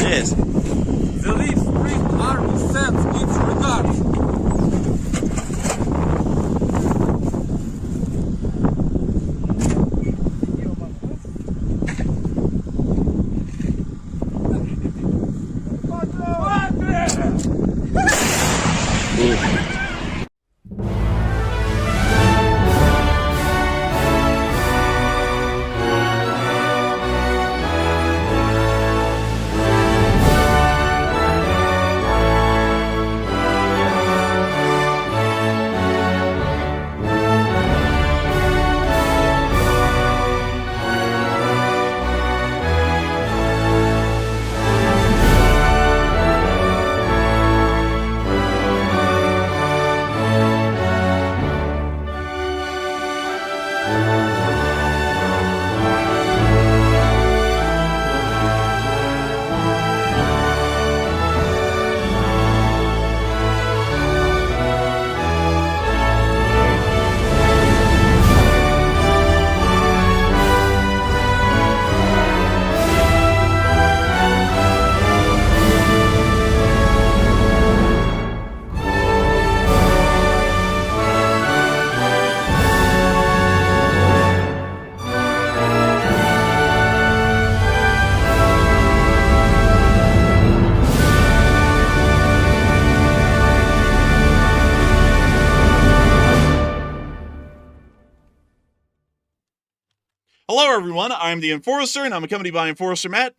Yes. The Leaf Spring Army sends its regards. Hello, everyone. I'm the Enforcer, and I'm accompanied by Enforcer Matt.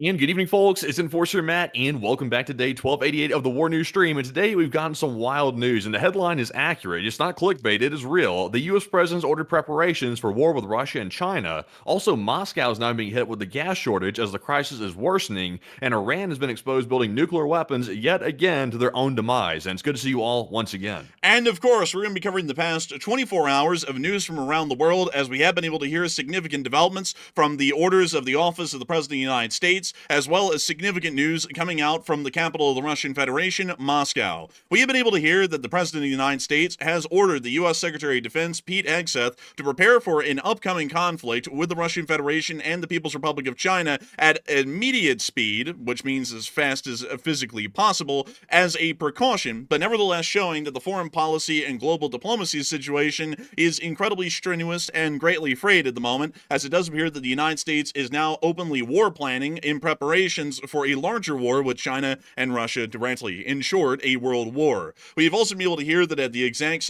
And good evening, folks. It's Enforcer Matt, and welcome back to day 1288 of the War News stream. And today we've gotten some wild news, and the headline is accurate. It's not clickbait, it is real. The U.S. president's ordered preparations for war with Russia and China. Also, Moscow is now being hit with the gas shortage as the crisis is worsening, and Iran has been exposed building nuclear weapons yet again to their own demise. And it's good to see you all once again. And of course, we're going to be covering the past 24 hours of news from around the world, as we have been able to hear significant developments from the orders of the Office of the President of the United States, as well as significant news coming out from the capital of the Russian Federation, Moscow. We have been able to hear that the President of the United States has ordered the U.S. Secretary of Defense, Pete Hegseth, to prepare for an upcoming conflict with the Russian Federation and the People's Republic of China at immediate speed, which means as fast as physically possible, as a precaution, but nevertheless showing that the foreign policy and global diplomacy situation is incredibly strenuous and greatly frayed at the moment, as it does appear that the United States is now openly war planning in preparation for a larger war with China and Russia directly. In short, a world war. We've also been able to hear that at the exact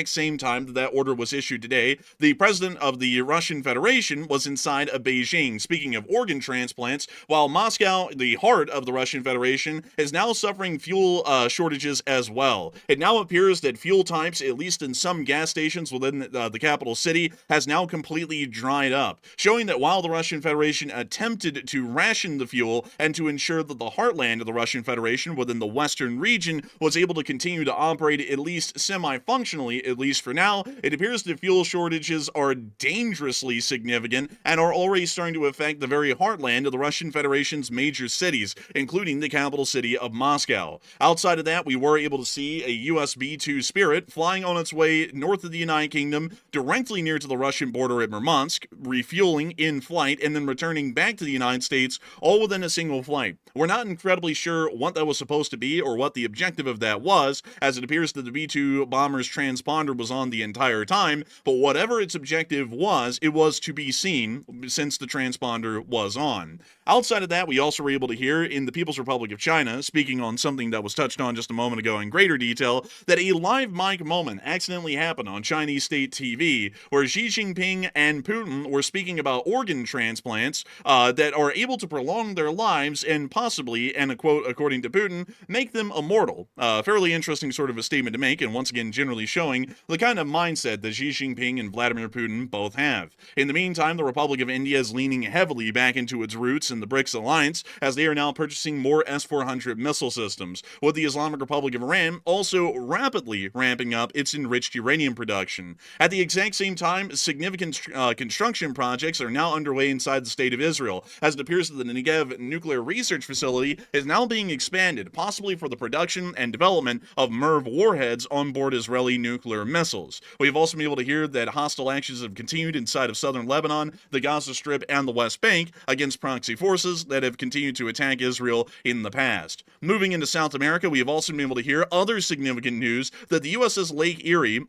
same time that order was issued today, the president of the Russian Federation was inside of Beijing, speaking of organ transplants, while Moscow, the heart of the Russian Federation, is now suffering fuel shortages as well. It now appears that fuel types, at least in some gas stations within the capital city, has now completely dried up, showing that while the Russian Federation attempted to ration the fuel and to ensure that the heartland of the Russian Federation within the western region was able to continue to operate at least semi-functionally, at least for now, it appears the fuel shortages are dangerously significant and are already starting to affect the very heartland of the Russian Federation's major cities, including the capital city of Moscow. Outside of that, we were able to see a US B-2 Spirit flying on its way north of the United Kingdom, directly near to the Russian border at Murmansk, refueling in flight, and then returning back to the United States States, all within a single flight. We're not incredibly sure what that was supposed to be or what the objective of that was, as it appears that the B-2 bomber's transponder was on the entire time, but whatever its objective was, it was to be seen since the transponder was on. Outside of that, we also were able to hear in the People's Republic of China, speaking on something that was touched on just a moment ago in greater detail, that a live mic moment accidentally happened on Chinese state TV, where Xi Jinping and Putin were speaking about organ transplants that are able to prolong their lives and possibly, and a quote according to Putin, make them immortal. Fairly interesting sort of a statement to make, and once again generally showing the kind of mindset that Xi Jinping and Vladimir Putin both have. In the meantime, the Republic of India is leaning heavily back into its roots in the BRICS alliance, as they are now purchasing more S-400 missile systems, with the Islamic Republic of Iran also rapidly ramping up its enriched uranium production. At the exact same time, significant construction projects are now underway inside the state of Israel, as it appears that the Negev nuclear research facility is now being expanded, possibly for the production and development of MIRV warheads on board Israeli nuclear missiles. We've also been able to hear that hostile actions have continued inside of southern Lebanon, the Gaza Strip, and the West Bank against proxy forces that have continued to attack Israel in the past. Moving into South America, we have also been able to hear other significant news that the USS Lake Erie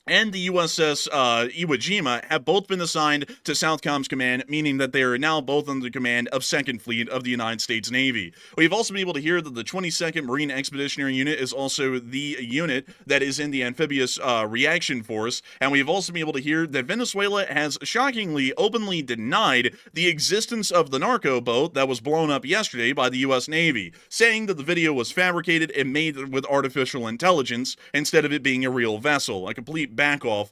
and the USS Iwo Jima have both been assigned to Southcom's command, meaning that they are now both under the command of 2nd Fleet of the United States Navy. We've also been able to hear that the 22nd Marine Expeditionary Unit is also the unit that is in the amphibious reaction force, and we've also been able to hear that Venezuela has shockingly openly denied the existence of the narco boat that was blown up yesterday by the U.S. Navy, saying that the video was fabricated and made with artificial intelligence instead of it being a real vessel, a complete back off,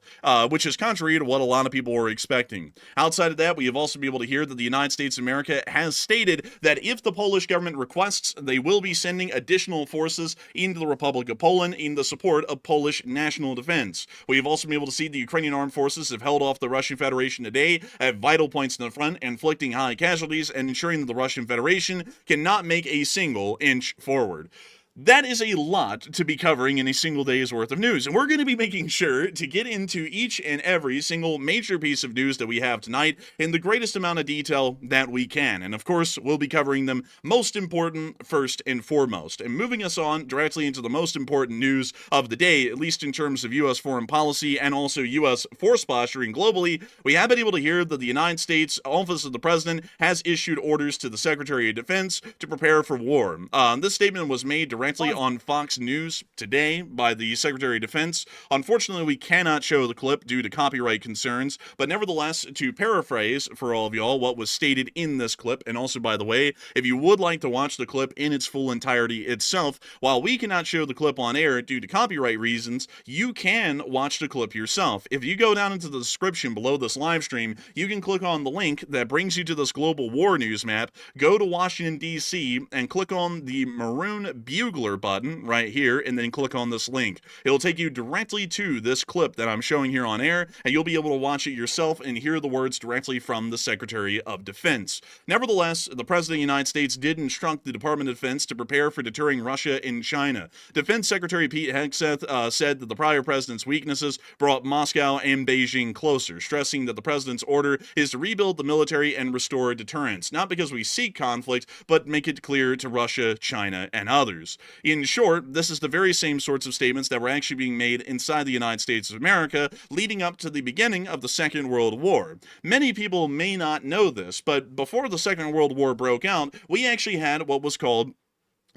which is contrary to what a lot of people were expecting. Outside of that, we have also been able to hear that the United States of America has stated that if the Polish government requests, they will be sending additional forces into the Republic of Poland in the support of Polish national defense. We have also been able to see the Ukrainian armed forces have held off the Russian Federation today at vital points in the front, inflicting high casualties and ensuring that the Russian Federation cannot make a single inch forward. That is a lot to be covering in a single day's worth of news, and we're going to be making sure to get into each and every single major piece of news that we have tonight in the greatest amount of detail that we can, and of course, we'll be covering them most important first and foremost. And moving us on directly into the most important news of the day, at least in terms of U.S. foreign policy and also U.S. force posturing globally, we have been able to hear that the United States Office of the President has issued orders to the Secretary of Defense to prepare for war. This statement was made directly on Fox News today by the Secretary of Defense. Unfortunately, we cannot show the clip due to copyright concerns, but nevertheless, to paraphrase for all of y'all what was stated in this clip, and also, by the way, if you would like to watch the clip in its full entirety itself, while we cannot show the clip on air due to copyright reasons, you can watch the clip yourself. If you go down into the description below this live stream, you can click on the link that brings you to this global war news map, go to Washington, D.C., and click on the maroon bugler button right here, and then click on this link. It'll take you directly to this clip that I'm showing here on air, and you'll be able to watch it yourself and hear the words directly from the Secretary of Defense. Nevertheless, the President of the United States did instruct the Department of Defense to prepare for deterring Russia and China. Defense Secretary Pete Hegseth said that the prior president's weaknesses brought Moscow and Beijing closer, stressing that the president's order is to rebuild the military and restore deterrence, not because we seek conflict, but make it clear to Russia, China, and others. In short, this is the very same sorts of statements that were actually being made inside the United States of America leading up to the beginning of the Second World War. Many people may not know this, but before the Second World War broke out, we actually had what was called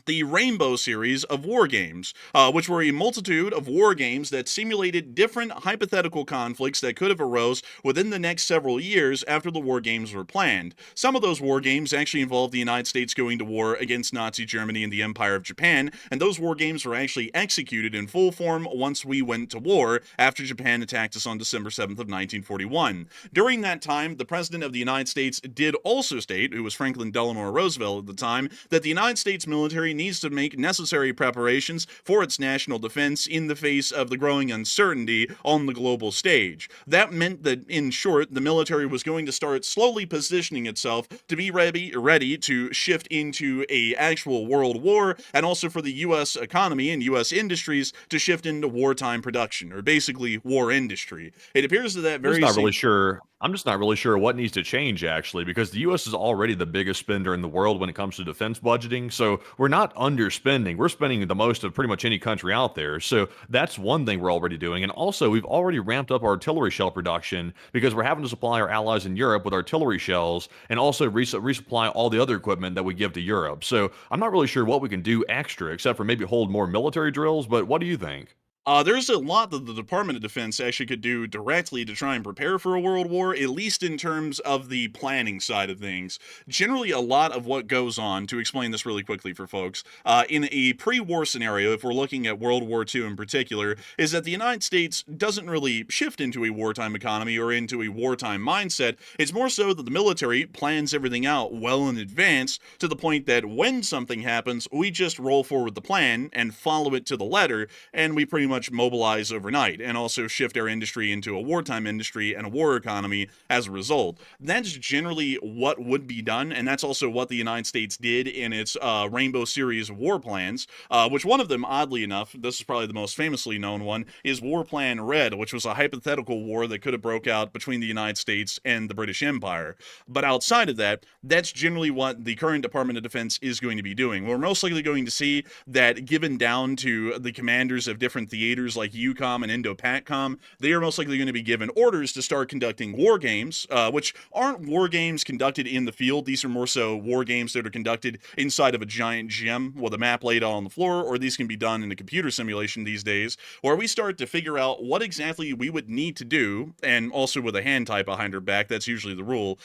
the Rainbow series of war games, which were a multitude of war games that simulated different hypothetical conflicts that could have arose within the next several years after the war games were planned. Some of those war games actually involved the United States going to war against Nazi Germany and the Empire of Japan, and those war games were actually executed in full form once we went to war after Japan attacked us on December 7th of 1941. During that time, the President of the United States did also state, who was Franklin Delano Roosevelt at the time, that the United States military needs to make necessary preparations for its national defense in the face of the growing uncertainty on the global stage. That meant that, in short, the military was going to start slowly positioning itself to be ready to shift into a actual world war, and also for the U.S. economy and U.S. industries to shift into wartime production, or basically war industry. It appears that I'm just very not really sure. I'm just not really sure what needs to change actually, because the U.S. is already the biggest spender in the world when it comes to defense budgeting. So we're not underspending. We're spending the most of pretty much any country out there. So that's one thing we're already doing. And also, we've already ramped up our artillery shell production because we're having to supply our allies in Europe with artillery shells and also resupply all the other equipment that we give to Europe. So I'm not really sure what we can do extra except for maybe hold more military drills. But what do you think? There's a lot that the Department of Defense actually could do directly to try and prepare for a world war, at least in terms of the planning side of things. Generally, a lot of what goes on, to explain this really quickly for folks, in a pre-war scenario, if we're looking at World War II in particular, is that the United States doesn't really shift into a wartime economy or into a wartime mindset. It's more so that the military plans everything out well in advance, to the point that when something happens, we just roll forward the plan and follow it to the letter, and we pretty much mobilize overnight, and also shift our industry into a wartime industry and a war economy as a result. That's generally what would be done, and that's also what the United States did in its Rainbow series of war plans, which one of them, oddly enough, this is probably the most famously known one, is War Plan Red, which was a hypothetical war that could have broke out between the United States and the British Empire. But outside of that, that's generally what the current Department of Defense is going to be doing. We're most likely going to see that given down to the commanders of different theaters like EUCOM and INDOPACOM, they are most likely going to be given orders to start conducting war games, which aren't war games conducted in the field. These are more so war games that are conducted inside of a giant gym with a map laid out on the floor, or these can be done in a computer simulation these days, where we start to figure out what exactly we would need to do, and also with a hand tie behind our back, that's usually the rule,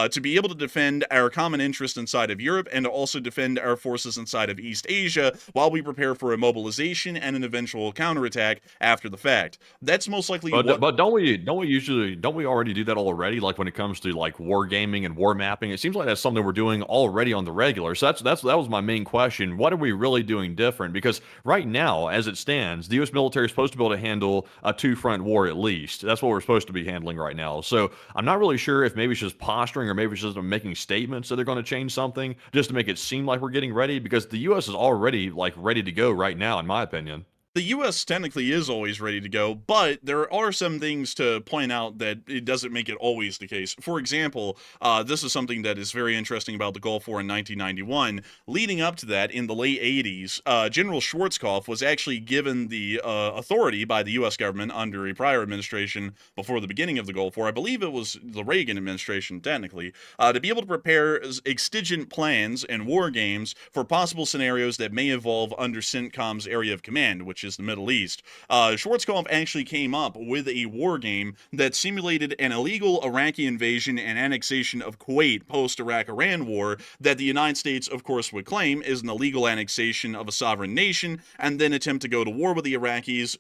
to be able to defend our common interest inside of Europe and to also defend our forces inside of East Asia while we prepare for a mobilization and an eventual counterattack after the fact. That's most likely But don't we already do that already? Like when it comes to like war gaming and war mapping, it seems like that's something we're doing already on the regular. So that was my main question. What are we really doing different? Because right now, as it stands, the U.S. military is supposed to be able to handle a two-front war at least. That's what we're supposed to be handling right now. So I'm not really sure if maybe it's just posturing or maybe it's just making statements that they're going to change something just to make it seem like we're getting ready, because the U.S. is already like ready to go right now, in my opinion. The U.S. technically is always ready to go, but there are some things to point out that it doesn't make it always the case. For example, this is something that is very interesting about the Gulf War in 1991. Leading up to that, in the late 80s, General Schwarzkopf was actually given the authority by the U.S. government under a prior administration before the beginning of the Gulf War. I believe it was the Reagan administration, technically, to be able to prepare exigent plans and war games for possible scenarios that may evolve under CENTCOM's area of command, which is the Middle East. Schwarzkopf actually came up with a war game that simulated an illegal Iraqi invasion and annexation of Kuwait post-Iraq-Iran war that the United States, of course, would claim is an illegal annexation of a sovereign nation, and then attempt to go to war with the Iraqis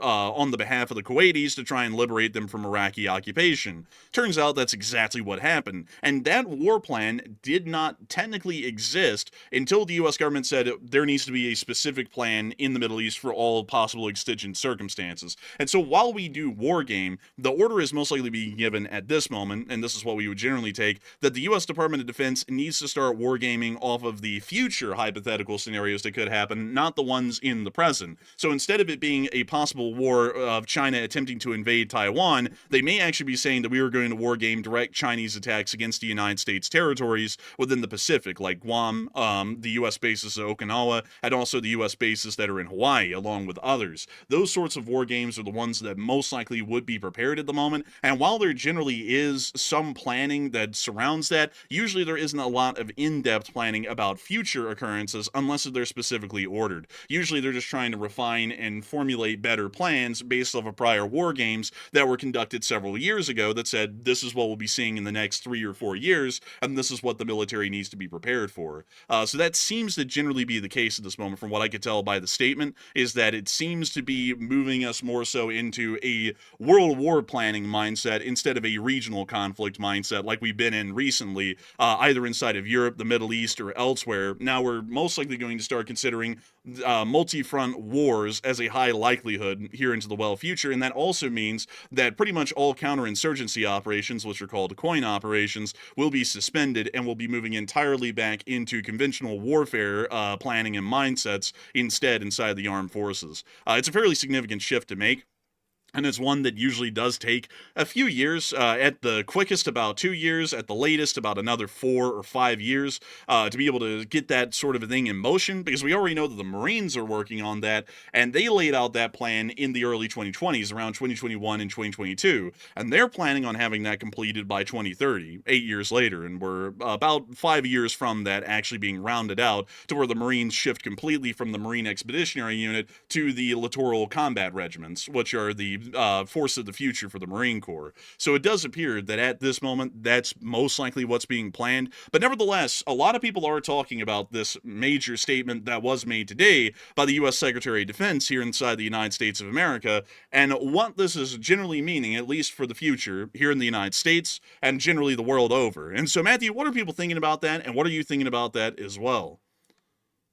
on the behalf of the Kuwaitis to try and liberate them from Iraqi occupation. Turns out that's exactly what happened, and that war plan did not technically exist until the U.S. government said there needs to be a specific plan in the Middle East for all possible exigent circumstances. And so while we do war game, the order is most likely being given at this moment, and this is what we would generally take, that the U.S. Department of Defense needs to start war gaming off of the future hypothetical scenarios that could happen, not the ones in the present. So instead of it being a possible war of China attempting to invade Taiwan, they may actually be saying that we are going to war game direct Chinese attacks against the United States territories within the Pacific, like Guam, the U.S. bases at Okinawa, and also the U.S. bases that are in Hawaii, along with others. Those sorts of war games are the ones that most likely would be prepared at the moment, and while there generally is some planning that surrounds that, usually there isn't a lot of in-depth planning about future occurrences unless they're specifically ordered. Usually they're just trying to refine and formulate better plans based off of prior war games that were conducted several years ago that said this is what we'll be seeing in the next 3 or 4 years, and this is what the military needs to be prepared for. So that seems to generally be the case at this moment, from what I could tell by the statement, is that it seems to be moving us more so into a world war planning mindset instead of a regional conflict mindset like we've been in recently, either inside of Europe, the Middle East, or elsewhere. Now we're most likely going to start considering multi-front wars as a high likelihood here into the well future, and that also means that pretty much all counterinsurgency operations, which are called coin operations, will be suspended and will be moving entirely back into conventional warfare planning and mindsets instead inside the armed forces. It's a fairly significant shift to make. And it's one that usually does take a few years, at the quickest about 2 years, at the latest about another 4 or 5 years, to be able to get that sort of a thing in motion, because we already know that the Marines are working on that, and they laid out that plan in the early 2020s, around 2021 and 2022, and they're planning on having that completed by 2030, 8 years later, and we're about 5 years from that actually being rounded out to where the Marines shift completely from the Marine Expeditionary Unit to the littoral combat regiments, which are the force of the future for the Marine Corps. So it does appear that at this moment, that's most likely what's being planned. But nevertheless, a lot of people are talking about this major statement that was made today by the U.S. Secretary of Defense here inside the United States of America, and what this is generally meaning, at least for the future, here in the United States and generally the world over. And so, Matthew, what are people thinking about that, and what are you thinking about that as well?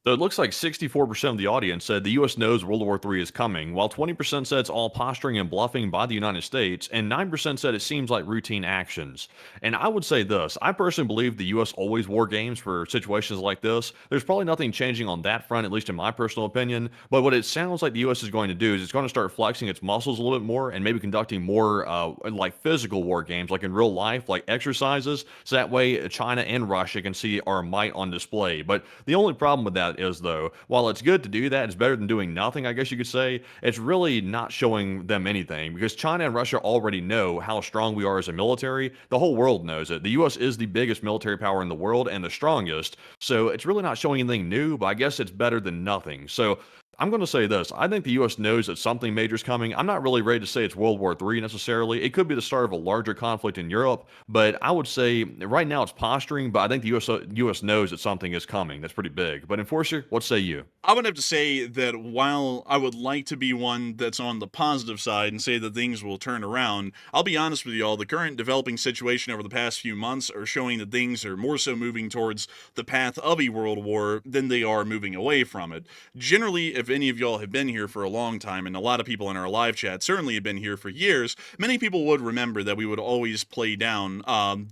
So it looks like 64% of the audience said the U.S. knows World War III is coming, while 20% said it's all posturing and bluffing by the United States, and 9% said it seems like routine actions. And I would say this, I personally believe the U.S. always war games for situations like this. There's probably nothing changing on that front, at least in my personal opinion, but what it sounds like the U.S. is going to do is it's going to start flexing its muscles a little bit more and maybe conducting more like physical war games, like in real life, like exercises, so that way China and Russia can see our might on display. But the only problem with that is, though, while it's good to do that, it's better than doing nothing, I guess you could say, it's really not showing them anything, because China and Russia already know how strong we are as a military. The whole world knows it. The U.S. is the biggest military power in the world and the strongest, so it's really not showing anything new, but I guess it's better than nothing. So I'm going to say this. I think the U.S. knows that something major is coming. I'm not really ready to say it's World War III necessarily. It could be the start of a larger conflict in Europe, but I would say right now it's posturing, but I think the U.S. knows that something is coming. That's pretty big. But Enforcer, what say you? I would have to say that while I would like to be one that's on the positive side and say that things will turn around, I'll be honest with you all, the current developing situation over the past few months are showing that things are more so moving towards the path of a world war than they are moving away from it. Generally, if any of y'all have been here for a long time, and a lot of people in our live chat certainly have been here for years, many people would remember that we would always play down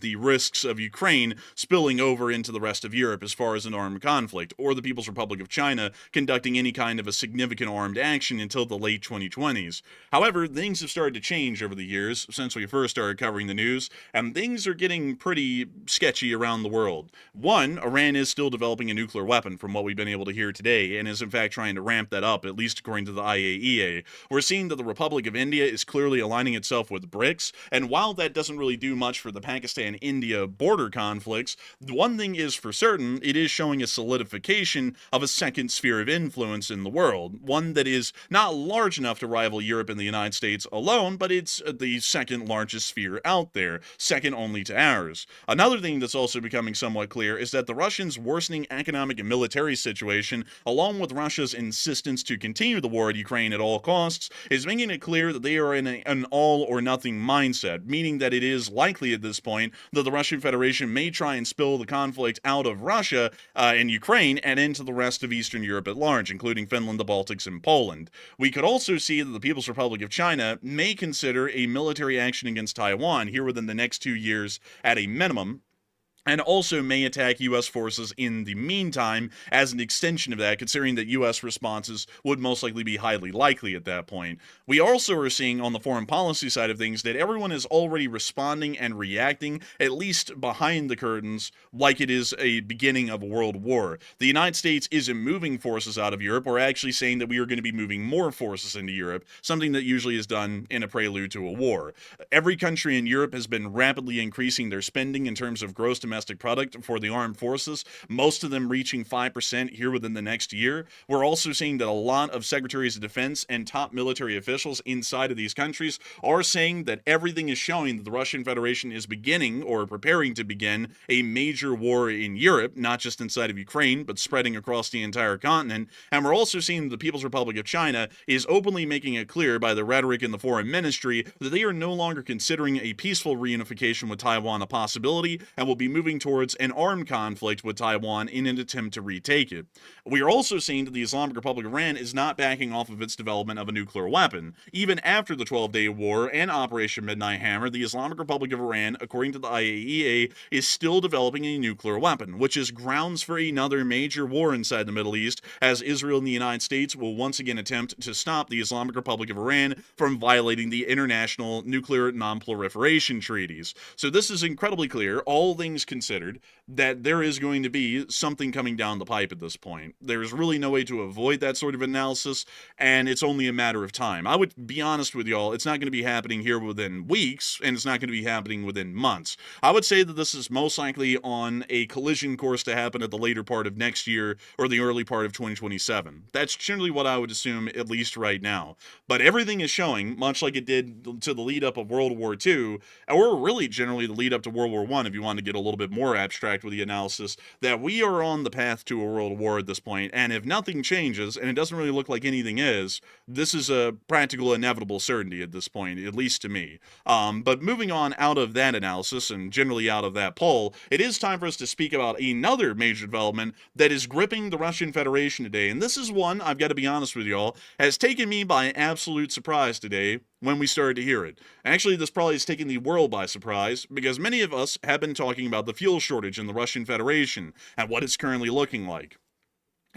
the risks of Ukraine spilling over into the rest of Europe as far as an armed conflict, or the People's Republic of China conducting any kind of a significant armed action until the late 2020s. However, things have started to change over the years since we first started covering the news, and things are getting pretty sketchy around the world. One, Iran is still developing a nuclear weapon from what we've been able to hear today, and is in fact trying to ramp that up, at least according to the IAEA. We're seeing that the Republic of India is clearly aligning itself with BRICS, and while that doesn't really do much for the Pakistan-India border conflicts, the one thing is for certain, it is showing a solidification of a second sphere of influence in the world, one that is not large enough to rival Europe and the United States alone, but it's the second largest sphere out there, second only to ours. Another thing that's also becoming somewhat clear is that the Russians' worsening economic and military situation, along with Russia's insistence to continue the war in Ukraine at all costs, is making it clear that they are in an all-or-nothing mindset, meaning that it is likely at this point that the Russian Federation may try and spill the conflict out of Russia and Ukraine and into the rest of Eastern Europe at large, including Finland, the Baltics, and Poland. We could also see that the People's Republic of China may consider a military action against Taiwan here within the next 2 years at a minimum, and also may attack U.S. forces in the meantime as an extension of that, considering that U.S. responses would most likely be highly likely at that point. We also are seeing on the foreign policy side of things that everyone is already responding and reacting, at least behind the curtains, like it is a beginning of a world war. The United States isn't moving forces out of Europe. We're actually saying that we are going to be moving more forces into Europe, something that usually is done in a prelude to a war. Every country in Europe has been rapidly increasing their spending in terms of gross domestic domestic product for the armed forces, most of them reaching 5% here within the next year. We're also seeing that a lot of secretaries of defense and top military officials inside of these countries are saying that everything is showing that the Russian Federation is beginning or preparing to begin a major war in Europe, not just inside of Ukraine, but spreading across the entire continent. And we're also seeing the People's Republic of China is openly making it clear by the rhetoric in the foreign ministry that they are no longer considering a peaceful reunification with Taiwan a possibility and will be moving towards an armed conflict with Taiwan in an attempt to retake it. We are also seeing that the Islamic Republic of Iran is not backing off of its development of a nuclear weapon. Even after the 12-day war and Operation Midnight Hammer, the Islamic Republic of Iran, according to the IAEA, is still developing a nuclear weapon, which is grounds for another major war inside the Middle East, as Israel and the United States will once again attempt to stop the Islamic Republic of Iran from violating the international nuclear non-proliferation treaties. So this is incredibly clear, all things considered, that there is going to be something coming down the pipe at this point. There's really no way to avoid that sort of analysis, and it's only a matter of time. I would be honest with y'all, it's not going to be happening here within weeks, and it's not going to be happening within months. I would say that this is most likely on a collision course to happen at the later part of next year or the early part of 2027. That's generally what I would assume, at least right now. But everything is showing, much like it did to the lead up of World War II, or really generally the lead up to World War I, if you want to get a little bit more abstract with the analysis, that we are on the path to a world war at this point, and if nothing changes, and it doesn't really look like anything is, this is a practical inevitable certainty at this point, at least to me. But moving on out of that analysis, and generally out of that poll, it is time for us to speak about another major development that is gripping the Russian Federation today, and this is one, I've got to be honest with y'all, has taken me by absolute surprise today when we started to hear it. Actually, this probably has taken the world by surprise, because many of us have been talking about the fuel shortage in the Russian Federation and what it's currently looking like.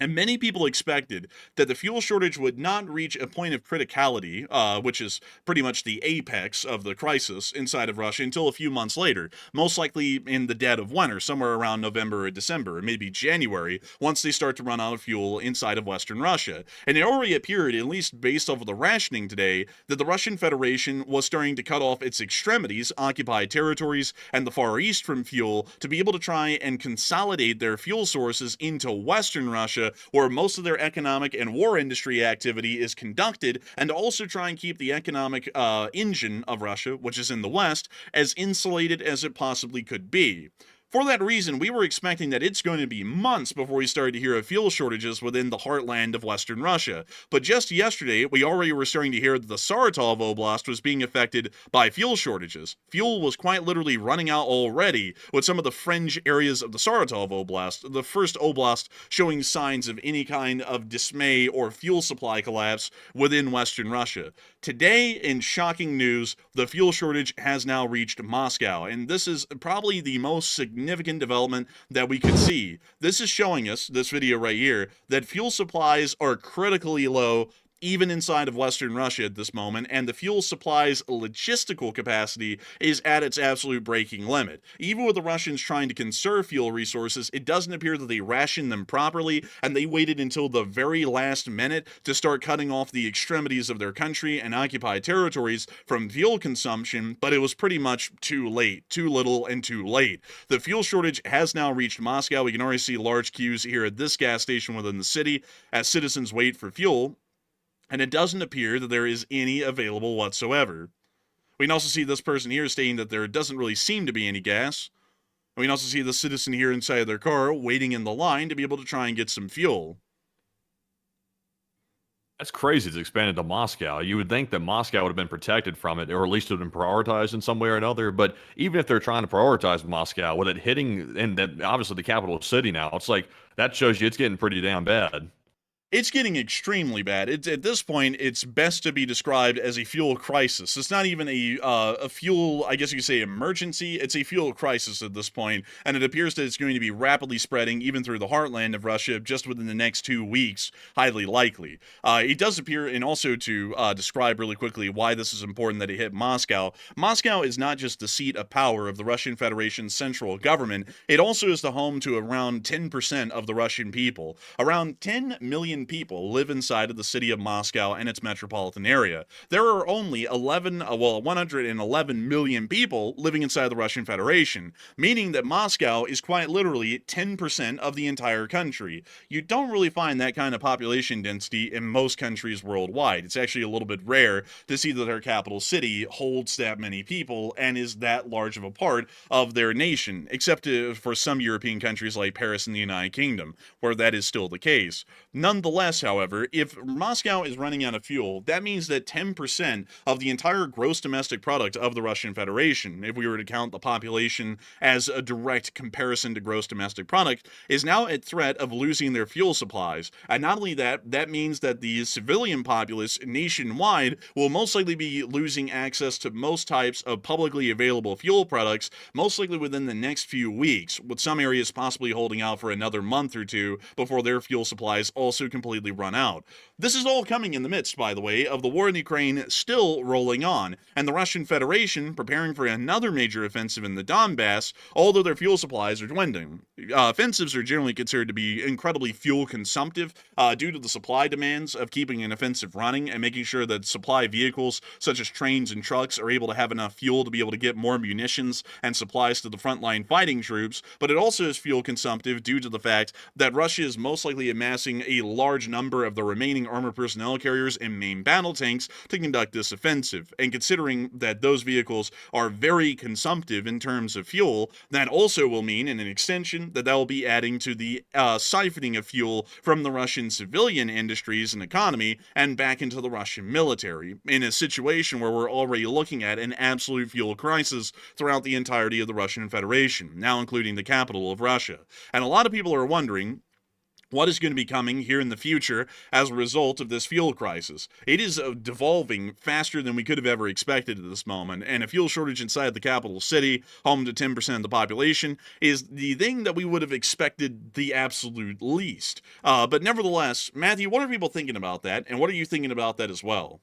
And many people expected that the fuel shortage would not reach a point of criticality, which is pretty much the apex of the crisis inside of Russia, until a few months later, most likely in the dead of winter, somewhere around November or December, or maybe January, once they start to run out of fuel inside of Western Russia. And it already appeared, at least based off of the rationing today, that the Russian Federation was starting to cut off its extremities, occupied territories, and the Far East from fuel to be able to try and consolidate their fuel sources into Western Russia, where most of their economic and war industry activity is conducted, and also try and keep the economic engine of Russia, which is in the West, as insulated as it possibly could be. For that reason, we were expecting that it's going to be months before we started to hear of fuel shortages within the heartland of Western Russia. But just yesterday, we already were starting to hear that the Saratov Oblast was being affected by fuel shortages. Fuel was quite literally running out already, with some of the fringe areas of the Saratov Oblast, the first oblast showing signs of any kind of dismay or fuel supply collapse within Western Russia. Today, in shocking news, the fuel shortage has now reached Moscow, and this is probably the most significant development that we could see. This is showing us, this video right here, that fuel supplies are critically low even inside of Western Russia at this moment, and the fuel supply's logistical capacity is at its absolute breaking limit. Even with the Russians trying to conserve fuel resources, it doesn't appear that they rationed them properly, and they waited until the very last minute to start cutting off the extremities of their country and occupied territories from fuel consumption, but it was pretty much too late. Too little and too late. The fuel shortage has now reached Moscow. We can already see large queues here at this gas station within the city as citizens wait for fuel, and it doesn't appear that there is any available whatsoever. We can also see this person here stating that there doesn't really seem to be any gas. And we can also see the citizen here inside their car waiting in the line to be able to try and get some fuel. That's crazy. It's expanded to Moscow. You would think that Moscow would have been protected from it, or at least would have been prioritized in some way or another. But even if they're trying to prioritize Moscow, with it hitting, and that obviously the capital city now, it's like that shows you it's getting pretty damn bad. It's getting extremely bad. At this point, it's best to be described as a fuel crisis. It's not even a fuel, I guess you could say, emergency. It's a fuel crisis at this point, and it appears that it's going to be rapidly spreading even through the heartland of Russia just within the next 2 weeks, highly likely. It does appear, and also to describe really quickly why this is important that it hit Moscow. Moscow is not just the seat of power of the Russian Federation's central government. It also is the home to around 10% of the Russian people. Around 10 million million people live inside of the city of Moscow and its metropolitan area. There are only 111 million people living inside the Russian Federation, meaning that Moscow is quite literally 10% of the entire country. You don't really find that kind of population density in most countries worldwide. It's actually a little bit rare to see that their capital city holds that many people and is that large of a part of their nation, except for some European countries like Paris and the United Kingdom, where that is still the case. Nonetheless, however, if Moscow is running out of fuel, that means that 10% of the entire gross domestic product of the Russian Federation, if we were to count the population as a direct comparison to gross domestic product, is now at threat of losing their fuel supplies. And not only that, that means that the civilian populace nationwide will most likely be losing access to most types of publicly available fuel products, most likely within the next few weeks, with some areas possibly holding out for another month or two before their fuel supplies also completely run out. This is all coming in the midst, by the way, of the war in Ukraine still rolling on, and the Russian Federation preparing for another major offensive in the Donbass, although their fuel supplies are dwindling. Offensives are generally considered to be incredibly fuel consumptive due to the supply demands of keeping an offensive running and making sure that supply vehicles such as trains and trucks are able to have enough fuel to be able to get more munitions and supplies to the frontline fighting troops, but it also is fuel consumptive due to the fact that Russia is most likely amassing a large number of the remaining armored personnel carriers and main battle tanks to conduct this offensive. And considering that those vehicles are very consumptive in terms of fuel, that also will mean, in an extension, that will be adding to the siphoning of fuel from the Russian civilian industries and economy and back into the Russian military, in a situation where we're already looking at an absolute fuel crisis throughout the entirety of the Russian Federation, now including the capital of Russia. And a lot of people are wondering what is going to be coming here in the future as a result of this fuel crisis. It is devolving faster than we could have ever expected at this moment, and a fuel shortage inside the capital city, home to 10% of the population, is the thing that we would have expected the absolute least. But nevertheless, Matthew, what are people thinking about that, and what are you thinking about that as well?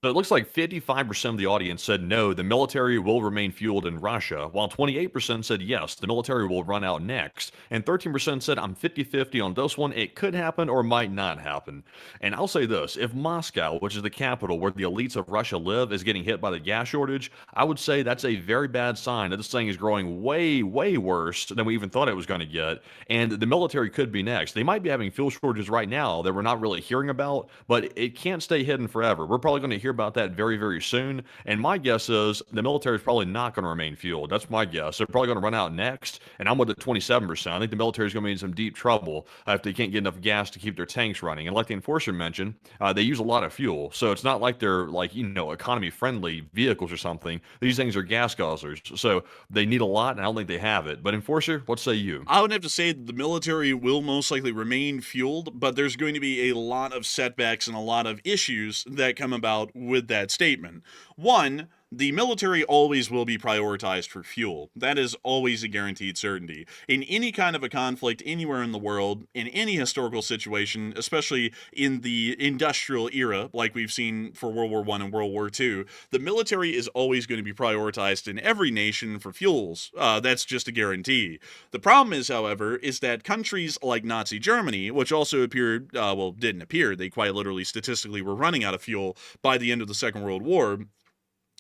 So it looks like 55% of the audience said no, the military will remain fueled in Russia, while 28% said yes, the military will run out next, and 13% said I'm 50-50 on this one, it could happen or might not happen. And I'll say this, if Moscow, which is the capital where the elites of Russia live, is getting hit by the gas shortage, I would say that's a very bad sign that this thing is growing way, way worse than we even thought it was going to get, and the military could be next. They might be having fuel shortages right now that we're not really hearing about, but it can't stay hidden forever. We're probably going to hear about that very, very soon. And my guess is the military is probably not going to remain fueled. That's my guess. They're probably going to run out next. And I'm with the 27%. I think the military is going to be in some deep trouble if they can't get enough gas to keep their tanks running. And like the enforcer mentioned, they use a lot of fuel. So it's not like they're like, economy friendly vehicles or something. These things are gas guzzlers. So they need a lot, and I don't think they have it. But enforcer, what say you? I would have to say that the military will most likely remain fueled, but there's going to be a lot of setbacks and a lot of issues that come about with that statement. One, the military always will be prioritized for fuel. That is always a guaranteed certainty. In any kind of a conflict anywhere in the world, in any historical situation, especially in the industrial era, like we've seen for World War I and World War II, the military is always going to be prioritized in every nation for fuels. That's just a guarantee. The problem is, however, is that countries like Nazi Germany, which also appeared, didn't appear, they quite literally statistically were running out of fuel by the end of the Second World War,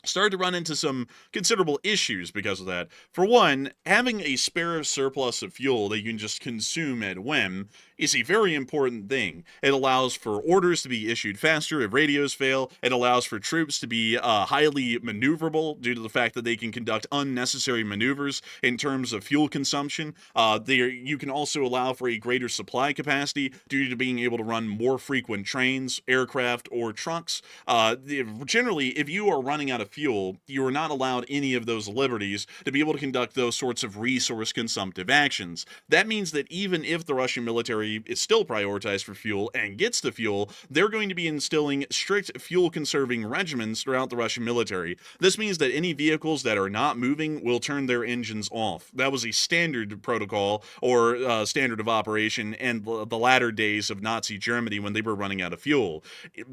started to run into some considerable issues because of that. For one, having a spare surplus of fuel that you can just consume at whim is a very important thing. It allows for orders to be issued faster if radios fail. It allows for troops to be highly maneuverable due to the fact that they can conduct unnecessary maneuvers in terms of fuel consumption. You can also allow for a greater supply capacity due to being able to run more frequent trains, aircraft, or trucks. Generally, if you are running out of fuel, you are not allowed any of those liberties to be able to conduct those sorts of resource consumptive actions. That means that even if the Russian military is still prioritized for fuel and gets the fuel, they're going to be instilling strict fuel conserving regimens throughout the Russian military. This means that any vehicles that are not moving will turn their engines off. That was a standard protocol or standard of operation in the latter days of Nazi Germany when they were running out of fuel.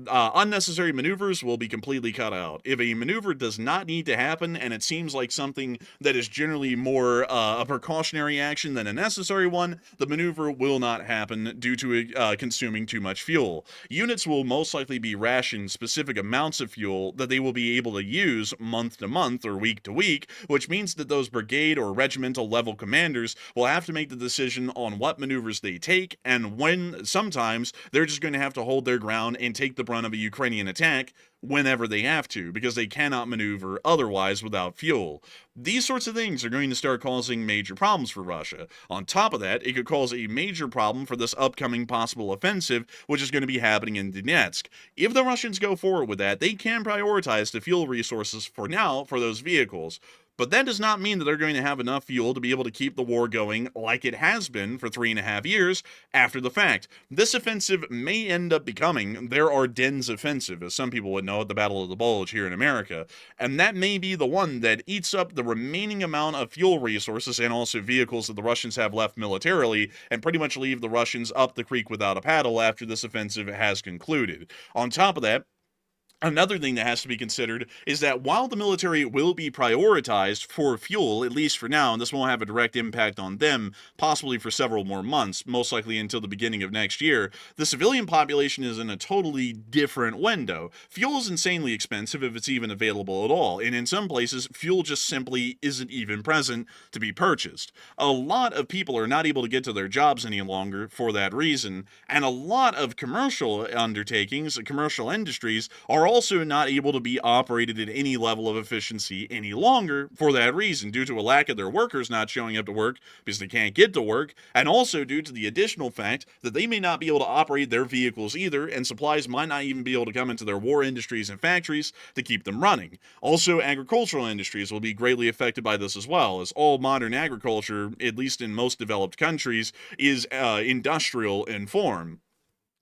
Unnecessary maneuvers will be completely cut out. If a maneuver does not need to happen and it seems like something that is generally more a precautionary action than a necessary one, the maneuver will not happen. happen due to consuming too much fuel. Units will most likely be rationed specific amounts of fuel that they will be able to use month to month or week to week, which means that those brigade or regimental level commanders will have to make the decision on what maneuvers they take, and when sometimes they're just going to have to hold their ground and take the brunt of a Ukrainian attack whenever they have to, because they cannot maneuver otherwise without fuel. These sorts of things are going to start causing major problems for Russia. On top of that, it could cause a major problem for this upcoming possible offensive, which is going to be happening in Donetsk. If the Russians go forward with that, they can prioritize the fuel resources for now for those vehicles. But that does not mean that they're going to have enough fuel to be able to keep the war going like it has been for 3.5 years after the fact. This offensive may end up becoming their Ardennes offensive, as some people would know it, the Battle of the Bulge here in America. And that may be the one that eats up the remaining amount of fuel resources and also vehicles that the Russians have left militarily, and pretty much leave the Russians up the creek without a paddle after this offensive has concluded. On top of that, another thing that has to be considered is that while the military will be prioritized for fuel, at least for now, and this won't have a direct impact on them, possibly for several more months, most likely until the beginning of next year, the civilian population is in a totally different window. Fuel is insanely expensive if it's even available at all, and in some places, fuel just simply isn't even present to be purchased. A lot of people are not able to get to their jobs any longer for that reason, and a lot of commercial undertakings, commercial industries, are also not able to be operated at any level of efficiency any longer for that reason, due to a lack of their workers not showing up to work because they can't get to work, and also due to the additional fact that they may not be able to operate their vehicles either, and supplies might not even be able to come into their war industries and factories to keep them running. Also, agricultural industries will be greatly affected by this as well, as all modern agriculture, at least in most developed countries, is industrial in form.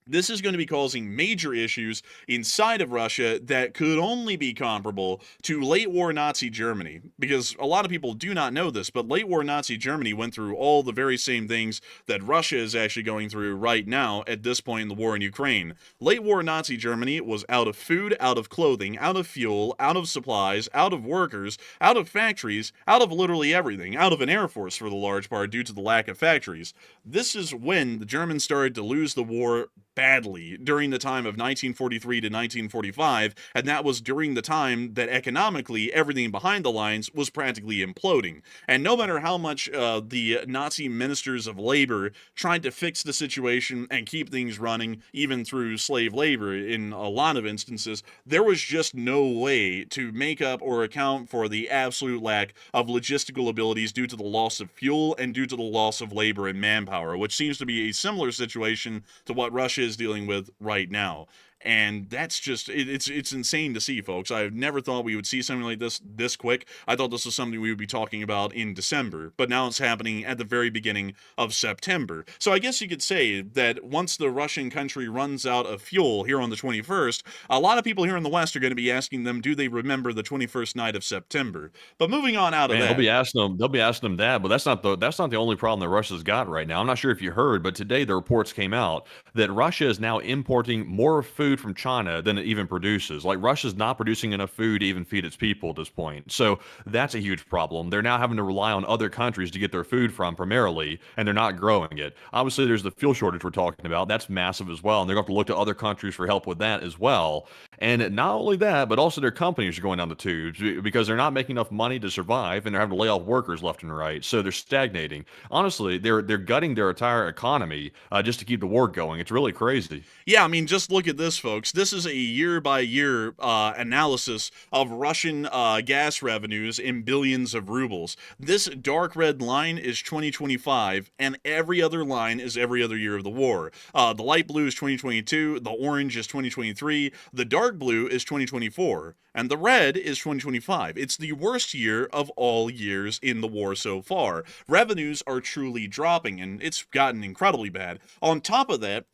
This is going to be causing major issues inside of Russia that could only be comparable to late war Nazi Germany, because a lot of people do not know this, but late war Nazi Germany went through all the very same things that Russia is actually going through right now at this point in the war in Ukraine. Late war Nazi Germany was out of food, out of clothing, out of fuel, out of supplies, out of workers, out of factories, out of literally everything, out of an air force for the large part due to the lack of factories. This is when the Germans started to lose the war badly during the time of 1943 to 1945, and that was during the time that economically everything behind the lines was practically imploding. And no matter how much the Nazi ministers of labor tried to fix the situation and keep things running, even through slave labor in a lot of instances, there was just no way to make up or account for the absolute lack of logistical abilities due to the loss of fuel and due to the loss of labor and manpower, which seems to be a similar situation to what Russia is dealing with right now. And that's just, it's insane to see, folks. I've never thought we would see something like this quick. I thought this was something we would be talking about in December, but now it's happening at the very beginning of September. So I guess you could say that once the Russian country runs out of fuel here on the 21st, a lot of people here in the West are going to be asking them, do they remember the 21st night of September? But moving on out of that, they'll be asking them that, but that's not the only problem that Russia's got right now. I'm not sure if you heard, but today the reports came out that Russia is now importing more food from China than it even produces. Like, Russia's not producing enough food to even feed its people at this point. So that's a huge problem. They're now having to rely on other countries to get their food from primarily, and they're not growing it. Obviously, there's the fuel shortage we're talking about. That's massive as well, and they're going to have to look to other countries for help with that as well. And not only that, but also their companies are going down the tubes because they're not making enough money to survive, and they're having to lay off workers left and right. So they're stagnating. Honestly, they're gutting their entire economy just to keep the war going. It's really crazy. Yeah, I mean, just look at this, folks. This is a year-by-year analysis of Russian gas revenues in billions of rubles. This dark red line is 2025, and every other line is every other year of the war. The light blue is 2022, the orange is 2023, the dark blue is 2024, and the red is 2025. It's the worst year of all years in the war so far. Revenues are truly dropping, and it's gotten incredibly bad. On top of that,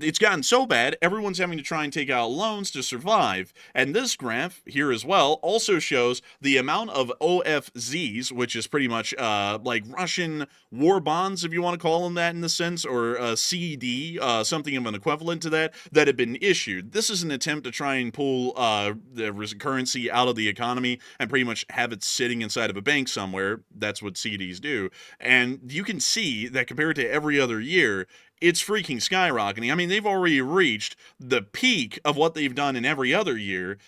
it's gotten so bad, everyone's having to try and take out loans to survive. And this graph here as well also shows the amount of OFZs, which is pretty much like Russian war bonds, if you want to call them that in the sense, or CD, something of an equivalent to that have been issued. This is an attempt to try and pull the currency out of the economy and pretty much have it sitting inside of a bank somewhere. That's what CDs do. And you can see that compared to every other year, it's freaking skyrocketing. I mean, they've already reached the peak of what they've done in every other year.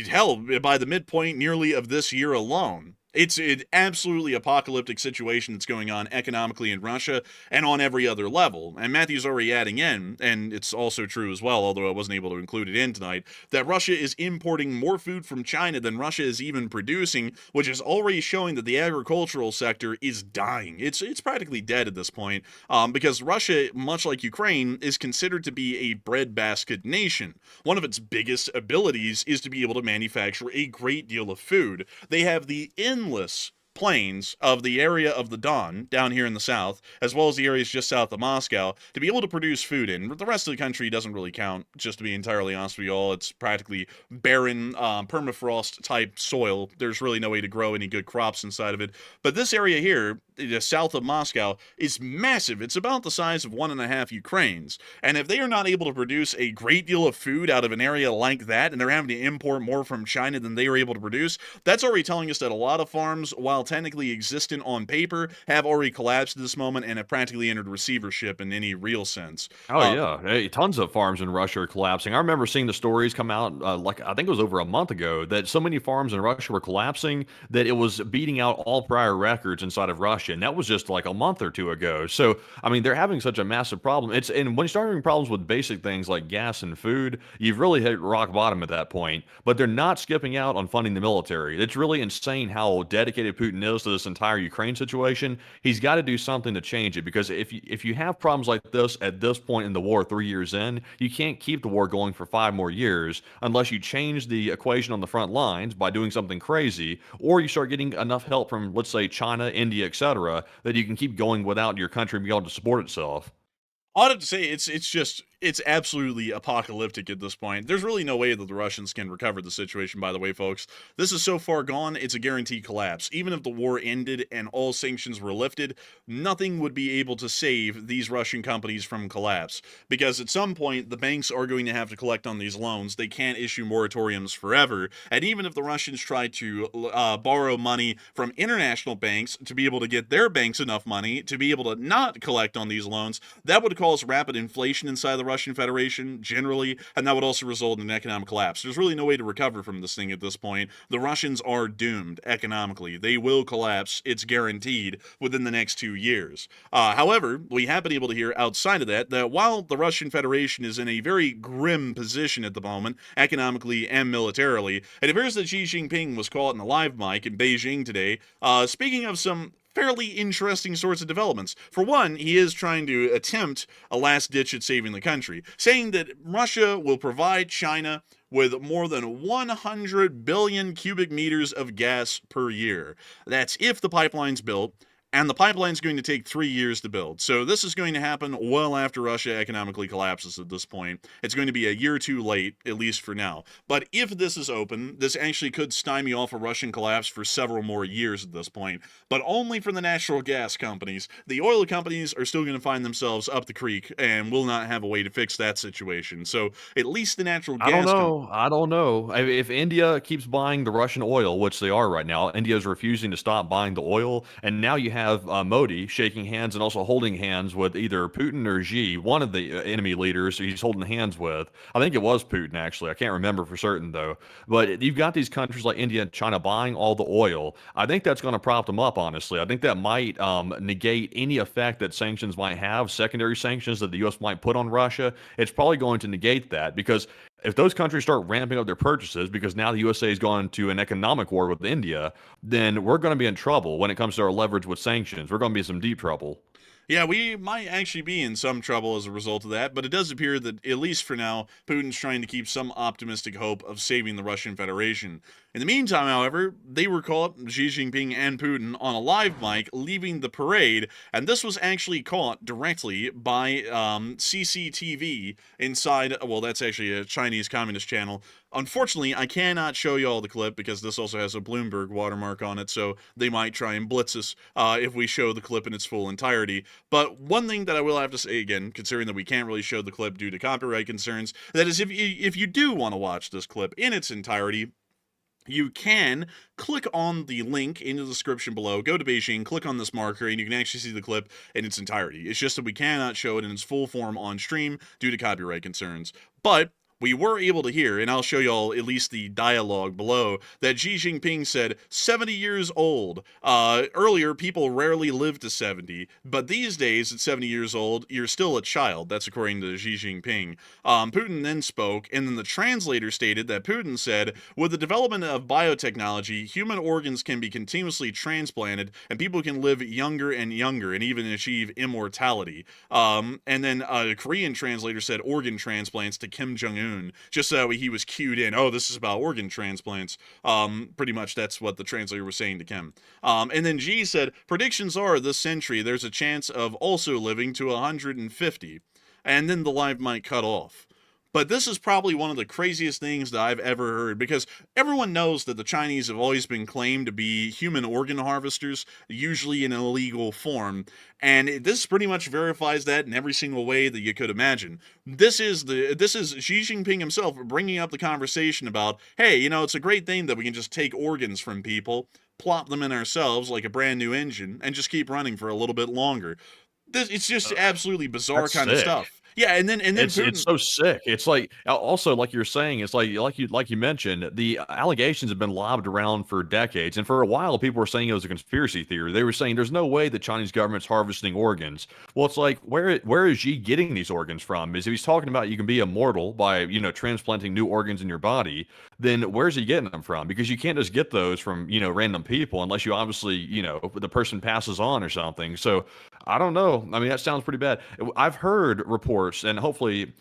Hell, by the midpoint nearly of this year alone. It's an absolutely apocalyptic situation that's going on economically in Russia and on every other level. And Matthew's already adding in, and it's also true as well, although I wasn't able to include it in tonight, that Russia is importing more food from China than Russia is even producing, which is already showing that the agricultural sector is dying. It's practically dead at this point, because Russia, much like Ukraine, is considered to be a breadbasket nation. One of its biggest abilities is to be able to manufacture a great deal of food. They have the endless plains of the area of the Don down here in the south, as well as the areas just south of Moscow, to be able to produce food in. The rest of the country doesn't really count, just to be entirely honest with you all. It's practically barren, permafrost type soil. There's really no way to grow any good crops inside of it. But this area here, just south of Moscow, is massive. It's about the size of 1.5 Ukraines. And if they are not able to produce a great deal of food out of an area like that, and they're having to import more from China than they are able to produce, that's already telling us that a lot of farms, while technically existent on paper, have already collapsed at this moment and have practically entered receivership in any real sense. Oh yeah, hey, tons of farms in Russia are collapsing. I remember seeing the stories come out, like I think it was over a month ago, that so many farms in Russia were collapsing that it was beating out all prior records inside of Russia, and that was just like a month or two ago. So I mean, they're having such a massive problem. And when you start having problems with basic things like gas and food, you've really hit rock bottom at that point. But they're not skipping out on funding the military. It's really insane how dedicated Putin is to this entire Ukraine situation. He's got to do something to change it, because if you have problems like this at this point in the war 3 years in, you can't keep the war going for 5 more years unless you change the equation on the front lines by doing something crazy, or you start getting enough help from, let's say, China, India, etc., that you can keep going without your country being able to support itself. I'd have to say it's absolutely apocalyptic at this point. There's really no way that the Russians can recover the situation, by the way, folks. This is so far gone, it's a guaranteed collapse. Even if the war ended and all sanctions were lifted, nothing would be able to save these Russian companies from collapse. Because at some point, the banks are going to have to collect on these loans. They can't issue moratoriums forever. And even if the Russians try to borrow money from international banks to be able to get their banks enough money to be able to not collect on these loans, that would cause rapid inflation inside the Russian Federation generally, and that would also result in an economic collapse. There's really no way to recover from this thing at this point. The Russians are doomed economically. They will collapse. It's guaranteed within the next 2 years. However, we have been able to hear outside of that while the Russian Federation is in a very grim position at the moment, economically and militarily, it appears that Xi Jinping was caught in a live mic in Beijing today, speaking of some fairly interesting sorts of developments. For one, he is trying to attempt a last ditch at saving the country, saying that Russia will provide China with more than 100 billion cubic meters of gas per year. That's if the pipeline's built, and the pipeline's going to take 3 years to build. So this is going to happen well after Russia economically collapses at this point. It's going to be a year too late, at least for now. But if this is open, this actually could stymie off a Russian collapse for several more years at this point. But only for the natural gas companies. The oil companies are still going to find themselves up the creek and will not have a way to fix that situation. So at least the natural gas... I don't know. If India keeps buying the Russian oil, which they are right now, India is refusing to stop buying the oil, and now you have Modi shaking hands and also holding hands with either Putin or Xi, one of the enemy leaders he's holding hands with. I think it was Putin, actually. I can't remember for certain, though. But you've got these countries like India and China buying all the oil. I think that's going to prop them up, honestly. I think that might negate any effect that sanctions might have, secondary sanctions that the U.S. might put on Russia. It's probably going to negate that, because if those countries start ramping up their purchases because now the USA has gone to an economic war with India, then we're going to be in trouble when it comes to our leverage with sanctions. We're going to be in some deep trouble. Yeah, we might actually be in some trouble as a result of that, but it does appear that, at least for now, Putin's trying to keep some optimistic hope of saving the Russian Federation. In the meantime, however, they were caught, Xi Jinping and Putin, on a live mic leaving the parade, and this was actually caught directly by CCTV inside, well, that's actually a Chinese communist channel. Unfortunately, I cannot show you all the clip because this also has a Bloomberg watermark on it, so they might try and blitz us if we show the clip in its full entirety. But one thing that I will have to say again, considering that we can't really show the clip due to copyright concerns, that is if you do want to watch this clip in its entirety, you can click on the link in the description below, go to Beijing, click on this marker, and you can actually see the clip in its entirety. It's just that we cannot show it in its full form on stream due to copyright concerns. But we were able to hear, and I'll show y'all at least the dialogue below, that Xi Jinping said 70 years old. Earlier, people rarely lived to 70, but these days, at 70 years old, you're still a child. That's according to Xi Jinping. Putin then spoke, and then the translator stated that Putin said, with the development of biotechnology, human organs can be continuously transplanted, and people can live younger and younger, and even achieve immortality. And then a Korean translator said organ transplants to Kim Jong-un, just so he was cued in. Oh, this is about organ transplants. Pretty much that's what the translator was saying to Kim. And then G said, predictions are this century there's a chance of also living to 150. And then the live mic cut off. But this is probably one of the craziest things that I've ever heard, because everyone knows that the Chinese have always been claimed to be human organ harvesters, usually in an illegal form, and this pretty much verifies that in every single way that you could imagine. This is Xi Jinping himself bringing up the conversation about, hey, it's a great thing that we can just take organs from people, plop them in ourselves like a brand new engine, and just keep running for a little bit longer. It's just absolutely bizarre kind of stuff. Yeah, and then It's Putin, it's so sick. It's like also like you're saying, it's like you mentioned, the allegations have been lobbed around for decades, and for a while people were saying it was a conspiracy theory. They were saying there's no way the Chinese government's harvesting organs. Well, it's like where is Xi getting these organs from? Is if he's talking about you can be immortal by transplanting new organs in your body, then where's he getting them from? Because you can't just get those from random people unless you obviously the person passes on or something. So I don't know. I mean, that sounds pretty bad. I've heard reports, and hopefully,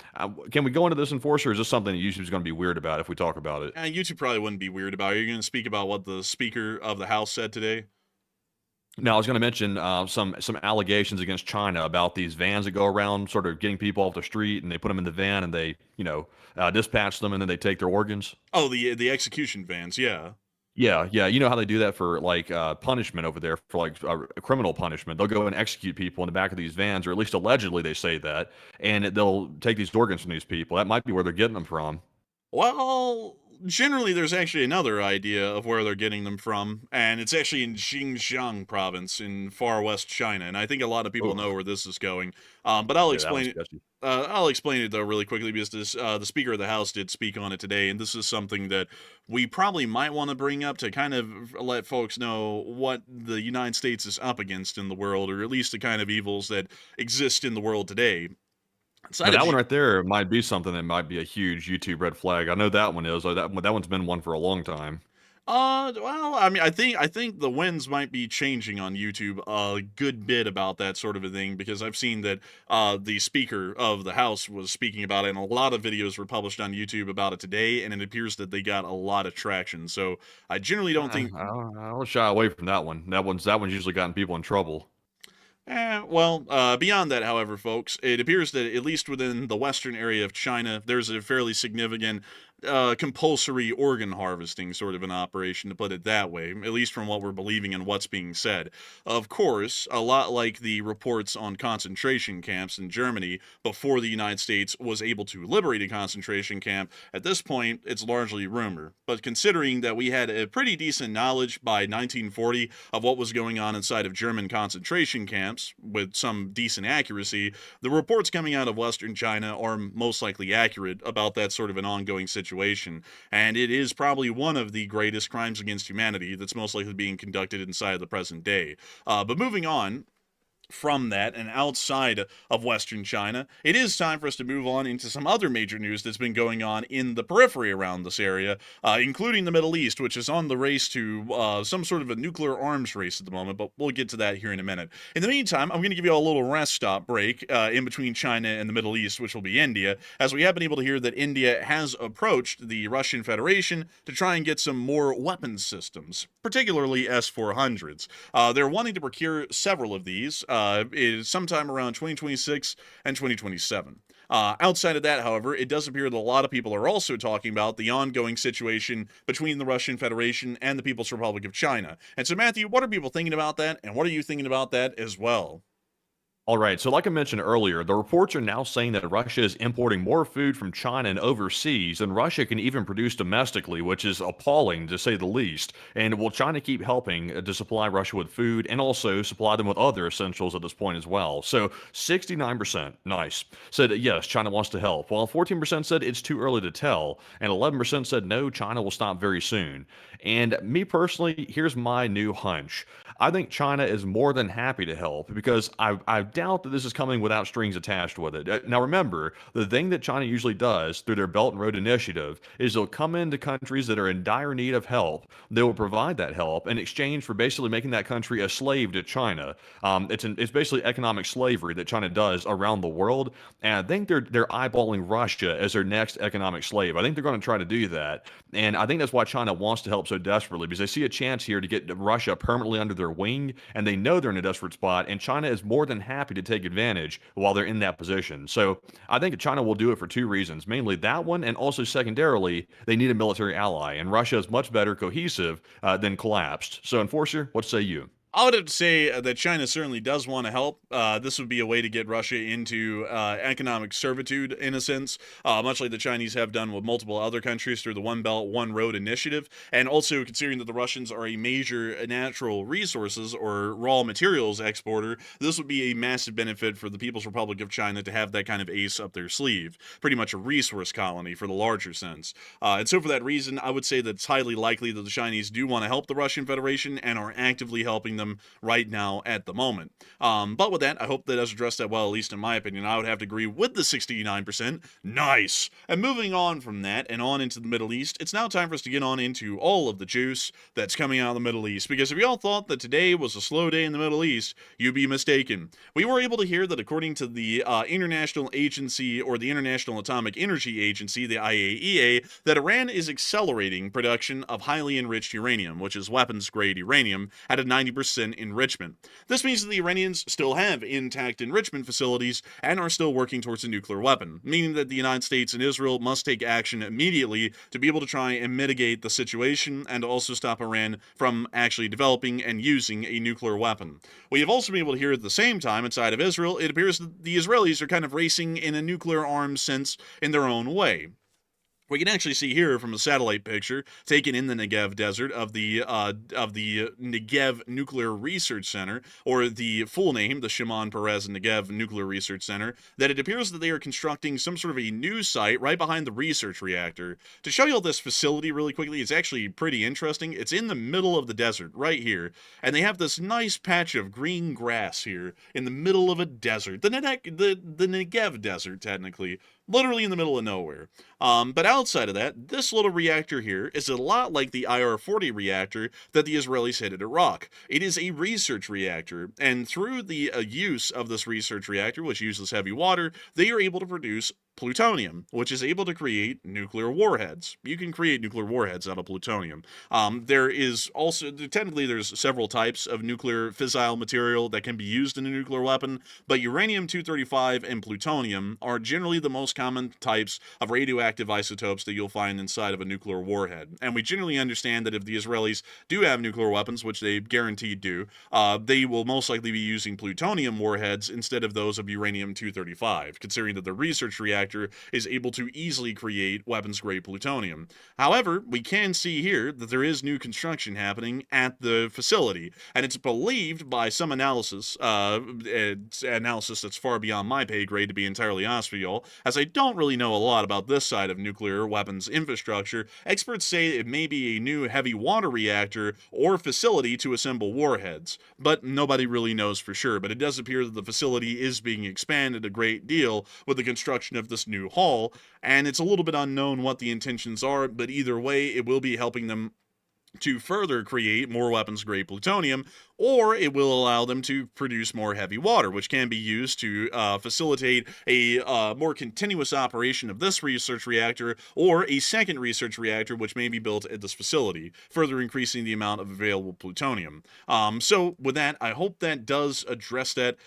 can we go into this, Enforcer? Or is this something that YouTube's going to be weird about if we talk about it? YouTube probably wouldn't be weird about it. You're going to speak about what the Speaker of the House said today? Now, I was going to mention some allegations against China about these vans that go around, sort of getting people off the street, and they put them in the van, and they dispatch them, and then they take their organs. Oh, the execution vans, yeah. Yeah, yeah. You know how they do that for like punishment over there, for like criminal punishment. They'll go and execute people in the back of these vans, or at least allegedly they say that, and they'll take these organs from these people. That might be where they're getting them from. Well, generally, there's actually another idea of where they're getting them from, and it's actually in Xinjiang province in far west China, and I think a lot of people know where this is going. But I'll Yeah, that explain one's it. sketchy. I'll explain it though really quickly, because the Speaker of the House did speak on it today, and this is something that we probably might want to bring up to kind of let folks know what the United States is up against in the world, or at least the kind of evils that exist in the world today. Now, that one right there might be something that might be a huge YouTube red flag. I know that one is. That one's been one for a long time. Well, I mean, I think the winds might be changing on YouTube a good bit about that sort of a thing, because I've seen that the Speaker of the House was speaking about it, and a lot of videos were published on YouTube about it today, and it appears that they got a lot of traction. So I generally don't think. I'll shy away from that one. That one's usually gotten people in trouble. Beyond that, however, folks, it appears that at least within the western area of China, there's a fairly significant compulsory organ harvesting sort of an operation, to put it that way, at least from what we're believing and what's being said. Of course, a lot like the reports on concentration camps in Germany before the United States was able to liberate a concentration camp, at this point, it's largely rumor. But considering that we had a pretty decent knowledge by 1940 of what was going on inside of German concentration camps, with some decent accuracy, the reports coming out of Western China are most likely accurate about that sort of an ongoing situation. And it is probably one of the greatest crimes against humanity that's most likely being conducted inside of the present day. But moving on from that and outside of Western China, it is time for us to move on into some other major news that's been going on in the periphery around this area, including the Middle East, which is on the race to some sort of a nuclear arms race at the moment, but we'll get to that here in a minute. In the meantime, I'm going to give you a little rest stop break in between China and the Middle East, which will be India, as we have been able to hear that India has approached the Russian Federation to try and get some more weapons systems, particularly S-400s. They're wanting to procure several of these, is sometime around 2026 and 2027. Outside of that, however, it does appear that a lot of people are also talking about the ongoing situation between the Russian Federation and the People's Republic of China. And so, Matthew, what are people thinking about that, and what are you thinking about that as well? All right. So, like I mentioned earlier, the reports are now saying that Russia is importing more food from China and overseas than Russia can even produce domestically, which is appalling to say the least. And will China keep helping to supply Russia with food and also supply them with other essentials at this point as well? So, 69%, nice, said yes, China wants to help, while 14% said it's too early to tell, and 11% said no, China will stop very soon. And me personally, here's my new hunch. I think China is more than happy to help because I doubt that this is coming without strings attached with it. Now, remember, the thing that China usually does through their Belt and Road Initiative is they'll come into countries that are in dire need of help. They will provide that help in exchange for basically making that country a slave to China. It's basically economic slavery that China does around the world, and I think they're eyeballing Russia as their next economic slave. I think they're going to try to do that, and I think that's why China wants to help so desperately because they see a chance here to get Russia permanently under their wing, and they know they're in a desperate spot, and China is more than happy to take advantage while they're in that position. So I think China will do it for two reasons, mainly that one, and also secondarily, they need a military ally, and Russia is much better cohesive than collapsed. So, Enforcer, what say you? I would have to say that China certainly does want to help. This would be a way to get Russia into economic servitude, in a sense, much like the Chinese have done with multiple other countries through the One Belt, One Road initiative. And also considering that the Russians are a major natural resources or raw materials exporter, this would be a massive benefit for the People's Republic of China to have that kind of ace up their sleeve. Pretty much a resource colony for the larger sense. And so for that reason, I would say that it's highly likely that the Chinese do want to help the Russian Federation and are actively helping them right now at the moment. But with that, I hope that does address that well, at least in my opinion. I would have to agree with the 69%. Nice. And moving on from that and on into the Middle East, it's now time for us to get on into all of the juice that's coming out of the Middle East. Because if you all thought that today was a slow day in the Middle East, you'd be mistaken. We were able to hear that according to the International Agency or the International Atomic Energy Agency, the IAEA, that Iran is accelerating production of highly enriched uranium, which is weapons-grade uranium, at a 90% enrichment. This means that the Iranians still have intact enrichment facilities and are still working towards a nuclear weapon, meaning that the United States and Israel must take action immediately to be able to try and mitigate the situation and also stop Iran from actually developing and using a nuclear weapon. We have also been able to hear at the same time inside of Israel, it appears that the Israelis are kind of racing in a nuclear arms sense in their own way. We can actually see here from a satellite picture taken in the Negev desert of the Negev Nuclear Research Center, or the full name, the Shimon Peres Negev Nuclear Research Center, that it appears that they are constructing some sort of a new site right behind the research reactor. To show you all this facility really quickly, it's actually pretty interesting. It's in the middle of the desert, right here, and they have this nice patch of green grass here in the middle of a desert, the Negev desert, technically. Literally in the middle of nowhere. But outside of that, this little reactor here is a lot like the IR-40 reactor that the Israelis had at Iraq. It is a research reactor, and through the use of this research reactor, which uses heavy water, they are able to produce plutonium, which is able to create nuclear warheads. You can create nuclear warheads out of plutonium. There is also, technically there's several types of nuclear fissile material that can be used in a nuclear weapon, but uranium-235 and plutonium are generally the most common types of radioactive isotopes that you'll find inside of a nuclear warhead. And we generally understand that if the Israelis do have nuclear weapons, which they guaranteed do, they will most likely be using plutonium warheads instead of those of uranium-235, considering that the research reactor is able to easily create weapons-grade plutonium. However, we can see here that there is new construction happening at the facility, and it's believed by some analysis that's far beyond my pay grade, to be entirely honest with y'all, as I don't really know a lot about this side of nuclear weapons infrastructure. Experts say it may be a new heavy water reactor or facility to assemble warheads, but nobody really knows for sure. But it does appear that the facility is being expanded a great deal with the construction of this new hall, and it's a little bit unknown what the intentions are, but either way, it will be helping them to further create more weapons-grade plutonium, or it will allow them to produce more heavy water, which can be used to facilitate a more continuous operation of this research reactor, or a second research reactor which may be built at this facility, further increasing the amount of available plutonium. So with that, I hope that does address that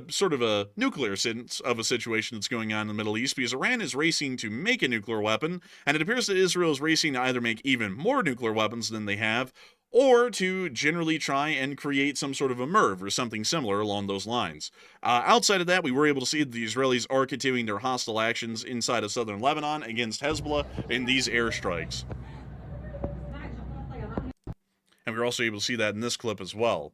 sort of a nuclear sense of a situation that's going on in the Middle East, because Iran is racing to make a nuclear weapon, and it appears that Israel is racing to either make even more nuclear weapons than than they have, or to generally try and create some sort of a MIRV or something similar along those lines. Outside of that, we were able to see that the Israelis are continuing their hostile actions inside of southern Lebanon against Hezbollah in these airstrikes. And we were also able to see that in this clip as well.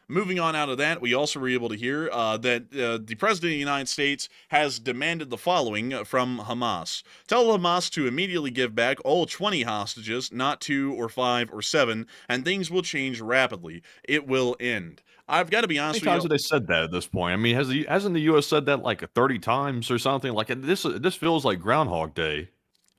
Moving on out of that, we also were able to hear that the President of the United States has demanded the following from Hamas. Tell Hamas to immediately give back all 20 hostages, not 2 or 5 or 7, and things will change rapidly. It will end. I've got to be honest with you. How many times have they said that at this point? I mean, hasn't the U.S. said that like 30 times or something? Like this feels like Groundhog Day.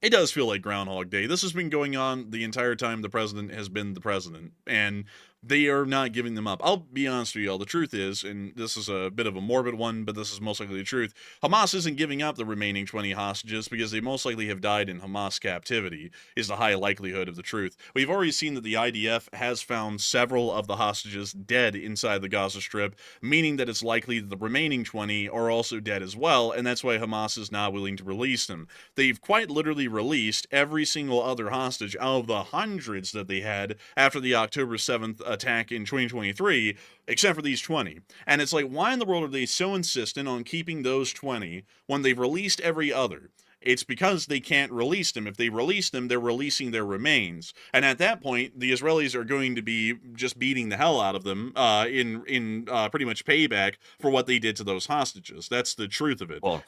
It does feel like Groundhog Day. This has been going on the entire time the president has been the president, and they are not giving them up. I'll be honest with you all. The truth is, and this is a bit of a morbid one, but this is most likely the truth, Hamas isn't giving up the remaining 20 hostages because they most likely have died in Hamas captivity, is the high likelihood of the truth. We've already seen that the IDF has found several of the hostages dead inside the Gaza Strip, meaning that it's likely that the remaining 20 are also dead as well, and that's why Hamas is not willing to release them. They've quite literally released every single other hostage out of the hundreds that they had after the October 7th attack in 2023, except for these 20. And it's like, why in the world are they so insistent on keeping those 20 when they've released every other? It's because they can't release them. If they release them, they're releasing their remains. And at that point, the Israelis are going to be just beating the hell out of them in pretty much payback for what they did to those hostages. That's the truth of it. Well,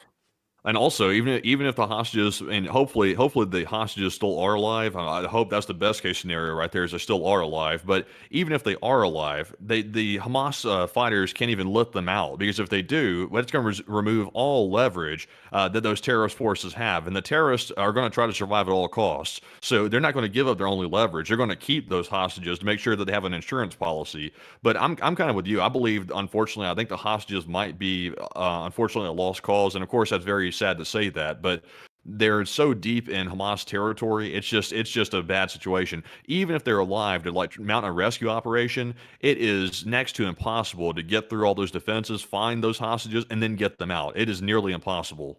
and also, even if the hostages, and hopefully the hostages still are alive, I hope that's the best case scenario right there, is they still are alive. But even if they are alive, the Hamas fighters can't even let them out, because if they do, well, it's going to remove all leverage that those terrorist forces have, and the terrorists are going to try to survive at all costs. So they're not going to give up their only leverage. They're going to keep those hostages to make sure that they have an insurance policy. But I'm kind of with you. I believe, unfortunately, I think the hostages might be unfortunately a lost cause, and of course that's very sad to say that, but they're so deep in Hamas territory. It's just a bad situation. Even if they're alive to like mount a rescue operation, it is next to impossible to get through all those defenses, find those hostages, and then get them out. It is nearly impossible.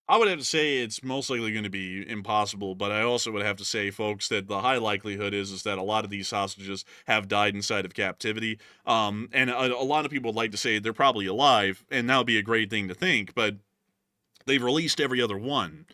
I would have to say it's most likely going to be impossible, but I also would have to say, folks, that the high likelihood is that a lot of these hostages have died inside of captivity. And a lot of people would like to say they're probably alive, and that would be a great thing to think, but they've released every other one.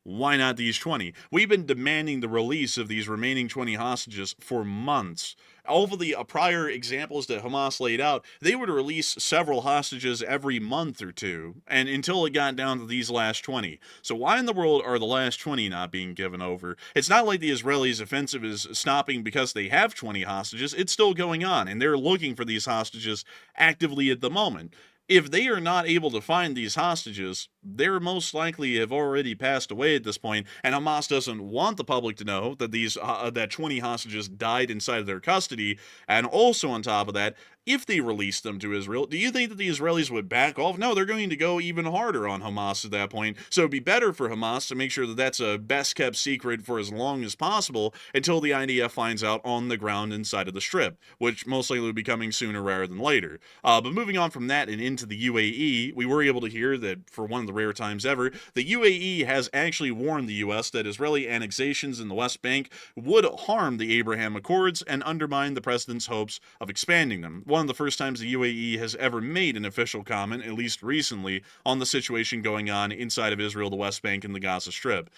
Why not these 20? We've been demanding the release of these remaining 20 hostages for months. Over the prior examples that Hamas laid out, they would release several hostages every month or two, and until it got down to these last 20. So why in the world are the last 20 not being given over? It's not like the Israelis' offensive is stopping because they have 20 hostages. It's still going on, and they're looking for these hostages actively at the moment. If they are not able to find these hostages, they're most likely have already passed away at this point, and Hamas doesn't want the public to know that these that 20 hostages died inside of their custody. And also on top of that, if they release them to Israel, do you think that the Israelis would back off? No, they're going to go even harder on Hamas at that point. So it'd be better for Hamas to make sure that that's a best-kept secret for as long as possible until the IDF finds out on the ground inside of the Strip, which most likely will be coming sooner rather than later. But moving on from that and into the UAE, we were able to hear that for one of the rare times ever, the UAE has actually warned the U.S. that Israeli annexations in the West Bank would harm the Abraham Accords and undermine the president's hopes of expanding them. One of the first times the UAE has ever made an official comment, at least recently, on the situation going on inside of Israel, the West Bank, and the Gaza Strip.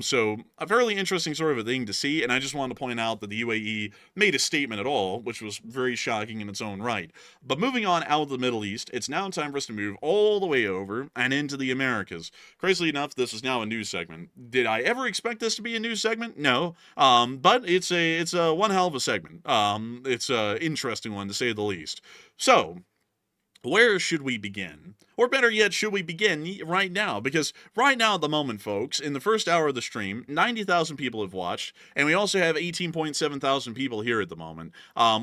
So a fairly interesting sort of a thing to see, and I just wanted to point out that the UAE made a statement at all, which was very shocking in its own right. But moving on out of the Middle East, it's now time for us to move all the way over and into the Americas. Crazily enough, this is now a news segment. Did I ever expect this to be a news segment? No. But it's a one hell of a segment. It's an interesting one, to say the least. So, where should we begin? Or better yet, should we begin right now? Because right now at the moment, folks, in the first hour of the stream, 90,000 people have watched, and we also have 18.7 thousand people here at the moment,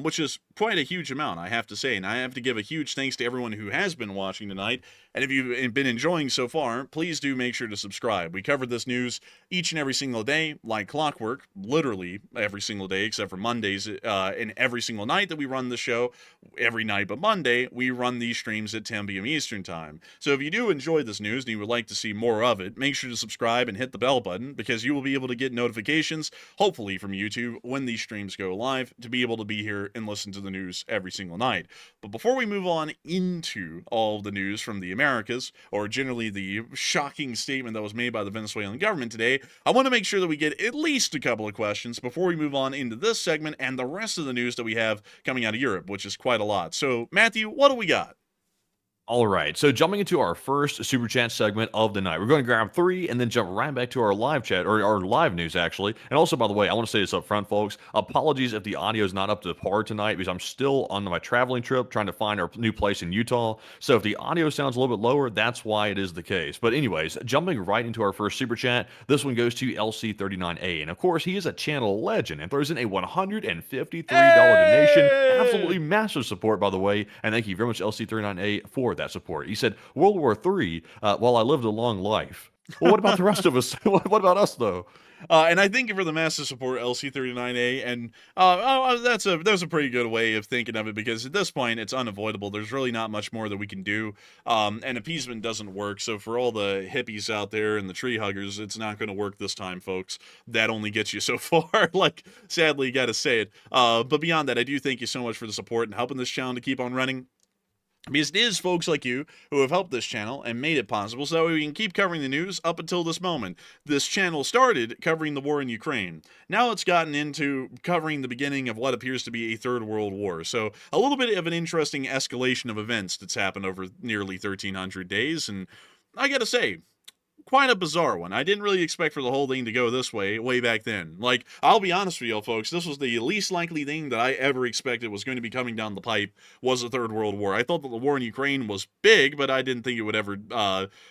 which is quite a huge amount, I have to say. And I have to give a huge thanks to everyone who has been watching tonight. And if you've been enjoying so far, please do make sure to subscribe. We covered this news each and every single day, like clockwork, literally every single day, except for Mondays, and every single night that we run the show. Every night but Monday, we run these streams at 10 p.m. Eastern Time. time. So if you do enjoy this news and you would like to see more of it, make sure to subscribe and hit the bell button, because you will be able to get notifications, hopefully from YouTube, when these streams go live, to be able to be here and listen to the news every single night. But before we move on into all of the news from the Americas, or generally the shocking statement that was made by the Venezuelan government today, I want to make sure that we get at least a couple of questions before we move on into this segment and the rest of the news that we have coming out of Europe, which is quite a lot. So, Matthew, what do we got? All right, so jumping into our first super chat segment of the night, we're going to grab 3 and then jump right back to our live chat, or our live news, actually. And also, by the way, I want to say this up front, folks. Apologies if the audio is not up to par tonight, because I'm still on my traveling trip trying to find our new place in Utah. So if the audio sounds a little bit lower, that's why it is the case. But anyways, jumping right into our first super chat, this one goes to LC39A. And of course, he is a channel legend and throws in a $153 donation. Absolutely massive support, by the way. And thank you very much, LC39A, for that support. He said, World War III, while I lived a long life. Well, what about the rest of us? What about us, though? And I thank you for the massive support, LC39A, and that's a pretty good way of thinking of it, because at this point, it's unavoidable. There's really not much more that we can do, and appeasement doesn't work. So for all the hippies out there and the tree huggers, it's not going to work this time, folks. That only gets you so far. Like, sadly, you got to say it. But beyond that, I do thank you so much for the support and helping this channel to keep on running. Because it is folks like you who have helped this channel and made it possible so that way we can keep covering the news up until this moment. This channel started covering the war in Ukraine. Now it's gotten into covering the beginning of what appears to be a third world war. So a little bit of an interesting escalation of events that's happened over nearly 1,300 days. And I gotta say, quite a bizarre one. I didn't really expect for the whole thing to go this way back then. Like, I'll be honest with y'all, folks, this was the least likely thing that I ever expected was going to be coming down the pipe, was a third world war. I thought that the war in Ukraine was big, but I didn't think it would ever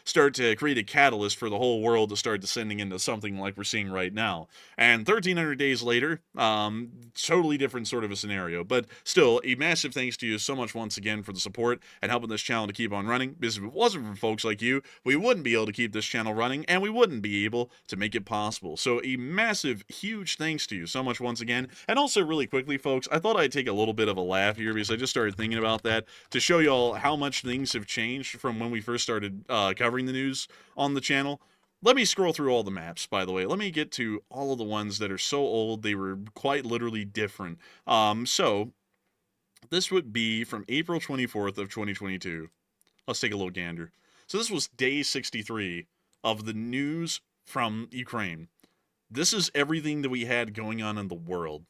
start to create a catalyst for the whole world to start descending into something like we're seeing right now. And 1,300 days later, totally different sort of a scenario. But still, a massive thanks to you so much once again for the support and helping this channel to keep on running. Because if it wasn't for folks like you, we wouldn't be able to keep this channel running, and we wouldn't be able to make it possible. So a massive, huge thanks to you so much once again. And also, really quickly, folks, I thought I'd take a little bit of a laugh here, because I just started thinking about that to show y'all how much things have changed from when we first started covering the news on the channel. Let me scroll through all the maps, by the way. Let me get to all of the ones that are so old they were quite literally different. So this would be from April 24th of 2022. Let's take a little gander. So this was day 63 of the news from Ukraine. This is everything that we had going on in the world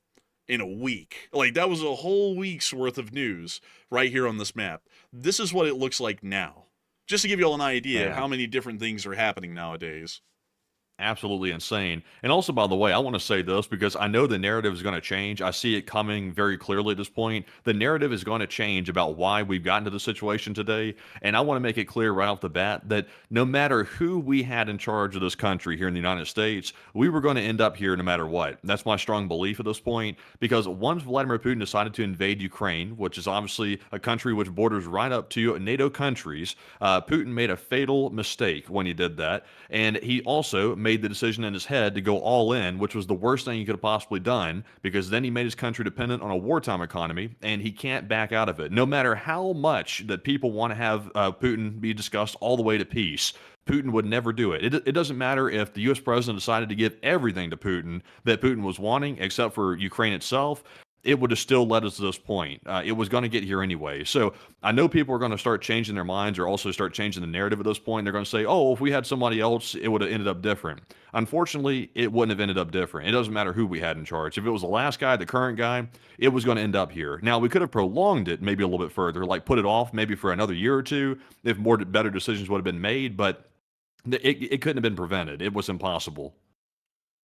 in a week. Like, that was a whole week's worth of news right here on this map. This is what it looks like now. Just to give you all an idea of how many different things are happening nowadays. Absolutely insane. And also, by the way, I want to say this because I know the narrative is going to change. I see it coming very clearly at this point. The narrative is going to change about why we've gotten to the situation today. And I want to make it clear right off the bat that no matter who we had in charge of this country here in the United States, we were going to end up here no matter what. That's my strong belief at this point, because once Vladimir Putin decided to invade Ukraine, which is obviously a country which borders right up to NATO countries, Putin made a fatal mistake when he did that. And he also made the decision in his head to go all in, which was the worst thing he could have possibly done, because then he made his country dependent on a wartime economy, and he can't back out of it. No matter how much that people want to have Putin be discussed all the way to peace, Putin would never do it. It doesn't matter if the U.S. president decided to give everything to Putin that Putin was wanting, except for Ukraine itself. It would have still led us to this point. It was going to get here anyway. So I know people are going to start changing their minds, or also start changing the narrative at this point. They're going to say, oh, if we had somebody else, it would have ended up different. Unfortunately, it wouldn't have ended up different. It doesn't matter who we had in charge. If it was the last guy, the current guy, it was going to end up here. Now, we could have prolonged it maybe a little bit further, like put it off maybe for another year or two if better decisions would have been made, but it couldn't have been prevented. It was impossible.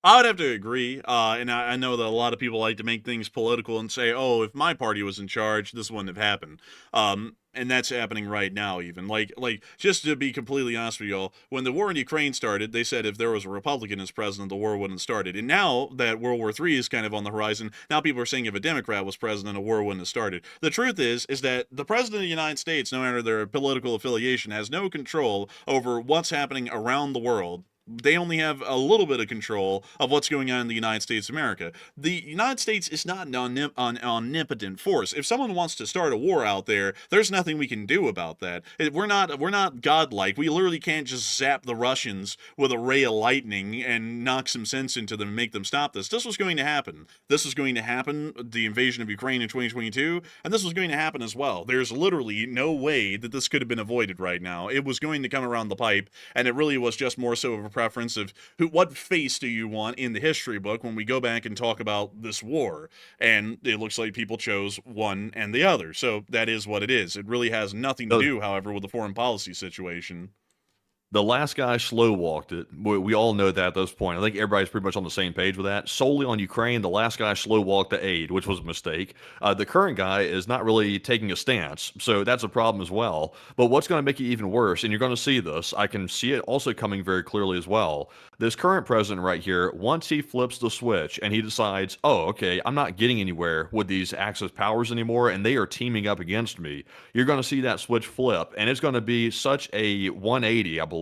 I would have to agree, and I know that a lot of people like to make things political and say, oh, if my party was in charge, this wouldn't have happened. And that's happening right now even. Like, just to be completely honest with y'all, when the war in Ukraine started, they said if there was a Republican as president, the war wouldn't have started. And now that World War III is kind of on the horizon, now people are saying if a Democrat was president, a war wouldn't have started. The truth is that the president of the United States, no matter their political affiliation, has no control over what's happening around the world They only have a little bit of control of what's going on in the United States of America. The United States is not an omnipotent force. If someone wants to start a war out there, there's nothing we can do about that. We're not godlike. We literally can't just zap the Russians with a ray of lightning and knock some sense into them and make them stop this. This was going to happen. This was going to happen, the invasion of Ukraine in 2022, and this was going to happen as well. There's literally no way that this could have been avoided right now. It was going to come around the pipe, and it really was just more so of a preference of what face do you want in the history book when we go back and talk about this war. And it looks like people chose one and the other. So that is what it is. It really has nothing to do, however, with the foreign policy situation. The last guy slow walked it. We all know that at this point. I think everybody's pretty much on the same page with that. Solely on Ukraine, the last guy slow walked the aid, which was a mistake. The current guy is not really taking a stance, so that's a problem as well. But what's going to make it even worse, and you're going to see this, I can see it also coming very clearly as well. This current president right here, once he flips the switch and he decides, oh, okay, I'm not getting anywhere with these Axis powers anymore, and they are teaming up against me, you're going to see that switch flip, and it's going to be such a 180, I believe.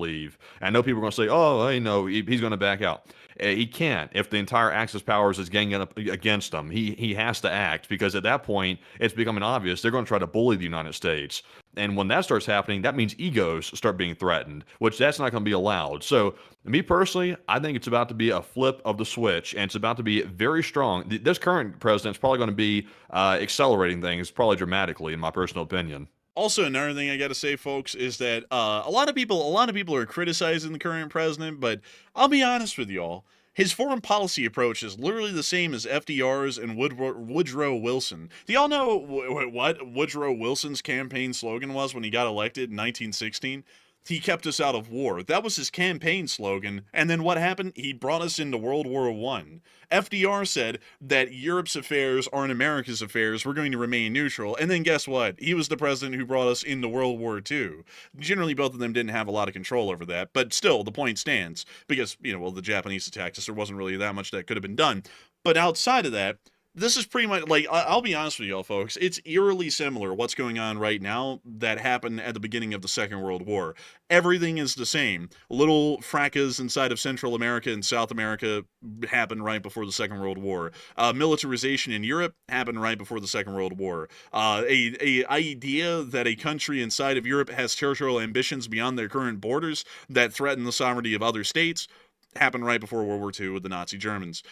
I know people are going to say, oh, hey, no, he's going to back out. He can't. If the entire Axis powers is ganging up against him, he has to act, because at that point, it's becoming obvious they're going to try to bully the United States. And when that starts happening, that means egos start being threatened, which that's not going to be allowed. So me personally, I think it's about to be a flip of the switch, and it's about to be very strong. This current president's probably going to be accelerating things probably dramatically, in my personal opinion. Also, another thing I got to say, folks, is that a lot of people are criticizing the current president, but I'll be honest with y'all. His foreign policy approach is literally the same as FDR's and Woodrow Wilson. Do y'all know what Woodrow Wilson's campaign slogan was when he got elected in 1916? He kept us out of war. That was his campaign slogan. And then what happened? He brought us into World War I. FDR said that Europe's affairs aren't America's affairs. We're going to remain neutral. And then guess what? He was the president who brought us into World War II. Generally, both of them didn't have a lot of control over that. But still, the point stands. Because, the Japanese attacked us. There wasn't really that much that could have been done. But outside of that, this is pretty much, like, I'll be honest with y'all, folks. It's eerily similar what's going on right now that happened at the beginning of the Second World War. Everything is the same. Little fracas inside of Central America and South America happened right before the Second World War. Militarization in Europe happened right before the Second World War. A idea that a country inside of Europe has territorial ambitions beyond their current borders that threaten the sovereignty of other states happened right before World War II with the Nazi Germans.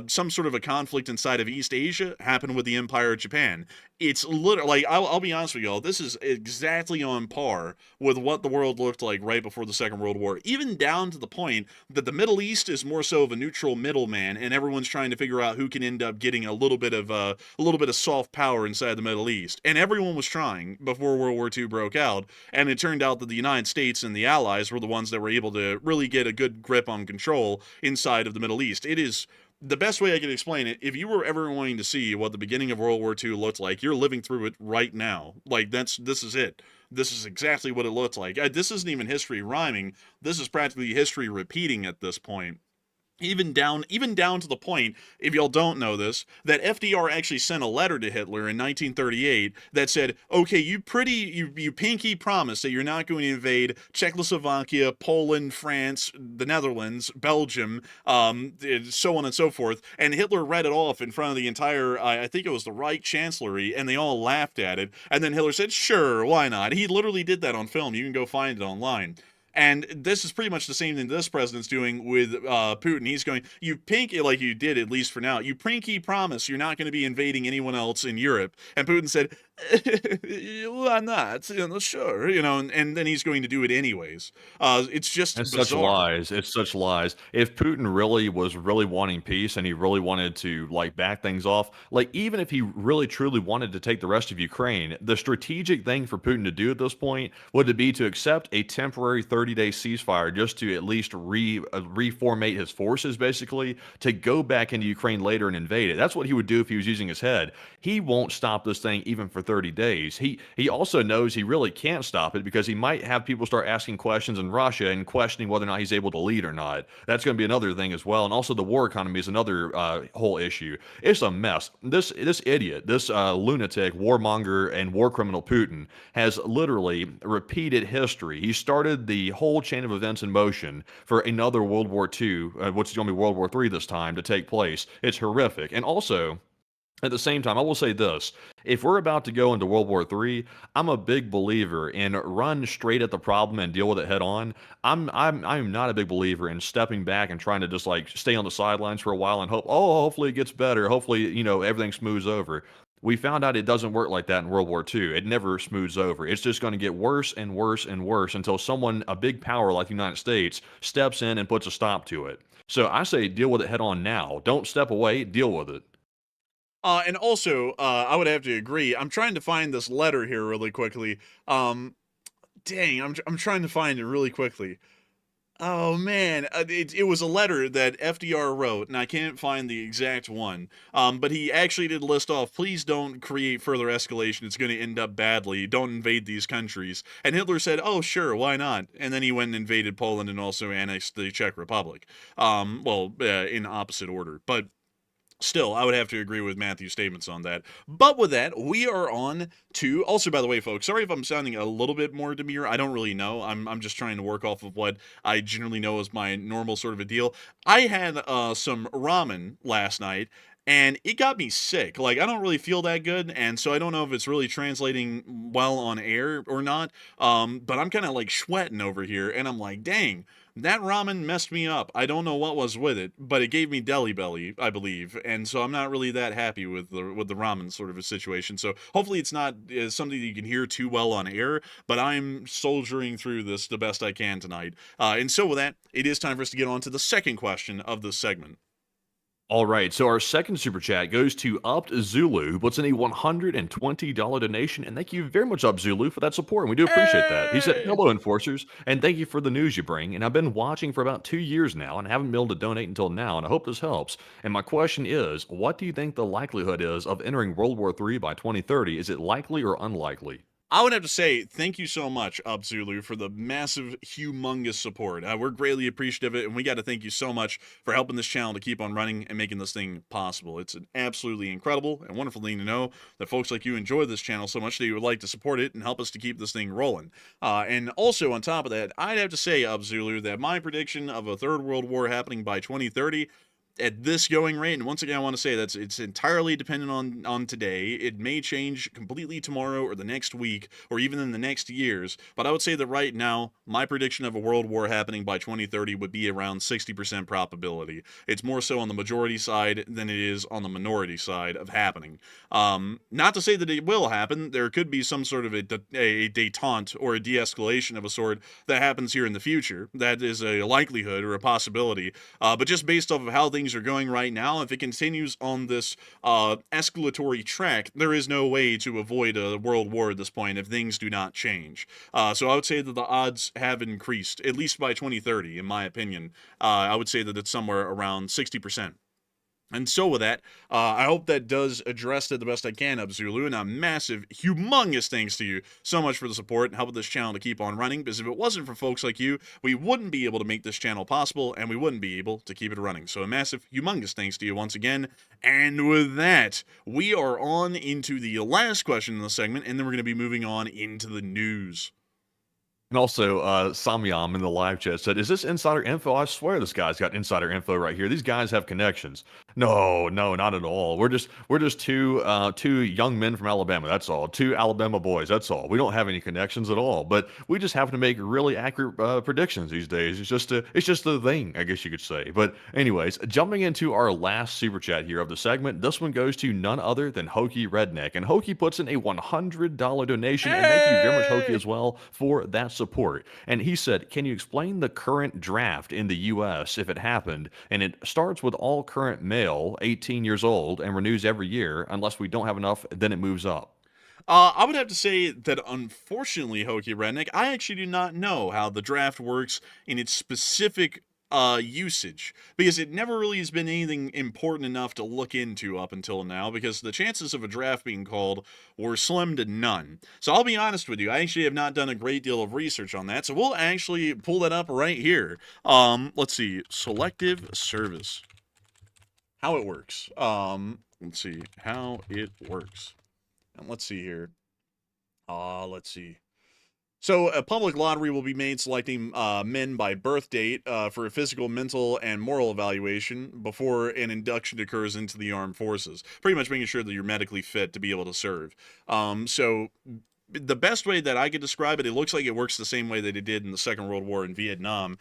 Some sort of a conflict inside of East Asia happened with the Empire of Japan. It's literally, like, I'll be honest with y'all, this is exactly on par with what the world looked like right before the Second World War, even down to the point that the Middle East is more so of a neutral middleman, and everyone's trying to figure out who can end up getting a little bit of soft power inside the Middle East. And everyone was trying before World War II broke out, and it turned out that the United States and the Allies were the ones that were able to really get a good grip on control inside of the Middle East. It is the best way I can explain it. If you were ever wanting to see what the beginning of World War II looked like, you're living through it right now. Like, this is it. This is exactly what it looked like. This isn't even history rhyming. This is practically history repeating at this point. Even down to the point, if y'all don't know this, that FDR actually sent a letter to Hitler in 1938 that said, okay, you pinky promise that you're not going to invade Czechoslovakia, Poland, France, the Netherlands, Belgium, so on and so forth. And Hitler read it off in front of the entire, I think it was the Reich Chancellery, and they all laughed at it. And then Hitler said, sure, why not? He literally did that on film. You can go find it online. And this is pretty much the same thing this president's doing with Putin. He's going, you pinky, like you did, at least for now, you pinky promise you're not going to be invading anyone else in Europe. And Putin said, why not? Sure. And then he's going to do it anyways. It's just It's bizarre. such lies. It's such lies. If Putin really was really wanting peace and he really wanted to back things off, even if he really truly wanted to take the rest of Ukraine, the strategic thing for Putin to do at this point would be to accept a temporary 30-day ceasefire just to at least reformate his forces, basically, to go back into Ukraine later and invade it. That's what he would do if he was using his head. He won't stop this thing even for 30 days. He also knows he really can't stop it because he might have people start asking questions in Russia and questioning whether or not he's able to lead or not. That's going to be another thing as well. And also the war economy is another whole issue. It's a mess. This idiot, this lunatic, warmonger, and war criminal Putin has literally repeated history. He started the whole chain of events in motion for another World War II, which is going to be World War III this time, to take place. It's horrific. And also, at the same time, I will say this. If we're about to go into World War III, I'm a big believer in run straight at the problem and deal with it head on. I'm not a big believer in stepping back and trying to just like stay on the sidelines for a while and hope, oh, hopefully it gets better. Hopefully, everything smooths over. We found out it doesn't work like that in World War II. It never smooths over. It's just going to get worse and worse and worse until someone, a big power like the United States, steps in and puts a stop to it. So I say deal with it head on now. Don't step away, deal with it. And also, I would have to agree. I'm trying to find this letter here really quickly. Dang, I'm trying to find it really quickly. Oh man, it was a letter that FDR wrote, and I can't find the exact one. But he actually did list off, please don't create further escalation. It's going to end up badly. Don't invade these countries. And Hitler said, oh sure, why not? And then he went and invaded Poland and also annexed the Czech Republic. In opposite order, but. Still, I would have to agree with Matthew's statements on that. But with that, we are on to... Also, by the way, folks, sorry if I'm sounding a little bit more demure. I don't really know. I'm just trying to work off of what I generally know is my normal sort of a deal. I had some ramen last night, and it got me sick. Like, I don't really feel that good, and so I don't know if it's really translating well on air or not. But I'm kind of like sweating over here, and I'm like, dang, that ramen messed me up. I don't know what was with it, but it gave me deli belly, I believe, and so I'm not really that happy with the ramen sort of a situation. So hopefully it's not something that you can hear too well on air, but I'm soldiering through this the best I can tonight. And so with that, it is time for us to get on to the second question of this segment. All right, so our second super chat goes to Up Zulu, who puts in a $120 donation, and thank you very much, Up Zulu, for that support, and we do appreciate that. He said, hello, enforcers, and thank you for the news you bring, and I've been watching for about 2 years now, and haven't been able to donate until now, and I hope this helps. And my question is, what do you think the likelihood is of entering World War III by 2030? Is it likely or unlikely? I would have to say thank you so much, Up Zulu, for the massive, humongous support. We're greatly appreciative of it, and we got to thank you so much for helping this channel to keep on running and making this thing possible. It's an absolutely incredible and wonderful thing to know that folks like you enjoy this channel so much that you would like to support it and help us to keep this thing rolling. And also, on top of that, I'd have to say, Up Zulu, that my prediction of a third world war happening by 2030 at this going rate, and once again I want to say that it's entirely dependent on today. It may change completely tomorrow or the next week or even in the next years, but I would say that right now my prediction of a world war happening by 2030 would be around 60% probability. It's more so on the majority side than it is on the minority side of happening. Not to say that it will happen. There could be some sort of a detente or a de-escalation of a sort that happens here in the future. That is a likelihood or a possibility, but just based off of how things are going right now, if it continues on this escalatory track, there is no way to avoid a world war at this point if things do not change. So I would say that the odds have increased, at least by 2030, in my opinion. I would say that it's somewhere around 60%. And so with that, I hope that does address it the best I can, Up Zulu, and a massive, humongous thanks to you so much for the support and helping this channel to keep on running, because if it wasn't for folks like you, we wouldn't be able to make this channel possible, and we wouldn't be able to keep it running. So a massive, humongous thanks to you once again. And with that, we are on into the last question in the segment, and then we're going to be moving on into the news. And also, Samyam in the live chat said, is this insider info? I swear this guy's got insider info right here. These guys have connections. No, not at all. We're just two young men from Alabama. That's all. Two Alabama boys. That's all. We don't have any connections at all. But we just happen to make really accurate predictions these days. It's just a thing, I guess you could say. But anyways, jumping into our last super chat here of the segment, this one goes to none other than Hokey Redneck, and Hokey puts in a $100 donation. And thank you very much, Hokey, as well for that support. And he said, can you explain the current draft in the U.S. if it happened? And it starts with all current male, 18 years old, and renews every year. Unless we don't have enough, then it moves up. I would have to say that, unfortunately, Hokey Redneck, I actually do not know how the draft works in its specific usage, because it never really has been anything important enough to look into up until now, because the chances of a draft being called were slim to none. So I'll be honest with you, I actually have not done a great deal of research on that, so we'll actually pull that up right here. Let's see, selective service, how it works. Let's see how it works, and let's see here. Let's see. So a public lottery will be made selecting men by birth date for a physical, mental, and moral evaluation before an induction occurs into the armed forces. Pretty much making sure that you're medically fit to be able to serve. So the best way that I could describe it, it looks like it works the same way that it did in the Second World War in Vietnam.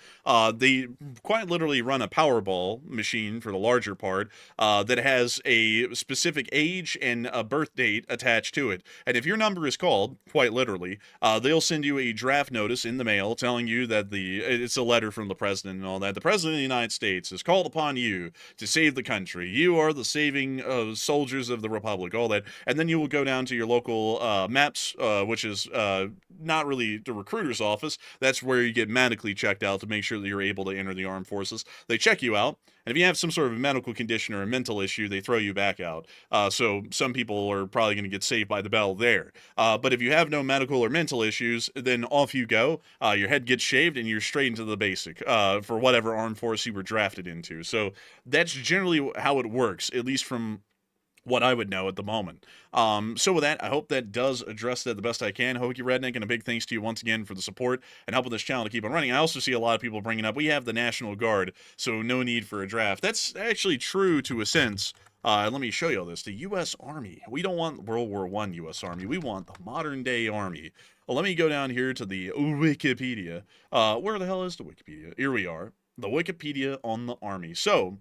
They quite literally run a Powerball machine for the larger part that has a specific age and a birth date attached to it. And if your number is called, quite literally, they'll send you a draft notice in the mail telling you that it's a letter from the president and all that. The president of the United States has called upon you to save the country. You are the saving soldiers of the republic, all that. And then you will go down to your local MAPS, which is not really the recruiter's office. That's where you get medically checked out to make sure that you're able to enter the armed forces. They check you out, and if you have some sort of medical condition or a mental issue, they throw you back out. So some people are probably going to get saved by the bell there. But if you have no medical or mental issues, then off you go. Your head gets shaved, and you're straight into the basic for whatever armed force you were drafted into. So that's generally how it works, at least from what I would know at the moment. So with that, I hope that does address that the best I can. Hokey Redneck, and a big thanks to you once again for the support and helping this channel to keep on running. I also see a lot of people bringing up, we have the National Guard, so no need for a draft. That's actually true to a sense. Let me show you all this. The U.S. Army. We don't want World War I U.S. Army. We want the modern-day Army. Well, let me go down here to the Wikipedia. Where the hell is the Wikipedia? Here we are. The Wikipedia on the Army. So,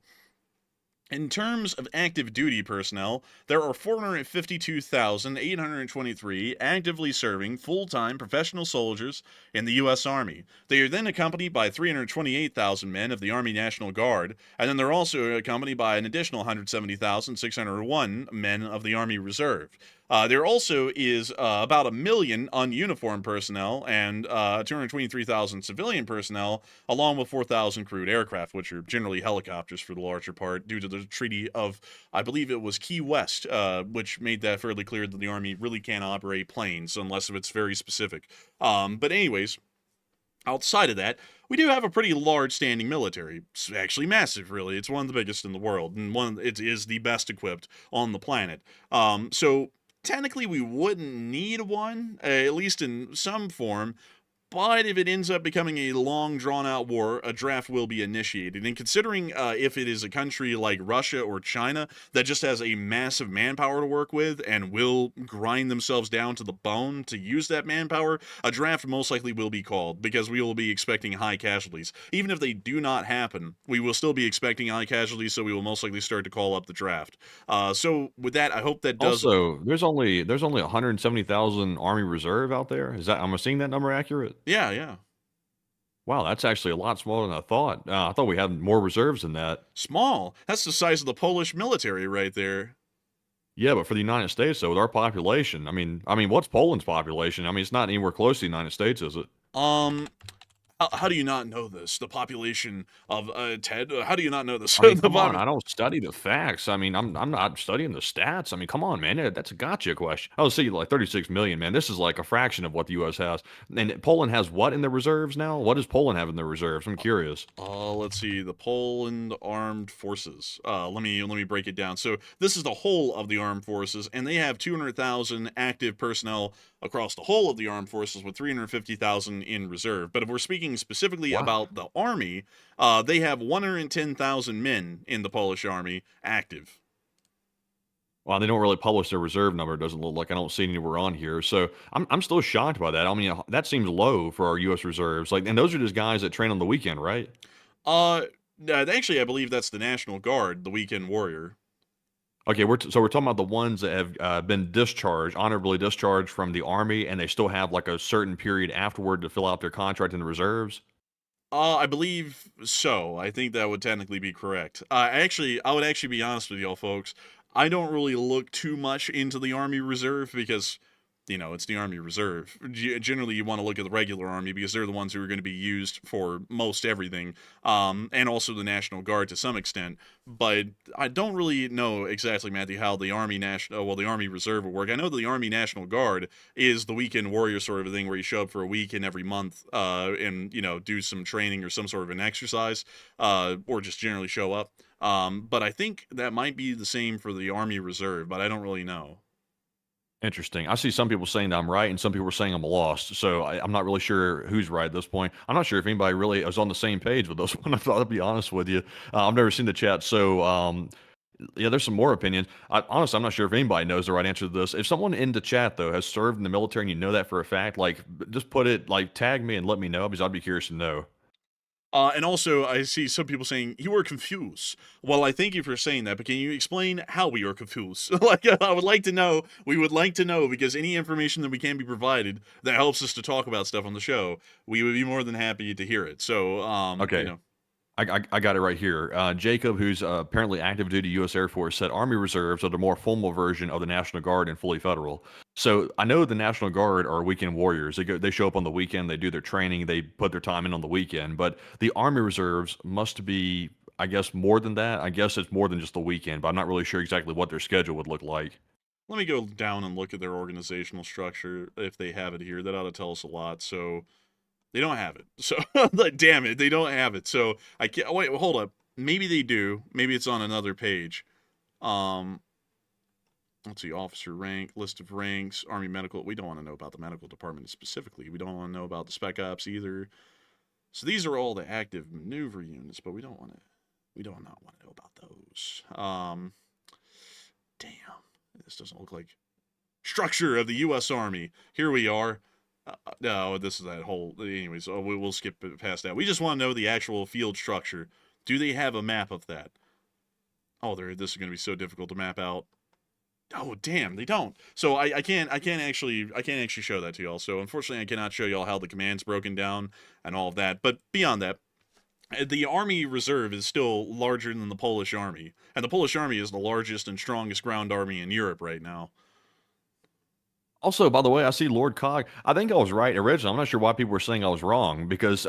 in terms of active duty personnel, there are 452,823 actively serving full-time professional soldiers in the U.S. Army. They are then accompanied by 328,000 men of the Army National Guard, and then they're also accompanied by an additional 170,601 men of the Army Reserve. There also is about 1 million ununiformed personnel and 223,000 civilian personnel, along with 4,000 crewed aircraft, which are generally helicopters for the larger part, due to the Treaty of, I believe it was Key West, which made that fairly clear that the Army really can't operate planes unless if it's very specific. But anyways, outside of that, we do have a pretty large standing military. It's actually massive, really. It's one of the biggest in the world, and it is the best equipped on the planet. So technically, we wouldn't need one, at least in some form. But if it ends up becoming a long, drawn-out war, a draft will be initiated. And considering if it is a country like Russia or China that just has a massive manpower to work with and will grind themselves down to the bone to use that manpower, a draft most likely will be called, because we will be expecting high casualties. Even if they do not happen, we will still be expecting high casualties, so we will most likely start to call up the draft. So with that, I hope that does... Also, there's only 170,000 Army Reserve out there. Am I seeing that number accurate? Yeah, yeah. Wow, that's actually a lot smaller than I thought. I thought we had more reserves than that. Small? That's the size of the Polish military right there. Yeah, but for the United States, though, with our population, I mean, what's Poland's population? I mean, it's not anywhere close to the United States, is it? How do you not know this? The population of Ted. How do you not know this? I mean, come on, I don't study the facts. I mean, I'm not studying the stats. I mean, come on, man, that's a gotcha question. I was thinking like 36 million, man. This is like a fraction of what the U.S. has. And Poland has what in the reserves now? What does Poland have in the reserves? I'm curious. Let's see, the Poland Armed Forces. Let me break it down. So this is the whole of the armed forces, and they have 200,000 active personnel across the whole of the armed forces, with 350,000 in reserve. But if we're speaking specifically about the army, they have 110,000 men in the Polish army active. Well, they don't really publish their reserve number. It doesn't look like. I don't see it anywhere on here. So I'm still shocked by that. I mean, that seems low for our U.S. reserves. Like, and those are just guys that train on the weekend, right? Actually, I believe that's the National Guard, the weekend warrior. Okay, so we're talking about the ones that have been discharged, honorably discharged from the Army, and they still have like a certain period afterward to fill out their contract in the reserves? I believe so. I think that would technically be correct. I would actually be honest with y'all folks. I don't really look too much into the Army Reserve because it's the Army Reserve. Generally, you want to look at the regular Army because they're the ones who are going to be used for most everything, and also the National Guard to some extent. But I don't really know exactly, Matthew, how the the Army Reserve will work. I know the Army National Guard is the weekend warrior sort of thing where you show up for a weekend every month, and do some training or some sort of an exercise, or just generally show up. But I think that might be the same for the Army Reserve, but I don't really know. Interesting. I see some people saying that I'm right, and some people are saying I'm lost. So I'm not really sure who's right at this point. I'm not sure if anybody really is on the same page with this one. I thought I'd be honest with you. I've never seen the chat, so yeah, there's some more opinions. Honestly, I'm not sure if anybody knows the right answer to this. If someone in the chat though has served in the military and you know that for a fact, like just put it, like tag me and let me know because I'd be curious to know. And also, I see some people saying you were confused. Well, I thank you for saying that, but can you explain how we are confused? Like, I would like to know. We would like to know because any information that we can be provided that helps us to talk about stuff on the show, we would be more than happy to hear it. So, Okay. I got it right here. Jacob, who's apparently active duty U.S. Air Force, said Army Reserves are the more formal version of the National Guard and fully federal. So I know the National Guard are weekend warriors. They show up on the weekend, they do their training, they put their time in on the weekend. But the Army Reserves must be, I guess, more than that. I guess it's more than just the weekend, but I'm not really sure exactly what their schedule would look like. let me go down and look at their organizational structure if they have it here. That ought to tell us a lot. So, they don't have it. So, like, damn it, they don't have it. So I can't. Wait, well, hold up. Maybe they do. Maybe it's on another page. Um, let's see. Officer rank, list of ranks, Army medical. We don't want to know about the medical department specifically. We don't want to know about the spec ops either. So these are all the active maneuver units, but we don't want to. We do not want to know about those. Damn, this doesn't look like structure of the U.S. Army. Here we are. No, this is that whole. Anyways, we'll skip past that. We just want to know the actual field structure. Do they have a map of that? Oh, this is going to be so difficult to map out. Oh, damn, they don't. So I can't actually show that to y'all. So unfortunately, I cannot show y'all how the command's broken down and all of that. But beyond that, the Army Reserve is still larger than the Polish Army, and the Polish Army is the largest and strongest ground army in Europe right now. Also, by the way, I see Lord Cog. I think I was right originally. I'm not sure why people were saying I was wrong because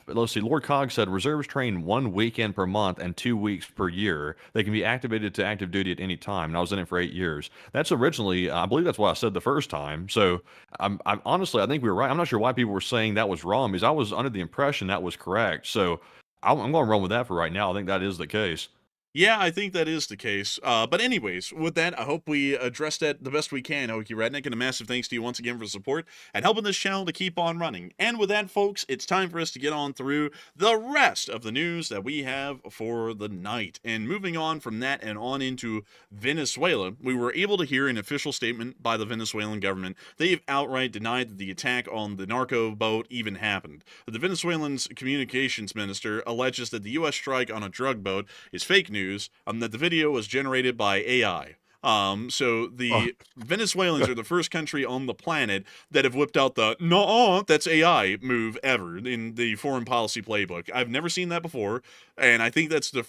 let's see. Lord Cog said reserves train 1 weekend per month and 2 weeks per year. They can be activated to active duty at any time. And I was in it for 8 years. That's originally, I believe that's what I said the first time. So I'm honestly, I think we were right. I'm not sure why people were saying that was wrong because I was under the impression that was correct. So I'm going to run with that for right now. I think that is the case. Yeah, I think that is the case. But anyways, with that, I hope we addressed that the best we can, Okie Redneck, and a massive thanks to you once again for the support and helping this channel to keep on running. And with that, folks, it's time for us to get on through the rest of the news that we have for the night. And moving on from that and on into Venezuela, we were able to hear an official statement by the Venezuelan government. They've outright denied that the attack on the narco boat even happened. The Venezuelan's communications minister alleges that the U.S. strike on a drug boat is fake news, that the video was generated by AI. So the Venezuelans are the first country on the planet that have whipped out the "no, that's AI" move ever in the foreign policy playbook. I've never seen that before, and I think that's the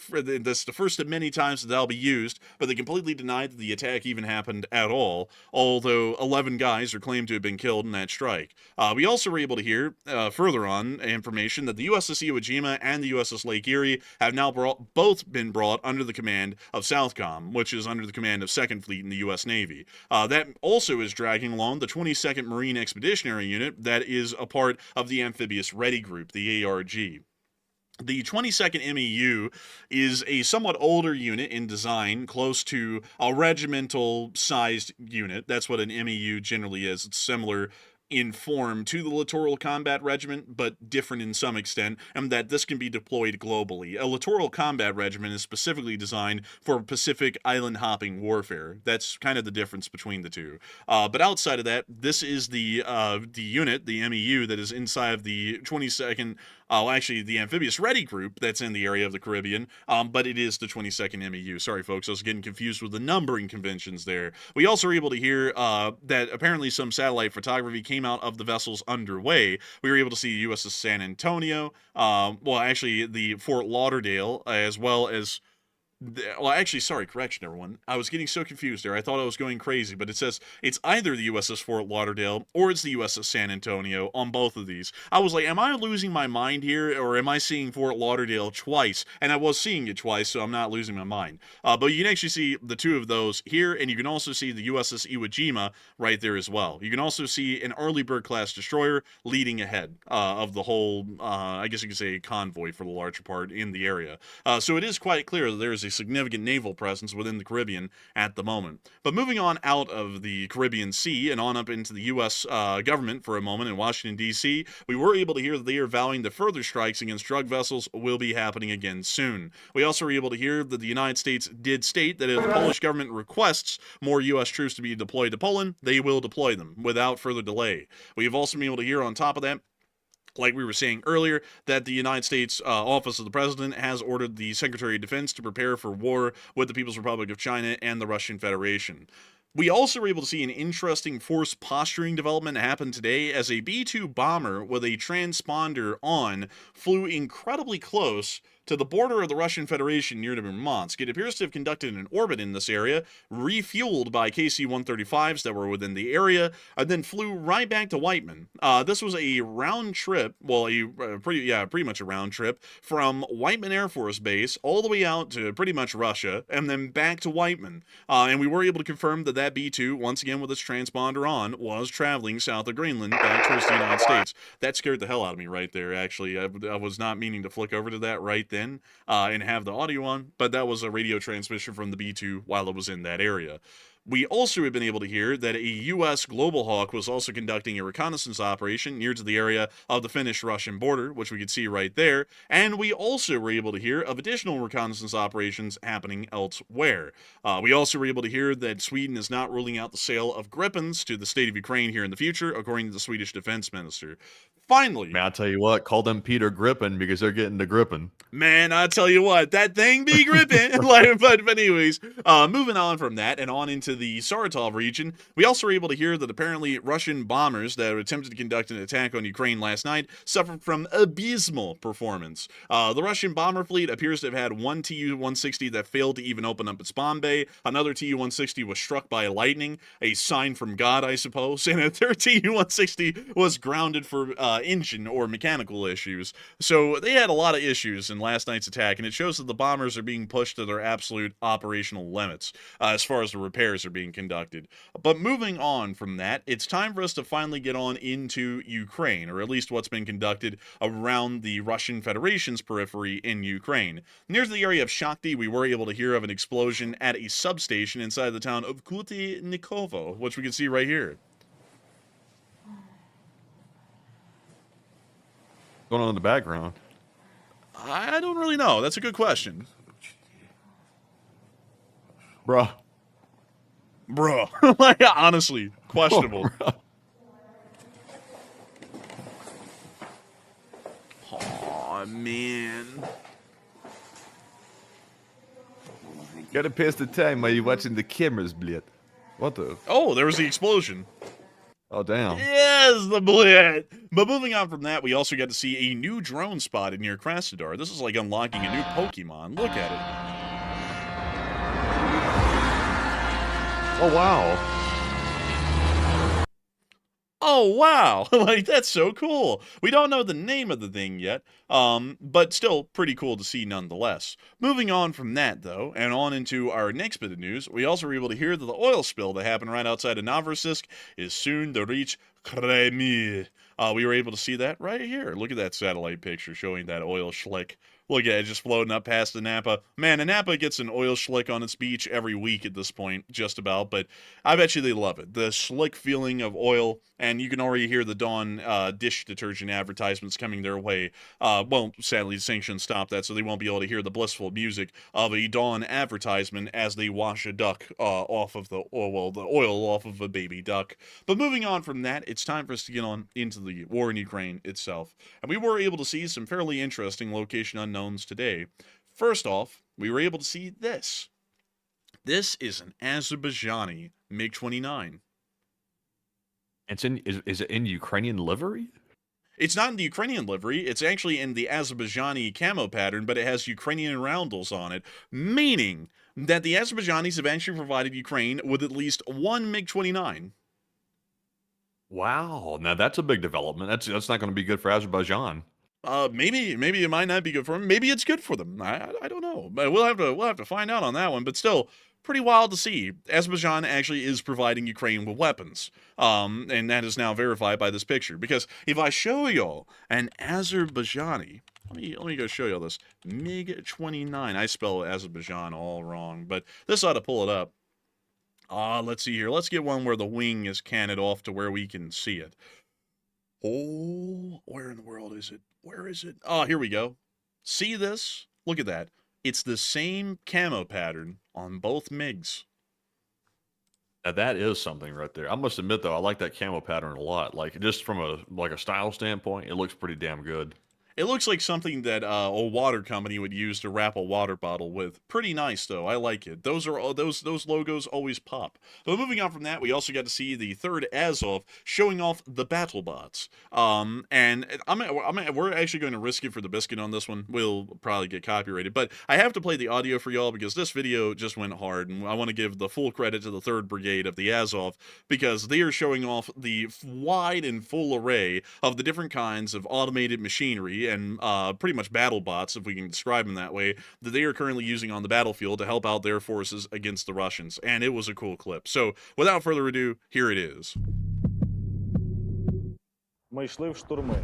first of many times that that'll be used. But they completely denied that the attack even happened at all. Although 11 guys are claimed to have been killed in that strike. We also were able to hear further on information that the USS Iwo Jima and the USS Lake Erie have now both been brought under the command of Southcom, which is under the command of Second Fleet in the U.S. Navy. That also is dragging along the 22nd Marine Expeditionary Unit that is a part of the Amphibious Ready Group, the ARG. The 22nd MEU is a somewhat older unit in design, close to a regimental-sized unit. That's what an MEU generally is. It's similar in form to the Littoral Combat Regiment, but different in some extent, and that this can be deployed globally. A Littoral Combat Regiment is specifically designed for Pacific island-hopping warfare. That's kind of the difference between the two. But outside of that, this is the unit, the MEU, that is inside of the 22nd, actually the Amphibious Ready Group that's in the area of the Caribbean, but it is the 22nd MEU. Sorry, folks, I was getting confused with the numbering conventions there. We also were able to hear that apparently some satellite photography came out of the vessels underway. We were able to see USS San Antonio, well, actually the Fort Lauderdale, as well as Well, actually, sorry, correction, everyone. I was getting so confused there. I thought I was going crazy, but it says it's either the USS Fort Lauderdale or it's the USS San Antonio on both of these. I was like, am I losing my mind here, or am I seeing Fort Lauderdale twice? And I was seeing it twice, so I'm not losing my mind. But you can actually see the two of those here, and you can also see the USS Iwo Jima right there as well. You can also see an Arleigh Burke-class destroyer leading ahead of the whole, I guess you could say, convoy for the larger part in the area. So it is quite clear that there is a significant naval presence within the Caribbean at the moment. But moving on out of the Caribbean Sea and on up into the U.S. Government for a moment in Washington, D.C., we were able to hear that they are vowing that further strikes against drug vessels will be happening again soon. We also were able to hear that the United States did state that if the Polish government requests more U.S. troops to be deployed to Poland, they will deploy them without further delay. We have also been able to hear on top of that, like we were saying earlier, that the United States Office of the President has ordered the Secretary of Defense to prepare for war with the People's Republic of China and the Russian Federation. We also were able to see an interesting force posturing development happen today as a B-2 bomber with a transponder on flew incredibly close to the border of the Russian Federation near to Murmansk. It appears to have conducted an orbit in this area, refueled by KC-135s that were within the area, and then flew right back to Whiteman. This was a round trip, well, pretty much a round trip from Whiteman Air Force Base all the way out to pretty much Russia, and then back to Whiteman. And we were able to confirm that that B-2, once again with its transponder on, was traveling south of Greenland back towards the United States. That scared the hell out of me right there, actually. I was not meaning to flick over to that right then and have the audio on, but that was a radio transmission from the B-2 while it was in that area. We also have been able to hear that a U.S. Global Hawk was also conducting a reconnaissance operation near to the area of the Finnish-Russian border, which we could see right there, and we also were able to hear of additional reconnaissance operations happening elsewhere. We also were able to hear that Sweden is not ruling out the sale of Gripens to the state of Ukraine here in the future, according to the Swedish defense minister. Finally, Man, I'll tell you what, call them Peter Grippin because they're getting the gripping. man, I tell you what, that thing be gripping. but anyways, moving on from that and on into the Saratov region, we also were able to hear that apparently Russian bombers that attempted to conduct an attack on Ukraine last night suffered from abysmal performance. The Russian bomber fleet appears to have had one Tu-160 that failed to even open up its bomb bay. Another Tu-160 was struck by lightning, a sign from God, I suppose, and a third Tu-160 was grounded for engine or mechanical issues. So they had a lot of issues in last night's attack, and it shows that the bombers are being pushed to their absolute operational limits as far as the repairs are being conducted. But moving on from that, it's time for us to finally get on into Ukraine, or at least what's been conducted around the Russian Federation's periphery in Ukraine. Near the area of Shakhty, we were able to hear of an explosion at a substation inside the town of Kutynikovo, which we can see right here. Going on in the background. I don't really know. That's a good question. Bruh. Like, honestly, questionable. Aw, man. Gotta pass the time while you're watching the cameras, blit. What the? Oh, there was the explosion. Oh, damn. Yes, the blitz. But moving on from that, we also got to see a new drone spotted near Krasnodar. This is like unlocking a new Pokemon. Look at it. Oh, wow. Oh, wow. Like, that's so cool. We don't know the name of the thing yet, but still pretty cool to see nonetheless. Moving on from that, though, and on into our next bit of news, we also were able to hear that the oil spill that happened right outside of Novorossiysk is soon to reach Crimea. We were able to see that right here. Look at that satellite picture showing that oil slick. Look at it just floating up past the Napa. Man, the Napa gets an oil slick on its beach every week at this point, just about, but I bet you they love it. The slick feeling of oil, and you can already hear the Dawn dish detergent advertisements coming their way. Well, sadly, the sanctions stopped that, so they won't be able to hear the blissful music of a Dawn advertisement as they wash a duck off of the oil off of a baby duck. But moving on from that, it's time for us to get on into the war in Ukraine itself. And we were able to see some fairly interesting location unknowns today. First off, we were able to see this. This is an Azerbaijani MiG-29. It's in. Is it in Ukrainian livery? It's not in the Ukrainian livery. It's actually in the Azerbaijani camo pattern, but it has Ukrainian roundels on it, meaning that the Azerbaijanis have actually provided Ukraine with at least one MiG-29. Wow, now that's a big development. That's not going to be good for Azerbaijan. Maybe it might not be good for them. Maybe it's good for them. I don't know. But we'll have to find out on that one. But still, pretty wild to see. Azerbaijan actually is providing Ukraine with weapons. And that is now verified by this picture. Because if I show y'all an Azerbaijani, let me go show y'all this MiG-29. I spell Azerbaijan all wrong, but this ought to pull it up. Let's see here. Let's get one where the wing is canted off to where we can see it. Oh, where in the world is it? Where is it? Oh, here we go. See this? Look at that. It's the same camo pattern on both MiGs. Now that is something right there. I must admit though, I like that camo pattern a lot. Like just from a style standpoint, it looks pretty damn good. It looks like something that a water company would use to wrap a water bottle with. Pretty nice, though. I like it. Those logos always pop. But moving on from that, we also got to see the third Azov showing off the battle bots. And we're actually going to risk it for the biscuit on this one. We'll probably get copyrighted, but I have to play the audio for y'all because this video just went hard, and I want to give the full credit to the 3rd Brigade of the Azov because they are showing off the wide and full array of the different kinds of automated machinery and pretty much battle bots, if we can describe them that way, that they are currently using on the battlefield to help out their forces against the Russians. And it was a cool clip. So, without further ado, here it is. Ми йшли в штурми,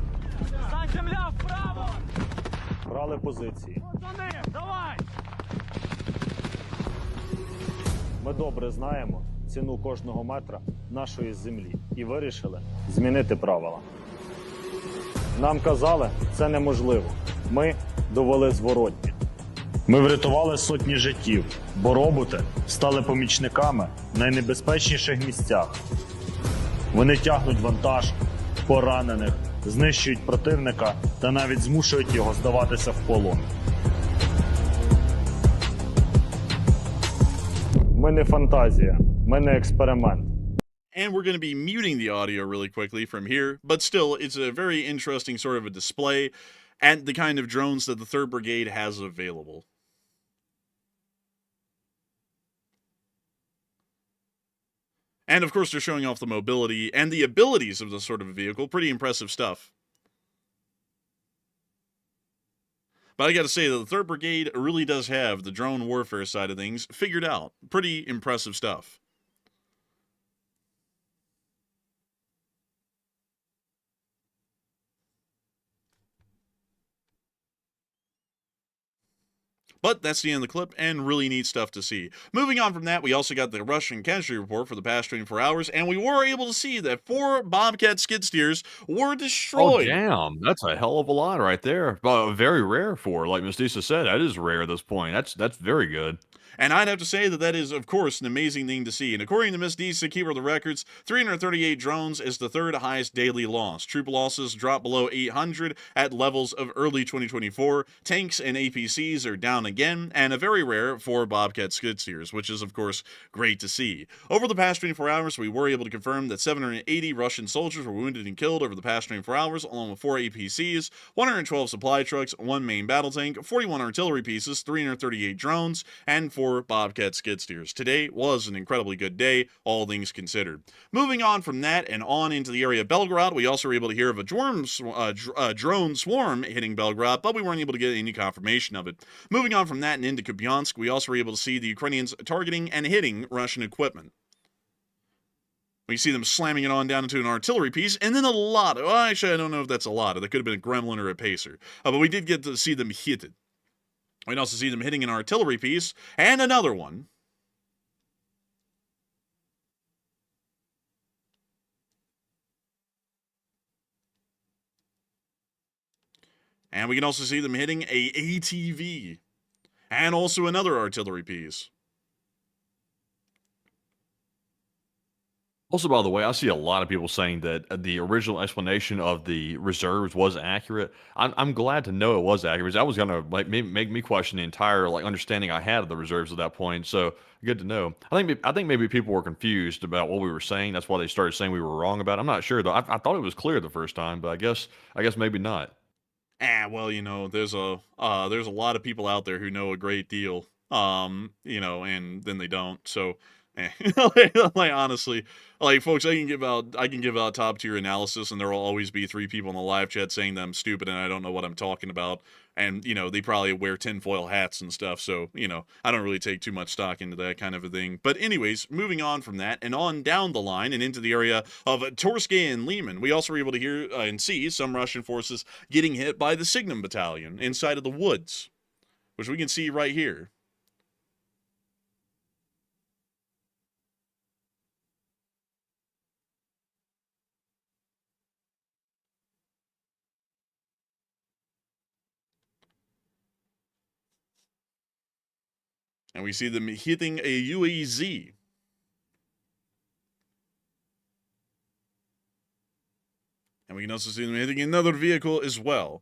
Стань земля вправо! брали позиції. За ним! Давай! Ми добре знаємо ціну кожного метра нашої землі і вирішили змінити правила. Нам казали, це неможливо. Ми довели зворотнє. Ми врятували сотні життів, бо роботи стали помічниками в найнебезпечніших місцях. Вони тягнуть вантаж, поранених, знищують противника та навіть змушують його здаватися в полон. Ми не фантазія, ми не експеримент. And we're going to be muting the audio really quickly from here, but still, it's a very interesting sort of a display and the kind of drones that the 3rd Brigade has available. And of course, they're showing off the mobility and the abilities of this sort of a vehicle. Pretty impressive stuff. But I gotta say that the 3rd Brigade really does have the drone warfare side of things figured out. Pretty impressive stuff. But that's the end of the clip, and really neat stuff to see. Moving on from that, we also got the Russian casualty report for the past 24 hours, and we were able to see that 4 Bobcat skid steers were Oh, destroyed. damn. That's a hell of a lot right there. Very rare for, like Mistisa said, that is rare at this point. That's very good. And I'd have to say that is, of course, an amazing thing to see. And according to Miss Disa, keeper of the records, 338 drones is the 3rd highest daily loss. Troop losses drop below 800 at levels of early 2024. Tanks and APCs are down again, and a very rare 4 Bobcat skid steers, which is, of course, great to see. Over the past 24 hours, we were able to confirm that 780 Russian soldiers were wounded and killed over the past 24 hours, along with 4 APCs, 112 supply trucks, 1 main battle tank, 41 artillery pieces, 338 drones, and 4 Bobcat skid steers. Today was an incredibly good day, all things considered. Moving on from that and on into the area of Belgorod, we also were able to hear of a drone swarm hitting Belgorod, but we weren't able to get any confirmation of it. Moving on from that and into Kupiansk, we also were able to see the Ukrainians targeting and hitting Russian equipment. We see them slamming it on down into an artillery piece, and then a lot. Well, actually, I don't know if that's a lot. That could have been a gremlin or a pacer. But we did get to see them hit it. We can also see them hitting an artillery piece, and another one. And we can also see them hitting a ATV, and also another artillery piece. Also, by the way, I see a lot of people saying that the original explanation of the reserves was accurate. I'm glad to know it was accurate. 'Cause that was gonna like make me question the entire like understanding I had of the reserves at that point. So good to know. I think maybe people were confused about what we were saying. That's why they started saying we were wrong about it. I'm not sure though. I thought it was clear the first time, but I guess maybe not. Well, there's a lot of people out there who know a great deal, and then they don't. So, like honestly, like folks, I can give out top tier analysis, and there will always be three people in the live chat saying that I'm stupid and I don't know what I'm talking about, and they probably wear tinfoil hats and stuff. So, I don't really take too much stock into that kind of a thing. But anyways, moving on from that and on down the line and into the area of Torsk and Lehman, we also were able to hear and see some Russian forces getting hit by the Signum Battalion inside of the woods, which we can see right here. And we see them hitting a UAZ. And we can also see them hitting another vehicle as well.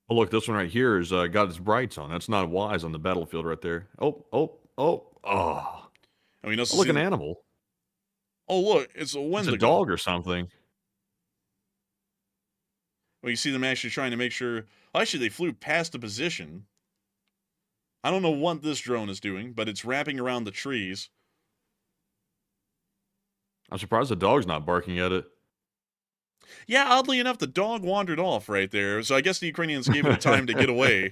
Oh, look, this one right here has got its brights on. That's not wise on the battlefield right there. Oh. And we can also Look, see an animal. Oh, look, it's a It's Wendigo. a dog or something. Well, you see them actually trying to make sure. Actually, they flew past the position. I don't know what this drone is doing, but it's wrapping around the trees. I'm surprised the dog's not barking at it. Yeah, oddly enough, the dog wandered off right there. So I guess the Ukrainians gave it time to get away.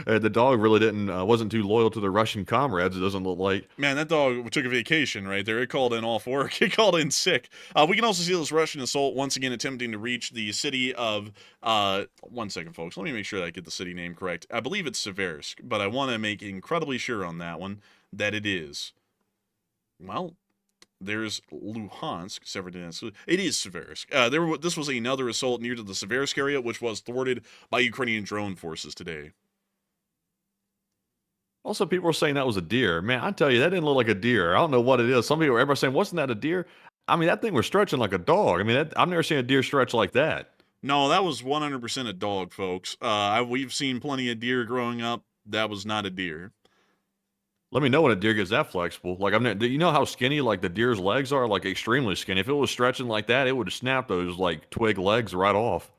The dog really wasn't too loyal to the Russian comrades, it doesn't look like. Man, that dog took a vacation right there. It called in off work. It called in sick. We can also see this Russian assault once again attempting to reach the city of, 1 second, folks. Let me make sure that I get the city name correct. I believe it's Seversk, but I want to make incredibly sure on that one that it is. Well, there's Luhansk, Severodonetsk. It is Seversk. This was another assault near to the Seversk area, which was thwarted by Ukrainian drone forces today. Also, people were saying that was a deer. Man, I tell you, that didn't look like a deer. I don't know what it is. Some people, everybody saying, wasn't that a deer? I mean, that thing was stretching like a dog. I mean, I've never seen a deer stretch like that. No, that was 100% a dog, folks. We've seen plenty of deer growing up. That was not a deer. Let me know when a deer gets that flexible. Like, do you know how skinny like the deer's legs are? Like extremely skinny. If it was stretching like that, it would have snapped those like twig legs right off.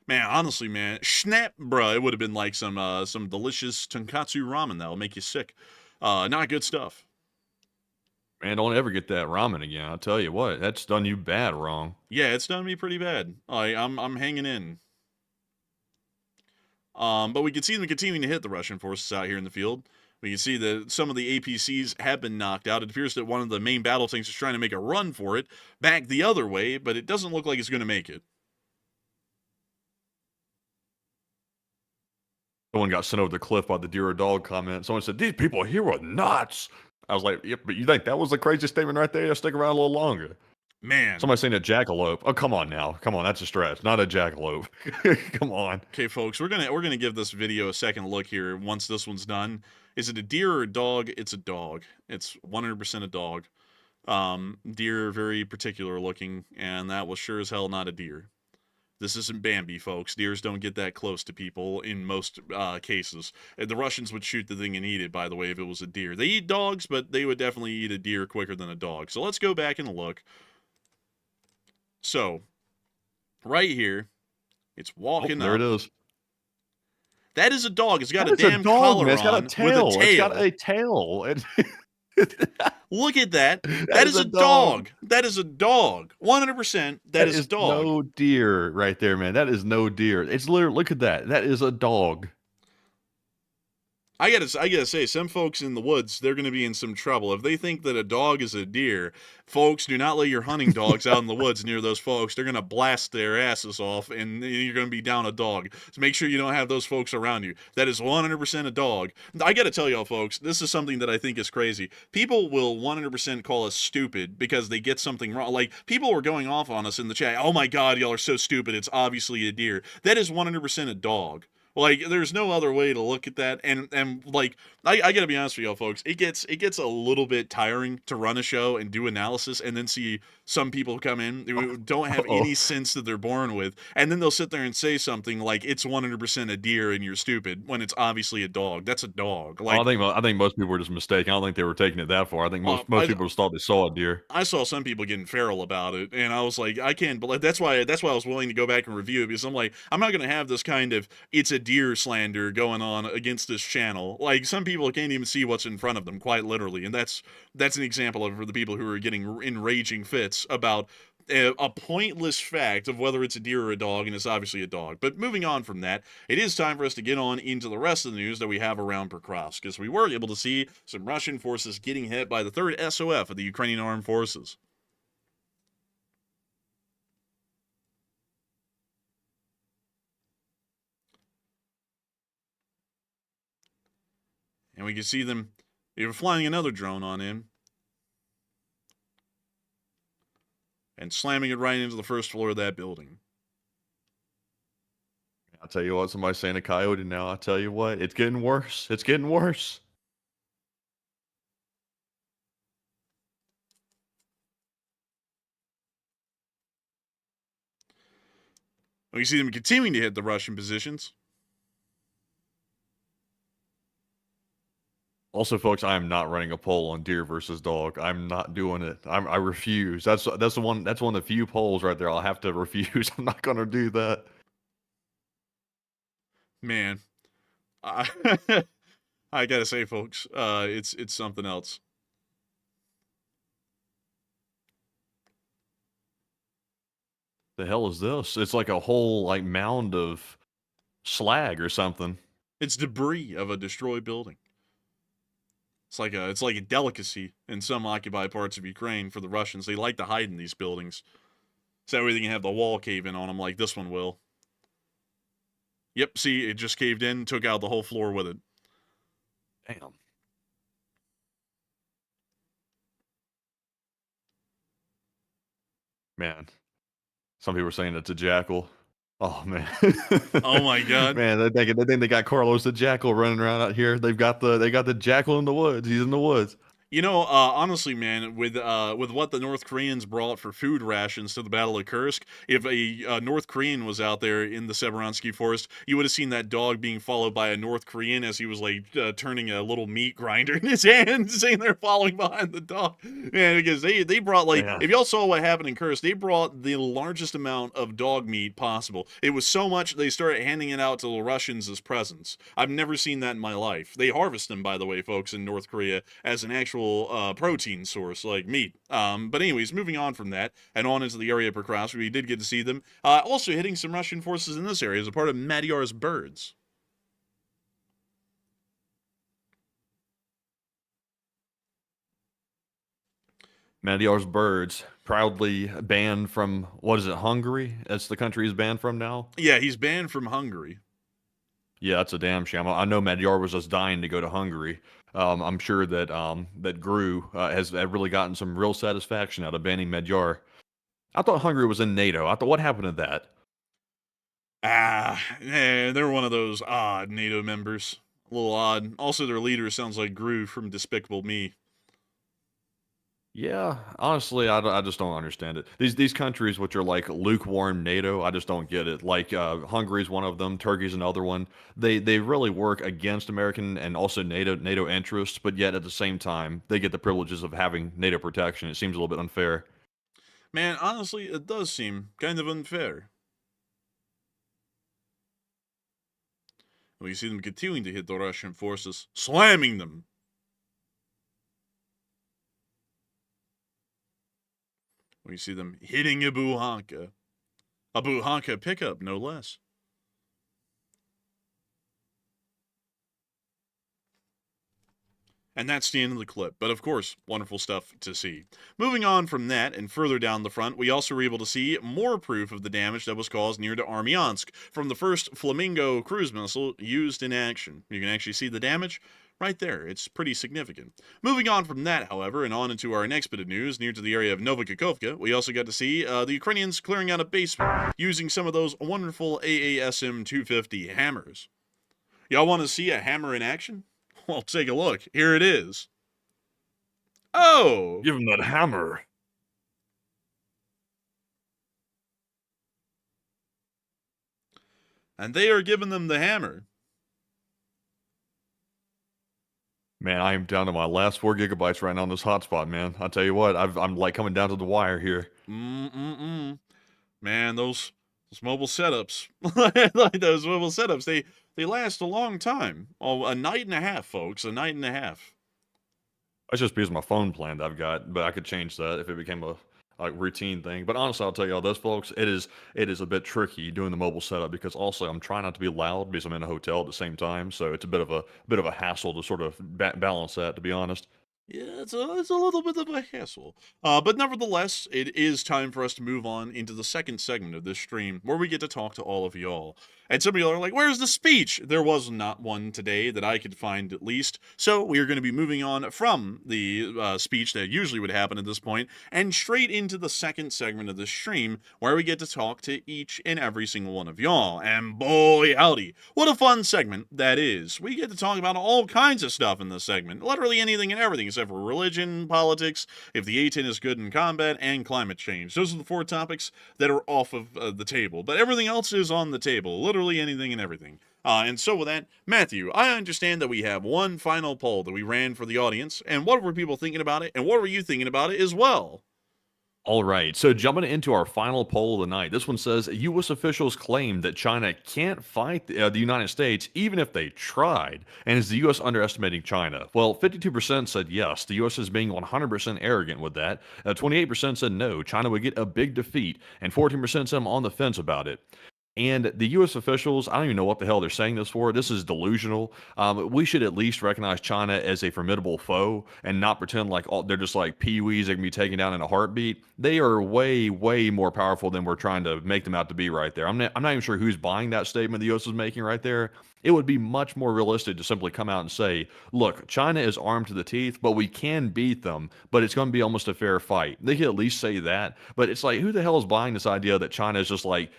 Man, honestly, man, snap, bruh, it would have been like some delicious tonkatsu ramen that'll make you sick. Not good stuff. Man, don't ever get that ramen again. I'll tell you what, that's done you bad wrong. Yeah, it's done me pretty bad. I'm hanging in. But we can see them continuing to hit the Russian forces out here in the field. We can see that some of the APCs have been knocked out. It appears that one of the main battle tanks is trying to make a run for it back the other way, but it doesn't look like it's going to make it. Someone got sent over the cliff by the deer or dog comment. Someone said, these people here were nuts. I was like, yep, but you think that was the craziest statement right there? Stick around a little longer. Man. Somebody saying a jackalope. Oh, come on now. Come on, that's a stretch. Not a jackalope. Come on. Okay, folks, we're gonna give this video a second look here once this one's done. Is it a deer or a dog? It's a dog. It's 100% a dog. Deer very particular looking, and that was sure as hell not a deer. This isn't Bambi, folks. Deers don't get that close to people in most cases. The Russians would shoot the thing and eat it, by the way, if it was a deer. They eat dogs, but they would definitely eat a deer quicker than a dog. So let's go back and look. So, right here, it's walking there up. it is. That is a dog. It's got That a is damn dog, collar man. It's got on a tail. with a tail. It's got a tail. Look at that. That is a dog. That is a dog. 100%. That is a dog. No deer right there, man. That is no deer. It's literally, look at that. That is a dog. I gotta say, some folks in the woods, they're gonna be in some trouble. If they think that a dog is a deer, folks, do not let your hunting dogs out in the woods near those folks. They're gonna blast their asses off, and you're gonna be down a dog. So make sure you don't have those folks around you. That is 100% a dog. I gotta tell y'all, folks, this is something that I think is crazy. People will 100% call us stupid because they get something wrong. Like, people were going off on us in the chat. Oh my God, y'all are so stupid. It's obviously a deer. That is 100% a dog. Like, there's no other way to look at that. And like, I gotta be honest with y'all, folks. It gets a little bit tiring to run a show and do analysis, and then see some people come in who don't have Uh-oh. any sense that they're born with, and then they'll sit there and say something like it's 100% a deer and you're stupid when it's obviously a dog. That's a dog. Like, I think most people were just mistaken. I don't think they were taking it that far. I think most people just thought they saw a deer. I saw some people getting feral about it, and I was like, I can't believe. That's why I was willing to go back and review it, because I'm like, I'm not gonna have this kind of it's a deer slander going on against this channel. Like, some people can't even see what's in front of them, quite literally, and that's an example of the people who are getting enraging fits about a pointless fact of whether it's a deer or a dog, and it's obviously a dog. But moving on from that, it is time for us to get on into the rest of the news that we have around Pokrovsk, because we were able to see some Russian forces getting hit by the 3rd SOF of the Ukrainian Armed Forces. And we can see them, they were flying another drone on in and slamming it right into the first floor of that building. I'll tell you what, somebody's saying a coyote now. I'll tell you what, it's getting worse. It's getting worse. We see them continuing to hit the Russian positions. Also, folks, I am not running a poll on deer versus dog. I'm not doing it. I refuse. That's the one. That's one of the few polls right there. I'll have to refuse. I'm not going to do that. Man, I, I gotta say, folks, it's something else. The hell is this? It's like a whole like mound of slag or something. It's debris of a destroyed building. It's like a delicacy in some occupied parts of Ukraine for the Russians. They like to hide in these buildings, so that way they can have the wall cave in on them, like this one will. Yep, see, it just caved in, took out the whole floor with it. Damn. Man, some people are saying it's a jackal. Oh man. Oh my god. Man, they think they got Carlos the jackal running around out here. They got the jackal in the woods. He's in the woods. You know, honestly, man, with what the North Koreans brought for food rations to the Battle of Kursk, if a North Korean was out there in the Severonsky Forest, you would have seen that dog being followed by a North Korean as he was like turning a little meat grinder in his hand, saying they're following behind the dog. Man, because they brought like, Yeah. if y'all saw what happened in Kursk, they brought the largest amount of dog meat possible. It was so much they started handing it out to the Russians as presents. I've never seen that in my life. They harvest them, by the way, folks, in North Korea as an actual protein source like meat. But anyways, moving on from that and on into the area of Pokrovsk, we did get to see them also hitting some Russian forces in this area as a part of Magyar's birds. Magyar's birds proudly banned from, what is it, Hungary? That's the country he's banned from now? Yeah, he's banned from Hungary. Yeah, that's a damn shame. I know Magyar was just dying to go to Hungary. I'm sure that that GRU has really gotten some real satisfaction out of banning Magyar. I thought Hungary was in NATO. I thought, what happened to that? They're one of those odd NATO members. A little odd. Also, their leader sounds like GRU from Despicable Me. Yeah, honestly, I just don't understand it. These countries which are like lukewarm NATO, I just don't get it. Like Hungary's one of them, Turkey's another one. They really work against American and also NATO interests, but yet at the same time they get the privileges of having NATO protection. It seems a little bit unfair. Man, honestly, it does seem kind of unfair. We see them continuing to hit the Russian forces, slamming them. We see them hitting a Buhanka pickup, no less. And that's the end of the clip. But of course, wonderful stuff to see. Moving on from that and further down the front, we also were able to see more proof of the damage that was caused near to Armyansk from the first Flamingo cruise missile used in action. You can actually see the damage right there. It's pretty significant. Moving on from that, however, and on into our next bit of news, near to the area of Novokakhovka, we also got to see the Ukrainians clearing out a basement using some of those wonderful AASM 250 hammers. Y'all want to see a hammer in action? Well, take a look. Here it is. Oh! Give him that hammer. And they are giving them the hammer. Man, I am down to my last 4 gigabytes right now on this hotspot, man. I'll tell you what, I'm like coming down to the wire here. Man, those mobile setups, like those mobile setups, they last a long time. Oh, a night and a half, folks. A night and a half. That's just because of my phone plan that I've got, but I could change that if it became a routine thing. But honestly, I'll tell you all this, folks, it is a bit tricky doing the mobile setup because also I'm trying not to be loud because I'm in a hotel at the same time, so it's a bit of a hassle to sort of balance that, to be honest. Yeah, it's a little bit of a hassle. But nevertheless, it is time for us to move on into the second segment of this stream where we get to talk to all of y'all. And some of y'all are like, where's the speech? There was not one today that I could find at least. So we are going to be moving on from the speech that usually would happen at this point and straight into the second segment of the stream where we get to talk to each and every single one of y'all. And boy, howdy, what a fun segment that is. We get to talk about all kinds of stuff in this segment, literally anything and everything except for religion, politics, if the A-10 is good in combat, and climate change. Those are the 4 topics that are off of the table, but everything else is on the table, literally anything and everything. And so with that, Matthew, I understand that we have one final poll that we ran for the audience, and what were people thinking about it, and what were you thinking about it as well? All right, so jumping into our final poll of the night, this one says U.S. officials claim that China can't fight the United States even if they tried, and is the U.S. underestimating China? Well, 52% said yes, the U.S. is being 100% arrogant with that. 28% said no, China would get a big defeat, and 14% said I'm on the fence about it. And the U.S. officials, I don't even know what the hell they're saying this for. This is delusional. We should at least recognize China as a formidable foe and not pretend like they're just like peewees that can be taken down in a heartbeat. They are way, way more powerful than we're trying to make them out to be right there. I'm not even sure who's buying that statement the U.S. is making right there. It would be much more realistic to simply come out and say, look, China is armed to the teeth, but we can beat them, but it's going to be almost a fair fight. They could at least say that, but it's like, who the hell is buying this idea that China's just like,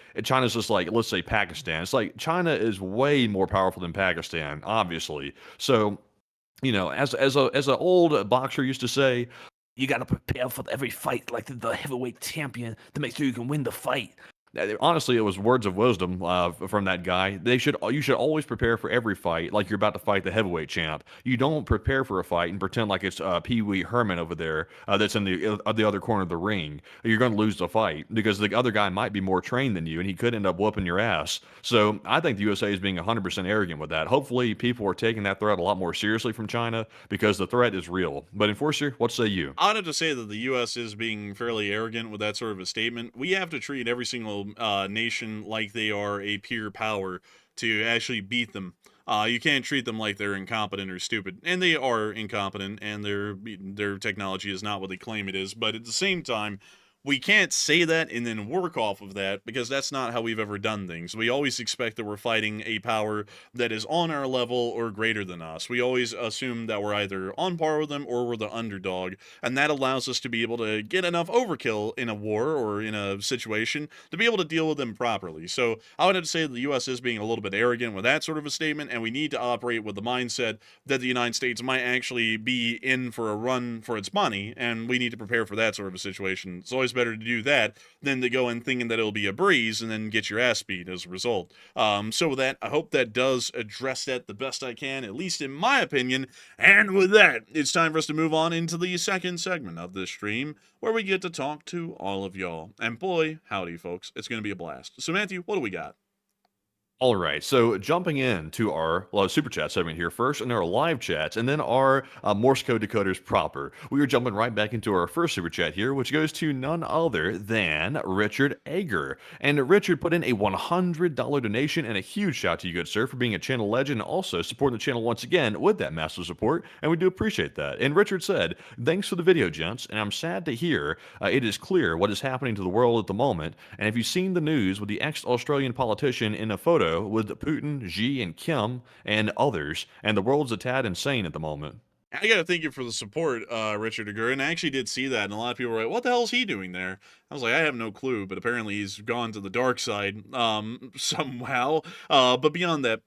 let's say Pakistan. It's like China is way more powerful than Pakistan, obviously. So, you know, as an old boxer used to say, you got to prepare for every fight like the heavyweight champion to make sure you can win the fight. Honestly, it was words of wisdom from that guy. You should always prepare for every fight like you're about to fight the heavyweight champ. You don't prepare for a fight and pretend like it's Pee Wee Herman over there that's in the other corner of the ring. You're going to lose the fight because the other guy might be more trained than you and he could end up whooping your ass. So I think the USA is being 100% arrogant with that. Hopefully people are taking that threat a lot more seriously from China because the threat is real. But Enforcer, what say you? I'd have to say that the U.S. is being fairly arrogant with that sort of a statement. We have to treat every single nation like they are a pure power to actually beat them. You can't treat them like they're incompetent or stupid, and they are incompetent, and their technology is not what they claim it is. But at the same time, we can't say that and then work off of that because that's not how we've ever done things. We always expect that we're fighting a power that is on our level or greater than us. We always assume that we're either on par with them or we're the underdog, and that allows us to be able to get enough overkill in a war or in a situation to be able to deal with them properly. So I would have to say that the U.S. is being a little bit arrogant with that sort of a statement, and we need to operate with the mindset that the United States might actually be in for a run for its money, and we need to prepare for that sort of a situation. It's always better to do that than to go in thinking that it'll be a breeze and then get your ass beat as a result. So with that, I hope that does address that the best I can, at least in my opinion. And with that, it's time for us to move on into the second segment of this stream, where we get to talk to all of y'all. And boy, howdy, folks, it's going to be a blast. So Matthew, what do we got? All right, so jumping into our super chat segment here first, and our live chats, and then our Morse code decoders proper. We are jumping right back into our first super chat here, which goes to none other than Richard Ager. And Richard put in a $100 donation, and a huge shout to you, good sir, for being a channel legend and also supporting the channel once again with that massive support, and we do appreciate that. And Richard said, thanks for the video, gents, and I'm sad to hear it is clear what is happening to the world at the moment, and have you seen the news with the ex-Australian politician in a photo with Putin, Xi, and Kim, and others, and the world's a tad insane at the moment. I gotta thank you for the support, Richard Agur, and I actually did see that, and a lot of people were like, what the hell is he doing there? I was like, I have no clue, but apparently he's gone to the dark side, somehow. But beyond that,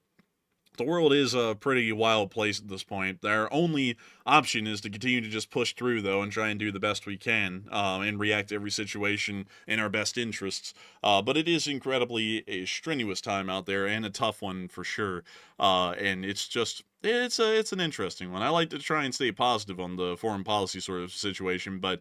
The world is a pretty wild place at this point. Our only option is to continue to just push through, though, and try and do the best we can, and react to every situation in our best interests. But it is incredibly a strenuous time out there, and a tough one for sure. And it's an interesting one. I like to try and stay positive on the foreign policy sort of situation, but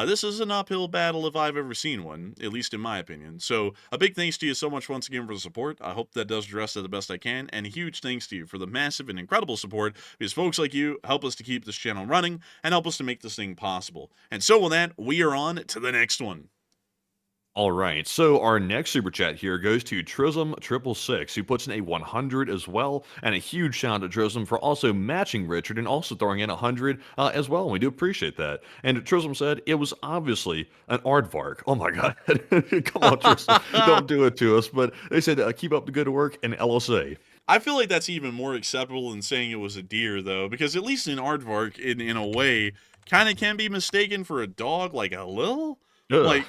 this is an uphill battle if I've ever seen one, at least in my opinion. So a big thanks to you so much once again for the support. I hope that does address it the best I can, and a huge thanks to you for the massive and incredible support, because folks like you help us to keep this channel running and help us to make this thing possible. And so with that, we are on to the next one. All right, so our next super chat here goes to Trism666, who puts in a 100 as well, and a huge shout out to Trism for also matching Richard and also throwing in 100 as well, and we do appreciate that. And Trism said it was obviously an aardvark. Oh my god, come on Trism, don't do it to us. But they said keep up the good work and LSA. I feel like that's even more acceptable than saying it was a deer, though, because at least an aardvark, in a way, kind of can be mistaken for a dog, like a little, Ugh. like.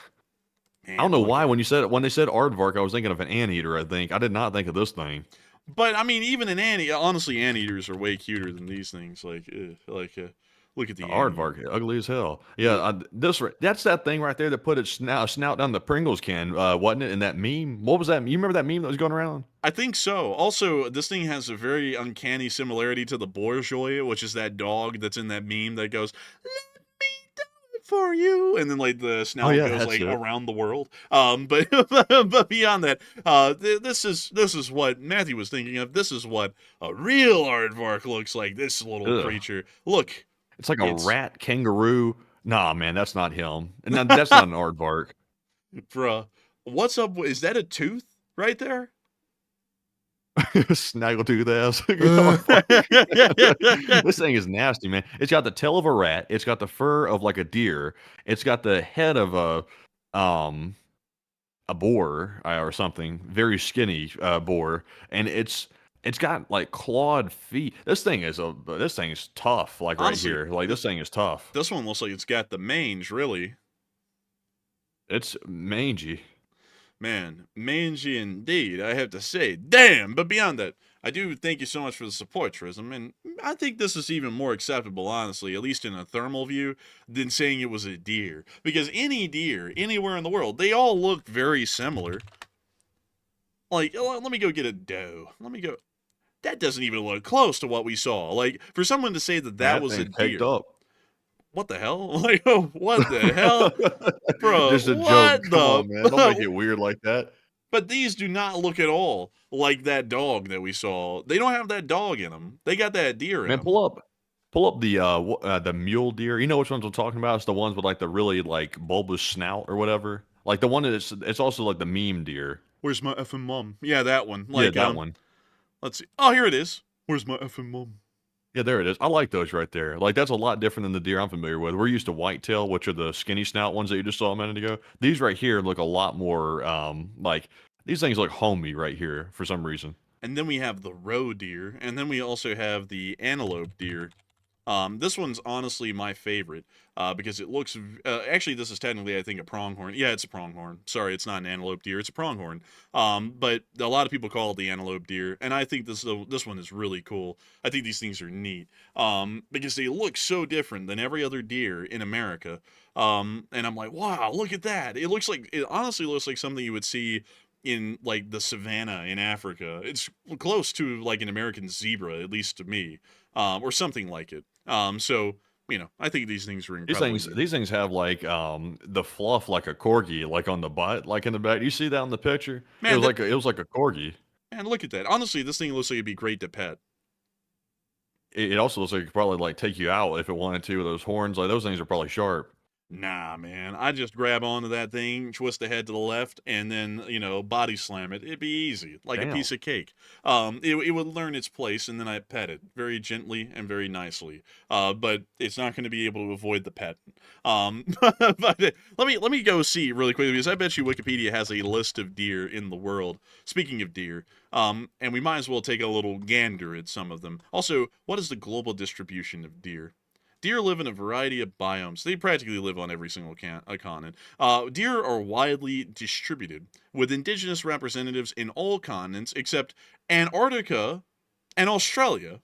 I don't know why when they said aardvark, I was thinking of an anteater. I think I did not think of this thing. But I mean, even an honestly, anteaters are way cuter than these things. Like, look at the Aardvark, ugly as hell. Yeah, that's that thing right there that put its snout down the Pringles can, wasn't it? In that meme, what was that? You remember that meme that was going around? I think so. Also, this thing has a very uncanny similarity to the bourgeois, which is that dog that's in that meme that goes, "Let me do it for you," and then like the snout goes like around the world. But but beyond that, this is what Matthew was thinking of. This is what a real aardvark looks like. This little creature. Look. It's like a rat kangaroo. Nah, man, that's not him. And that's not an aardvark. Bruh, what's up? Is that a tooth right there? Snaggletooth ass. This thing is nasty, man. It's got the tail of a rat. It's got the fur of like a deer. It's got the head of a boar or something. Very skinny boar, and it's got like clawed feet. This thing is tough. Like honestly, right here, like this thing is tough. This one looks like it's got the mange. Really, it's mangy. Man, mangy indeed, I have to say. Damn! But beyond that, I do thank you so much for the support, Trism, and I think this is even more acceptable, honestly, at least in a thermal view, than saying it was a deer. Because any deer, anywhere in the world, they all look very similar. Like, let me go get a doe. Let me go. That doesn't even look close to what we saw. Like, for someone to say that was a deer. Up. What the hell? Like, what the hell? Bro, just a joke. Come on, man. Don't make it weird like that. But these do not look at all like that dog that we saw. They don't have that dog in them. They got that deer in them. Man, pull up the mule deer. You know which ones I'm talking about? It's the ones with like the really like bulbous snout or whatever. Like the one that it's also like the meme deer. Where's my effing mom? Yeah, that one. Like, yeah, that one. Let's see. Oh, here it is. Where's my effing mom? Yeah, there it is. I like those right there. Like, that's a lot different than the deer I'm familiar with. We're used to whitetail, which are the skinny snout ones that you just saw a minute ago. These right here look a lot more, like, these things look homey right here for some reason. And then we have the roe deer, and then we also have the antelope deer. This one's honestly my favorite, because it looks, actually this is technically, I think, a pronghorn. Yeah, it's a pronghorn. Sorry, it's not an antelope deer, it's a pronghorn. But a lot of people call it the antelope deer, and I think this one is really cool. I think these things are neat, because they look so different than every other deer in America. And I'm like, wow, look at that. It honestly looks like something you would see in like the savannah in Africa. It's close to like an American zebra, at least to me, or something like it. So, you know, I think these things are incredible. These things have like the fluff like a corgi, like on the butt, like in the back. You see that in the picture? Man, it was like a corgi. Man, look at that. Honestly, this thing looks like it'd be great to pet. It also looks like it could probably like take you out if it wanted to with those horns. Like those things are probably sharp. Nah, man. I just grab onto that thing, twist the head to the left, and then, you know, body slam it. It'd be easy, like a piece of cake. It would learn its place, and then I pet it very gently and very nicely. But it's not going to be able to avoid the pet. But let me go see really quickly, because I bet you Wikipedia has a list of deer in the world. Speaking of deer, and we might as well take a little gander at some of them. Also, what is the global distribution of deer? Deer live in a variety of biomes. They practically live on every single continent. Deer are widely distributed, with indigenous representatives in all continents except Antarctica And Australia,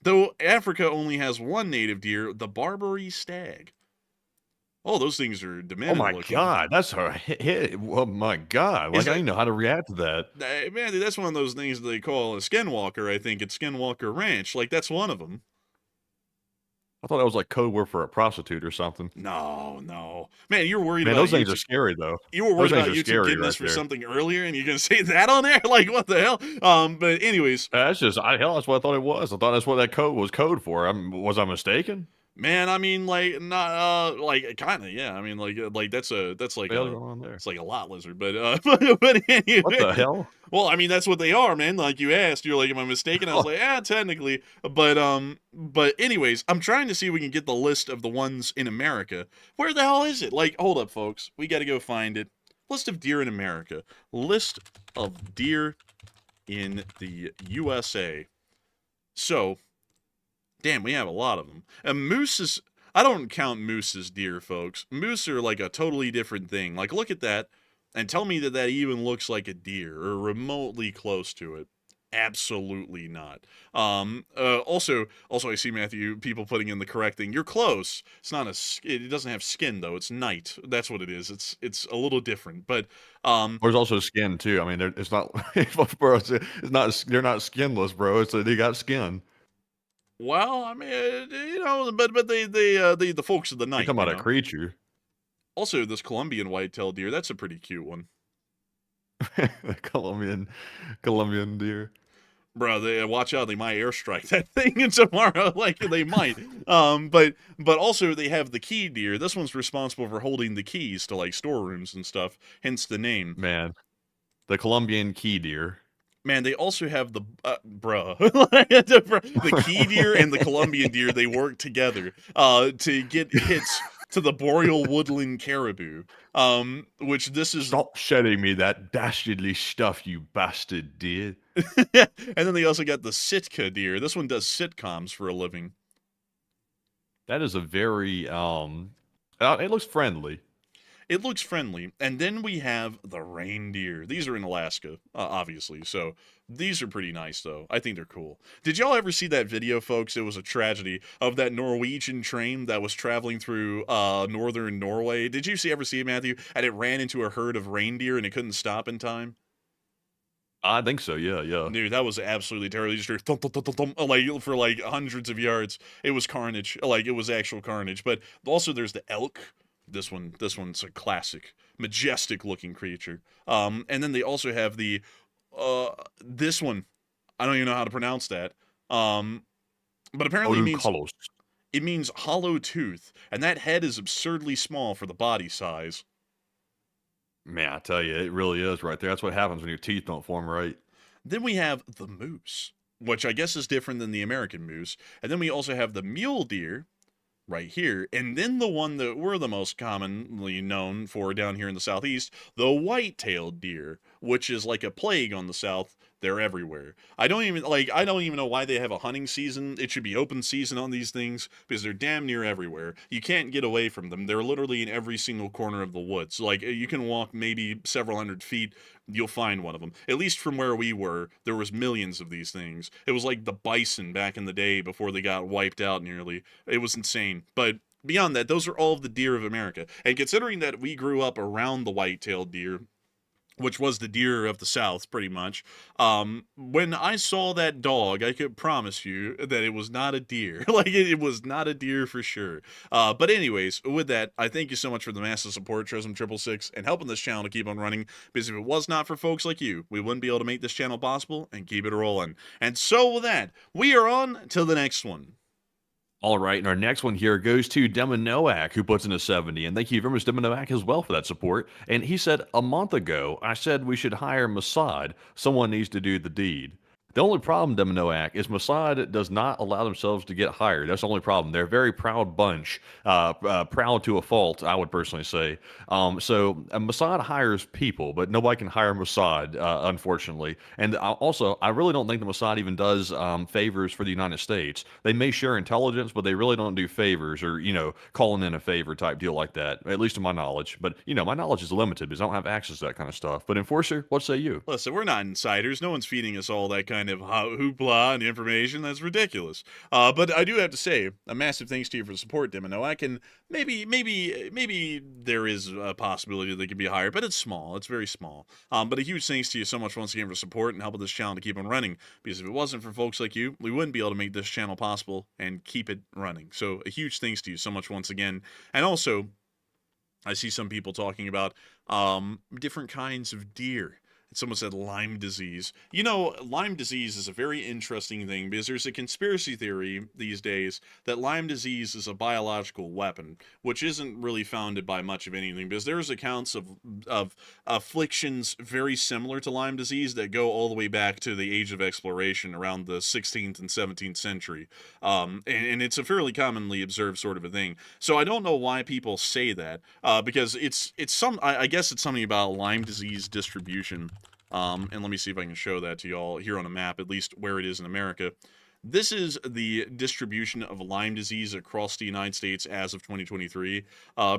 though Africa only has one native deer, the Barbary stag. Oh, those things are Oh demented my looking. god, that's her hit. Oh my god, like I didn't know how to react to that. Man, dude, that's one of those things they call a skinwalker. I think it's Skinwalker Ranch. Like, that's one of them. I thought that was like code word for a prostitute or something. No. Man, you were worried Man, about those things are YouTube. scary though. You were Those worried things about are YouTube scary getting right us for there. something earlier, and you're going to say that on there? Like, what the hell? But anyways, That's just hell. That's what I thought it was. I thought that's what that code was code for. Was I mistaken? man, I mean, like, not, like, kind of, yeah. I mean, like that's like What the hell going on there? it's like a lot lizard, but but anyway. What the hell? Well, I mean, that's what they are, man. Like you asked, you're like, am I mistaken? I was like, technically. But anyways, I'm trying to see if we can get the list of the ones in America. Where the hell is it? Like, hold up, folks. We got to go find it. List of deer in America. List of deer in the USA. So, damn, we have a lot of them. And moose is, I don't count moose as deer, folks. Moose are like a totally different thing. Like, look at that. And tell me that that even looks like a deer or remotely close to it. Absolutely not. Also, I see, Matthew, people putting in the correct thing. You're close. It's not it doesn't have skin though. It's night. That's what it is. It's a little different. But There's also skin too. I mean, it's not, bro. It's not. They're not skinless, bro. They got skin. well, I mean, but the folks of the You're night. talking about a creature. Also, this Colombian white-tailed deer. That's a pretty cute one. Colombian deer. Bro, they watch out, they might airstrike that thing tomorrow. Like, they might. But also they have the key deer. This one's responsible for holding the keys to like storerooms and stuff, hence the name. Man, the Colombian key deer. Man, they also have the the key deer and the Colombian deer. They work together to get hits to the boreal woodland caribou. Which this is. Stop shedding me that dastardly stuff, you bastard deer. And then they also got the Sitka deer. This one does sitcoms for a living. That is a very it looks friendly. It looks friendly. And then we have the reindeer. These are in Alaska, obviously. So these are pretty nice, though. I think they're cool. Did y'all ever see that video, folks? It was a tragedy of that Norwegian train that was traveling through northern Norway. Did you ever see it, Matthew? And it ran into a herd of reindeer and it couldn't stop in time? I think so. Yeah. Dude, that was absolutely terrible. You just heard thump, thump, thump, thump, thump, like for like hundreds of yards. It was carnage. Like it was actual carnage. But also there's the elk. This one's a classic, majestic looking creature. And then they also have the this one. I don't even know how to pronounce that. But apparently it means hollow tooth, and that head is absurdly small for the body size. Man, I tell you, it really is right there. That's what happens when your teeth don't form right. Then we have the moose, which I guess is different than the American moose. And then we also have the mule deer right here. And then the one that we're the most commonly known for down here in the southeast, the white-tailed deer, which is like a plague on the south. They're everywhere. I don't even know why they have a hunting season. It should be open season on these things because they're damn near everywhere. You can't get away from them. They're literally in every single corner of the woods. Like you can walk maybe several hundred feet, you'll find one of them. At least from where we were, there was millions of these things. It was like the bison back in the day before they got wiped out nearly. It was insane. But beyond that, those are all of the deer of America. And considering that we grew up around the white-tailed deer, which was the deer of the South, pretty much. When I saw that dog, I could promise you that it was not a deer. Like, it was not a deer for sure. But anyways, with that, I thank you so much for the massive support, Trism666, and helping this channel to keep on running, because if it was not for folks like you, we wouldn't be able to make this channel possible and keep it rolling. And so with that, we are on to the next one. All right, and our next one here goes to Deminoac, who puts in a 70. And thank you very much, Deminoac, as well for that support. And he said, a month ago, I said we should hire Mossad. Someone needs to do the deed. The only problem, Deminoac, is Mossad does not allow themselves to get hired. That's the only problem. They're a very proud bunch, proud to a fault, I would personally say. So Mossad hires people, but nobody can hire Mossad, unfortunately. And also, I really don't think the Mossad even does favors for the United States. They may share intelligence, but they really don't do favors or, calling in a favor type deal like that, at least to my knowledge. But, my knowledge is limited because I don't have access to that kind of stuff. But Enforcer, what say you? Listen, we're not insiders. No one's feeding us all that kind kind of hoopla and information. That's ridiculous. But I do have to say, a massive thanks to you for the support, Dimino. I can maybe there is a possibility that they could be higher, but it's small. It's very small. But a huge thanks to you so much once again for support and helping this channel to keep on running. Because if it wasn't for folks like you, we wouldn't be able to make this channel possible and keep it running. So a huge thanks to you so much once again. And also, I see some people talking about different kinds of deer. Someone said Lyme disease. You know, Lyme disease is a very interesting thing because there's a conspiracy theory these days that Lyme disease is a biological weapon, which isn't really founded by much of anything because there's accounts of afflictions very similar to Lyme disease that go all the way back to the age of exploration around the 16th and 17th century. And it's a fairly commonly observed sort of a thing. So I don't know why people say that because I guess it's something about Lyme disease distribution. And let me see if I can show that to y'all here on a map, at least where it is in America. This is the distribution of Lyme disease across the United States as of 2023.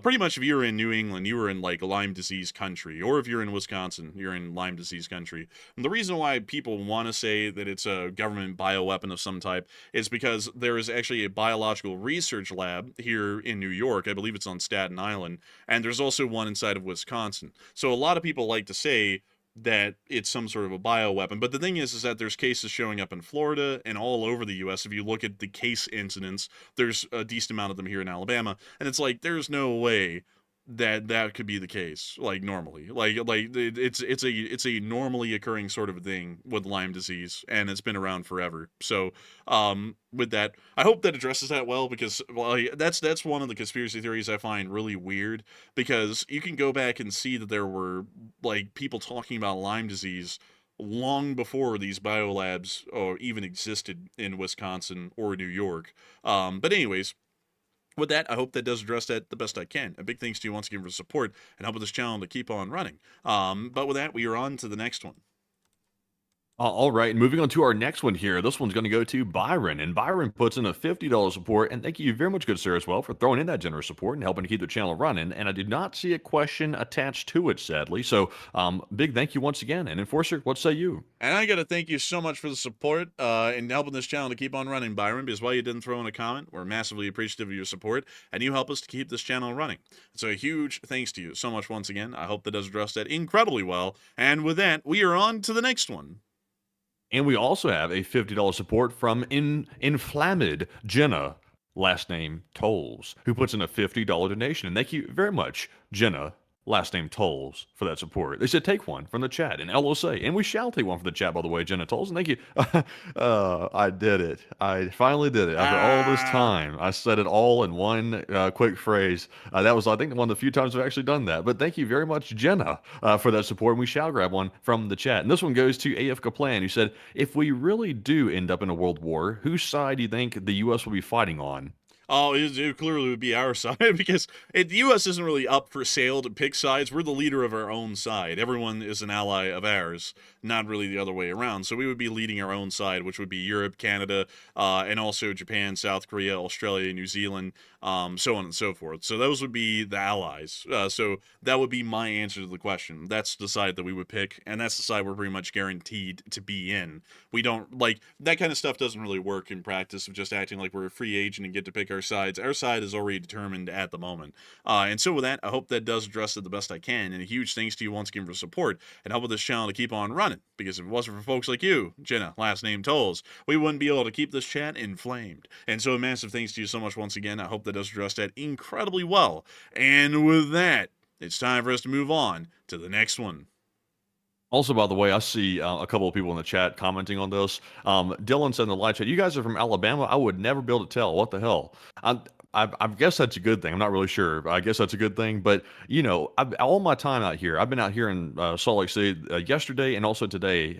Pretty much if you're in New England, you were in like Lyme disease country, or if you're in Wisconsin, you're in Lyme disease country. And the reason why people want to say that it's a government bioweapon of some type is because there is actually a biological research lab here in New York. I believe it's on Staten Island, and there's also one inside of Wisconsin. So a lot of people like to say that it's some sort of a bioweapon. But the thing is that there's cases showing up in Florida and all over the U.S. If you look at the case incidents, there's a decent amount of them here in Alabama. And it's like, there's no way that could be the case, like, normally. It's a normally occurring sort of a thing with Lyme disease, and it's been around forever. So, with that, I hope that addresses that well, because that's one of the conspiracy theories I find really weird, because you can go back and see that there were, like, people talking about Lyme disease long before these biolabs even existed in Wisconsin or New York. But anyways, with that, I hope that does address that the best I can. A big thanks to you once again for support and helping this channel to keep on running. But with that, we are on to the next one. All right, and moving on to our next one here. This one's going to go to Byron, and Byron puts in a $50 support, and thank you very much, good sir, as well, for throwing in that generous support and helping to keep the channel running. And I did not see a question attached to it, sadly. So, big thank you once again. And Enforcer, what say you? And I got to thank you so much for the support and helping this channel to keep on running, Byron, because while you didn't throw in a comment, we're massively appreciative of your support, and you help us to keep this channel running. So a huge thanks to you so much once again. I hope that does address that incredibly well. And with that, we are on to the next one. And we also have a $50 support from Inflamed Jenna, last name Tolls, who puts in a $50 donation. And thank you very much, Jenna, last name Tolls, for that support. They said take one from the chat in LSA, and we shall take one from the chat, by the way, Jenna Tolls. And thank you. I did it. I finally did it. After all this time, I said it all in one quick phrase. That was, I think, one of the few times I've actually done that. But thank you very much, Jenna, for that support. And we shall grab one from the chat. And this one goes to AF Kaplan, who said, if we really do end up in a world war, whose side do you think the U.S. will be fighting on? Oh, it clearly would be our side, because the U.S. isn't really up for sale to pick sides. We're the leader of our own side. Everyone is an ally of ours, not really the other way around. So we would be leading our own side, which would be Europe, Canada, and also Japan, South Korea, Australia, New Zealand, so on and so forth. So those would be the allies. So that would be my answer to the question. That's the side that we would pick, and that's the side we're pretty much guaranteed to be in. We don't, like, that kind of stuff doesn't really work in practice of just acting like we're a free agent and get to pick our sides. Our side is already determined at the moment. And so with that, I hope that does address it the best I can. And a huge thanks to you once again for support and helping this channel to keep on running. Because if it wasn't for folks like you, Jenna, last name Tolls, we wouldn't be able to keep this chat inflamed. And so a massive thanks to you so much once again. I hope that does address that incredibly well. And with that, it's time for us to move on to the next one. Also, by the way, I see a couple of people in the chat commenting on this. Dylan said in the live chat, you guys are from Alabama? I would never be able to tell. What the hell? I guess that's a good thing. I'm not really sure. I guess that's a good thing. But, you know, all my time out here, I've been out here in Salt Lake City yesterday and also today,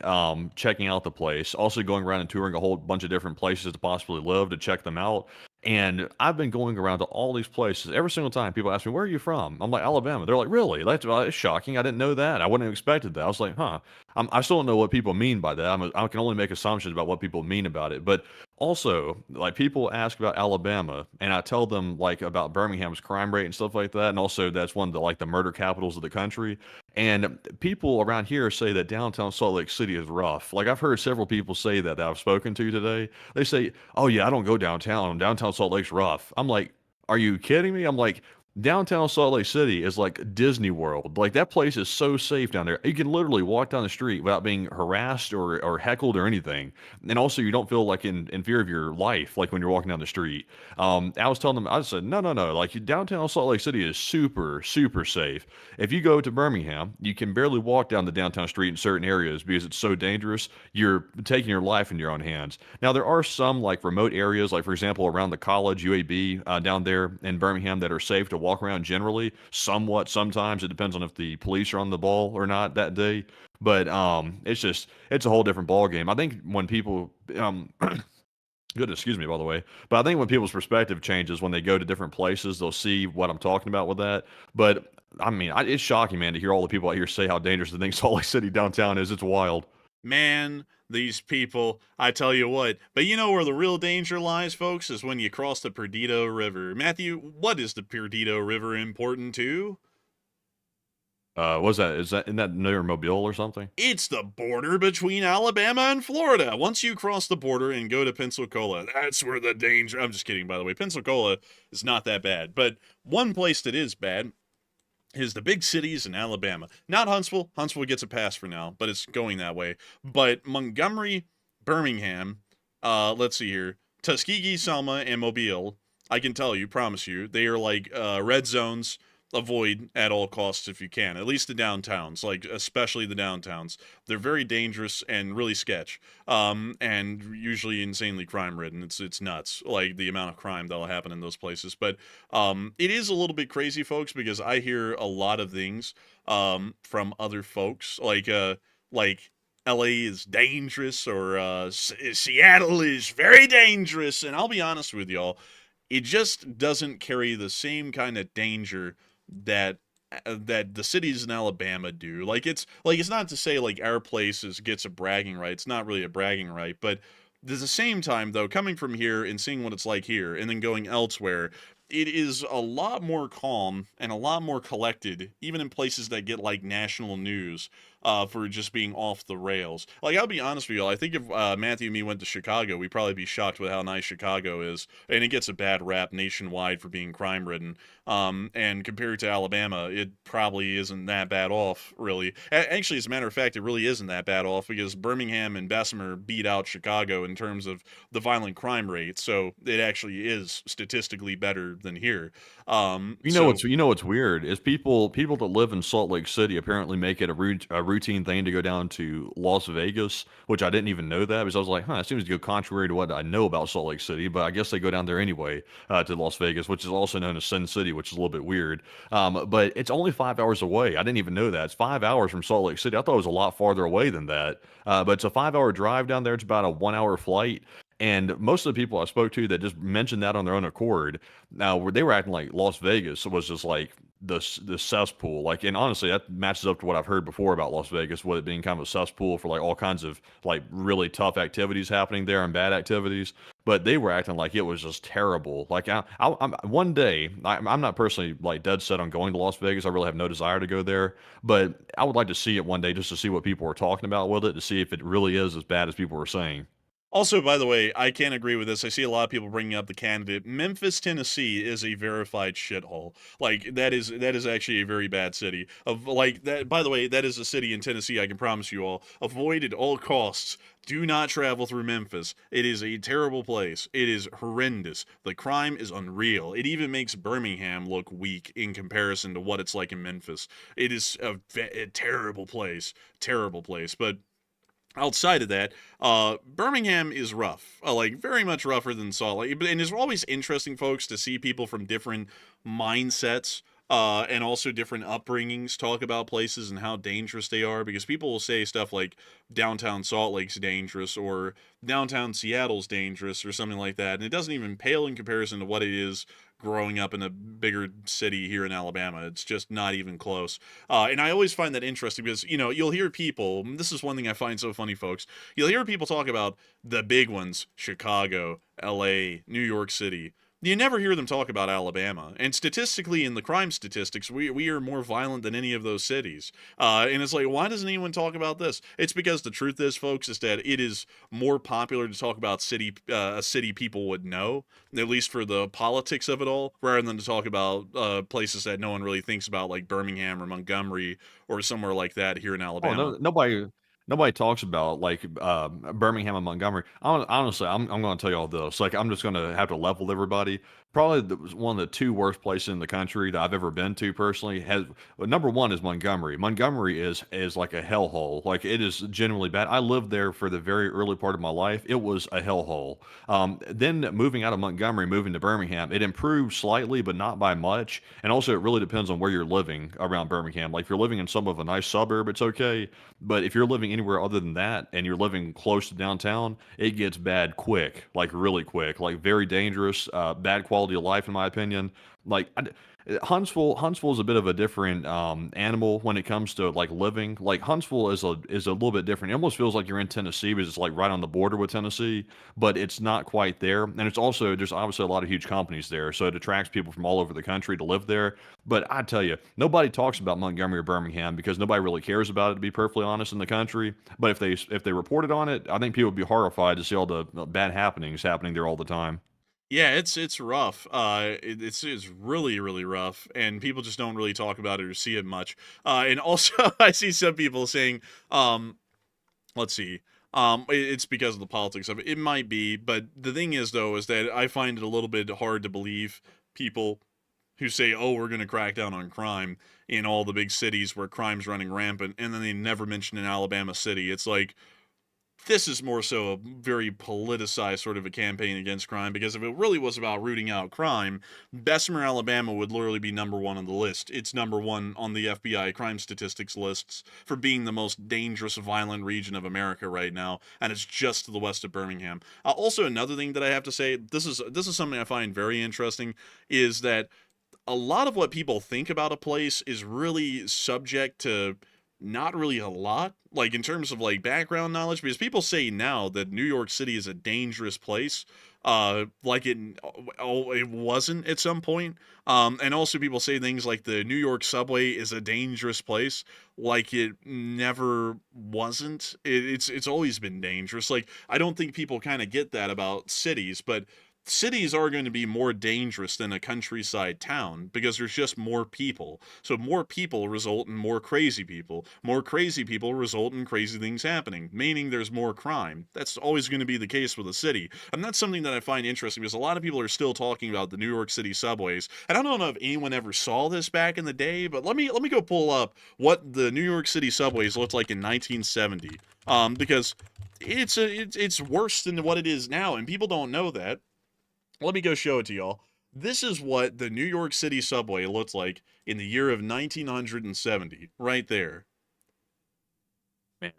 checking out the place. Also going around and touring a whole bunch of different places to possibly live, to check them out. And I've been going around to all these places. Every single time people ask me, where are you from? I'm like, Alabama. They're like, really? That's shocking. I didn't know that. I wouldn't have expected that. I was like, huh. I still don't know what people mean by that. I can only make assumptions about what people mean about it. But Also, like people ask about Alabama, and I tell them like about Birmingham's crime rate and stuff like that, and also that's one of the like the murder capitals of the country. And people around here say that downtown Salt Lake City is rough. Like I've heard several people say that I've spoken to today. They say, "Oh yeah, I don't go downtown. Downtown Salt Lake's rough." I'm like, "Are you kidding me?" I'm like, downtown Salt Lake City is like Disney World. Like that place is so safe down there. You can literally walk down the street without being harassed or heckled or anything. And also you don't feel like in fear of your life, like when you're walking down the street. I was telling them, I said, no, no, no. Like downtown Salt Lake City is super, super safe. If you go to Birmingham, you can barely walk down the downtown street in certain areas because it's so dangerous. You're taking your life in your own hands. Now there are some like remote areas, like for example, around the college, UAB, down there in Birmingham that are safe to walk around generally, somewhat, sometimes. It depends on if the police are on the ball or not that day. But it's a whole different ball game. I think when people good, excuse me, by the way. But I think when people's perspective changes when they go to different places, they'll see what I'm talking about with that. But I mean, it's shocking, man, to hear all the people out here say how dangerous the thing Salt Lake City downtown is. It's wild. Man, these people, I tell you what. But you know where the real danger lies, folks, is when you cross the Perdido River. Matthew, what is the Perdido River important to? What's that? Is that in that near Mobile or something? It's the border between Alabama and Florida. Once you cross the border and go to Pensacola, that's where the danger. I'm just kidding, by the way. Pensacola is not that bad. But one place that is bad is the big cities in Alabama. Not Huntsville. Huntsville gets a pass for now, but it's going that way. But Montgomery, Birmingham, let's see here, Tuskegee, Selma, and Mobile, I can tell you, promise you, they are like red zones. Avoid at all costs if you can. At least the downtowns, like especially the downtowns. They're very dangerous and really sketch. And usually insanely crime ridden. It's nuts, like the amount of crime that'll happen in those places. But it is a little bit crazy, folks, because I hear a lot of things from other folks, like LA is dangerous or Seattle is very dangerous. And I'll be honest with y'all, it just doesn't carry the same kind of danger that that the cities in Alabama do. It's not to say like our place gets a bragging right. It's not really a bragging right, but at the same time though, coming from here and seeing what it's like here and then going elsewhere, it is a lot more calm and a lot more collected, even in places that get like national news for just being off the rails. Like, I'll be honest with y'all, I think if Matthew and me went to Chicago, we'd probably be shocked with how nice Chicago is. And it gets a bad rap nationwide for being crime ridden. And compared to Alabama, it probably isn't that bad off, really. Actually, as a matter of fact, it really isn't that bad off because Birmingham and Bessemer beat out Chicago in terms of the violent crime rate. So it actually is statistically better than here. You know what's weird is people that live in Salt Lake City apparently make it a routine thing to go down to Las Vegas, which I didn't even know that because I was like, huh, it seems to go contrary to what I know about Salt Lake City, but I guess they go down there anyway to Las Vegas, which is also known as Sin City, which is a little bit weird. But it's only 5 hours away. I didn't even know that. It's 5 hours from Salt Lake City. I thought it was a lot farther away than that. But it's a 5 hour drive down there. It's about a 1 hour flight. And most of the people I spoke to that just mentioned that on their own accord, now they were acting like Las Vegas was just like the cesspool. Like, and honestly, that matches up to what I've heard before about Las Vegas, with it being kind of a cesspool for like all kinds of like really tough activities happening there and bad activities. But they were acting like it was just terrible. Like, one day, I'm not personally like dead set on going to Las Vegas. I really have no desire to go there, but I would like to see it one day just to see what people were talking about with it, to see if it really is as bad as people were saying. Also, by the way, I can't agree with this. I see a lot of people bringing up the candidate. Memphis, Tennessee is a verified shithole. Like, that is actually a very bad city. Of like that, by the way, that is a city in Tennessee, I can promise you all. Avoid at all costs. Do not travel through Memphis. It is a terrible place. It is horrendous. The crime is unreal. It even makes Birmingham look weak in comparison to what it's like in Memphis. It is a terrible place. Terrible place. But outside of that, Birmingham is rough, like very much rougher than Salt Lake. And it's always interesting, folks, to see people from different mindsets and also different upbringings talk about places and how dangerous they are, because people will say stuff like downtown Salt Lake's dangerous or downtown Seattle's dangerous or something like that. And it doesn't even pale in comparison to what it is growing up in a bigger city here in Alabama. It's just not even close. And I always find that interesting because, you'll hear people, this is one thing I find so funny, folks. You'll hear people talk about the big ones, Chicago, LA, New York City. You never hear them talk about Alabama. And statistically, in the crime statistics, we are more violent than any of those cities. And it's like, why doesn't anyone talk about this? It's because the truth is, folks, is that it is more popular to talk about a city people would know, at least for the politics of it all, rather than to talk about places that no one really thinks about, like Birmingham or Montgomery or somewhere like that here in Oh, Alabama. no, nobody talks about like Birmingham and Montgomery. Honestly, I'm going to tell you all this. Like, I'm just going to have to level everybody. Probably one of the two worst places in the country that I've ever been to personally has number one is Montgomery. Montgomery is like a hellhole. Like, it is genuinely bad. I lived there for the very early part of my life. It was a hellhole. Then moving out of Montgomery, moving to Birmingham, it improved slightly, but not by much. And also, it really depends on where you're living around Birmingham. Like, if you're living in some of a nice suburb, it's okay. But if you're living anywhere other than that and you're living close to downtown, it gets bad quick, like really quick, like very dangerous, bad quality of life, in my opinion. Like, Huntsville is a bit of a different animal when it comes to like living. Like, Huntsville is a little bit different. It almost feels like you're in Tennessee because it's like right on the border with Tennessee, but it's not quite there. And it's also there's obviously a lot of huge companies there, so it attracts people from all over the country to live there. But I tell you, nobody talks about Montgomery or Birmingham because nobody really cares about it, to be perfectly honest, in the country. But if they reported on it, I think people would be horrified to see all the bad happenings happening there all the time. Yeah, it's rough. It's really really rough, and people just don't really talk about it or see it much. And also, I see some people saying, let's see, it's because of the politics of it. It might be, but the thing is, though, is that I find it a little bit hard to believe people who say, "Oh, we're going to crack down on crime in all the big cities where crime's running rampant," and then they never mention an Alabama city. It's like this is more so a very politicized sort of a campaign against crime, because if it really was about rooting out crime, Bessemer, Alabama would literally be number one on the list. It's number one on the FBI crime statistics lists for being the most dangerous, violent region of America right now, and it's just to the west of Birmingham. Also, another thing that I have to say, this is something I find very interesting, is that a lot of what people think about a place is really subject to not really a lot, like in terms of like background knowledge, because people say now that New York City is a dangerous place, like it wasn't at some point. And also people say things like the New York subway is a dangerous place, like it never wasn't. It's always been dangerous. Like, I don't think people kind of get that about cities, but cities are going to be more dangerous than a countryside town because there's just more people. So more people result in more crazy people. More crazy people result in crazy things happening, meaning there's more crime. That's always going to be the case with a city. And that's something that I find interesting because a lot of people are still talking about the New York City subways. And I don't know if anyone ever saw this back in the day, but let me go pull up what the New York City subways looked like in 1970. Because it's worse than what it is now, and people don't know that. Let me go show it to y'all. This is what the New York City subway looked like in the year of 1970, right there. Man,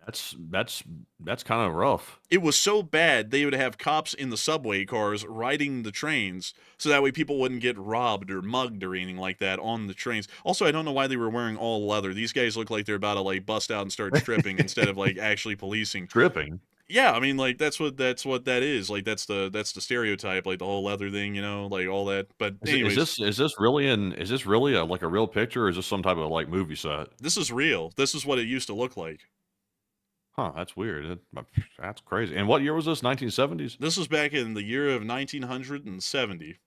that's kind of rough. It was so bad they would have cops in the subway cars riding the trains so that way people wouldn't get robbed or mugged or anything like that on the trains. Also, I don't know why they were wearing all leather. These guys look like they're about to like bust out and start stripping instead of like actually policing. Tripping. Yeah, I mean, like that's what that is. Like that's the stereotype, like the whole leather thing, like all that. But anyways, Is this really like a real picture, or is this some type of like movie set? this is real. This is what it used to look like. Huh, that's weird. That's crazy. And what year was this? 1970s? This was back in the year of 1970.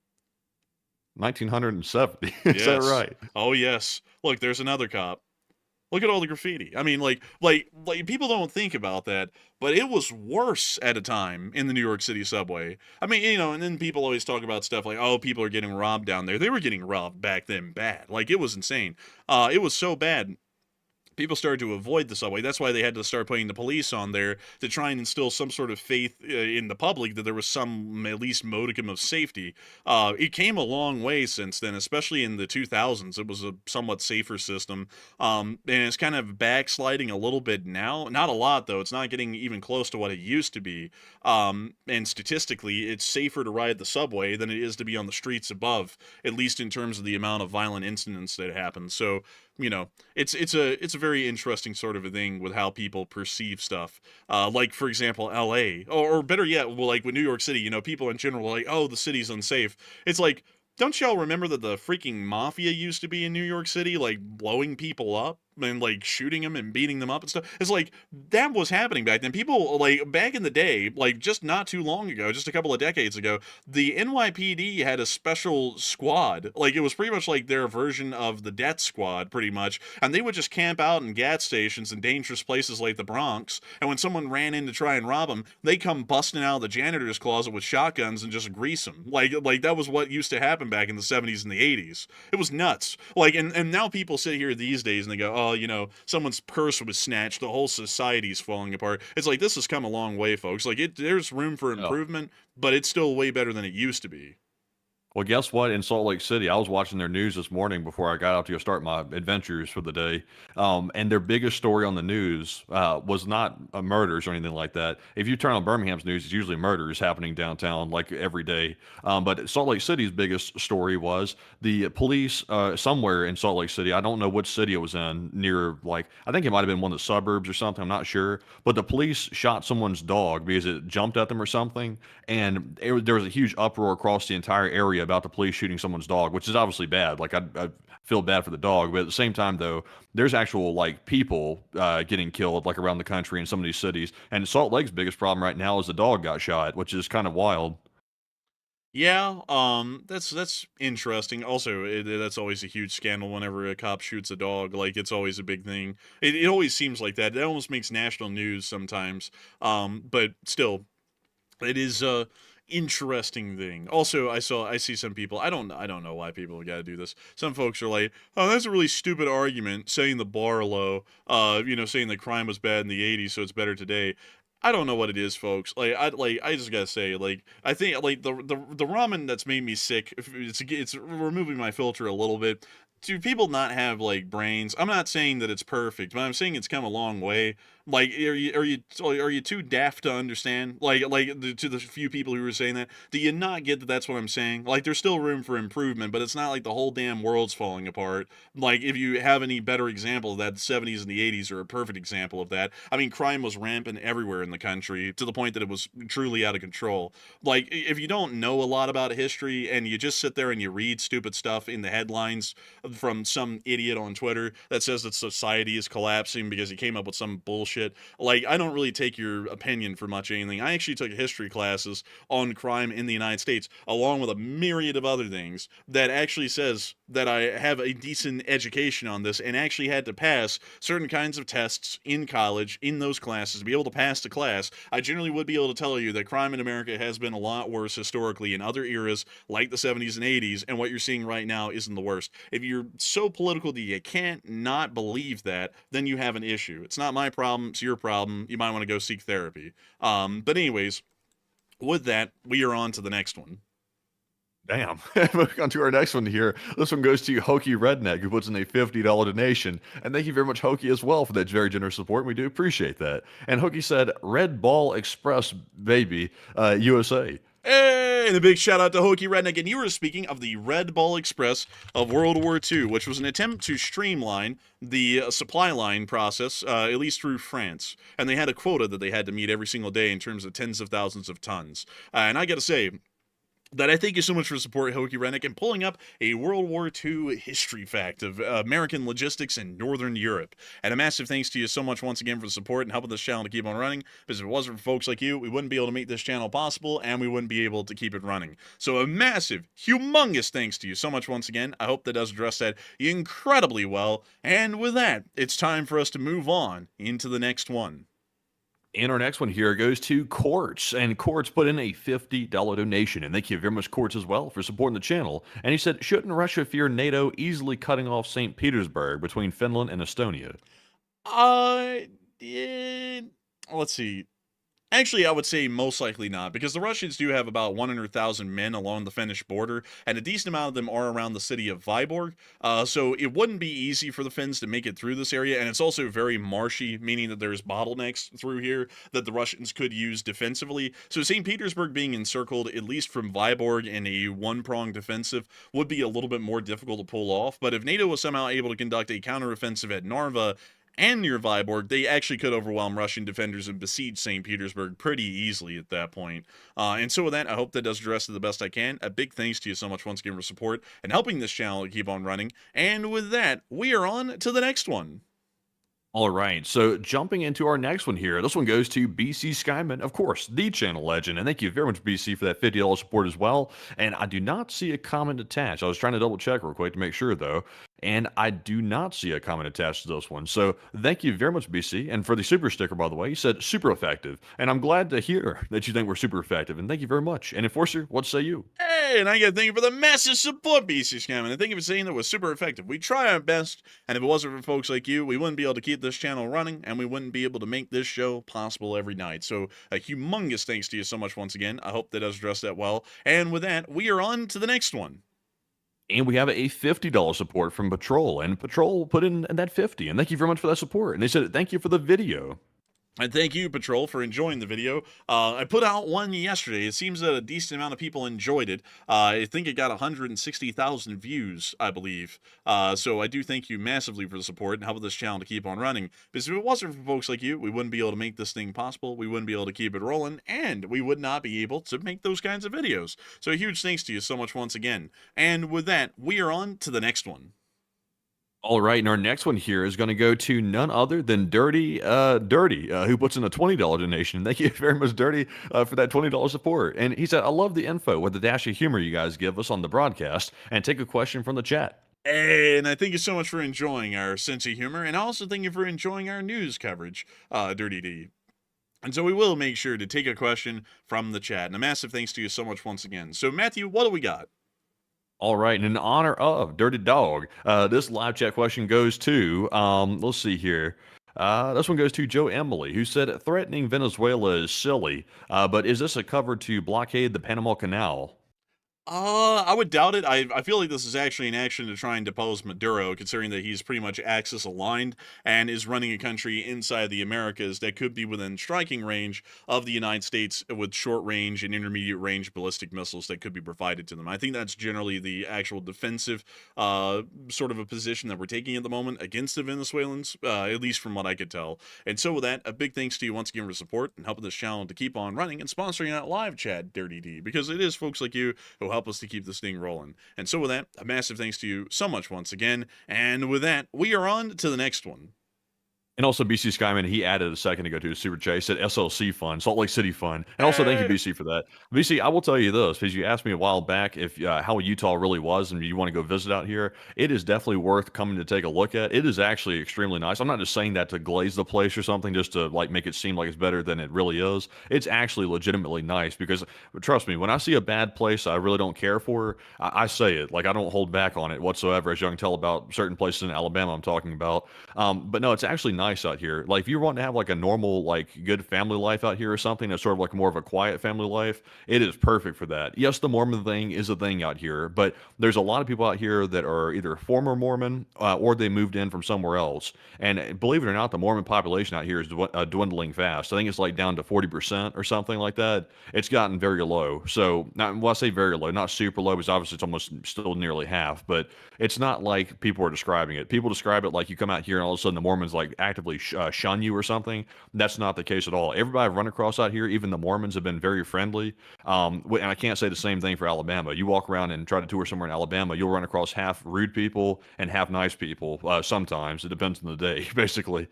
1970. Is that Yes. right? Oh yes. Look, there's another cop. Look at all the graffiti. I mean, like people don't think about that, but it was worse at a time in the New York City subway. I mean, and then people always talk about stuff like, oh, people are getting robbed down there. They were getting robbed back then bad. Like, it was insane. It was so bad people started to avoid the subway. That's why they had to start putting the police on there to try and instill some sort of faith in the public that there was some at least modicum of safety. It came a long way since then, especially in the 2000s. It was a somewhat safer system, and it's kind of backsliding a little bit now. Not a lot, though. It's not getting even close to what it used to be. And statistically, it's safer to ride the subway than it is to be on the streets above, at least in terms of the amount of violent incidents that happen. So, it's a very interesting sort of a thing with how people perceive stuff. Like, for example, L.A. or better yet, well, like with New York City, people in general are like, oh, the city's unsafe. It's like, don't y'all remember that the freaking mafia used to be in New York City, like blowing people up and like shooting them and beating them up and stuff? It's like that was happening back then. People like back in the day, like just not too long ago, just a couple of decades ago, the NYPD had a special squad. Like it was pretty much like their version of the death squad, pretty much. And they would just camp out in gas stations and dangerous places like the Bronx. And when someone ran in to try and rob them, they come busting out of the janitor's closet with shotguns and just grease them. Like that was what used to happen back in the 70s and the 80s. It was nuts. Like, and now people sit here these days and they go, oh, someone's purse was snatched, the whole society's falling apart. It's like, this has come a long way, folks. Like, there's room for improvement, but it's still way better than it used to be. Well, guess what? In Salt Lake City, I was watching their news this morning before I got out to go start my adventures for the day. And their biggest story on the news was not murders or anything like that. If you turn on Birmingham's news, it's usually murders happening downtown like every day. But Salt Lake City's biggest story was the police somewhere in Salt Lake City. I don't know which city it was in, near, like, I think it might have been one of the suburbs or something. I'm not sure. But the police shot someone's dog because it jumped at them or something. And there was a huge uproar across the entire area about the police shooting someone's dog, which is obviously bad. Like, I feel bad for the dog, but at the same time, though, there's actual like people getting killed like around the country in some of these cities. And Salt Lake's biggest problem right now is the dog got shot, which is kind of wild. Yeah, that's interesting. Also, that's always a huge scandal whenever a cop shoots a dog. Like, it's always a big thing. It always seems like that. It almost makes national news sometimes. But still, it is interesting thing. Also, I see some people. I don't know why people got to do this. Some folks are like, "Oh, that's a really stupid argument, saying the bar low. Saying the crime was bad in the '80s, so it's better today." I don't know what it is, folks. I just gotta say, like, I think like the ramen that's made me sick. It's removing my filter a little bit. Do people not have like brains? I'm not saying that it's perfect, but I'm saying it's come a long way. Like, are you too daft to understand? To the few people who were saying that, do you not get that that's what I'm saying? Like, there's still room for improvement, but it's not like the whole damn world's falling apart. Like, if you have any better example of that, the 70s and the 80s are a perfect example of that. I mean, crime was rampant everywhere in the country to the point that it was truly out of control. Like, if you don't know a lot about history and you just sit there and you read stupid stuff in the headlines from some idiot on Twitter that says that society is collapsing because he came up with some bullshit. Like, I don't really take your opinion for much anything. I actually took history classes on crime in the United States, along with a myriad of other things that actually says that I have a decent education on this and actually had to pass certain kinds of tests in college in those classes to be able to pass the class. I generally would be able to tell you that crime in America has been a lot worse historically in other eras like the 70s and 80s, and what you're seeing right now isn't the worst. If you're so political that you can't not believe that, then you have an issue. It's not my problem, it's your problem. You might want to go seek therapy. But anyways, with that, we are on to the next one. Damn. Moving on to our next one here. This one goes to Hokey Redneck, who puts in a $50 donation. And thank you very much, Hokey, as well, for that very generous support. We do appreciate that. And Hokey said, Red Ball Express, baby, USA. Hey, and a big shout out to Hokey Redneck. And you were speaking of the Red Ball Express of World War II, which was an attempt to streamline the supply line process, at least through France. And they had a quota that they had to meet every single day in terms of tens of thousands of tons. And I got to say, that I thank you so much for support, Hokey Rennick, and pulling up a World War II history fact of American logistics in Northern Europe. And a massive thanks to you so much once again for the support and helping this channel to keep on running, because if it wasn't for folks like you, we wouldn't be able to make this channel possible, and we wouldn't be able to keep it running. So a massive, humongous thanks to you so much once again. I hope that does address that incredibly well. And with that, it's time for us to move on into the next one. And our next one here goes to Quartz, and Quartz put in a $50 donation, and thank you very much, Quartz, as well, for supporting the channel. And he said, shouldn't Russia fear NATO easily cutting off St. Petersburg between Finland and Estonia? Uh, eh, let's see. Actually, I would say most likely not, because the Russians do have about 100,000 men along the Finnish border, and a decent amount of them are around the city of Vyborg. So it wouldn't be easy for the Finns to make it through this area, and it's also very marshy, meaning that there's bottlenecks through here that the Russians could use defensively. So St. Petersburg being encircled, at least from Vyborg, in a one-pronged defensive would be a little bit more difficult to pull off. But if NATO was somehow able to conduct a counteroffensive at Narva, and near Vyborg, they actually could overwhelm Russian defenders and besiege St. Petersburg pretty easily at that point. And so with that, I hope that does address it the best I can. A big thanks to you so much once again for support and helping this channel keep on running. And with that, we are on to the next one. All right, so jumping into our next one here, this one goes to BC Skyman, of course, the channel legend, and thank you very much, BC, for that $50 support as well. And I do not see a comment attached. I was trying to double check real quick to make sure, though, and I do not see a comment attached to this one. So thank you very much, BC, and for the super sticker, by the way, you said super effective, and I'm glad to hear that you think we're super effective, and thank you very much. And Enforcer, what say you? Hey, and I gotta thank you for the massive support, BC Scamming, and thank you for saying that was super effective. We try our best, and if it wasn't for folks like you, we wouldn't be able to keep this channel running, and we wouldn't be able to make this show possible every night. So a humongous thanks to you so much once again. I hope that does address that well. And with that, we are on to the next one. And we have a $50 support from Patrol, and Patrol put in that 50, and thank you very much for that support. And they said, thank you for the video. And thank you, Patrol, for enjoying the video. I put out one yesterday. It seems that a decent amount of people enjoyed it. I think it got 160,000 views, I believe. So I do thank you massively for the support and helping this channel to keep on running. Because if it wasn't for folks like you, we wouldn't be able to make this thing possible. We wouldn't be able to keep it rolling, and we would not be able to make those kinds of videos. So a huge thanks to you so much once again. And with that, we are on to the next one. All right, and our next one here is going to go to none other than Dirty, who puts in a $20 donation. Thank you very much, Dirty, for that $20 support. And he said, I love the info with the dash of humor you guys give us on the broadcast, and take a question from the chat. And I thank you so much for enjoying our sense of humor, and I also thank you for enjoying our news coverage, Dirty D. And so we will make sure to take a question from the chat. And a massive thanks to you so much once again. So Matthew, what do we got? All right, and in honor of Dirty Dog, this live chat question goes to, let's see here. This one goes to Joe Emily, who said, threatening Venezuela is silly, but is this a cover to blockade the Panama Canal? I would doubt it. I feel like this is actually an action to try and depose Maduro, considering that he's pretty much Axis aligned and is running a country inside the Americas that could be within striking range of the United States with short range and intermediate range ballistic missiles that could be provided to them. I think that's generally the actual defensive sort of a position that we're taking at the moment against the Venezuelans, at least from what I could tell. And so with that, a big thanks to you once again for support and helping this channel to keep on running and sponsoring that live chat, Dirty D, because it is folks like you who help us to keep this thing rolling. And so with that, a massive thanks to you so much once again. And with that, we are on to the next one. And also, BC Skyman, he added a second ago to his super chat. He said SLC Fund, Salt Lake City Fund. And also, thank you, BC, for that. BC, I will tell you this, because you asked me a while back if how Utah really was and you want to go visit out here. It is definitely worth coming to take a look at. It is actually extremely nice. I'm not just saying that to glaze the place or something, just to like make it seem like it's better than it really is. It's actually legitimately nice because, trust me, when I see a bad place I really don't care for, I say it. Like, I don't hold back on it whatsoever, as you can tell about certain places in Alabama I'm talking about. But no, it's actually nice out here. Like, if you want to have like a normal, like good family life out here or something that's sort of like more of a quiet family life, it is perfect for that. Yes, the Mormon thing is a thing out here, but there's a lot of people out here that are either former Mormon or they moved in from somewhere else. And believe it or not, the Mormon population out here is dwindling fast. I think it's like down to 40% or something like that. It's gotten very low. So, well, I say very low, not super low, because obviously it's almost still nearly half, but it's not like people are describing it. People describe it like you come out here and all of a sudden the Mormons like actively shun you or something. That's not the case at all. Everybody I've run across out here, even the Mormons, have been very friendly. And I can't say the same thing for Alabama. You walk around and try to tour somewhere in Alabama, you'll run across half rude people and half nice people. Sometimes it depends on the day, basically.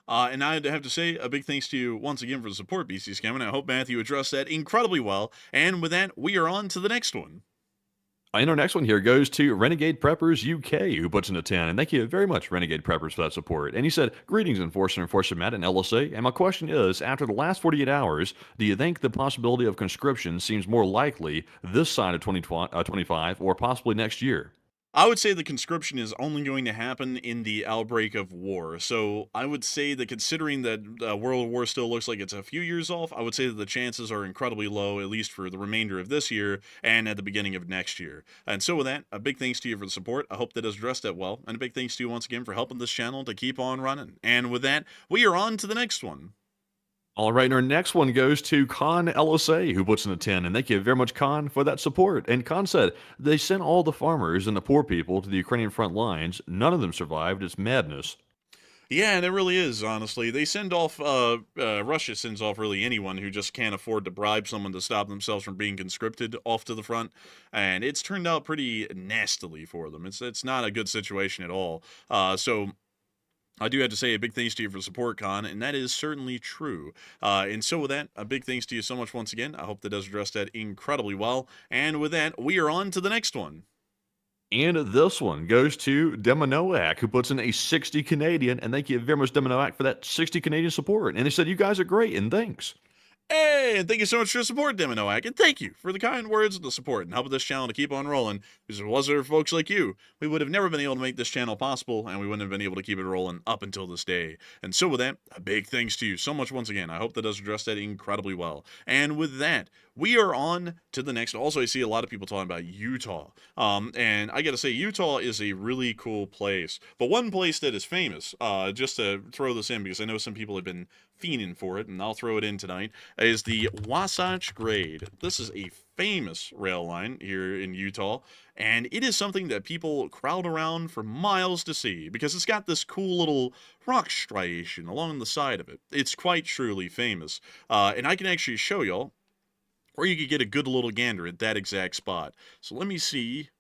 And I'd have to say a big thanks to you once again for the support, BC Scam, and I hope Matthew addressed that incredibly well. And with that, we are on to the next one. And our next one here goes to Renegade Preppers UK, who puts in a 10. And thank you very much, Renegade Preppers, for that support. And he said, greetings, Enforcer Matt and LSA. And my question is, after the last 48 hours, do you think the possibility of conscription seems more likely this side of 2025 or possibly next year? I would say the conscription is only going to happen in the outbreak of war. So I would say that considering that World War still looks like it's a few years off, I would say that the chances are incredibly low, at least for the remainder of this year and at the beginning of next year. And so with that, a big thanks to you for the support. I hope that has addressed that well. And a big thanks to you once again for helping this channel to keep on running. And with that, we are on to the next one. All right, and our next one goes to Khan LSA, who puts in a 10, and thank you very much, Khan, for that support. And Khan said, they sent all the farmers and the poor people to the Ukrainian front lines. None of them survived. It's madness. Yeah, and it really is, honestly. They send off, Russia sends off really anyone who just can't afford to bribe someone to stop themselves from being conscripted off to the front. And it's turned out pretty nastily for them. It's not a good situation at all. So I do have to say a big thanks to you for the support, Con, and that is certainly true. And so with that, a big thanks to you so much once again. I hope that does address that incredibly well. And with that, we are on to the next one. And this one goes to Deminoac, who puts in a 60 Canadian, and thank you very much, Deminoac, for that 60 Canadian support. And they said, you guys are great, and thanks. Hey, and thank you so much for your support, Deminoac, and thank you for the kind words and the support and helping this channel to keep on rolling. Because if it wasn't for folks like you, we would have never been able to make this channel possible, and we wouldn't have been able to keep it rolling up until this day. And so with that, a big thanks to you so much once again. I hope that does address that incredibly well. And with that, we are on to the next. Also, I see a lot of people talking about Utah. And I gotta say, Utah is a really cool place. But one place that is famous, just to throw this in, because I know some people have been fiending for it, and I'll throw it in tonight, is the Wasatch Grade. This is a famous rail line here in Utah, and it is something that people crowd around for miles to see, because it's got this cool little rock striation along the side of it. It's quite truly famous. And I can actually show y'all, or you could get a good little gander at that exact spot. So let me see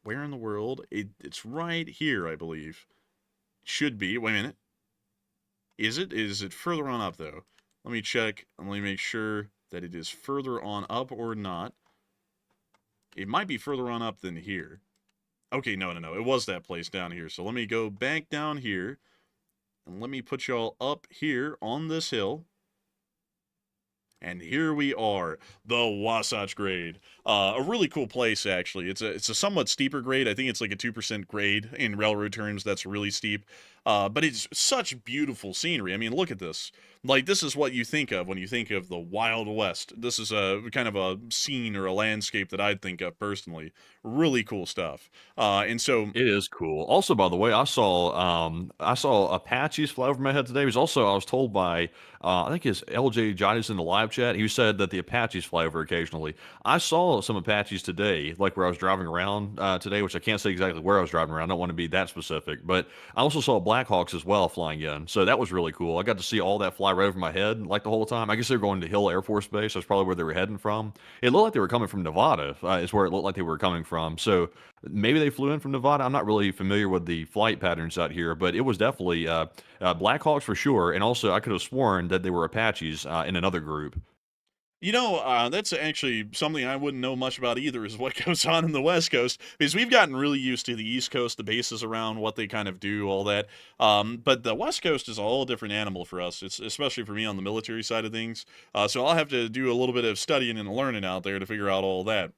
where in the world. It's right here, I believe. It should be. Wait a minute. Is it? Is it further on up, though? Let me check. Let me make sure that it is further on up or not. It might be further on up than here. Okay, no. It was that place down here. So let me go back down here. And let me put y'all up here on this hill. And here we are, the Wasatch Grade. A really cool place, actually. It's a somewhat steeper grade. I think it's like a 2% grade in railroad terms. That's really steep. But it's such beautiful scenery. I mean, look at this. Like, this is what you think of when you think of the Wild West. This is a kind of a scene or a landscape that I'd think of personally. Really cool stuff. And so It is cool. Also, by the way, I saw Apaches fly over my head today. It was also, I was told by I think it's LJ Johnny's in the live chat. He said that the Apaches fly over occasionally. I saw some Apaches today, like where I was driving around today, which I can't say exactly where I was driving around. I don't want to be that specific, but I also saw Blackhawks as well flying in. So that was really cool. I got to see all that fly right over my head like the whole time. I guess they were going to Hill Air Force Base. That's probably where they were heading from. It looked like they were coming from Nevada, is where it looked like they were coming from. So maybe they flew in from Nevada. I'm not really familiar with the flight patterns out here, but it was definitely Blackhawks for sure. And also, I could have sworn that they were Apaches in another group. you know, that's actually something I wouldn't know much about either, is what goes on in the West Coast, because we've gotten really used to the East Coast, the bases around, what they kind of do, all that. But the West Coast is a whole different animal for us, it's, especially for me on the military side of things. So I'll have to do a little bit of studying and learning out there to figure out all that.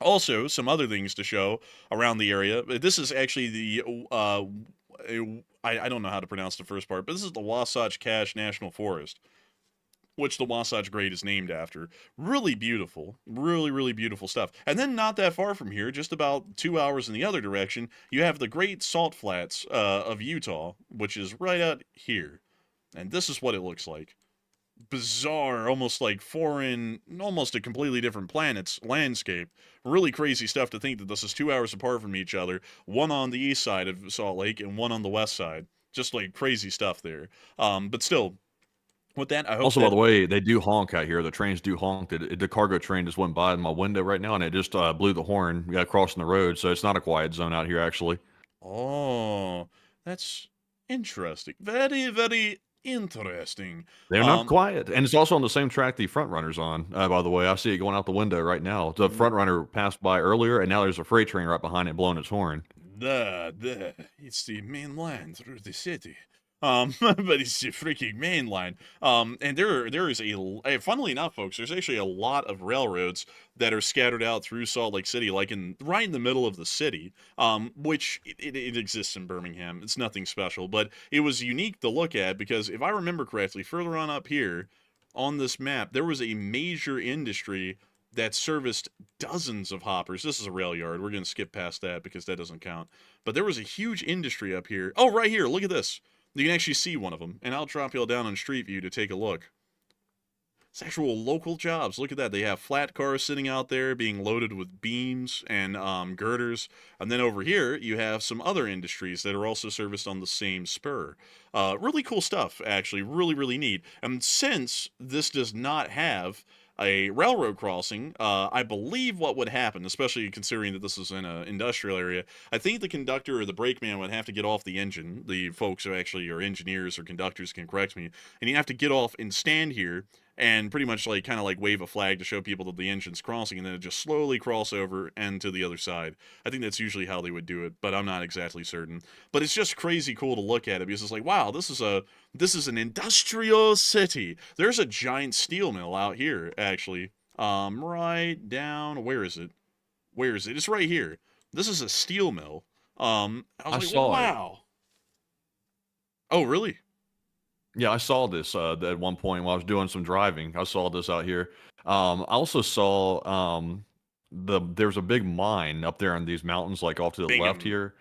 Also, some other things to show around the area. This is actually the, I don't know how to pronounce the first part, but this is the Wasatch Cache National Forest, which the Wasatch Grade is named after. Really beautiful. Really, really beautiful stuff. And then not that far from here, just about 2 hours in the other direction, you have the Great Salt Flats of Utah, which is right out here. And this is what it looks like. Bizarre, almost like foreign, almost a completely different planet's landscape. Really crazy stuff to think that this is 2 hours apart from each other, one on the east side of Salt Lake and one on the west side. Just like crazy stuff there. But still, with that, I hope Also, that, by the way, they do honk out here. The trains do honk. The cargo train just went by in my window right now, and it just blew the horn crossing the road. So it's not a quiet zone out here, actually. oh, that's interesting. Very, very interesting. They're not Um, quiet, and it's also on the same track the front runner's on. By the way, I see it going out the window right now. The front runner passed by earlier, and now there's a freight train right behind it blowing its horn. it's the main line through the city. But it's a freaking main line. And there is funnily enough, folks, there's actually a lot of railroads that are scattered out through Salt Lake City, like right in the middle of the city. Which it exists in Birmingham. It's nothing special, but it was unique to look at because if I remember correctly, further on up here on this map, there was a major industry that serviced dozens of hoppers. This is a rail yard. We're going to skip past that because that doesn't count. But there was a huge industry up here. Oh, right here. Look at this. You can actually see one of them, and I'll drop y'all down on Street View to take a look. It's actual local jobs. Look at that. They have flat cars sitting out there being loaded with beams and girders. And then over here, you have some other industries that are also serviced on the same spur. Really cool stuff, actually. Really, really neat. And since this does not have a railroad crossing, I believe what would happen, especially considering that this is in an industrial area, I think the conductor or the brakeman would have to get off the engine. The folks who actually are engineers or conductors can correct me. And you have to get off and stand here and pretty much like kind of like wave a flag to show people that the engine's crossing, and then it just slowly cross over and to the other side. I think that's usually how they would do it, but I'm not exactly certain. But it's just crazy cool to look at it because it's like, wow, this is an industrial city. There's a giant steel mill out here, actually. Right down. Where is it? Where is it? It's right here. This is a steel mill. I was I like, saw it. wow. Oh, really? Yeah, I saw this at one point while I was doing some driving. I saw this out here. I also saw there's a big mine up there in these mountains, like off to the left Bingham. here.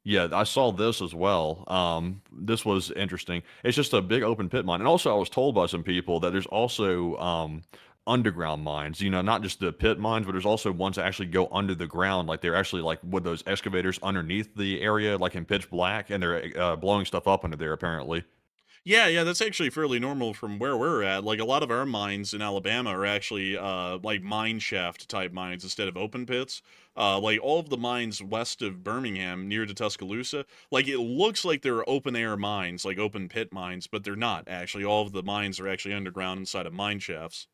Yeah, I saw this as well. This was interesting. It's just a big open pit mine. And also, I was told by some people that there's also underground mines, not just the pit mines, but there's also ones that actually go under the ground. Like they're actually like with those excavators underneath the area, like in pitch black, and they're blowing stuff up under there, apparently. Yeah, that's actually fairly normal from where we're at. Like a lot of our mines in Alabama are actually like mine shaft type mines instead of open pits. Like all of the mines west of Birmingham near to Tuscaloosa, like it looks like they're open air mines, like open pit mines, but they're not actually. All of the mines are actually underground inside of mine shafts.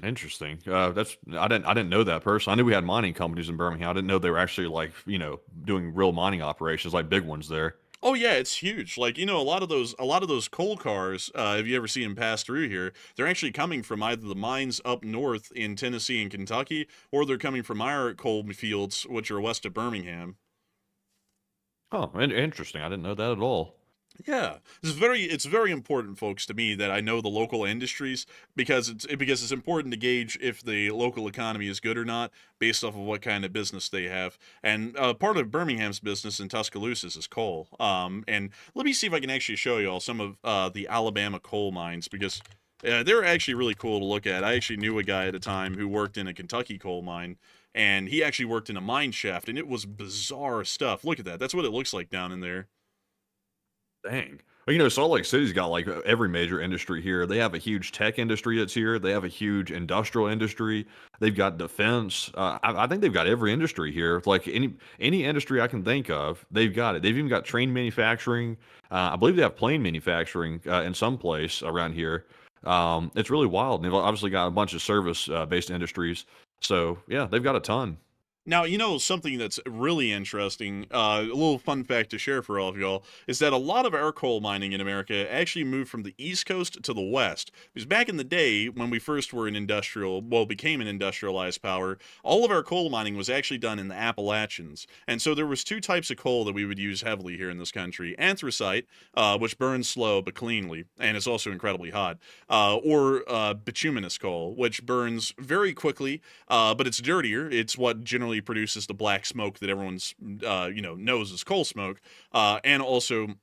Interesting. I didn't know that person. I knew we had mining companies in Birmingham. I didn't know they were actually like doing real mining operations, like big ones there. Oh yeah, it's huge. Like, a lot of those coal cars, if you ever see them pass through here, they're actually coming from either the mines up north in Tennessee and Kentucky, or they're coming from our coal fields, which are west of Birmingham. Oh, interesting. I didn't know that at all. Yeah, it's very important, folks, to me that I know the local industries because it's important to gauge if the local economy is good or not based off of what kind of business they have. And part of Birmingham's business in Tuscaloosa is coal. And let me see if I can actually show you all some of the Alabama coal mines because they're actually really cool to look at. I actually knew a guy at a time who worked in a Kentucky coal mine. And he actually worked in a mine shaft, and it was bizarre stuff. Look at that. That's what it looks like down in there. Dang. Well, Salt Lake City's got like every major industry here. They have a huge tech industry that's here. They have a huge industrial industry. They've got defense. I think they've got every industry here. Like any industry I can think of, they've got it. They've even got train manufacturing. I believe they have plane manufacturing in some place around here. It's really wild. And they've obviously got a bunch of service based industries. So yeah, they've got a ton. Now, something that's really interesting, a little fun fact to share for all of y'all, is that a lot of our coal mining in America actually moved from the East Coast to the West. Because back in the day, when we first were became an industrialized power, all of our coal mining was actually done in the Appalachians. And so there was two types of coal that we would use heavily here in this country. Anthracite, which burns slow but cleanly, and it's also incredibly hot, or bituminous coal, which burns very quickly, but it's dirtier. It's what generally produces the black smoke that everyone's knows as coal smoke, and also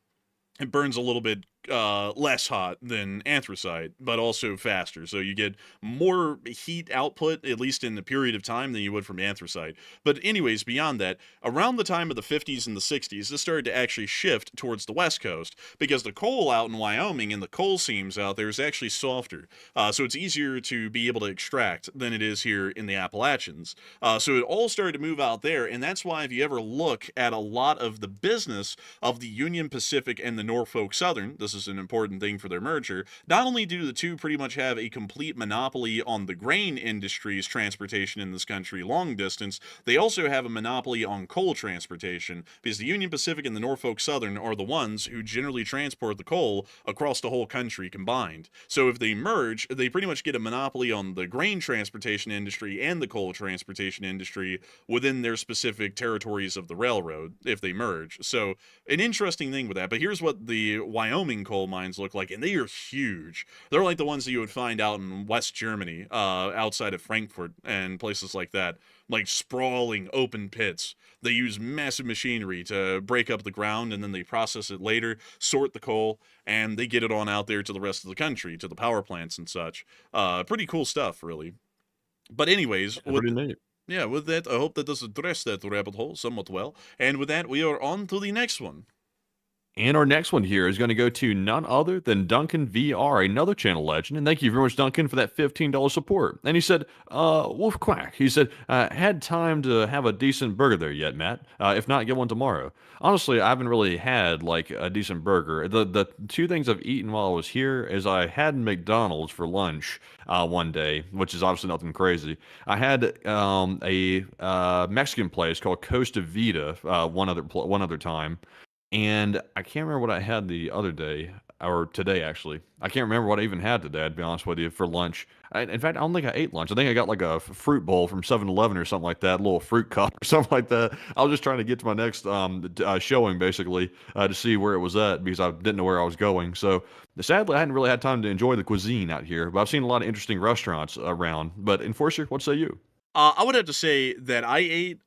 it burns a little bit less hot than anthracite, but also faster. So you get more heat output, at least in the period of time, than you would from anthracite. But anyways, beyond that, around the time of the 50s and the 60s, this started to actually shift towards the West Coast because the coal out in Wyoming and the coal seams out there is actually softer. So it's easier to be able to extract than it is here in the Appalachians. So it all started to move out there, and that's why if you ever look at a lot of the business of the Union Pacific and the Norfolk Southern, this is an important thing for their merger. Not only do the two pretty much have a complete monopoly on the grain industry's transportation in this country long distance, they also have a monopoly on coal transportation, because the Union Pacific and the Norfolk Southern are the ones who generally transport the coal across the whole country combined. So if they merge, they pretty much get a monopoly on the grain transportation industry and the coal transportation industry within their specific territories of the railroad if they merge. So an interesting thing with that. But here's what the Wyoming coal mines look like, and they are huge. They're like the ones that you would find out in West Germany, outside of Frankfurt and places like that, like sprawling open pits. They use massive machinery to break up the ground, and then they process it later, sort the coal, and they get it on out there to the rest of the country, to the power plants and such. Pretty cool stuff, really. But anyways, Pretty neat. yeah, with that, I hope that does address that rabbit hole somewhat well. And with that, we are on to the next one. And our next one here is going to go to none other than Duncan VR, another channel legend. And thank you very much, Duncan, for that $15 support. And he said, Wolf Quack. He said, had time to have a decent burger there yet, Matt? If not, get one tomorrow. Honestly, I haven't really had like a decent burger. The two things I've eaten while I was here is I had McDonald's for lunch one day, which is obviously nothing crazy. I had a Mexican place called Costa Vida one other time. And I can't remember what I had the other day, or today actually. I can't remember what I even had today, to be honest with you, for lunch. In fact, I don't think I ate lunch. I think I got like a fruit bowl from 7-Eleven or something like that, a little fruit cup or something like that. I was just trying to get to my next showing, basically, to see where it was at, because I didn't know where I was going. So sadly, I hadn't really had time to enjoy the cuisine out here, but I've seen a lot of interesting restaurants around. But Enforcer, what say you? I would have to say that I ate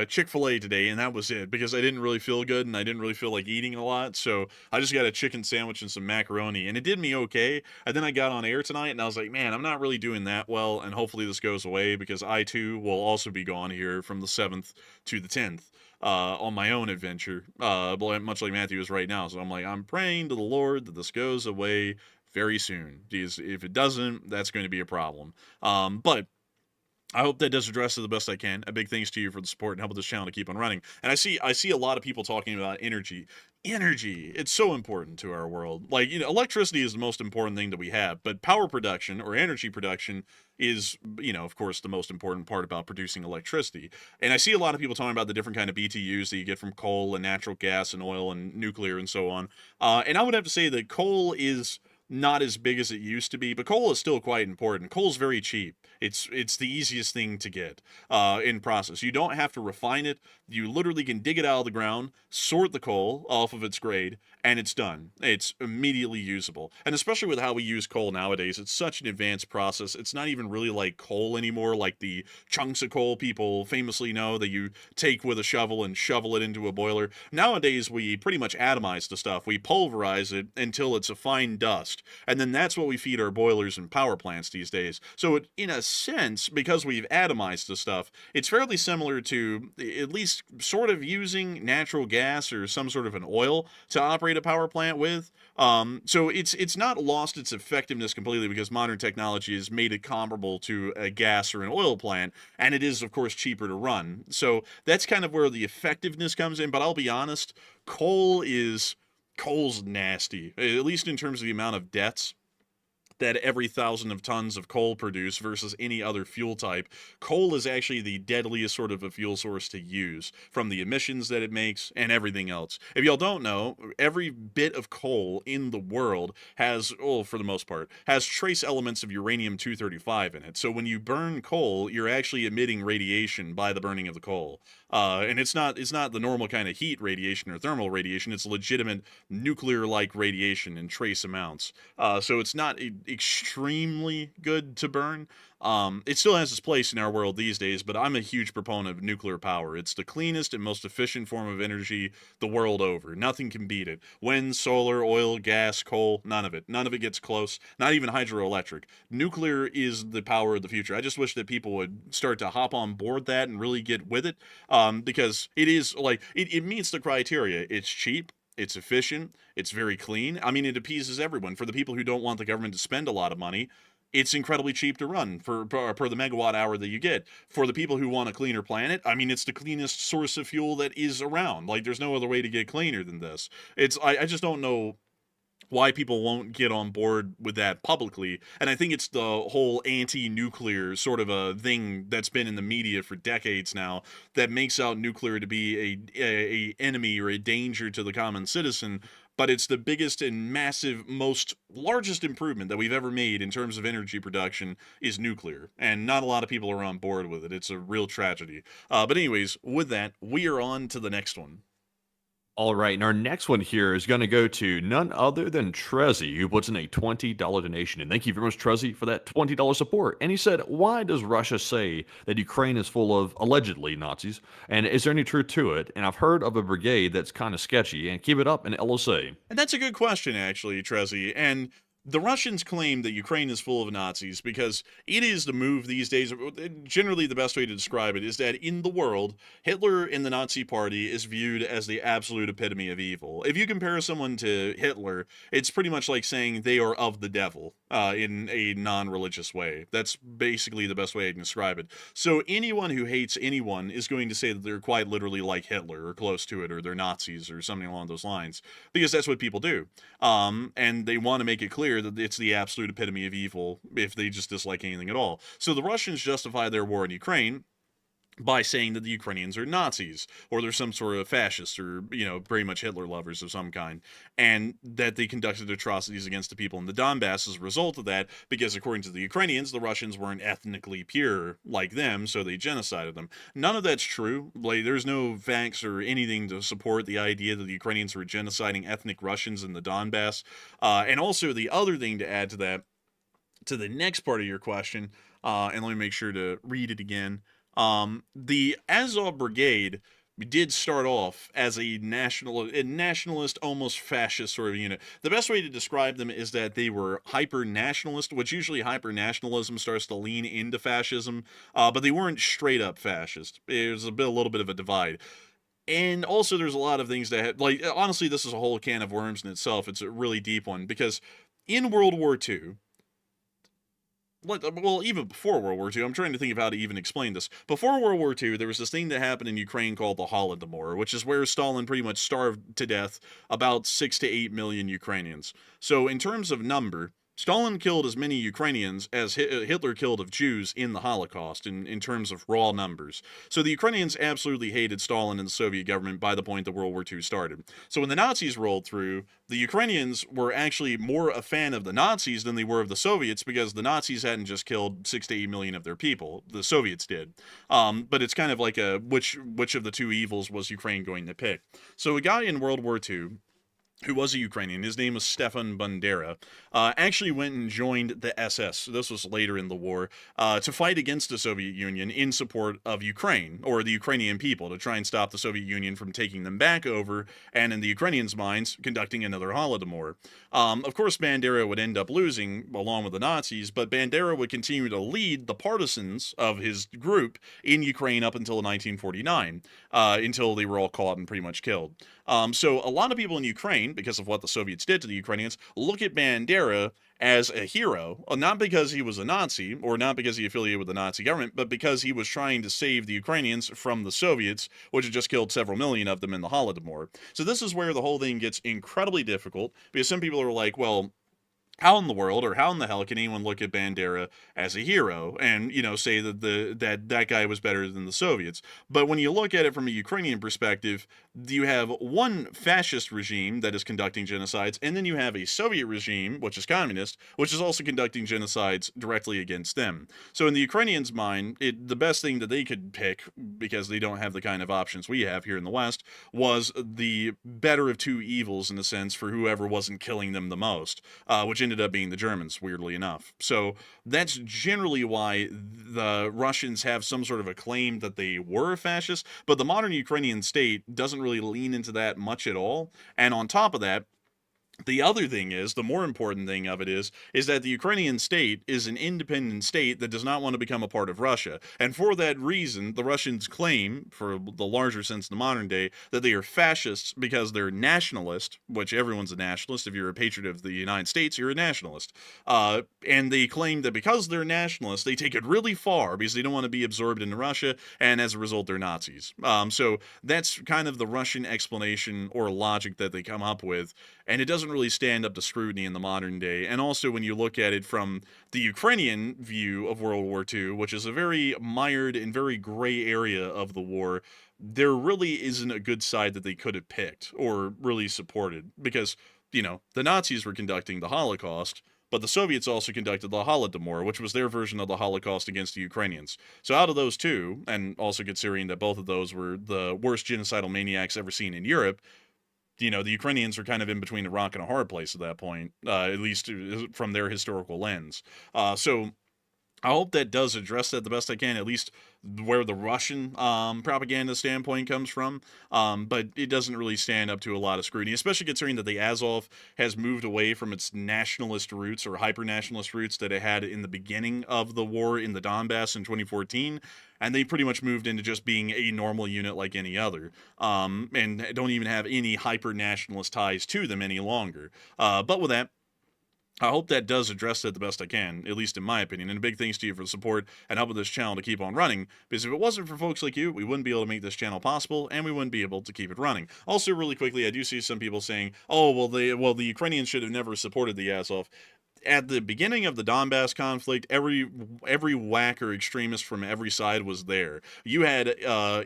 Chick-fil-A today, and that was it, because I didn't really feel good, and I didn't really feel like eating a lot, so I just got a chicken sandwich and some macaroni, and it did me okay. And then I got on air tonight, and I was like, man, I'm not really doing that well, and hopefully this goes away, because I, too, will also be gone here from the 7th to the 10th. On my own adventure, much like Matthew is right now. So I'm like, I'm praying to the Lord that this goes away very soon, because if it doesn't, that's going to be a problem. But I hope that does address it the best I can. A big thanks to you for the support and helping this channel to keep on running. And I see a lot of people talking about energy. Energy, it's so important to our world. Like, electricity is the most important thing that we have, but power production or energy production is, of course, the most important part about producing electricity. And I see a lot of people talking about the different kind of BTUs that you get from coal and natural gas and oil and nuclear and so on. And I would have to say that coal is not as big as it used to be, but coal is still quite important. Coal's very cheap. It's the easiest thing to get in process. You don't have to refine it. You literally can dig it out of the ground, sort the coal off of its grade, and it's done. It's immediately usable. And especially with how we use coal nowadays, it's such an advanced process. It's not even really like coal anymore, like the chunks of coal people famously know that you take with a shovel and shovel it into a boiler. Nowadays, we pretty much atomize the stuff. We pulverize it until it's a fine dust. And then that's what we feed our boilers and power plants these days. So in a sense, because we've atomized the stuff, it's fairly similar to at least sort of using natural gas or some sort of an oil to operate a power plant with. So it's not lost its effectiveness completely, because modern technology has made it comparable to a gas or an oil plant, and it is, of course, cheaper to run. So that's kind of where the effectiveness comes in. But I'll be honest, coal's nasty, at least in terms of the amount of deaths that every 1,000 of tons of coal produce versus any other fuel type. Coal is actually the deadliest sort of a fuel source to use, from the emissions that it makes and everything else. If y'all don't know, every bit of coal in the world has, for the most part, has trace elements of uranium-235 in it. So when you burn coal, you're actually emitting radiation by the burning of the coal. And it's not the normal kind of heat radiation or thermal radiation. It's legitimate nuclear-like radiation in trace amounts. So it's not extremely good to burn. It still has its place in our world these days, but I'm a huge proponent of nuclear power. It's the cleanest and most efficient form of energy the world over. Nothing can beat it. Wind, solar, oil, gas, coal, none of it. None of it gets close. Not even hydroelectric. Nuclear is the power of the future. I just wish that people would start to hop on board that and really get with it, because it is like, it meets the criteria. It's cheap. It's efficient. It's very clean. I mean, it appeases everyone. For the people who don't want the government to spend a lot of money, it's incredibly cheap to run per the megawatt hour that you get. For the people who want a cleaner planet, I mean, it's the cleanest source of fuel that is around. Like, there's no other way to get cleaner than this. I just don't know why people won't get on board with that publicly. And I think it's the whole anti-nuclear sort of a thing that's been in the media for decades now that makes out nuclear to be a enemy or a danger to the common citizen. But it's the biggest and massive, most largest improvement that we've ever made in terms of energy production is nuclear. And not a lot of people are on board with it. It's a real tragedy. But anyways, with that, we are on to the next one. All right, and our next one here is going to go to none other than Trezzy, who puts in a $20 donation. And thank you very much, Trezzy, for that $20 support. And he said, why does Russia say that Ukraine is full of allegedly Nazis? And is there any truth to it? And I've heard of a brigade that's kind of sketchy. And keep it up in LSA. And that's a good question, actually, Trezzy. And the Russians claim that Ukraine is full of Nazis because it is the move these days. Generally, the best way to describe it is that in the world, Hitler and the Nazi Party is viewed as the absolute epitome of evil. If you compare someone to Hitler, it's pretty much like saying they are of the devil in a non-religious way. That's basically the best way I can describe it. So anyone who hates anyone is going to say that they're quite literally like Hitler or close to it, or they're Nazis or something along those lines, because that's what people do. And they want to make it clear that it's the absolute epitome of evil if they just dislike anything at all. So the Russians justify their war in Ukraine by saying that the Ukrainians are Nazis, or they're some sort of fascists, or, very much Hitler lovers of some kind, and that they conducted atrocities against the people in the Donbass as a result of that, because according to the Ukrainians, the Russians weren't ethnically pure like them, so they genocided them. None of that's true. Like, there's no facts or anything to support the idea that the Ukrainians were genociding ethnic Russians in the Donbass. And also, the other thing to add to that, to the next part of your question, and let me make sure to read it again. The Azov Brigade did start off as a nationalist, almost fascist sort of unit. The best way to describe them is that they were hyper-nationalist, which usually hyper-nationalism starts to lean into fascism, but they weren't straight-up fascist. It was a little bit of a divide. And also, there's a lot of things that, honestly, this is a whole can of worms in itself. It's a really deep one, because in World War II, well, even before World War II, I'm trying to think of how to even explain this. Before World War II, there was this thing that happened in Ukraine called the Holodomor, which is where Stalin pretty much starved to death about 6 to 8 million Ukrainians. So in terms of number, Stalin killed as many Ukrainians as Hitler killed of Jews in the Holocaust in terms of raw numbers. So the Ukrainians absolutely hated Stalin and the Soviet government by the point that World War II started. So when the Nazis rolled through, the Ukrainians were actually more a fan of the Nazis than they were of the Soviets, because the Nazis hadn't just killed 6 to 8 million of their people. The Soviets did. But it's kind of like a which of the two evils was Ukraine going to pick? So a guy in World War II, who was a Ukrainian, his name was Stefan Bandera, actually went and joined the SS, so this was later in the war, to fight against the Soviet Union in support of Ukraine, or the Ukrainian people, to try and stop the Soviet Union from taking them back over, and in the Ukrainians' minds, conducting another Holodomor. Of course, Bandera would end up losing, along with the Nazis, but Bandera would continue to lead the partisans of his group in Ukraine up until 1949, until they were all caught and pretty much killed. So a lot of people in Ukraine, because of what the Soviets did to the Ukrainians, look at Bandera as a hero, not because he was a Nazi, or not because he affiliated with the Nazi government, but because he was trying to save the Ukrainians from the Soviets, which had just killed several million of them in the Holodomor. So this is where the whole thing gets incredibly difficult, because some people are like, well, how in the world, or how in the hell can anyone look at Bandera as a hero and, say that that guy was better than the Soviets? But when you look at it from a Ukrainian perspective, you have one fascist regime that is conducting genocides, and then you have a Soviet regime, which is communist, which is also conducting genocides directly against them. So in the Ukrainians' mind, the best thing that they could pick, because they don't have the kind of options we have here in the West, was the better of two evils, in a sense, for whoever wasn't killing them the most, which ended up being the Germans, weirdly enough. So that's generally why the Russians have some sort of a claim that they were fascist, but the modern Ukrainian state doesn't really lean into that much at all. And on top of that, the other thing is, the more important thing of it is that the Ukrainian state is an independent state that does not want to become a part of Russia. And for that reason, the Russians claim, for the larger sense in the modern day, that they are fascists because they're nationalist, which everyone's a nationalist. If you're a patriot of the United States, you're a nationalist. And they claim that because they're nationalists, they take it really far because they don't want to be absorbed into Russia, and as a result, they're Nazis. So that's kind of the Russian explanation or logic that they come up with, and it doesn't doesn't really stand up to scrutiny in the modern day. And also when you look at it from the Ukrainian view of World War II, which is a very mired and very gray area of the war, there really isn't a good side that they could have picked or really supported because, the Nazis were conducting the Holocaust, but the Soviets also conducted the Holodomor, which was their version of the Holocaust against the Ukrainians. So out of those two, and also considering that both of those were the worst genocidal maniacs ever seen in Europe, the Ukrainians were kind of in between a rock and a hard place at that point, at least from their historical lens. So I hope that does address that the best I can, at least where the Russian propaganda standpoint comes from. But it doesn't really stand up to a lot of scrutiny, especially considering that the Azov has moved away from its nationalist roots or hyper-nationalist roots that it had in the beginning of the war in the Donbass in 2014. And they pretty much moved into just being a normal unit like any other, and don't even have any hyper-nationalist ties to them any longer. But with that, I hope that does address that the best I can, at least in my opinion. And a big thanks to you for the support and helping this channel to keep on running, because if it wasn't for folks like you, we wouldn't be able to make this channel possible, and we wouldn't be able to keep it running. Also, really quickly, I do see some people saying, oh, well, the Ukrainians should have never supported the Azov. At the beginning of the Donbass conflict, every whacker extremist from every side was there. You had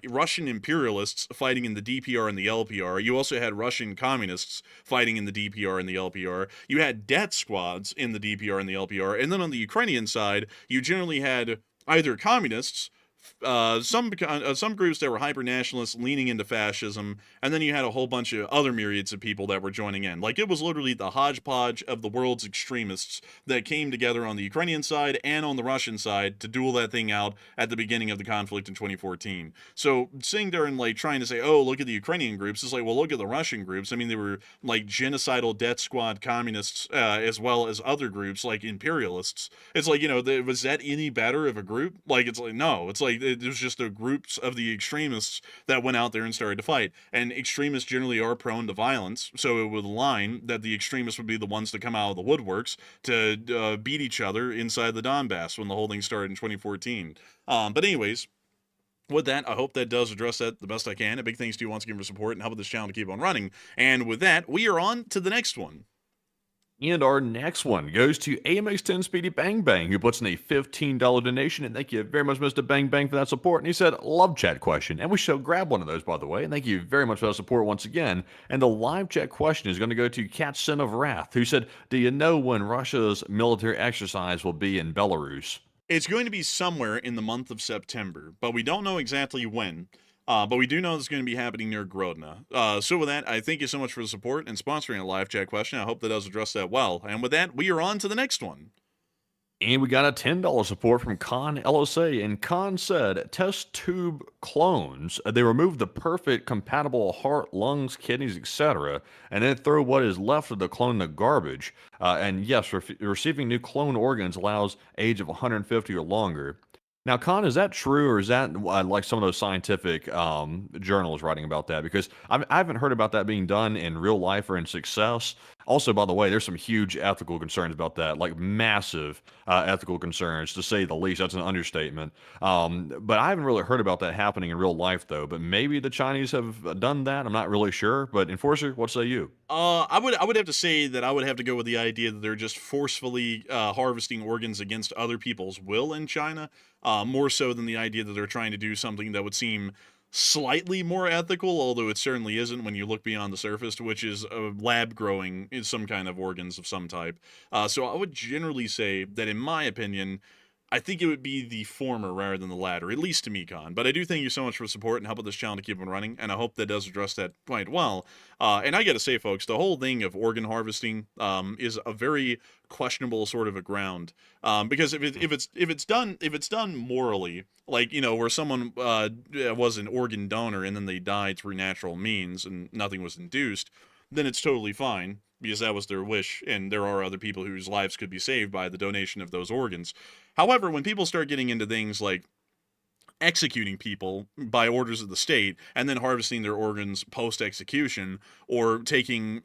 Russian imperialists fighting in the DPR and the LPR. You also had Russian communists fighting in the DPR and the LPR. You had death squads in the DPR and the LPR. And then on the Ukrainian side, you generally had either communists, some groups that were hyper-nationalists leaning into fascism, and then you had a whole bunch of other myriads of people that were joining in. Like, it was literally the hodgepodge of the world's extremists that came together on the Ukrainian side and on the Russian side to duel that thing out at the beginning of the conflict in 2014. So sitting there and, like, trying to say, oh, look at the Ukrainian groups, it's like, well, look at the Russian groups. I mean, they were, like, genocidal death squad communists, as well as other groups, like imperialists. It's like, was that any better of a group? Like, it's like, no. It's like, it was just the groups of the extremists that went out there and started to fight. And extremists generally are prone to violence, so it would align that the extremists would be the ones to come out of the woodworks to beat each other inside the Donbass when the whole thing started in 2014. But anyways, with that, I hope that does address that the best I can. A big thanks to you once again for support and helping this channel to keep on running. And with that, we are on to the next one. And our next one goes to AMX10 Speedy Bang Bang, who puts in a $15 donation. And thank you very much, Mr. Bang Bang, for that support. And he said, love chat question. And we shall grab one of those, by the way. And thank you very much for that support once again. And the live chat question is going to go to Cat Sin of Wrath, who said, do you know when Russia's military exercise will be in Belarus? It's going to be somewhere in the month of September, but we don't know exactly when. But we do know it's going to be happening near Grodno. So with that, I thank you so much for the support and sponsoring a live chat question. I hope that does address that well. And with that, we are on to the next one. And we got a $10 support from Con LSA, and Con said, test tube clones, they remove the perfect compatible heart, lungs, kidneys, etc., and then throw what is left of the clone in the garbage. And yes, receiving new clone organs allows age of 150 or longer. Now, Con, is that true, or is that like some of those scientific journals writing about that? Because I haven't heard about that being done in real life or in success. Also, by the way, there's some huge ethical concerns about that, like massive ethical concerns, to say the least. That's an understatement. But I haven't really heard about that happening in real life, though. But maybe the Chinese have done that. I'm not really sure. But Enforcer, what say you? I would have to say that I would have to go with the idea that they're just forcefully harvesting organs against other people's will in China, more so than the idea that they're trying to do something that would seem slightly more ethical, although it certainly isn't when you look beyond the surface, which is lab growing in some kind of organs of some type. So I would generally say that, in my opinion, I think it would be the former rather than the latter, at least to me, Con. But I do thank you so much for the support and helping this channel to keep on running, and I hope that does address that quite well. And I gotta say, folks, the whole thing of organ harvesting is a very questionable sort of a ground, because if it's done morally, like, where someone was an organ donor and then they died through natural means and nothing was induced, then it's totally fine, because that was their wish, and there are other people whose lives could be saved by the donation of those organs. However, when people start getting into things like executing people by orders of the state and then harvesting their organs post-execution, or taking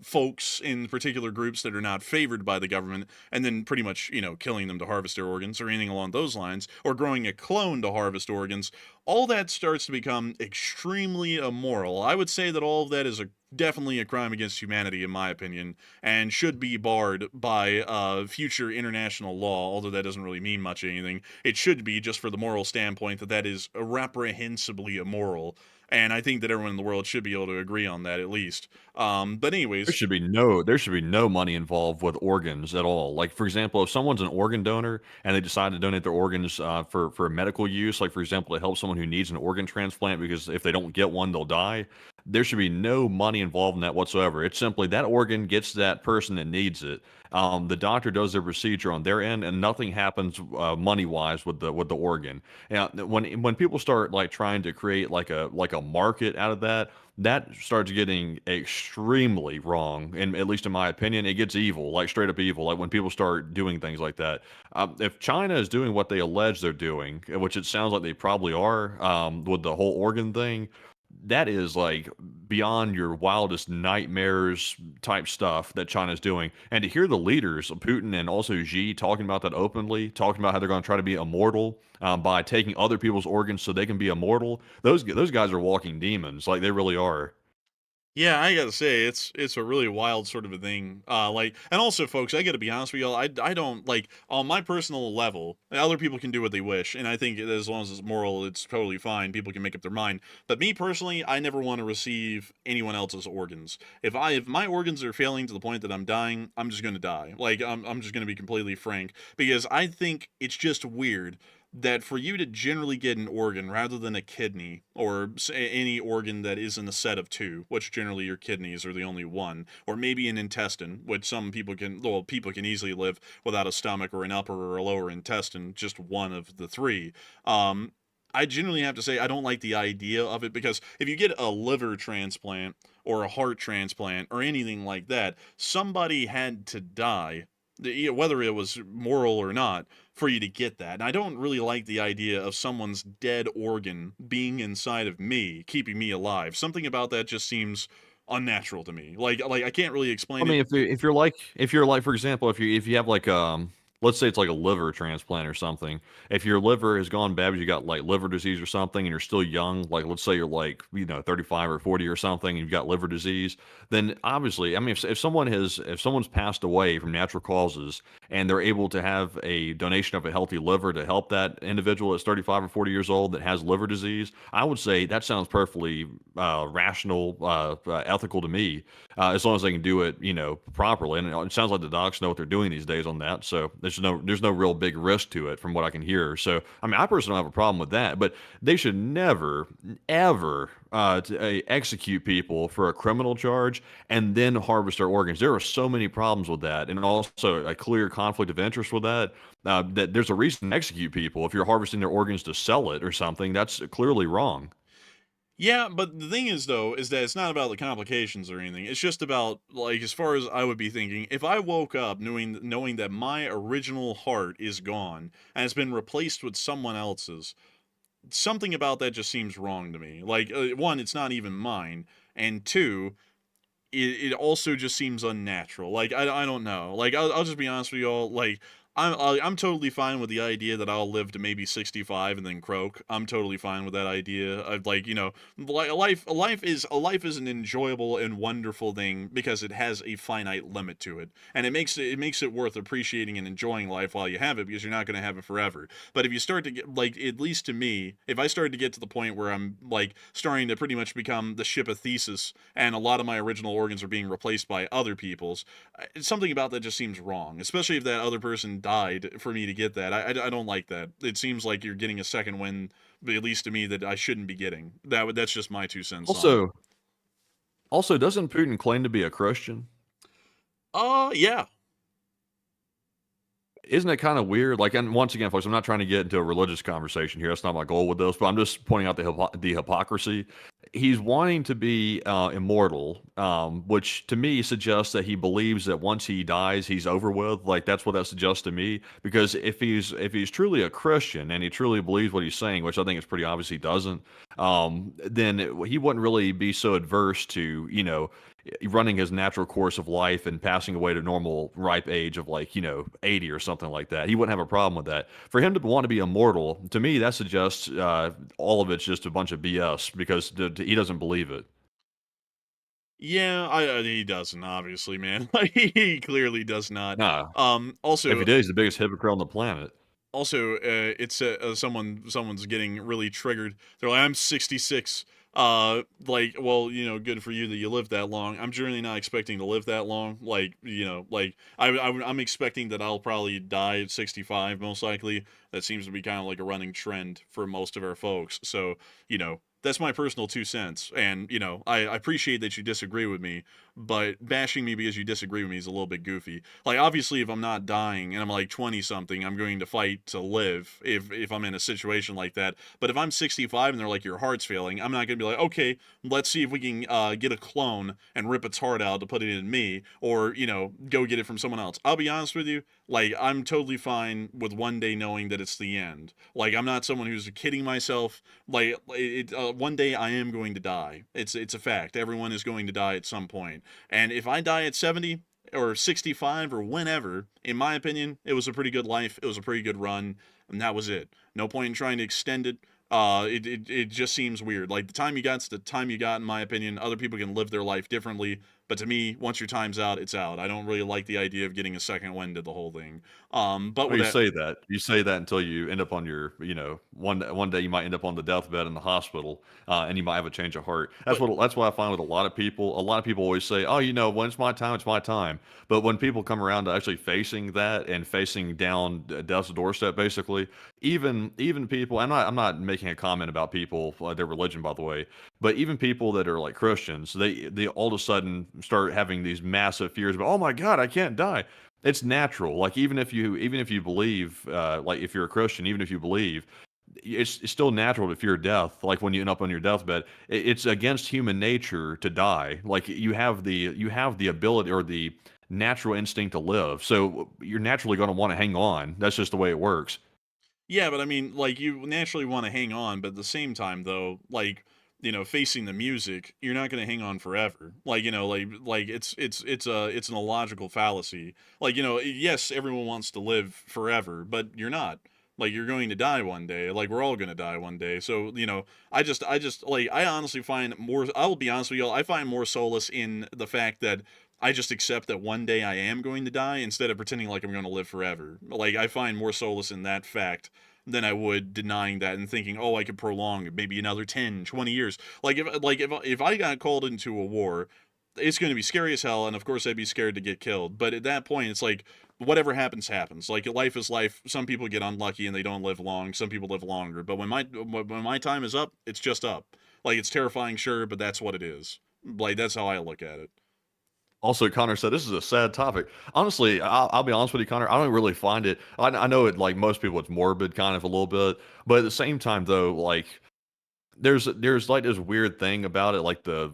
folks in particular groups that are not favored by the government and then pretty much, killing them to harvest their organs or anything along those lines, or growing a clone to harvest organs, all that starts to become extremely immoral. I would say that all of that is a definitely a crime against humanity, in my opinion, and should be barred by future international law. Although that doesn't really mean much anything, it should be just for the moral standpoint that is reprehensibly immoral. And I think that everyone in the world should be able to agree on that at least. But anyways, There should be no money involved with organs at all. Like, for example, if someone's an organ donor and they decide to donate their organs for medical use, like for example, to help someone who needs an organ transplant because if they don't get one, they'll die. There should be no money involved in that whatsoever. It's simply that organ gets that person that needs it. The doctor does their procedure on their end, and nothing happens money wise with the organ. Now, when people start like trying to create like a market out of that, that starts getting extremely wrong. And at least in my opinion, it gets evil, like straight up evil. Like when people start doing things like that. If China is doing what they allege they're doing, which it sounds like they probably are, with the whole organ thing, that is like beyond your wildest nightmares type stuff that China's doing. And to hear the leaders, Putin and also Xi, talking about that openly, talking about how they're going to try to be immortal by taking other people's organs so they can be immortal, those guys are walking demons, like they really are. yeah, I gotta say it's a really wild sort of a thing. And also, folks, I gotta be honest with y'all. I don't like on my personal level. Other people can do what they wish, and I think as long as it's moral, it's totally fine. People can make up their mind. But me personally, I never want to receive anyone else's organs. If my organs are failing to the point that I'm dying, I'm just gonna die. Like I'm just gonna be completely frank because I think it's just weird that for you to generally get an organ rather than a kidney or any organ that isn't a set of two, which generally your kidneys are the only one, or maybe an intestine, which some people can, well, people can easily live without a stomach or an upper or a lower intestine, just one of the three. I generally have to say I don't like the idea of it because if you get a liver transplant or a heart transplant or anything like that, somebody had to die, whether it was moral or not, for you to get that. And I don't really like the idea of someone's dead organ being inside of me, keeping me alive. Something about that just seems unnatural to me. Like I can't really I explain it. mean, if you're like, for example, if you have like let's say it's like a liver transplant or something. If your liver has gone bad, you got like liver disease or something, and you're still young, like let's say you're like 35 or 40 or something, and you've got liver disease, then obviously, I mean, if someone's passed away from natural causes and they're able to have a donation of a healthy liver to help that individual that's 35 or 40 years old that has liver disease, I would say that sounds perfectly rational, ethical to me, as long as they can do it, properly. And it sounds like the docs know what they're doing these days on that. So there's no real big risk to it from what I can hear. So I mean, I personally don't have a problem with that, but they should never ever execute people for a criminal charge and then harvest their organs. There are so many problems with that, and also a clear conflict of interest with that. That there's a reason to execute people if you're harvesting their organs to sell it or something. That's clearly wrong. Yeah, but the thing is though, is that it's not about the complications or anything. It's just about like as far as I would be thinking, if I woke up knowing that my original heart is gone and it's been replaced with someone else's, something about that just seems wrong to me. Like one, it's not even mine, and two, it also just seems unnatural. Like I don't know. Like I'll just be honest with y'all. Like I'm totally fine with the idea that I'll live to maybe 65 and then croak. I'm totally fine with that idea. Of like a life is an enjoyable and wonderful thing because it has a finite limit to it, and it makes it worth appreciating and enjoying life while you have it because you're not going to have it forever. But if you start to get like at least to me, if I started to get to the point where I'm like starting to pretty much become the ship of Thesis and a lot of my original organs are being replaced by other people's, something about that just seems wrong, especially if that other person died for me to get that. I don't like that. It seems like you're getting a second win, at least to me, that I shouldn't be getting. That's just my 2 cents on it. Also, doesn't Putin claim to be a Christian? Yeah. Isn't it kind of weird? Like, and once again, folks, I'm not trying to get into a religious conversation here. That's not my goal with this, but I'm just pointing out the hypocrisy. He's wanting to be immortal, which to me suggests that he believes that once he dies, he's over with. Like that's what that suggests to me. Because if he's truly a Christian and he truly believes what he's saying, which I think is pretty obvious he doesn't, then he wouldn't really be so adverse to running his natural course of life and passing away to normal ripe age of like 80 or something like that. He wouldn't have a problem with that. For him to want to be immortal, to me, that suggests all of it's just a bunch of BS because he doesn't believe it. Yeah, he doesn't, obviously, man. Like, he clearly does not. Nah. If he Also, did, he's the biggest hypocrite on the planet. it's someone's getting really triggered. They're like, I'm 66. Like, well, good for you that you lived that long. I'm generally not expecting to live that long. Like, like I'm expecting that I'll probably die at 65, most likely. That seems to be kind of like a running trend for most of our folks. So, that's my personal 2 cents. And, I appreciate that you disagree with me, but bashing me because you disagree with me is a little bit goofy. Like, obviously, if I'm not dying and I'm like 20 something, I'm going to fight to live if I'm in a situation like that. But if I'm 65 and they're like, your heart's failing, I'm not going to be like, okay, let's see if we can get a clone and rip its heart out to put it in me, or, go get it from someone else. I'll be honest with you. Like, I'm totally fine with one day knowing that it's the end. Like, I'm not someone who's kidding myself. Like, one day I am going to die. It's a fact. Everyone is going to die at some point. And if I die at 70 or 65 or whenever, in my opinion, it was a pretty good life. It was a pretty good run, and that was it. No point in trying to extend it. It just seems weird. Like, the time you got's the time you got, in my opinion. Other people can live their life differently, but to me, once your time's out, it's out. I don't really like the idea of getting a second wind to the whole thing. But Well, with you that, say that. You say that until you end up on your, one day you might end up on the deathbed in the hospital, and you might have a change of heart. but That's what I find with a lot of people. A lot of people always say, "Oh, when it's my time, it's my time." But when people come around to actually facing that and facing down death's doorstep, basically, even people. I'm not making a comment about people, their religion, by the way, but even people that are like Christians, they all of a sudden start having these massive fears about, "Oh my God, I can't die." It's natural. Like, even if you believe, like, if you're a Christian, even if you believe, it's still natural to fear death. Like, when you end up on your deathbed, it's against human nature to die. Like, you have the ability or the natural instinct to live. So you're naturally going to want to hang on. That's just the way it works. yeah, but I mean, like, you naturally want to hang on, but at the same time, though, like, facing the music, you're not going to hang on forever. Like, like it's an illogical fallacy. Like, yes, everyone wants to live forever, but you're not. Like, you're going to die one day. Like, we're all going to die one day. So, I just like, I honestly find more. I'll be honest with y'all. I find more solace in the fact that I just accept that one day I am going to die instead of pretending like I'm going to live forever. Like, I find more solace in that fact than I would denying that and thinking, oh, I could prolong maybe another 10, 20 years. Like, if I got called into a war, it's going to be scary as hell, and of course I'd be scared to get killed. But at that point, it's like, whatever happens happens. Like, life is life. Some people get unlucky and they don't live long. Some people live longer. But when my time is up, it's just up. Like, it's terrifying, sure, but that's what it is. Like, that's how I look at it. Also, Connor said this is a sad topic. Honestly, I'll be honest with you, Connor. I don't really find it. I know it, like most people, it's morbid, kind of a little bit, but at the same time, though, like there's like this weird thing about it, like the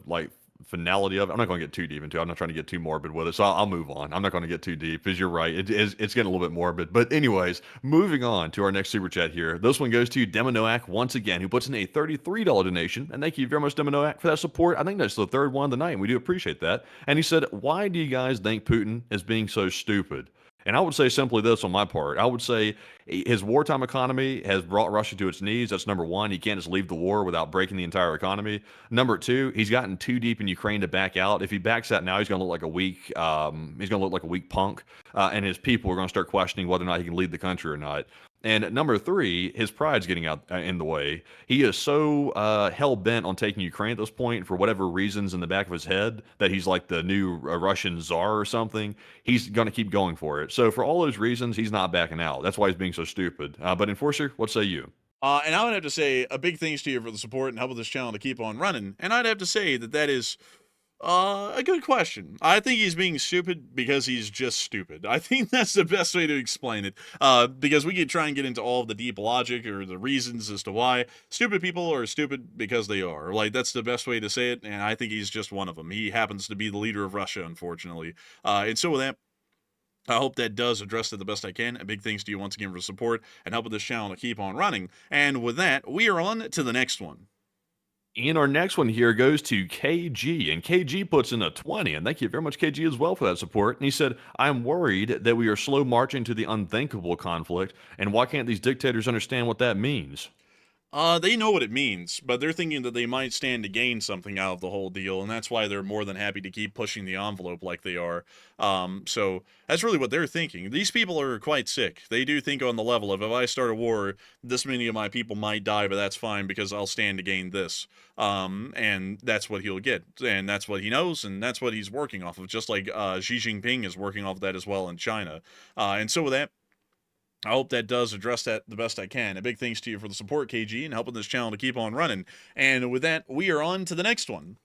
finality of it. I'm not going to get too deep into it. I'm not trying to get too morbid with it, so I'll move on. I'm not going to get too deep, because you're right. It's getting a little bit morbid. But anyways, moving on to our next super chat here. This one goes to Deminoac once again, who puts in a $33 donation. And thank you very much, Deminoac, for that support. I think that's the third one of the night, and we do appreciate that. And he said, "Why do you guys think Putin is being so stupid?" And I would say simply this on my part. I would say his wartime economy has brought Russia to its knees. That's number one. He can't just leave the war without breaking the entire economy. Number two, he's gotten too deep in Ukraine to back out. If he backs out now, he's going to look like a weak. He's going to look like a weak punk, and his people are going to start questioning whether or not he can lead the country or not. And number three, his pride's getting out in the way. He is so hell bent on taking Ukraine at this point, for whatever reasons in the back of his head, that he's like the new Russian czar or something. He's going to keep going for it. So for all those reasons, he's not backing out. That's why he's being so stupid. But Enforcer, what say you? And I would have to say a big thanks to you for the support and helping this channel to keep on running. And I'd have to say that is a good question. I think he's being stupid because he's just stupid. I think that's the best way to explain it. Because we could try and get into all of the deep logic or the reasons as to why stupid people are stupid because they are. Like, that's the best way to say it. And I think he's just one of them. He happens to be the leader of Russia, unfortunately. And so with that, I hope that does address it the best I can. A big thanks to you once again for the support and helping this channel to keep on running. And with that, we are on to the next one. And our next one here goes to KG, and KG puts in a 20, and thank you very much, KG, as well, for that support. And he said, "I'm worried that we are slow marching to the unthinkable conflict, and why can't these dictators understand what that means?" They know what it means, but they're thinking that they might stand to gain something out of the whole deal, and that's why they're more than happy to keep pushing the envelope like they are. So that's really what they're thinking. These people are quite sick. They do think on the level of, if I start a war, this many of my people might die, but that's fine because I'll stand to gain this. And that's what he'll get, and that's what he knows, and that's what he's working off of, just like Xi Jinping is working off of that as well in China. And so with that, I hope that does address that the best I can. A big thanks to you for the support, KG, and helping this channel to keep on running. And with that, we are on to the next one.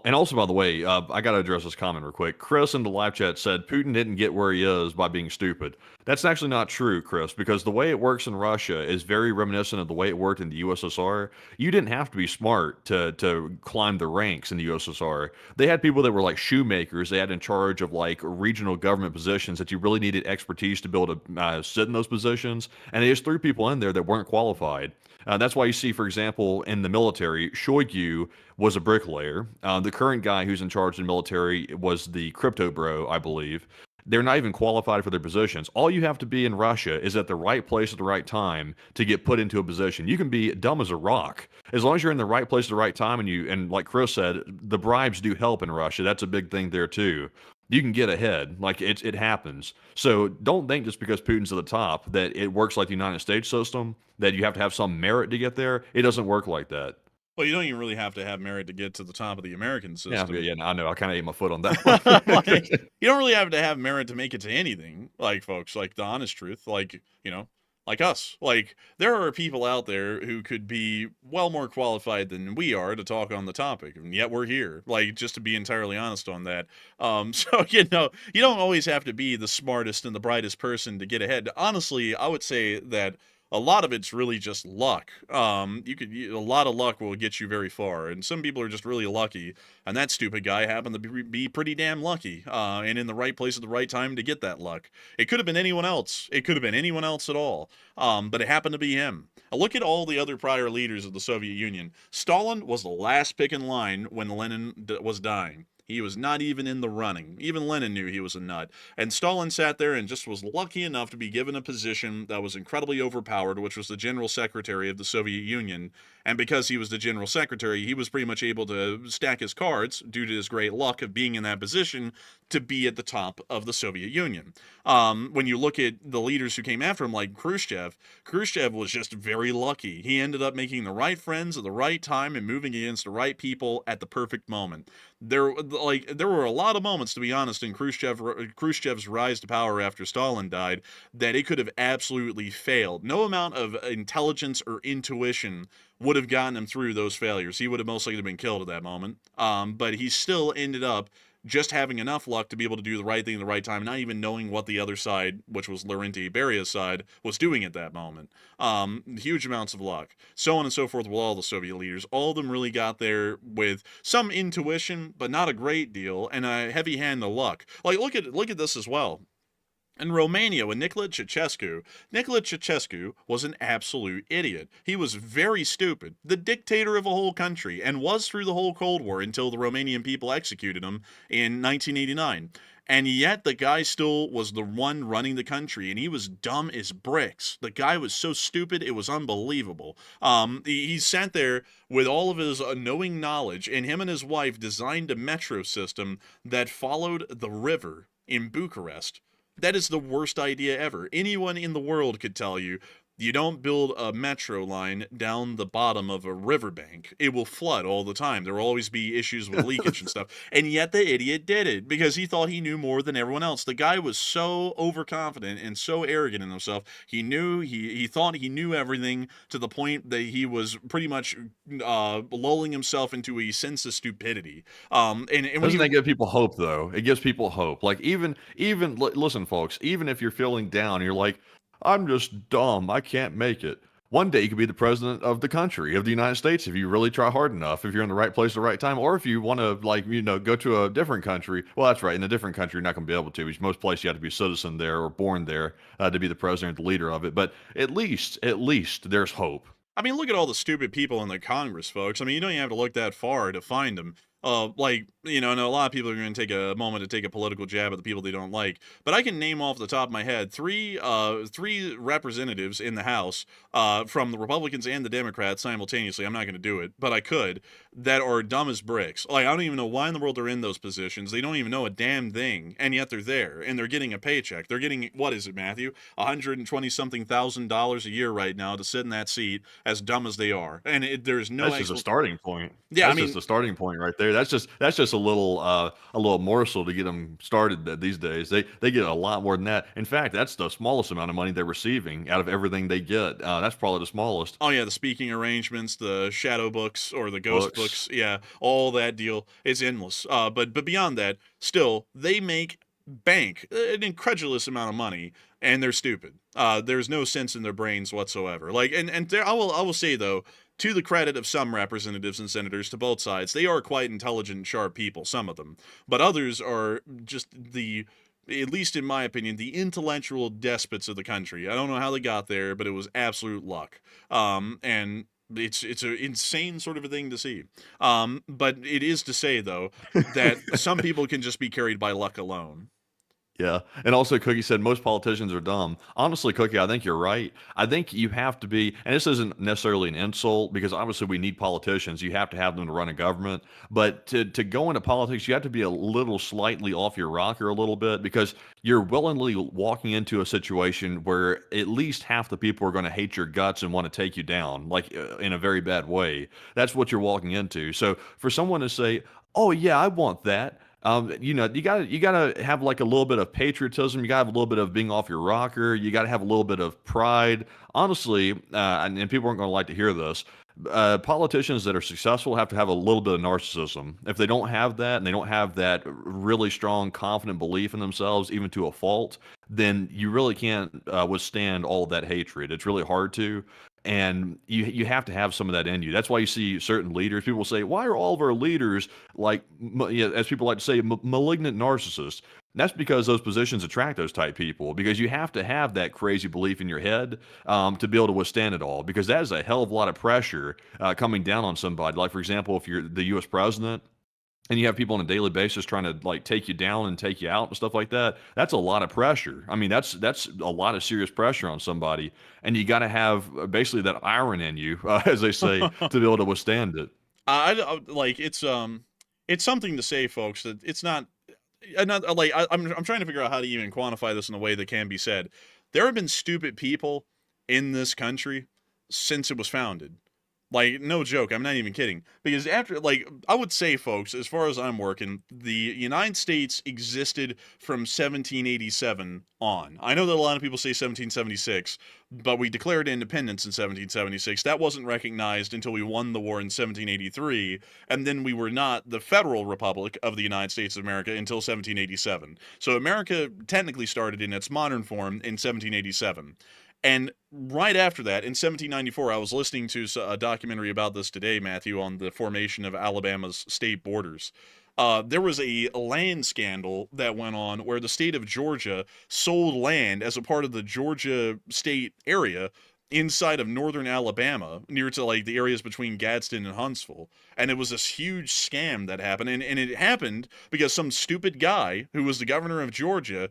And also, by the way, I got to address this comment real quick. Chris in the live chat said Putin didn't get where he is by being stupid. That's actually not true, Chris, because the way it works in Russia is very reminiscent of the way it worked in the USSR. You didn't have to be smart to climb the ranks in the USSR. They had people that were like shoemakers. They had in charge of like regional government positions that you really needed expertise to be able to sit in those positions. And they just threw people in there that weren't qualified. That's why you see, for example, in the military, Shoigu was a bricklayer. The current guy who's in charge of the military was the crypto bro, I believe. They're not even qualified for their positions. All you have to be in Russia is at the right place at the right time to get put into a position. You can be dumb as a rock. As long as you're in the right place at the right time, and like Chris said, the bribes do help in Russia. That's a big thing there too. You can get ahead. Like it happens. So don't think just because Putin's at the top that it works like the United States system, that you have to have some merit to get there. It doesn't work like that. Well, you don't even really have to have merit to get to the top of the American system. Yeah, I know. I kind of ate my foot on that one. Like, you don't really have to have merit to make it to anything, like, folks, like, the honest truth, like, like us. Like, there are people out there who could be well more qualified than we are to talk on the topic, and yet we're here, like, just to be entirely honest on that. So, you don't always have to be the smartest and the brightest person to get ahead. Honestly, I would say that a lot of it's really just luck. A lot of luck will get you very far, and some people are just really lucky, and that stupid guy happened to be pretty damn lucky, and in the right place at the right time to get that luck. It could have been anyone else. It could have been anyone else at all, but it happened to be him. Look at all the other prior leaders of the Soviet Union. Stalin was the last pick in line when Lenin was dying. He was not even in the running. Even Lenin knew he was a nut. And Stalin sat there and just was lucky enough to be given a position that was incredibly overpowered, which was the General Secretary of the Soviet Union. And because he was the General Secretary, he was pretty much able to stack his cards, due to his great luck of being in that position, to be at the top of the Soviet Union. When you look at the leaders who came after him, like Khrushchev was just very lucky. He ended up making the right friends at the right time and moving against the right people at the perfect moment. There were a lot of moments, to be honest, in Khrushchev's rise to power after Stalin died, that it could have absolutely failed. No amount of intelligence or intuition would have gotten him through those failures. He would have most likely been killed at that moment. But he still ended up just having enough luck to be able to do the right thing at the right time, not even knowing what the other side, which was Lavrentiy Beria's side, was doing at that moment. Huge amounts of luck. So on and so forth with all the Soviet leaders. All of them really got there with some intuition, but not a great deal, and a heavy hand of luck. Like, look at this as well. In Romania, with Nicolae Ceausescu was an absolute idiot. He was very stupid, the dictator of a whole country, and was through the whole Cold War until the Romanian people executed him in 1989. And yet the guy still was the one running the country, and he was dumb as bricks. The guy was so stupid, it was unbelievable. He sat there with all of his knowing knowledge, and him and his wife designed a metro system that followed the river in Bucharest. That is the worst idea ever. Anyone in the world could tell you, you don't build a metro line down the bottom of a riverbank. It will flood all the time. There will always be issues with leakage and stuff. And yet the idiot did it because he thought he knew more than everyone else. The guy was so overconfident and so arrogant in himself. He thought he knew everything, to the point that he was pretty much lulling himself into a sense of stupidity. Doesn't that give people hope, though? It gives people hope. Like, even listen, folks, even if you're feeling down, you're like, I'm just dumb, I can't make it. One day you could be the president of the country, of the United States, if you really try hard enough, if you're in the right place at the right time, or if you want to, go to a different country. Well, that's right. In a different country, you're not going to be able to, because most places you have to be a citizen there or born there to be the president or the leader of it. But at least there's hope. I mean, look at all the stupid people in the Congress, folks. I mean, you don't even have to look that far to find them. Like, you know, I know a lot of people are going to take a moment to take a political jab at the people they don't like, but I can name off the top of my head three representatives in the House, from the Republicans and the Democrats simultaneously. I'm not going to do it, but I could, that are dumb as bricks. Like, I don't even know why in the world they're in those positions. They don't even know a damn thing, and yet they're there, and they're getting a paycheck. They're getting, what is it, Matthew? $120-something thousand a year right now to sit in that seat, as dumb as they are. And there's no That's just a starting point. Yeah, That's I just mean, a starting point right there. That's just a little morsel to get them started these days. They get a lot more than that. In fact, that's the smallest amount of money they're receiving out of everything they get. That's probably the smallest. oh yeah, the speaking arrangements, the shadow books or the ghost Books. books, yeah, all that deal. It's endless. But beyond that, still they make bank an incredulous amount of money, and they're stupid. There's no sense in their brains whatsoever. Like, and there, I will say though, to the credit of some representatives and senators to both sides, they are quite intelligent and sharp people. Some of them, but others are just the, at least in my opinion, the intellectual despots of the country. I don't know how they got there, but it was absolute luck. And it's an insane sort of a thing to see. But it is to say though that some people can just be carried by luck alone. Yeah. And also, Cookie said most politicians are dumb. Honestly, Cookie, I think you're right. I think you have to be, and this isn't necessarily an insult because obviously we need politicians. You have to have them to run a government. But to go into politics, you have to be a little slightly off your rocker a little bit because you're willingly walking into a situation where at least half the people are going to hate your guts and want to take you down, like in a very bad way. That's what you're walking into. So for someone to say, oh, yeah, I want that. You gotta have like a little bit of patriotism. You gotta have a little bit of being off your rocker. You gotta have a little bit of pride. Honestly, and people aren't gonna like to hear this. Politicians that are successful have to have a little bit of narcissism. If they don't have that, and they don't have that really strong, confident belief in themselves, even to a fault, then you really can't withstand all of that hatred. It's really hard to. And you have to have some of that in you. That's why you see certain leaders. People say, "Why are all of our leaders like, as people like to say, malignant narcissists?" And that's because those positions attract those type people. Because you have to have that crazy belief in your head to be able to withstand it all. Because that is a hell of a lot of pressure coming down on somebody. Like for example, if you're the U.S. president and you have people on a daily basis trying to like take you down and take you out and stuff like that, that's a lot of pressure. I mean, that's a lot of serious pressure on somebody, and you got to have basically that iron in you, as they say, to be able to withstand it. Like it's something to say, folks, that it's not. Like I'm trying to figure out how to even quantify this in a way that can be said. There have been stupid people in this country since it was founded. Like, no joke, I'm not even kidding. Because after, like, I would say, folks, as far as I'm working, the United States existed from 1787 on. I know that a lot of people say 1776, but we declared independence in 1776. That wasn't recognized until we won the war in 1783, and then we were not the Federal Republic of the United States of America until 1787. So America technically started in its modern form in 1787. And right after that, in 1794, I was listening to a documentary about this today, Matthew, on the formation of Alabama's state borders. There was a land scandal that went on where the state of Georgia sold land as a part of the Georgia state area inside of northern Alabama, near to like the areas between Gadsden and Huntsville. And it was this huge scam that happened. And it happened because some stupid guy who was the governor of Georgia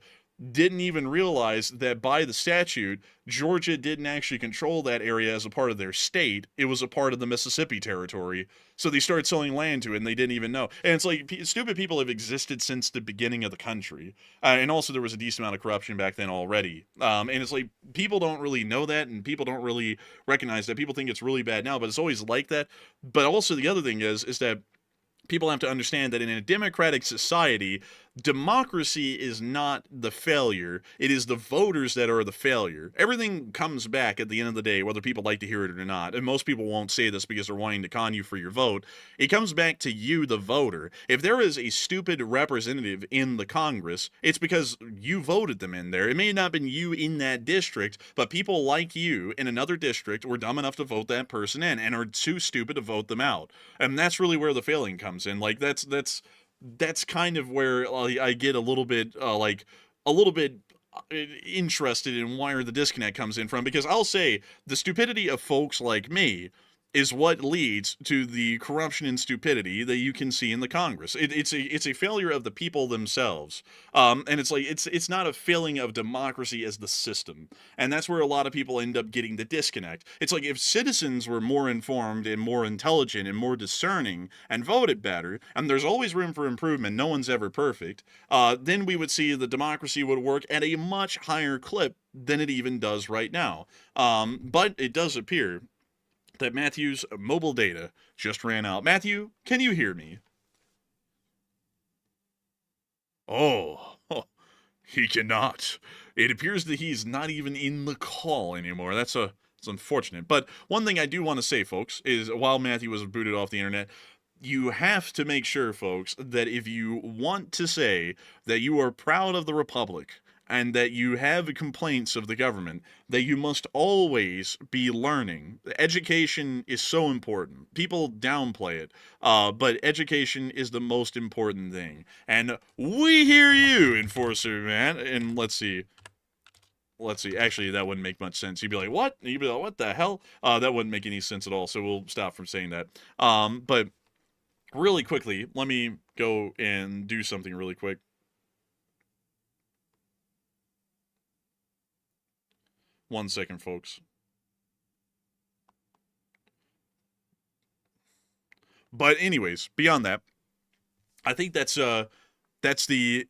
didn't even realize that by the statute, Georgia didn't actually control that area as a part of their state. It was a part of the Mississippi territory. So they started selling land to it and they didn't even know. And it's like, stupid people have existed since the beginning of the country. And also there was a decent amount of corruption back then already. And it's like, people don't really know that, and people don't really recognize that. People think it's really bad now, but it's always like that. But also the other thing is that people have to understand that in a democratic society, democracy is not the failure. It is the voters that are the failure. Everything comes back at the end of the day, whether people like to hear it or not. And most people won't say this because they're wanting to con you for your vote. It comes back to you, the voter. If there is a stupid representative in the Congress, it's because you voted them in there. It may not have been you in that district, but people like you in another district were dumb enough to vote that person in and are too stupid to vote them out. And that's really where the failing comes in. Like, that's kind of where I get a little bit interested in where the disconnect comes in from, because I'll say the stupidity of folks like me is what leads to the corruption and stupidity that you can see in the Congress. It's a failure of the people themselves, and it's like it's not a failing of democracy as the system, and that's where a lot of people end up getting the disconnect. It's like if citizens were more informed and more intelligent and more discerning and voted better, and there's always room for improvement. No one's ever perfect. Then we would see the democracy would work at a much higher clip than it even does right now. But it does appear that Matthew's mobile data just ran out. Matthew, can you hear me? Oh, he cannot. It appears that he's not even in the call anymore. It's unfortunate. But one thing I do want to say, folks, is while Matthew was booted off the internet, you have to make sure, folks, that if you want to say that you are proud of the Republic and that you have complaints of the government, that you must always be learning. Education is so important. People downplay it, but education is the most important thing. And we hear you, Enforcer Man. And let's see. Actually, that wouldn't make much sense. You'd be like, what? You'd be like, what the hell? That wouldn't make any sense at all, so we'll stop from saying that. But really quickly, let me go and do something really quick. One second, folks. But anyways, beyond that, I think that's the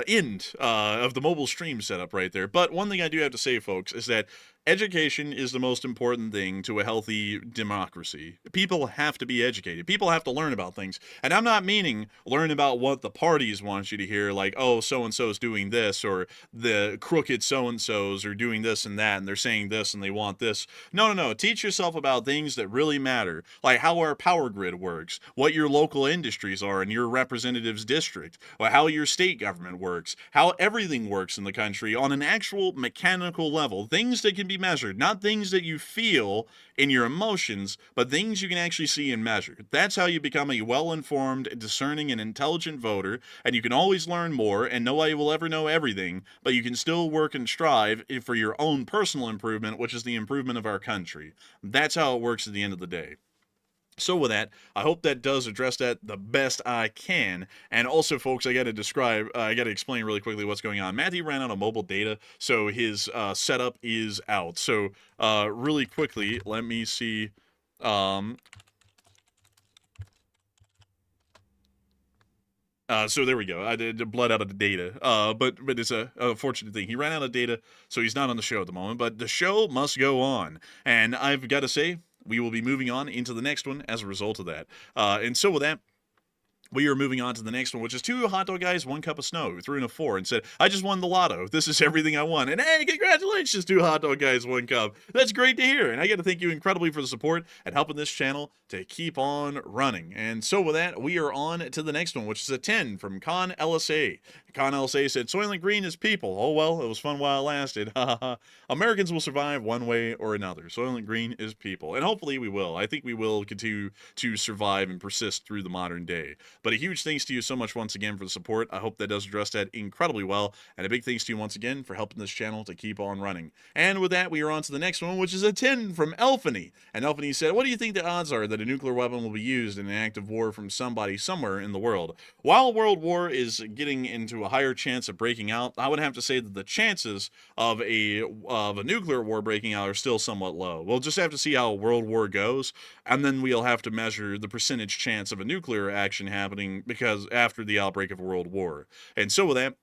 end of the mobile stream setup right there. But one thing I do have to say, folks, is that education is the most important thing to a healthy democracy. People have to be educated. People have to learn about things. And I'm not meaning learn about what the parties want you to hear, like, oh, so-and-so's doing this, or the crooked so-and-so's are doing this and that, and they're saying this and they want this. No. Teach yourself about things that really matter, like how our power grid works, what your local industries are in your representative's district, or how your state government works, how everything works in the country on an actual mechanical level. Things that can be measured, not things that you feel in your emotions, but things you can actually see and measure. That's how you become a well-informed, discerning, and intelligent voter, and you can always learn more, and nobody will ever know everything, but you can still work and strive for your own personal improvement, which is the improvement of our country. That's how it works at the end of the day. So with that, I hope that does address that the best I can. And also, folks, I got to explain really quickly what's going on. Matthew ran out of mobile data, so his setup is out. So really quickly, let me see. So there we go. I did blood out of the data. But it's a fortunate thing. He ran out of data, so he's not on the show at the moment. But the show must go on. And I've got to say, we will be moving on into the next one as a result of that. And so with that, we are moving on to the next one, which is 2 hot dog guys, 1 cup of snow, who threw in a 4 and said, I just won the lotto. This is everything I want. And hey, congratulations, 2 hot dog guys, 1 cup. That's great to hear. And I got to thank you incredibly for the support and helping this channel to keep on running. And so with that, we are on to the next one, which is a 10 from Con LSA. Con LSA said, Soylent Green is people. Oh, well, it was fun while it lasted. Americans will survive one way or another. Soylent Green is people. And hopefully we will. I think we will continue to survive and persist through the modern day. But a huge thanks to you so much once again for the support. I hope that does address that incredibly well. And a big thanks to you once again for helping this channel to keep on running. And with that, we are on to the next one, which is a 10 from Elphany. And Elphany said, what do you think the odds are that a nuclear weapon will be used in an act of war from somebody somewhere in the world? While world war is getting into a higher chance of breaking out, I would have to say that the chances of a nuclear war breaking out are still somewhat low. We'll just have to see how world war goes, and then we'll have to measure the percentage chance of a nuclear action happening because after the outbreak of a world war. And so with that,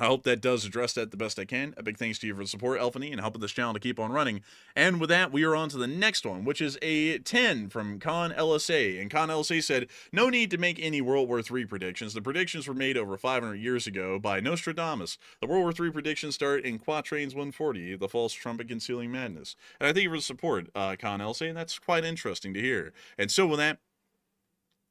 I hope that does address that the best I can. A big thanks to you for the support, Elphany, and helping this channel to keep on running. And with that, we are on to the next one, which is a 10 from Con LSA. And Con LSA said, no need to make any World War III predictions. The predictions were made over 500 years ago by Nostradamus. The World War III predictions start in Quatrains 140, The False Trumpet Concealing Madness. And I thank you for the support, Con LSA, and that's quite interesting to hear. And so with that,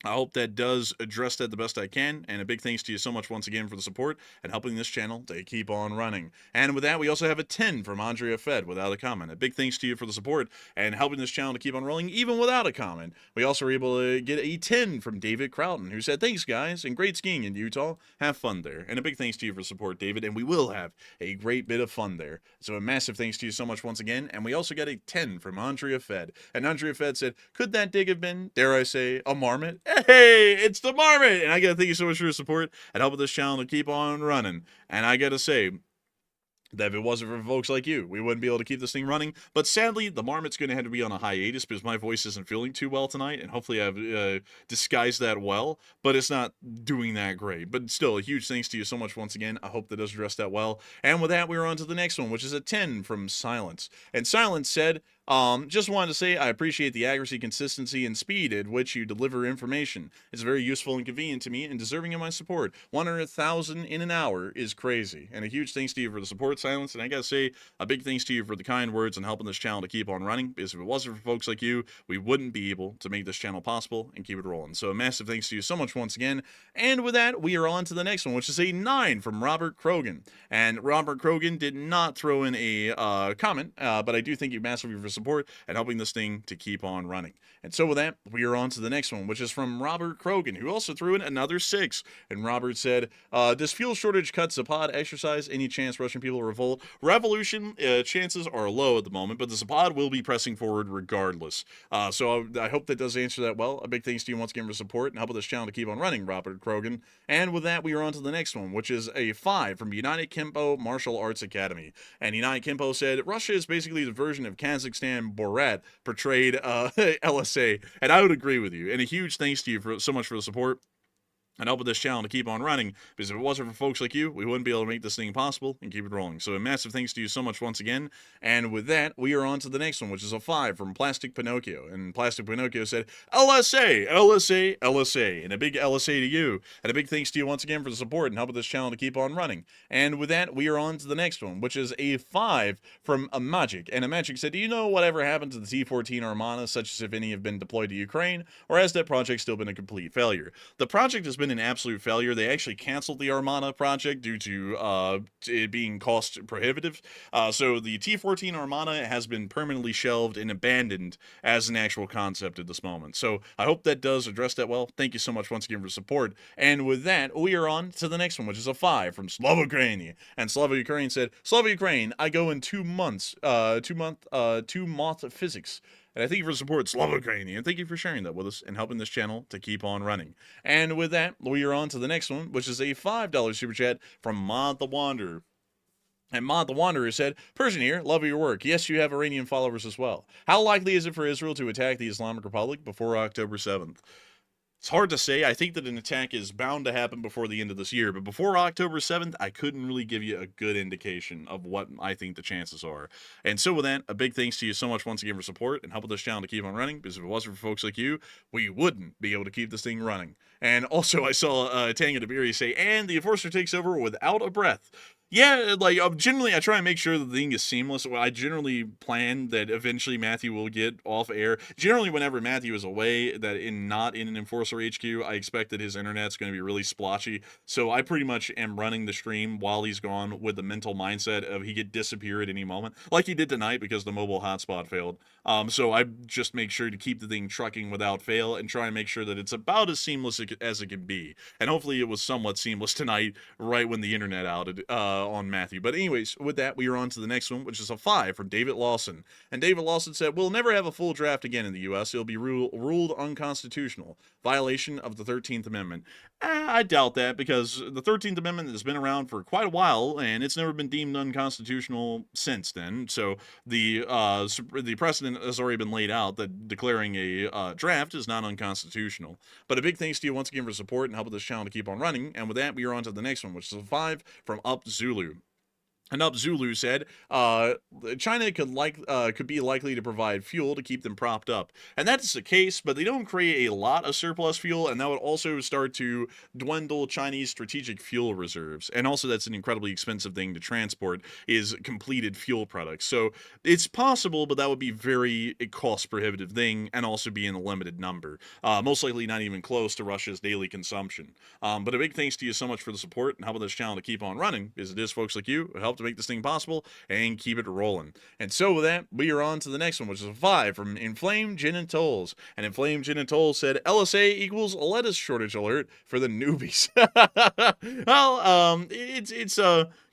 I hope that does address that the best I can, and a big thanks to you so much once again for the support and helping this channel to keep on running. And with that, we also have a 10 from Andrea Fed without a comment. A big thanks to you for the support and helping this channel to keep on rolling even without a comment. We also were able to get a 10 from David Crowton, who said, "Thanks guys, and great skiing in Utah. Have fun there." And a big thanks to you for support, David, and we will have a great bit of fun there. So a massive thanks to you so much once again. And we also got a 10 from Andrea Fed. And Andrea Fed said, "Could that dig have been, dare I say, a marmot?" Hey, it's the marmot! And I gotta thank you so much for your support and helping this channel to keep on running. And I gotta say that if it wasn't for folks like you, we wouldn't be able to keep this thing running. But sadly, the marmot's going to have to be on a hiatus because my voice isn't feeling too well tonight, and hopefully I've disguised that well, but it's not doing that great. But still, a huge thanks to you so much once again. I hope that does address that well. And with that, we're on to the next one, which is a 10 from Silence. And Silence said, just wanted to say I appreciate the accuracy, consistency, and speed at which you deliver information. It's very useful and convenient to me and deserving of my support. 100,000 in an hour is crazy. And a huge thanks to you for the support, Silence. And I gotta say, a big thanks to you for the kind words and helping this channel to keep on running. Because if it wasn't for folks like you, we wouldn't be able to make this channel possible and keep it rolling. So a massive thanks to you so much once again. And with that, we are on to the next one, which is a 9 from Robert Krogan. And Robert Krogan did not throw in a comment, but I do thank you massively for support and helping this thing to keep on running. And so with that, we are on to the next one, which is from Robert Krogan, who also threw in another 6. And Robert said, does fuel shortage cut Zapad exercise? Any chance Russian people revolt? Revolution chances are low at the moment, but the Zapad will be pressing forward regardless. So I hope that does answer that well. A big thanks to you once again for support and helping this channel to keep on running, Robert Krogan. And with that, we are on to the next one, which is a 5 from United Kempo Martial Arts Academy. And United Kempo said, Russia is basically the version of Kazakhstan Borat portrayed LSA. And I would agree with you. And a huge thanks to you so much for the support and helping this channel to keep on running, because if it wasn't for folks like you, we wouldn't be able to make this thing possible and keep it rolling. So a massive thanks to you so much once again. And with that, we are on to the next one, which is a 5 from Plastic Pinocchio. And Plastic Pinocchio said, LSA, LSA, LSA. And a big LSA to you. And a big thanks to you once again for the support and helping this channel to keep on running. And with that, we are on to the next one, which is a 5 from a Magic. And a Magic said, do you know whatever happened to the T-14 Armada, such as if any have been deployed to Ukraine, or has that project still been a complete failure? The project has been an absolute failure. They actually canceled the Armada project due to it being cost prohibitive. So the T-14 Armada has been permanently shelved and abandoned as an actual concept at this moment. So I hope that does address that well. Thank you so much once again for support. And with that, we are on to the next one, which is a 5 from Slava Ukraine. And Slava Ukraine said, Slava Ukraine, I go in 2 months, 2 month physics. And I thank you for support, Slava Ukraine, and thank you for sharing that with us and helping this channel to keep on running. And with that, we are on to the next one, which is a $5 super chat from Mod the Wanderer. And Mod the Wanderer said, Persian here, love your work. Yes, you have Iranian followers as well. How likely is it for Israel to attack the Islamic Republic before October 7th? It's hard to say. I think that an attack is bound to happen before the end of this year, but before October 7th, I couldn't really give you a good indication of what I think the chances are. And so with that, a big thanks to you so much once again for support and helping this channel to keep on running, because if it wasn't for folks like you, we wouldn't be able to keep this thing running. And also, I saw Tanga Dabiri say, and the Enforcer takes over without a breath. Yeah, like, generally, I try and make sure the thing is seamless. I generally plan that eventually Matthew will get off air. Generally, whenever Matthew is away, not in an Enforcer HQ, I expect that his internet's going to be really splotchy. So I pretty much am running the stream while he's gone with the mental mindset of he could disappear at any moment, like he did tonight because the mobile hotspot failed. So I just make sure to keep the thing trucking without fail and try and make sure that it's about as seamless as it can be. And hopefully it was somewhat seamless tonight, right when the internet outed. On Matthew. But anyways, with that, we are on to the next one, which is a 5 from David Lawson. And David Lawson said, we'll never have a full draft again in the U.S. It'll be ruled unconstitutional. Violation of the 13th Amendment. I doubt that, because the 13th Amendment has been around for quite a while, and it's never been deemed unconstitutional since then. So the precedent has already been laid out that declaring a draft is not unconstitutional. But a big thanks to you once again for support and helping this channel to keep on running. And with that, we are on to the next one, which is a 5 from Up Zulu. And Up Zulu said, China could be likely to provide fuel to keep them propped up, and that's the case. But they don't create a lot of surplus fuel, and that would also start to dwindle Chinese strategic fuel reserves. And also, that's an incredibly expensive thing to transport is completed fuel products. So it's possible, but that would be very a cost prohibitive thing, and also be in a limited number. Most likely, not even close to Russia's daily consumption. But a big thanks to you so much for the support and helping this channel to keep on running, because it is folks like you who help to make this thing possible and keep it rolling. And so with that, we are on to the next one, which is a 5 from Inflamed Gin and Tolls. And Inflamed Gin and Tolls said, LSA equals lettuce shortage alert for the newbies. Well, it's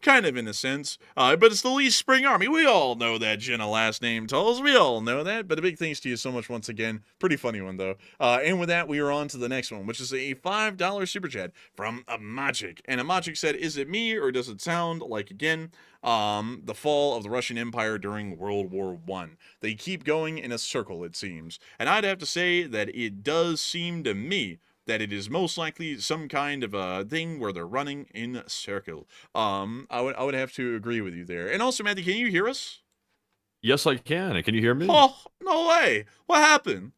kind of in a sense, but it's the least spring army. We all know that Jenna last name Tolls. We all know that. But a big thanks to you so much once again. Pretty funny one though. And with that, we are on to the next one, which is a $5 super chat from a Magic. And a Magic said, "Is it me or does it sound like again the fall of the Russian Empire during World War I? They keep going in a circle, it seems." And I'd have to say that it does seem to me that it is most likely some kind of a thing where they're running in a circle. I would have to agree with you there. And also, Matthew, can you hear us? Yes, I can. And can you hear me? Oh, no way. What happened?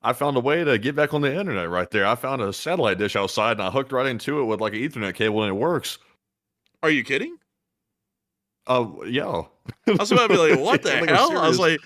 I found a way to get back on the internet right there. I found a satellite dish outside and I hooked right into it with like an Ethernet cable and it works. Are you kidding? Yeah. I was about to be like, what the hell? I was like,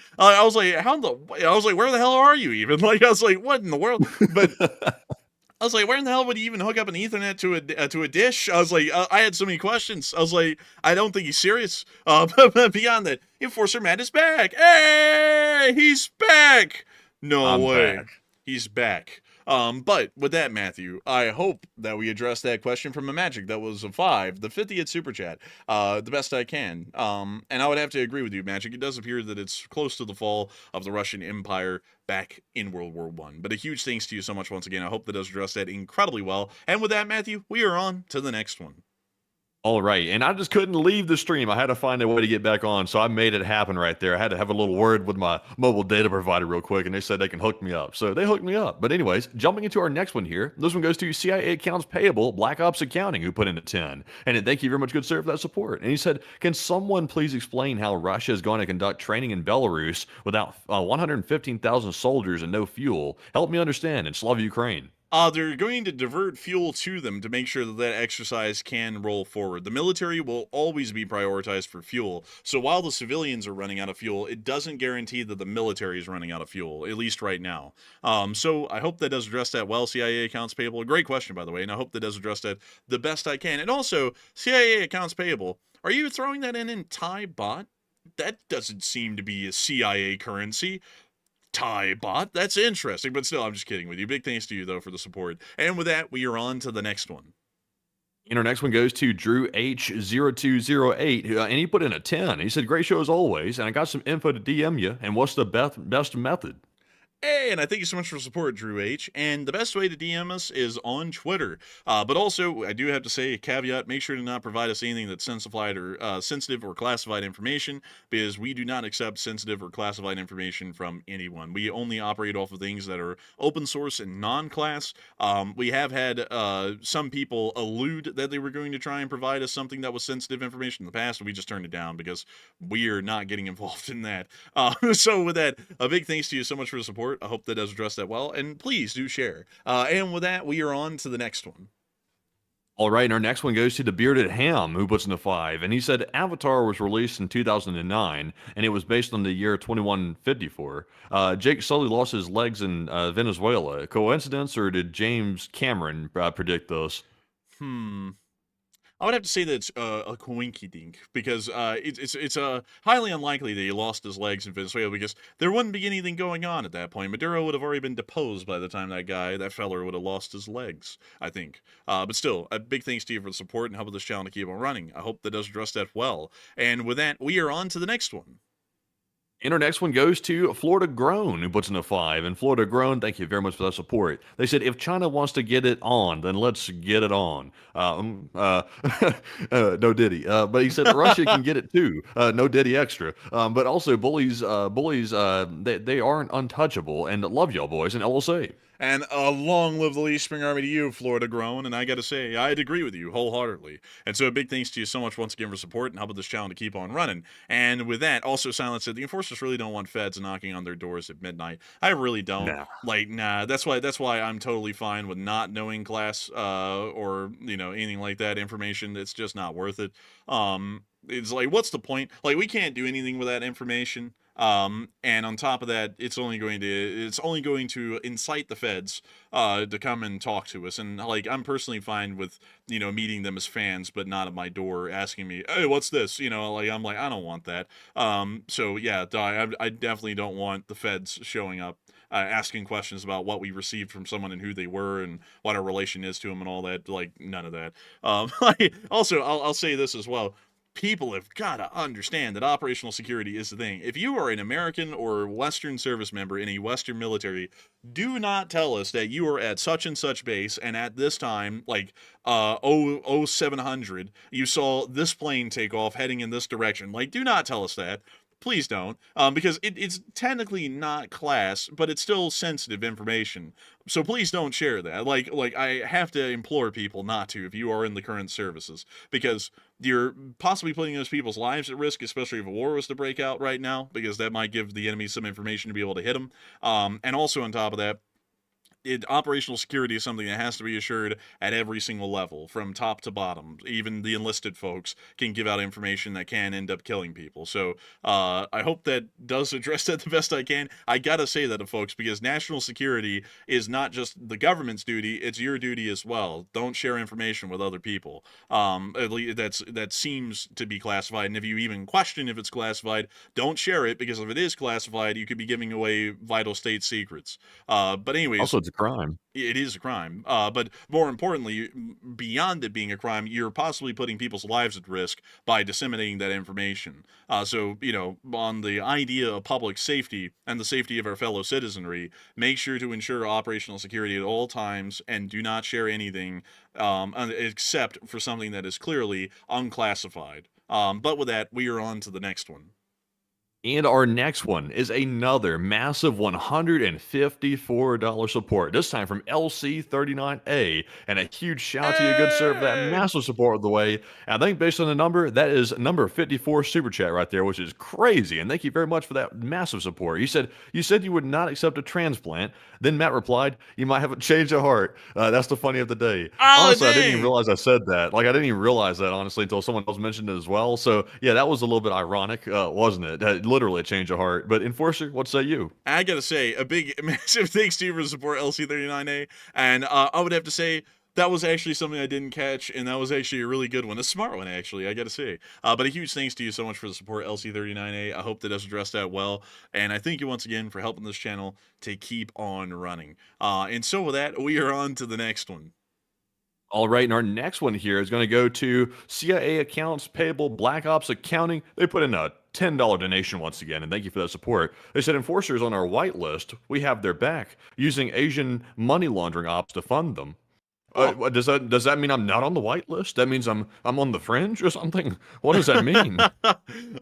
where the hell are you even? Like, I was like, what in the world? But I was like, where in the hell would you even hook up an Ethernet to a dish? I was like, I had so many questions. I was like, I don't think he's serious. But beyond that, Enforcer Matt is back. Hey, he's back. No I'm way. back. He's back. But with that, Matthew, I hope that we addressed that question from a Magic. That was a 5, the 50th super chat, the best I can. And I would have to agree with you, Magic. It does appear that it's close to the fall of the Russian Empire back in World War I. But a huge thanks to you so much once again. I hope that does address that incredibly well. And with that, Matthew, we are on to the next one. All right, and I just couldn't leave the stream. I had to find a way to get back on, so I made it happen right there. I had to have a little word with my mobile data provider real quick, and they said they can hook me up. So they hooked me up. But anyways, jumping into our next one here, this one goes to CIA Accounts Payable, Black Ops Accounting, who put in a 10. And thank you very much, good sir, for that support. And he said, can someone please explain how Russia is going to conduct training in Belarus without 115,000 soldiers and no fuel? Help me understand, and Slav Ukraine. They're going to divert fuel to them to make sure that that exercise can roll forward. The military will always be prioritized for fuel. So while the civilians are running out of fuel, it doesn't guarantee that the military is running out of fuel, at least right now. So I hope that does address that well, CIA Accounts Payable. A great question, by the way, and I hope that does address that the best I can. And also, CIA Accounts Payable, are you throwing that in Thai baht? That doesn't seem to be a CIA currency. Thai bot. That's interesting, but still, I'm just kidding with you. Big thanks to you, though, for the support. And with that, we are on to the next one. And our next one goes to Drew H0208, and he put in a 10. He said, great show as always, and I got some info to DM you, and what's the best method? Hey, and I thank you so much for support, Drew H. And the best way to DM us is on Twitter. But also, I do have to say a caveat: make sure to not provide us anything that's sensitive or classified information, because we do not accept sensitive or classified information from anyone. We only operate off of things that are open source and non-class. We have had some people allude that they were going to try and provide us something that was sensitive information in the past, and we just turned it down because we are not getting involved in that. So with that, a big thanks to you so much for the support. I hope that does address that well, and please do share. And with that, we are on to the next one. All right, and our next one goes to the Bearded Ham, who puts in a 5. And he said Avatar was released in 2009, and it was based on the year 2154. Jake Sully lost his legs in Venezuela. Coincidence, or did James Cameron predict this? I would have to say that it's a coinkydink, because it's highly unlikely that he lost his legs in Venezuela, because there wouldn't be anything going on at that point. Maduro would have already been deposed by the time that feller would have lost his legs, I think. But still, a big thanks to you for the support and helping this channel to keep on running. I hope that does address that well. And with that, we are on to the next one. And our next one goes to Florida Grown, who puts in a 5. And Florida Grown, thank you very much for that support. They said, if China wants to get it on, then let's get it on. No Diddy. But he said Russia can get it too. No Diddy extra. But also, bullies, they aren't untouchable. And love y'all, boys, and LSA. And long live the Lee Spring Army to you, Florida Grown. And I got to say, I'd agree with you wholeheartedly. And so a big thanks to you so much once again for support and helping this channel to keep on running. And with that, also Silence said the enforcers really don't want feds knocking on their doors at midnight. I really don't. Nah. Like, nah. That's why I'm totally fine with not knowing class or anything like that information. It's just not worth it. It's like, what's the point? Like, we can't do anything with that information. And on top of that, it's only going to incite the feds to come and talk to us. And like, I'm personally fine with meeting them as fans, but not at my door asking me, hey, what's this? Like, I'm like, I don't want that. So yeah, I definitely don't want the feds showing up asking questions about what we received from someone and who they were and what our relation is to them and all that. Like, none of that. Also, I'll say this as well. People have got to understand that operational security is the thing. If you are an American or Western service member in a Western military, do not tell us that you are at such and such base and at this time, like 0700, you saw this plane take off heading in this direction. Like, do not tell us that. Please don't, because it's technically not class, but it's still sensitive information. So please don't share that. Like I have to implore people not to if you are in the current services, because you're possibly putting those people's lives at risk, especially if a war was to break out right now, because that might give the enemy some information to be able to hit them. And also on top of that, operational security is something that has to be assured at every single level, from top to bottom. Even the enlisted folks can give out information that can end up killing people. So I hope that does address that the best I can. I gotta say that to folks, because national security is not just the government's duty, it's your duty as well. Don't share information with other people. At least that seems to be classified, and if you even question if it's classified, don't share it, because if it is classified, you could be giving away vital state secrets. But anyways, Also, it's a crime. it is a crime. But more importantly, beyond it being a crime, you're possibly putting people's lives at risk by disseminating that information. So, on the idea of public safety and the safety of our fellow citizenry, make sure to ensure operational security at all times and do not share anything except for something that is clearly unclassified. But with that, we are on to the next one. And our next one is another massive $154 support, this time from LC39A. And a huge shout to you, good sir, for that massive support of the way. And I think based on the number, that is number 54 super chat right there, which is crazy. And thank you very much for that massive support. You said you would not accept a transplant. Then Matt replied, you might have a change of heart. That's the funny of the day. Honestly, I didn't even realize I said that. Like, I didn't even realize that, honestly, until someone else mentioned it as well. So, yeah, that was a little bit ironic, wasn't it? Literally a change of heart. But Enforcer, what say you? I gotta say, a big, massive thanks to you for the support, LC39A. And I would have to say, that was actually something I didn't catch, and that was actually a really good one. A smart one, actually, I gotta say. But a huge thanks to you so much for the support, LC39A. I hope that does address that well. And I thank you once again for helping this channel to keep on running. And so with that, we are on to the next one. All right, and our next one here is going to go to CIA Accounts Payable Black Ops Accounting. They put in a $10 donation once again, and thank you for that support. They said enforcers on our whitelist, we have their back, using Asian money laundering ops to fund them. Does that mean I'm not on the whitelist? That means I'm on the fringe or something? What does that mean?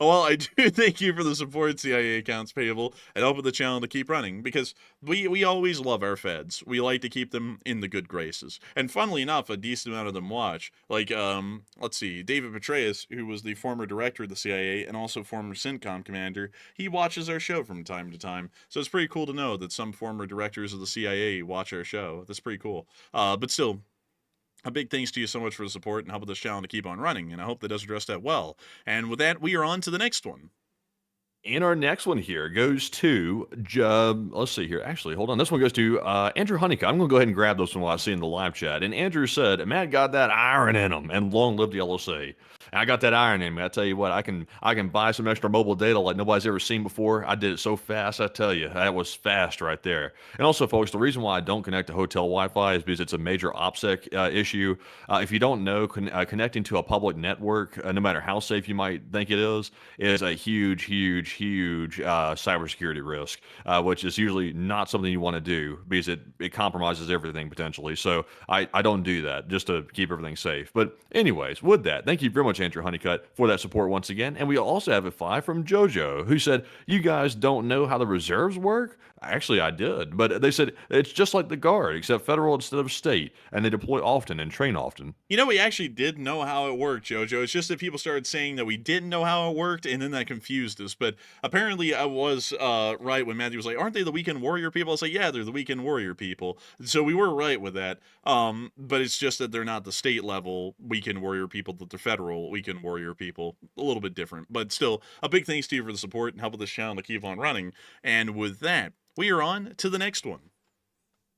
Well, I do thank you for the support, CIA Accounts Payable, and helping the channel to keep running, because we always love our feds. We like to keep them in the good graces. And funnily enough, a decent amount of them watch. Like, let's see, David Petraeus, who was the former director of the CIA and also former CENTCOM commander, he watches our show from time to time. So it's pretty cool to know that some former directors of the CIA watch our show. That's pretty cool. But still, a big thanks to you so much for the support and helping this channel to keep on running, and I hope that does address that well. And with that, we are on to the next one. And our next one here goes to, let's see here. Actually, hold on. This one goes to Andrew Honeycutt. I'm going to go ahead and grab this one while I see in the live chat. And Andrew said, Matt got that iron in him, and long live the LSA. And I got that iron in me. I tell you what, I can buy some extra mobile data like nobody's ever seen before. I did it so fast. I tell you, that was fast right there. And also, folks, the reason why I don't connect to hotel Wi-Fi is because it's a major OPSEC issue. If you don't know, connecting to a public network, no matter how safe you might think it is a huge, huge, huge cybersecurity risk, which is usually not something you want to do because it compromises everything potentially. So I don't do that just to keep everything safe. But anyways, with that, thank you very much, Andrew Honeycutt, for that support once again. And we also have a 5 from JoJo, who said, "You guys don't know how the reserves work?" Actually, I did, but they said it's just like the Guard, except federal instead of state, and they deploy often and train often. You know, we actually did know how it worked, Jojo. It's just that people started saying that we didn't know how it worked, and then that confused us. But apparently, I was right when Matthew was like, "Aren't they the weekend warrior people?" I was like, "Yeah, they're the weekend warrior people." So we were right with that. But it's just that they're not the state level weekend warrior people, that they're federal weekend warrior people. A little bit different, but still, a big thanks to you for the support and helping this channel to keep on running. And with that, we are on to the next one.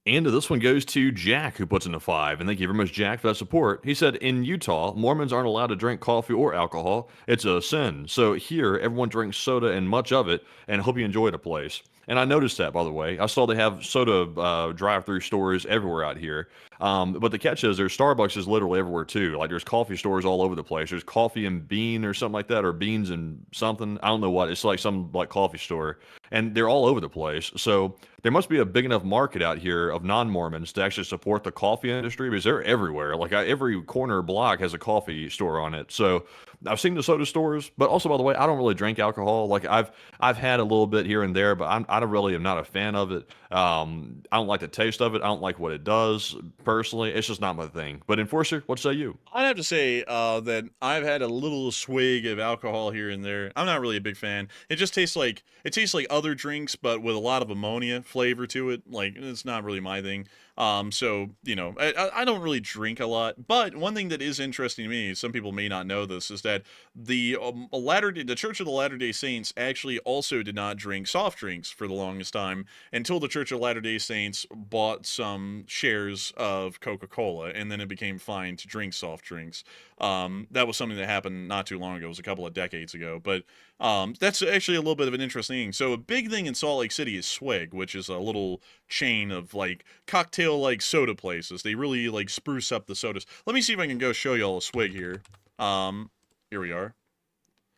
And this one goes to Jack, who puts in a 5. And thank you very much, Jack, for that support. He said, in Utah, Mormons aren't allowed to drink coffee or alcohol. It's a sin. So here, everyone drinks soda and much of it, and hope you enjoy the place. And I noticed that, by the way. I saw they have soda drive-through stores everywhere out here. But the catch is there's Starbucks is literally everywhere, too. Like, there's coffee stores all over the place. There's coffee and bean or something like that, or beans and something. I don't know what. It's like some, like, coffee store. And they're all over the place. So there must be a big enough market out here of non-Mormons to actually support the coffee industry, because they're everywhere. Like, every corner block has a coffee store on it. So I've seen the soda stores, but also, by the way, I don't really drink alcohol. Like, I've had a little bit here and there, but I really am not a fan of it. I don't like the taste of it. I don't like what it does personally. It's just not my thing. But Enforcer, what say you? I'd have to say that I've had a little swig of alcohol here and there. I'm not really a big fan. It just tastes like other drinks, but with a lot of ammonia flavor to it. Like, it's not really my thing. So, you know, I don't really drink a lot, but one thing that is interesting to me, some people may not know this, is that the Church of the Latter-day Saints actually also did not drink soft drinks for the longest time until the Church of Latter-day Saints bought some shares of Coca-Cola, and then it became fine to drink soft drinks. That was something that happened not too long ago. It was a couple of decades ago, but that's actually a little bit of an interesting thing. So a big thing in Salt Lake City is Swig, which is a little chain of like cocktail like soda places. They really like spruce up the sodas. Let me see if I can go show y'all a Swig here. Here we are.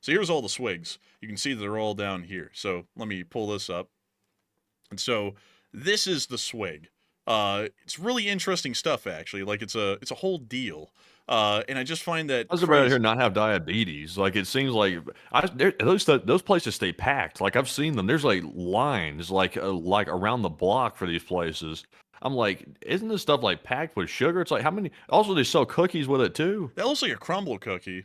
So here's all the Swigs. You can see they're all down here. So let me pull this up. And so this is the Swig. It's really interesting stuff, actually. Like, it's a whole deal. And I just find that How's everybody out here not have diabetes? Like, it seems like those places stay packed. Like, I've seen them. There's like lines like around the block for these places. I'm like, isn't this stuff like packed with sugar? It's like, how many? Also, they sell cookies with it too. That looks like a crumble cookie.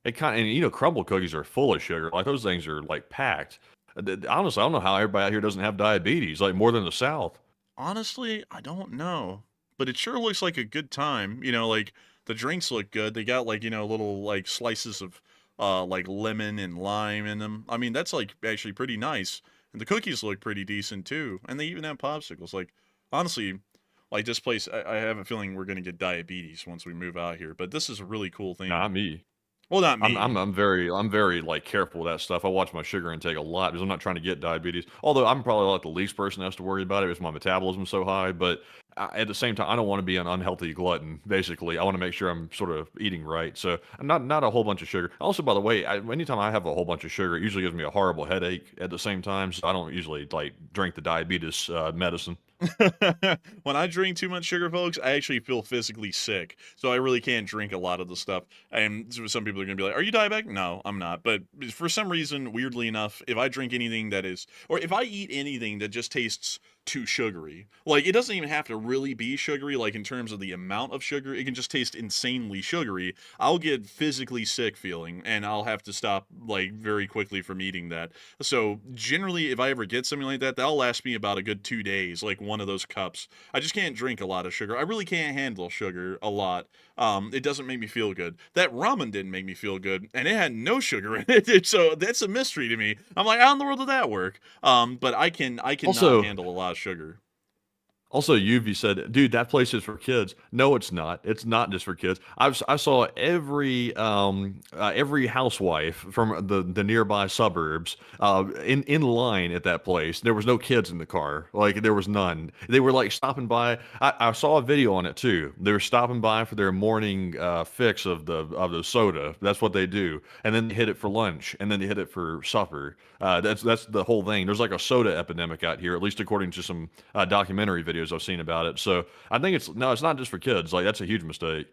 And you know, crumble cookies are full of sugar. Like, those things are like packed. Honestly, I don't know how everybody out here doesn't have diabetes. Like, more than the South. Honestly, I don't know. But it sure looks like a good time. You know, like, the drinks look good. They got, like, you know, little, like, slices of, like, lemon and lime in them. I mean, that's, like, actually pretty nice. And the cookies look pretty decent, too. And they even have popsicles. Like, honestly, like, this place, I have a feeling we're going to get diabetes once we move out here. But this is a really cool thing. Not me. Well, not me. I'm very like careful with that stuff. I watch my sugar intake a lot because I'm not trying to get diabetes. Although I'm probably like the least person that has to worry about it because my metabolism's so high. But at the same time, I don't want to be an unhealthy glutton. Basically, I want to make sure I'm sort of eating right. So not a whole bunch of sugar. Also, by the way, anytime I have a whole bunch of sugar, it usually gives me a horrible headache at the same time. So I don't usually like drink the diabetes medicine. When I drink too much sugar, folks, I actually feel physically sick. So I really can't drink a lot of the stuff. And some people are going to be like, are you diabetic? No, I'm not. But for some reason, weirdly enough, if I drink anything that is, or if I eat anything that just tastes too sugary, like, it doesn't even have to really be sugary, like in terms of the amount of sugar, it can just taste insanely sugary, I'll get physically sick feeling, and I'll have to stop, like, very quickly from eating that. So generally, if I ever get something like that, that'll last me about a good 2 days, like one of those cups. I just can't drink a lot of sugar. I really can't handle sugar a lot. It doesn't make me feel good. That ramen didn't make me feel good, and it had no sugar in it, so that's a mystery to me. I'm like, how in the world did that work? But I can Also, not handle a lot of sugar. Also, UV said, "Dude, that place is for kids." No, it's not. It's not just for kids. I saw every housewife from the nearby suburbs in line at that place. There was no kids in the car. Like there was none. They were like stopping by. I saw a video on it too. They were stopping by for their morning fix of the soda. That's what they do, and then they hit it for lunch, and then they hit it for supper. That's the whole thing. There's like a soda epidemic out here, at least according to some documentary videos I've seen about it. So I think it's not just for kids. Like that's a huge mistake.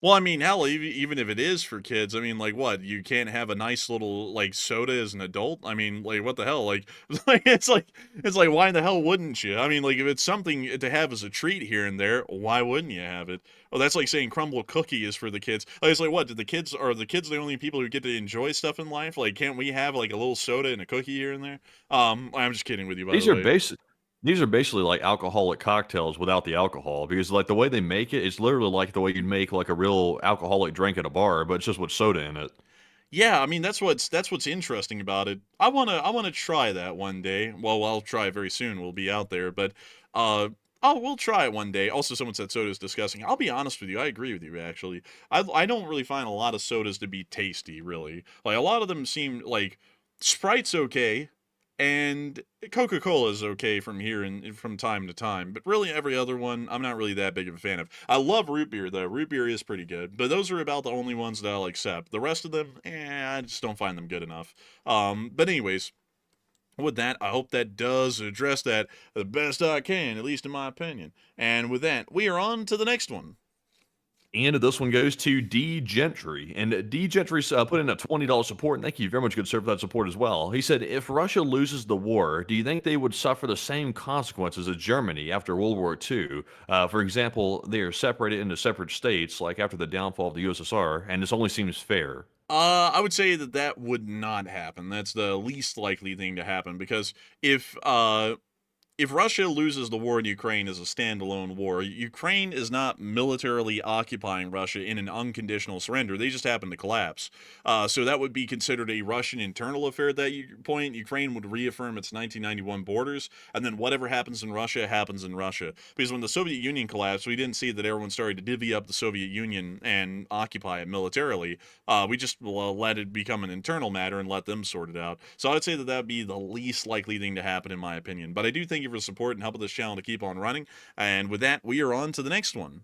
Well, I mean, hell, even if it is for kids, I mean, like, what? You can't have a nice little like soda as an adult? I mean, like, what the hell? Like, it's like, why the hell wouldn't you? I mean, like, if it's something to have as a treat here and there, why wouldn't you have it? Oh, that's like saying crumble cookie is for the kids. Like, it's like, what? Did the kids are the kids the only people who get to enjoy stuff in life? Like, can't we have like a little soda and a cookie here and there? I'm just kidding with you, by These the are way. basic. These are basically like alcoholic cocktails without the alcohol because like the way they make it, it's literally like the way you'd make like a real alcoholic drink at a bar, but it's just with soda in it. Yeah, I mean that's what's interesting about it. I wanna try that one day. Well, I'll try it very soon. We'll be out there, but we'll try it one day. Also, someone said soda is disgusting. I'll be honest with you. I agree with you actually. I don't really find a lot of sodas to be tasty, really. Like a lot of them seem like Sprite's okay, and Coca-Cola is okay from here and from time to time, but really every other one I'm not really that big of a fan of. I love root beer though. Root beer is pretty good, but those are about the only ones that I'll accept. The rest of them, I just don't find them good enough. But anyways, with that, I hope that does address that the best I can, at least in my opinion. And with that, we are on to the next one. And this one goes to D Gentry. And D Gentry's put in a $20 support. And thank you very much, good sir, for that support as well. He said, if Russia loses the war, do you think they would suffer the same consequences as Germany after World War II? For example, they are separated into separate states, like after the downfall of the USSR, and this only seems fair. I would say that that would not happen. That's the least likely thing to happen because if Russia loses the war in Ukraine as a standalone war, Ukraine is not militarily occupying Russia in an unconditional surrender. They just happen to collapse. So that would be considered a Russian internal affair at that point. Ukraine would reaffirm its 1991 borders, and then whatever happens in Russia happens in Russia. Because when the Soviet Union collapsed, we didn't see that everyone started to divvy up the Soviet Union and occupy it militarily. We just let it become an internal matter and let them sort it out. So I would say that that would be the least likely thing to happen, in my opinion. But I do think you for support and helping this channel to keep on running. And with that, we are on to the next one.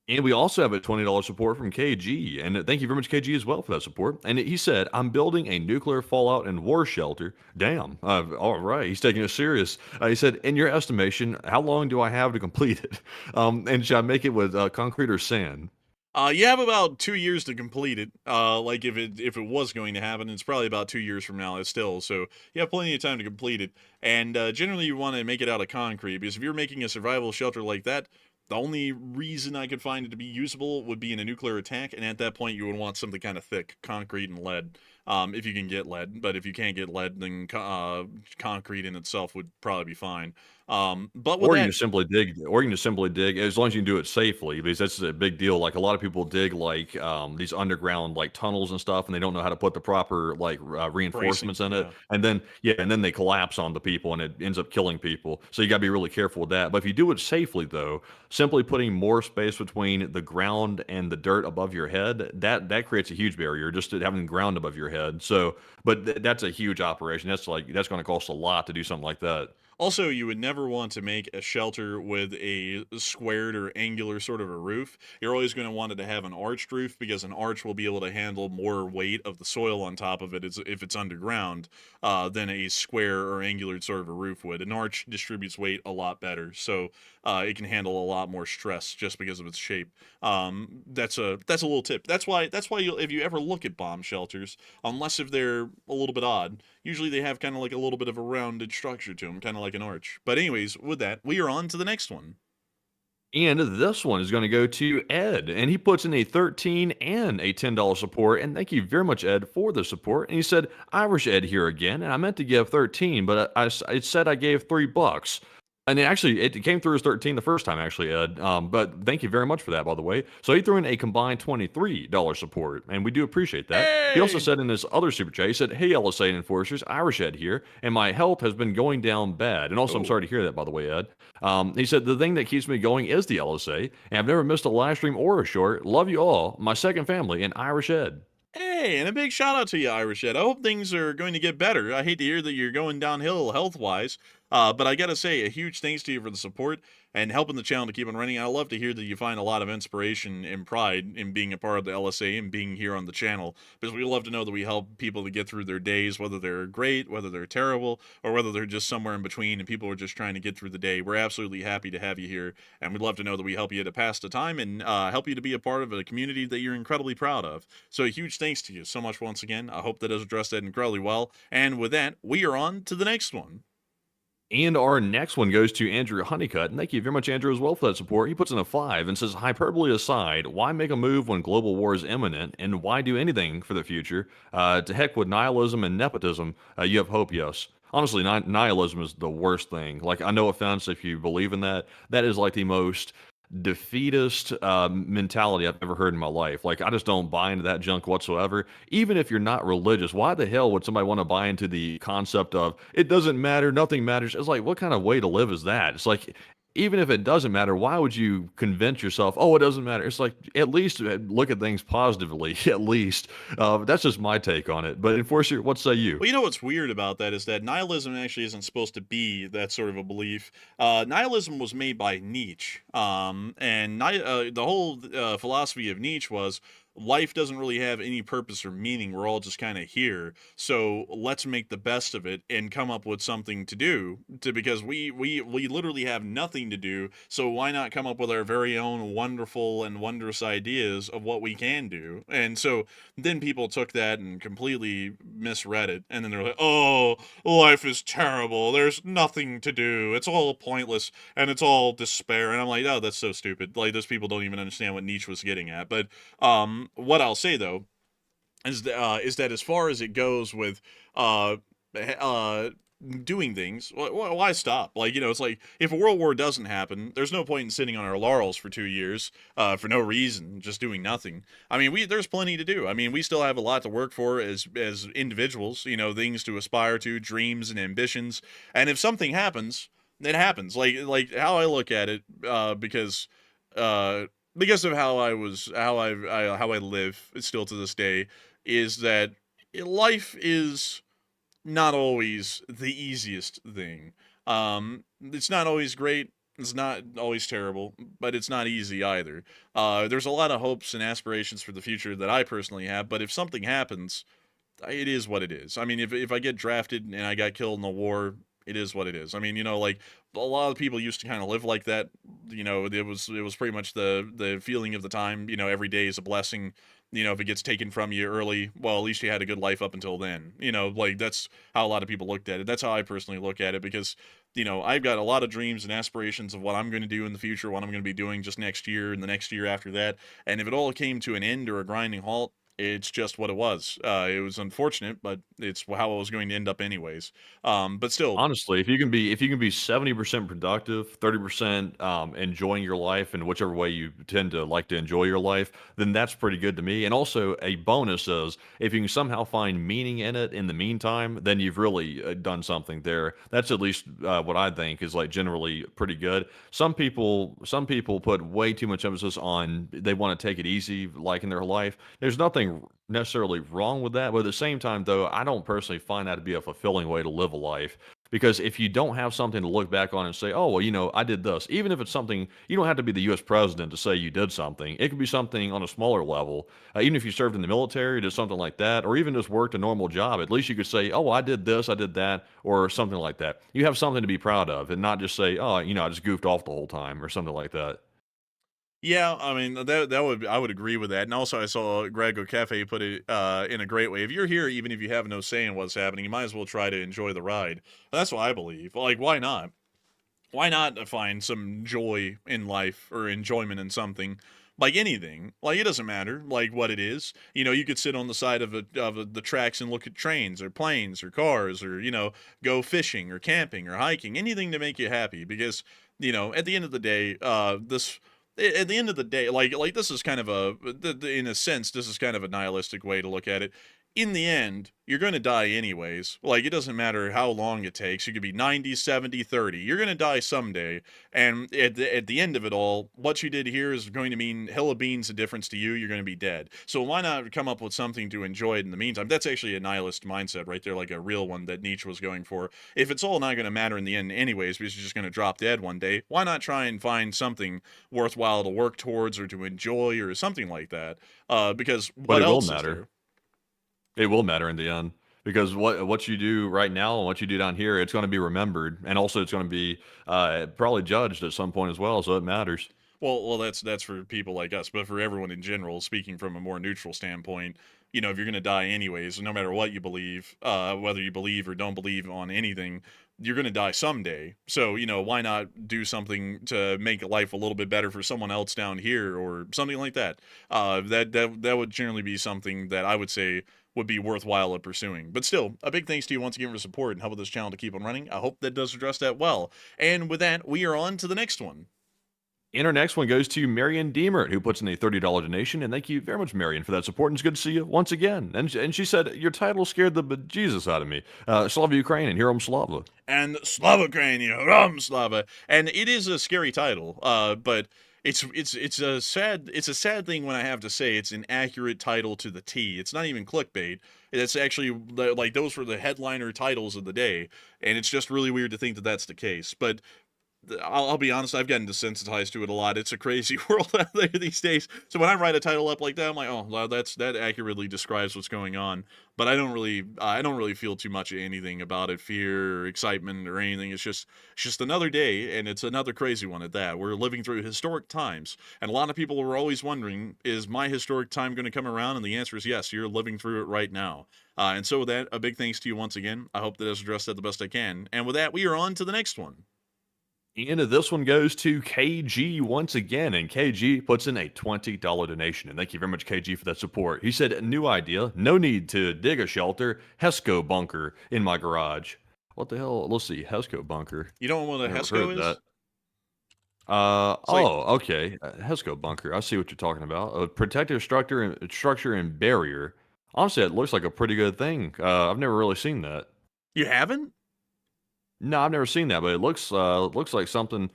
And we also have a $20 support from KG. And thank you very much, KG, as well, for that support. And he said, I'm building a nuclear fallout and war shelter. Damn. All right. He's taking it serious. He said, in your estimation, how long do I have to complete it? And should I make it with concrete or sand? You have about 2 years to complete it. Like if it was going to happen, it's probably about 2 years from now. It's still so you have plenty of time to complete it. And generally, you want to make it out of concrete because if you're making a survival shelter like that, the only reason I could find it to be usable would be in a nuclear attack, and at that point, you would want something kind of thick, concrete and lead. If you can get lead, but if you can't get lead, then concrete in itself would probably be fine. But with Or you that, can simply dig, or you can simply dig, as long as you can do it safely, because that's a big deal. Like a lot of people dig like these underground like tunnels and stuff, and they don't know how to put the proper like bracing, reinforcements in it, yeah. and then and then they collapse on the people, and it ends up killing people. So you got to be really careful with that. But if you do it safely, though, simply putting more space between the ground and the dirt above your head, that creates a huge barrier. Just having the ground above your head. So, but that's a huge operation. That's going to cost a lot to do something like that. Also, you would never want to make a shelter with a squared or angular sort of a roof. You're always going to want it to have an arched roof because an arch will be able to handle more weight of the soil on top of it if it's underground than a square or angular sort of a roof would. An arch distributes weight a lot better, so it can handle a lot more stress just because of its shape. That's a little tip. That's why if you ever look at bomb shelters, unless if they're a little bit odd, usually they have kind of like a little bit of a rounded structure to them, kind of like an arch. But anyways, with that, we are on to the next one. And this one is going to go to Ed, and he puts in a 13 and a $10 support. And thank you very much, Ed, for the support. And he said, Irish Ed here again, and I meant to give 13, but it said I gave $3. And it came through as 13 the first time, actually, Ed. But thank you very much for that, by the way. So he threw in a combined $23 support, and we do appreciate that. He also Hey! said in his other super chat, he said, "Hey, LSA enforcers, Irish Ed here, and my health has been going down bad." And also, I'm Oh. sorry to hear that, by the way, Ed. He said, "The thing that keeps me going is the LSA, and I've never missed a live stream or a short. Love you all, my second family, and Irish Ed." Hey, and a big shout out to you, Irish Ed. I hope things are going to get better. I hate to hear that you're going downhill health-wise, but I gotta say, a huge thanks to you for the support and helping the channel to keep on running. I love to hear that you find a lot of inspiration and pride in being a part of the LSA and being here on the channel, because we love to know that we help people to get through their days, whether they're great, whether they're terrible, or whether they're just somewhere in between and people are just trying to get through the day. We're absolutely happy to have you here, and we'd love to know that we help you to pass the time and help you to be a part of a community that you're incredibly proud of. So a huge thanks to you so much once again. I hope that has addressed that incredibly well. And with that, we are on to the next one. And our next one goes to Andrew Honeycutt. And thank you very much, Andrew, as well, for that support. He puts in a 5 and says, "Hyperbole aside, why make a move when global war is imminent? And why do anything for the future? To heck with nihilism and nepotism. You have hope, yes." Honestly, nihilism is the worst thing. Like, I no offense if you believe in that. That is like the most defeatist mentality I've ever heard in my life. Like, I just don't buy into that junk whatsoever. Even if you're not religious, why the hell would somebody want to buy into the concept of it doesn't matter, nothing matters? It's like, what kind of way to live is that? It's like, even if it doesn't matter, why would you convince yourself, oh, it doesn't matter? It's like, at least look at things positively, at least. That's just my take on it. But Enforcer, what say you? Well, you know what's weird about that is that nihilism actually isn't supposed to be that sort of a belief. Nihilism was made by Nietzsche, and the whole philosophy of Nietzsche was life doesn't really have any purpose or meaning. We're all just kind of here, so let's make the best of it and come up with something to do. Because we literally have nothing to do, so why not come up with our very own wonderful and wondrous ideas of what we can do? And so then people took that and completely misread it, and then they're like, "Oh, life is terrible. There's nothing to do. It's all pointless, and it's all despair." And I'm like, "Oh, that's so stupid." Like, those people don't even understand what Nietzsche was getting at. But what I'll say though is that as far as it goes with uh, uh, doing things, why stop? Like, it's like if a world war doesn't happen, there's no point in sitting on our laurels for 2 years for no reason, just doing nothing. I mean, there's plenty to do. I mean, we still have a lot to work for as individuals. Things to aspire to, dreams and ambitions. And if something happens, it happens. Like how I look at it, uh, because of how I live still to this day, is that life is not always the easiest thing. It's not always great. It's not always terrible, but it's not easy either. There's a lot of hopes and aspirations for the future that I personally have, but if something happens, it is what it is. I mean, if I get drafted and I got killed in the war, it is what it is. I mean, like a lot of people used to kind of live like that. It was pretty much the feeling of the time. Every day is a blessing. If it gets taken from you early, well, at least you had a good life up until then. Like that's how a lot of people looked at it. That's how I personally look at it because, I've got a lot of dreams and aspirations of what I'm going to do in the future, what I'm going to be doing just next year and the next year after that. And if it all came to an end or a grinding halt, it's just what it was. It was unfortunate, but it's how it was going to end up anyways. But still, Honestly, if you can be 70% productive, 30% enjoying your life in whichever way you tend to like to enjoy your life, then that's pretty good to me. And also a bonus is if you can somehow find meaning in it in the meantime, then you've really done something there. That's at least what I think is like generally pretty good. Some people put way too much emphasis on they want to take it easy like in their life. There's nothing necessarily wrong with that, but at the same time though, I don't personally find that to be a fulfilling way to live a life. Because if you don't have something to look back on and say, oh, well, I did this, even if it's something, you don't have to be the US president to say you did something. It could be something on a smaller level. Even if you served in the military, did something like that, or even just worked a normal job, at least you could say, oh, I did this, I did that, or something like that. You have something to be proud of and not just say, oh, I just goofed off the whole time or something like that. yeah, I mean I would agree with that. And also, I saw Greg O'Cafe put it in a great way. If you're here, even if you have no say in what's happening, you might as well try to enjoy the ride. That's what I believe. Like, why not? Why not find some joy in life or enjoyment in something like anything. Like, it doesn't matter, like, what it is. You know, you could sit on the side of the tracks and look at trains or planes or cars, or, you know, go fishing or camping or hiking, anything to make you happy. Because, you know, at the end of the day, at the end of the day, like this is kind of in a sense, this is kind of a nihilistic way to look at it. In the end, you're going to die anyways. Like, it doesn't matter how long it takes. You could be 90, 70, 30. You're going to die someday. And at the end of it all, what you did here is going to mean hell of beans a difference to you. You're going to be dead. So why not come up with something to enjoy it in the meantime? That's actually a nihilist mindset right there, like a real one that Nietzsche was going for. If it's all not going to matter in the end anyways, because you're just going to drop dead one day, why not try and find something worthwhile to work towards or to enjoy or something like that? Because But what it will else is matter. there? It will matter in the end because what you do right now and what you do down here, it's going to be remembered, and also it's going to be probably judged at some point as well. So it matters. Well, that's for people like us, but for everyone in general, speaking from a more neutral standpoint, you know, if you're going to die anyways, no matter what you believe, whether you believe or don't believe on anything, you're going to die someday. So, you know, why not do something to make life a little bit better for someone else down here or something like that? That would generally be something that I would say would be worthwhile at pursuing. But still, a big thanks to you once again for support and helping this channel to keep on running. I hope that does address that well. And with that, we are on to the next one. And our next one goes to Marion Deemert, who puts in a $30 donation. And thank you very much, Marion, for that support. And it's good to see you once again. And she said, your title scared the bejesus out of me. Slava Ukrainian, Herom Slava. And Slava Ukrainian, Ram Slava. And it is a scary title, but it's a sad thing when I have to say it's an accurate title to the T. It's not even clickbait. It's actually like those were the headliner titles of the day, and it's just really weird to think that that's the case. But I'll be honest, I've gotten desensitized to it a lot. It's a crazy world out there these days. So when I write a title up like that, I'm like, oh, well, that accurately describes what's going on. But I don't really feel too much of anything about it, fear or excitement or anything. It's just another day, and it's another crazy one at that. We're living through historic times, and a lot of people are always wondering, is my historic time going to come around? And the answer is yes. You're living through it right now. And so with that, a big thanks to you once again. I hope that has addressed that the best I can. And with that, we are on to the next one. And this one goes to KG once again, and KG puts in a $20 donation. And thank you very much, KG, for that support. He said, new idea, no need to dig a shelter, HESCO bunker in my garage. What the hell? Let's see, HESCO bunker. You don't know what a Never heard HESCO of is? that. Okay. HESCO bunker. I see what you're talking about. A protective structure and barrier. Honestly, it looks like a pretty good thing. I've never really seen that. You haven't? No, I've never seen that, but it looks like something.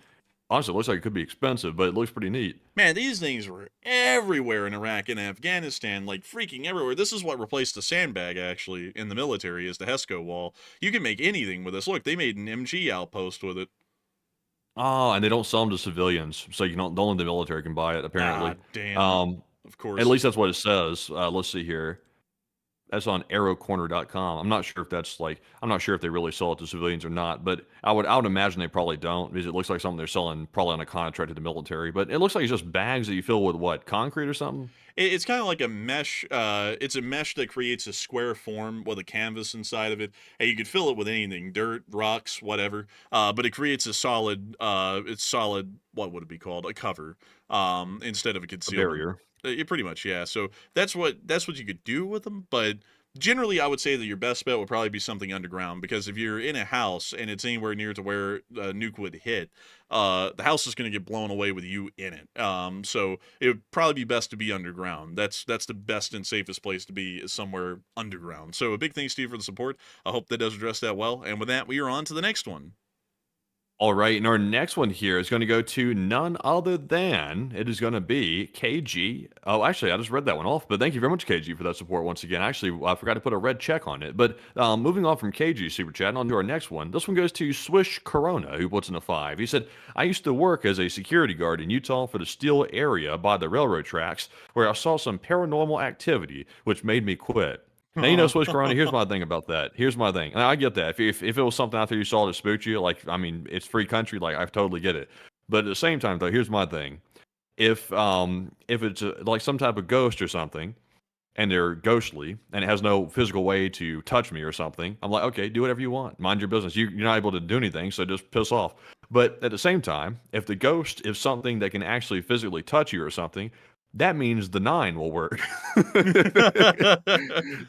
Honestly, it looks like it could be expensive, but it looks pretty neat. Man, these things were everywhere in Iraq and Afghanistan, like freaking everywhere. This is what replaced the sandbag, actually, in the military, is the HESCO wall. You can make anything with this. Look, they made an MG outpost with it. Oh, and they don't sell them to civilians, so you don't. Only the military can buy it, apparently. Ah, damn. Of course. At least that's what it says. Let's see here. That's on arrowcorner.com. I'm not sure if they really sell it to civilians or not, but I would imagine they probably don't, because it looks like something they're selling probably on a contract to the military. But it looks like it's just bags that you fill with what, concrete or something? It's kind of like a mesh. It's a mesh that creates a square form with a canvas inside of it, and you could fill it with anything, dirt, rocks, whatever. But it creates a solid. It's solid. What would it be called? A cover. Instead of a A concealment. barrier. Pretty much, yeah. So that's what you could do with them. But generally, I would say that your best bet would probably be something underground, because if you're in a house and it's anywhere near to where a nuke would hit, the house is going to get blown away with you in it. So it would probably be best to be underground. That's the best and safest place to be, is somewhere underground. So a big thanks to you for the support. I hope that does address that well. And with that, we are on to the next one. All right, and our next one here is going to go to none other than, it is going to be KG. Oh, actually, I just read that one off, but thank you very much, KG, for that support once again. Actually, I forgot to put a red check on it. But moving on from KG Super Chat, and on to our next one. This one goes to Swish Corona, who puts in a 5. He said, I used to work as a security guard in Utah for the steel area by the railroad tracks, where I saw some paranormal activity, which made me quit. Now, you know, Swiss Corona, here's my thing about that. Here's my thing. And I get that. If it was something out there you saw that spooked you, like, I mean, it's free country, like, I totally get it. But at the same time, though, here's my thing. If it's like some type of ghost or something, and they're ghostly, and it has no physical way to touch me or something, I'm like, okay, do whatever you want. Mind your business. You're not able to do anything, so just piss off. But at the same time, if the ghost is something that can actually physically touch you or something, that means the 9 will work.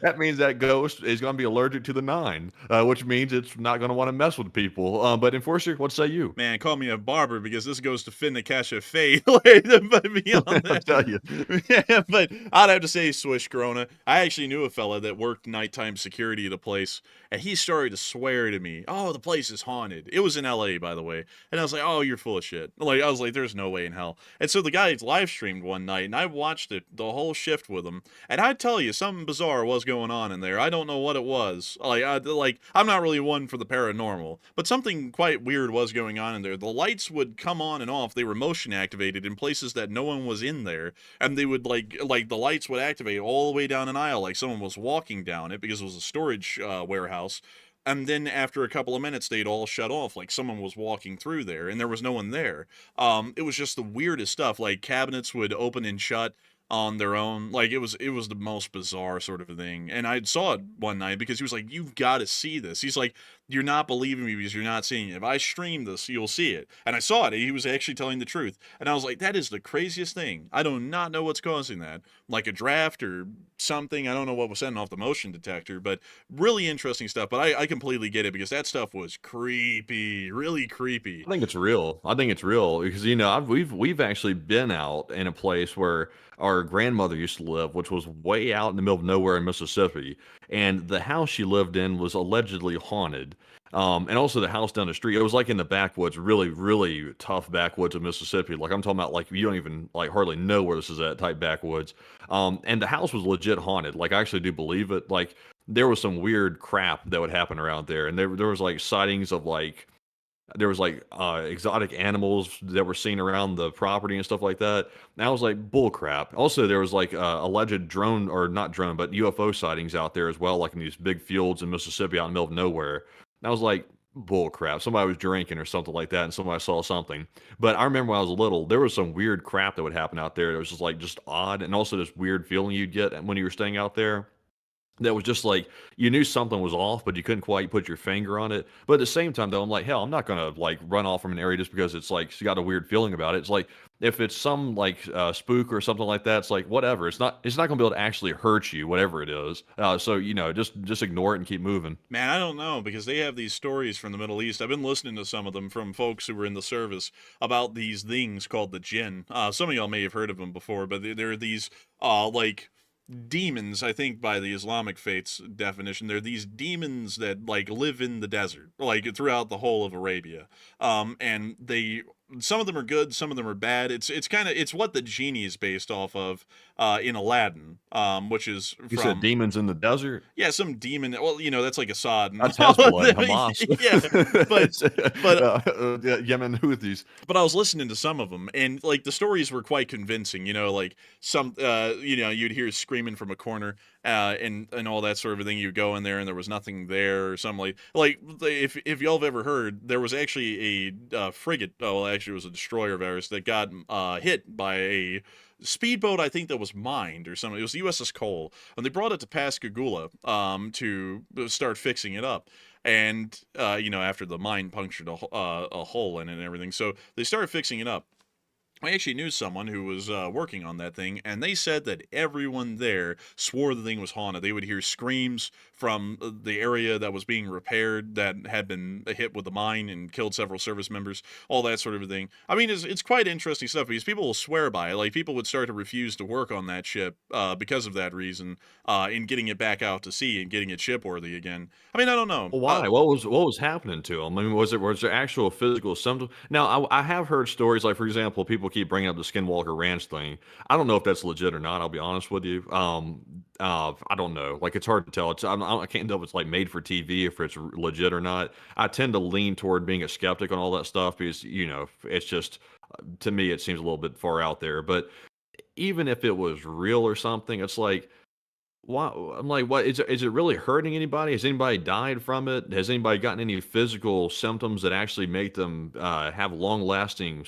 That means that ghost is going to be allergic to the 9, which means it's not going to want to mess with people. But Enforcer, what say you? Man, call me a barber because this goes to finna cash a fade. But beyond I tell you. that, yeah, but I'd have to say Swish Corona. I actually knew a fella that worked nighttime security at a place, and he started to swear to me, "Oh, the place is haunted." It was in L.A., by the way, and I was like, "Oh, you're full of shit." Like I was like, "There's no way in hell." And so the guy live streamed one night, and I watched it the whole shift with him, and I tell you, something bizarre was going on in there. I don't know what it was. I'm not really one for the paranormal, but something quite weird was going on in there. The lights would come on and off. They were motion activated in places that no one was in there, and they would like the lights would activate all the way down an aisle, like someone was walking down it because it was a storage warehouse. And then after a couple of minutes, they'd all shut off, like someone was walking through there, and there was no one there. It was just the weirdest stuff. Like cabinets would open and shut on their own. Like it was the most bizarre sort of a thing. And I saw it one night because he was like, "You've got to see this." He's like, "You're not believing me because you're not seeing it. If I stream this, you'll see it." And I saw it. He was actually telling the truth. And I was like, that is the craziest thing. I do not know what's causing that. Like a draft or something. I don't know what was sending off the motion detector, but really interesting stuff. But I completely get it because that stuff was creepy, really creepy. I think it's real. I think it's real because we've actually been out in a place where our grandmother used to live, which was way out in the middle of nowhere in Mississippi, and the house she lived in was allegedly haunted. And also the house down the street, it was like in the backwoods, really, really tough backwoods of Mississippi. Like I'm talking about, like you don't even like hardly know where this is at type backwoods. And the house was legit haunted. Like I actually do believe it. Like there was some weird crap that would happen around there, and there was like sightings of like there was like exotic animals that were seen around the property and stuff like that. And I was like, bull crap. Also, there was like alleged drone or not drone, but UFO sightings out there as well, like in these big fields in Mississippi out in the middle of nowhere. And I was like, bull crap. Somebody was drinking or something like that, and somebody saw something. But I remember when I was little, there was some weird crap that would happen out there. It was just odd, and also this weird feeling you'd get when you were staying out there that was just like you knew something was off, but you couldn't quite put your finger on it. But at the same time, though, I'm like, hell, I'm not gonna like run off from an area just because it's like it's got a weird feeling about it. It's like if it's some like spook or something like that, it's like whatever. It's not gonna be able to actually hurt you, whatever it is. So just ignore it and keep moving. Man, I don't know because they have these stories from the Middle East. I've been listening to some of them from folks who were in the service about these things called the jinn. Some of y'all may have heard of them before, but they're these like demons. I think by the Islamic faith's definition, they're these demons that like live in the desert, like throughout the whole of Arabia. And some of them are good, some of them are bad. It's what the genie is based off of in Aladdin, which is You said from demons in the desert. yeah, some demon. Well, that's like Assad and That's all of Hezbollah and them. Hamas. Yeah, but Yeah, Yemen Houthis. but I was listening to some of them, and like the stories were quite convincing. Like some, you'd hear screaming from a corner, and all that sort of thing. You'd go in there, and there was nothing there, or something if y'all have ever heard, there was actually a frigate. Oh, well, actually, it was a destroyer of ours that got hit by a speedboat. I think that was mined or something. It was the USS Cole, and they brought it to Pascagoula to start fixing it up. And after the mine punctured a hole in it and everything, so they started fixing it up. I actually knew someone who was working on that thing, and they said that everyone there swore the thing was haunted. They would hear screams from the area that was being repaired that had been hit with the mine and killed several service members, all that sort of a thing. I mean, it's quite interesting stuff because people will swear by it. Like, people would start to refuse to work on that ship because of that reason in getting it back out to sea and getting it shipworthy again. I mean, I don't know. Well, why? What was happening to them? I mean, was there actual physical symptoms? Now, I have heard stories like, for example, people keep bringing up the Skinwalker Ranch thing. I don't know if that's legit or not. I'll be honest with you. I don't know. Like, it's hard to tell. I can't tell if it's like made for TV, if it's legit or not. I tend to lean toward being a skeptic on all that stuff because it's just to me it seems a little bit far out there. But even if it was real or something, it's like Why? I'm like, what is it really hurting anybody? Has anybody died from it? Has anybody gotten any physical symptoms that actually make them have long-lasting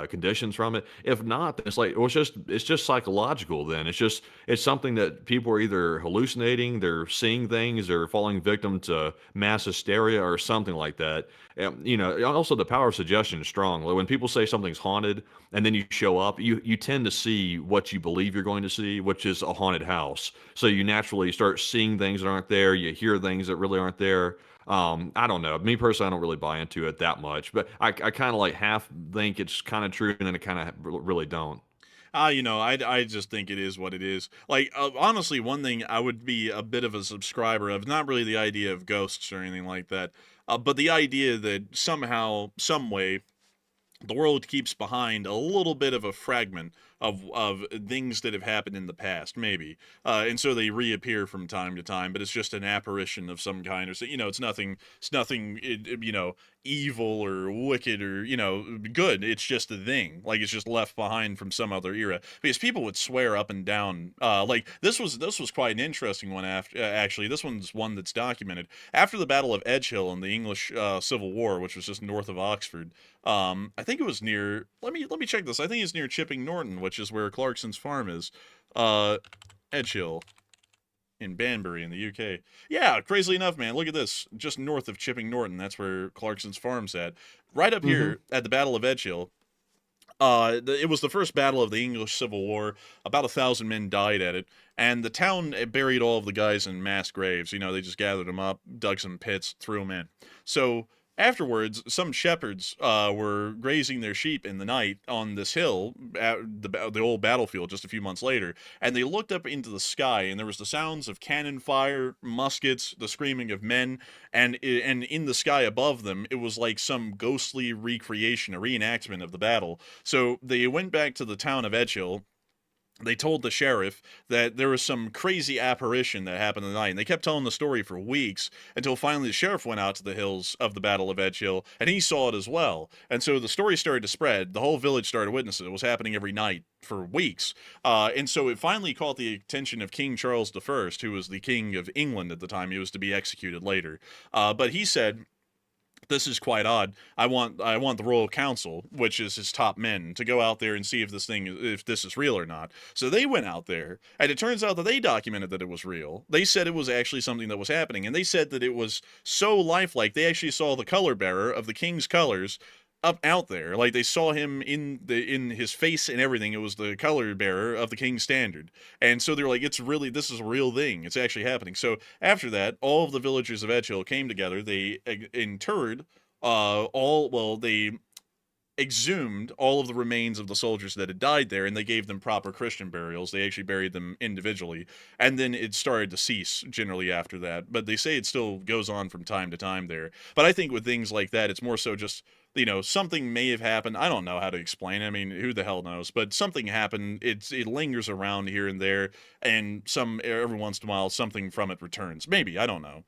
conditions from it? If not, then it's like, well, it's just psychological. Then it's something that people are either hallucinating, they're seeing things, they're falling victim to mass hysteria or something like that. Also the power of suggestion is strong. Like when people say something's haunted and then you show up, you tend to see what you believe you're going to see, which is a haunted house. So you naturally start seeing things that aren't there. You hear things that really aren't there. I don't know. Me personally, I don't really buy into it that much, but I kind of like half think it's kind of true, and then I kind of really don't. I just think it is what it is. Like, honestly, one thing I would be a bit of a subscriber of, not really the idea of ghosts or anything like that, but the idea that somehow, some way, the world keeps behind a little bit of a fragment of things that have happened in the past, maybe, and so they reappear from time to time. But it's just an apparition of some kind, or so. It's nothing, evil or wicked or good. It's just a thing. Like it's just left behind from some other era. Because people would swear up and down. Like this was quite an interesting one. After actually, this one's one that's documented after the Battle of Edgehill in the English Civil War, which was just north of Oxford. I think it was near. Let me check this. I think it's near Chipping Norton, which is where Clarkson's farm is. Uh, Edgehill in Banbury in the UK. Yeah, crazily enough, man. Look at this. Just north of Chipping Norton, that's where Clarkson's farm's at. Right up Hmm. here at the Battle of Edgehill. It was the first battle of the English Civil War. About 1,000 men died at it, and the town buried all of the guys in mass graves. They just gathered them up, dug some pits, threw them in. So afterwards, some shepherds were grazing their sheep in the night on this hill at the old battlefield just a few months later, and they looked up into the sky, and there was the sounds of cannon fire, muskets, the screaming of men, and in the sky above them, it was like some ghostly recreation, a reenactment of the battle. So they went back to the town of Edgehill. They told the sheriff that there was some crazy apparition that happened in the night, and they kept telling the story for weeks until finally the sheriff went out to the hills of the Battle of Edgehill, and he saw it as well. And so the story started to spread. The whole village started witnessing it. It was happening every night for weeks. And so it finally caught the attention of King Charles I, who was the king of England at the time. He was to be executed later. But he said, this is quite odd. I want the royal council, which is his top men, to go out there and see if this is real or not. So they went out there, and it turns out that they documented that it was real. They said it was actually something that was happening, and they said that it was so lifelike. They actually saw the color bearer of the king's colors up out there. Like they saw him in his face and everything. It was the color bearer of the king's standard. And so they're like, this is a real thing. It's actually happening. So after that, all of the villagers of Edgehill came together. They interred they exhumed all of the remains of the soldiers that had died there, and they gave them proper Christian burials. They actually buried them individually, and then it started to cease generally after that. But they say it still goes on from time to time there. But I think with things like that, it's more so just something may have happened. I don't know how to explain it. I mean, who the hell knows? But something happened. It lingers around here and there, and every once in a while something from it returns. Maybe, I don't know.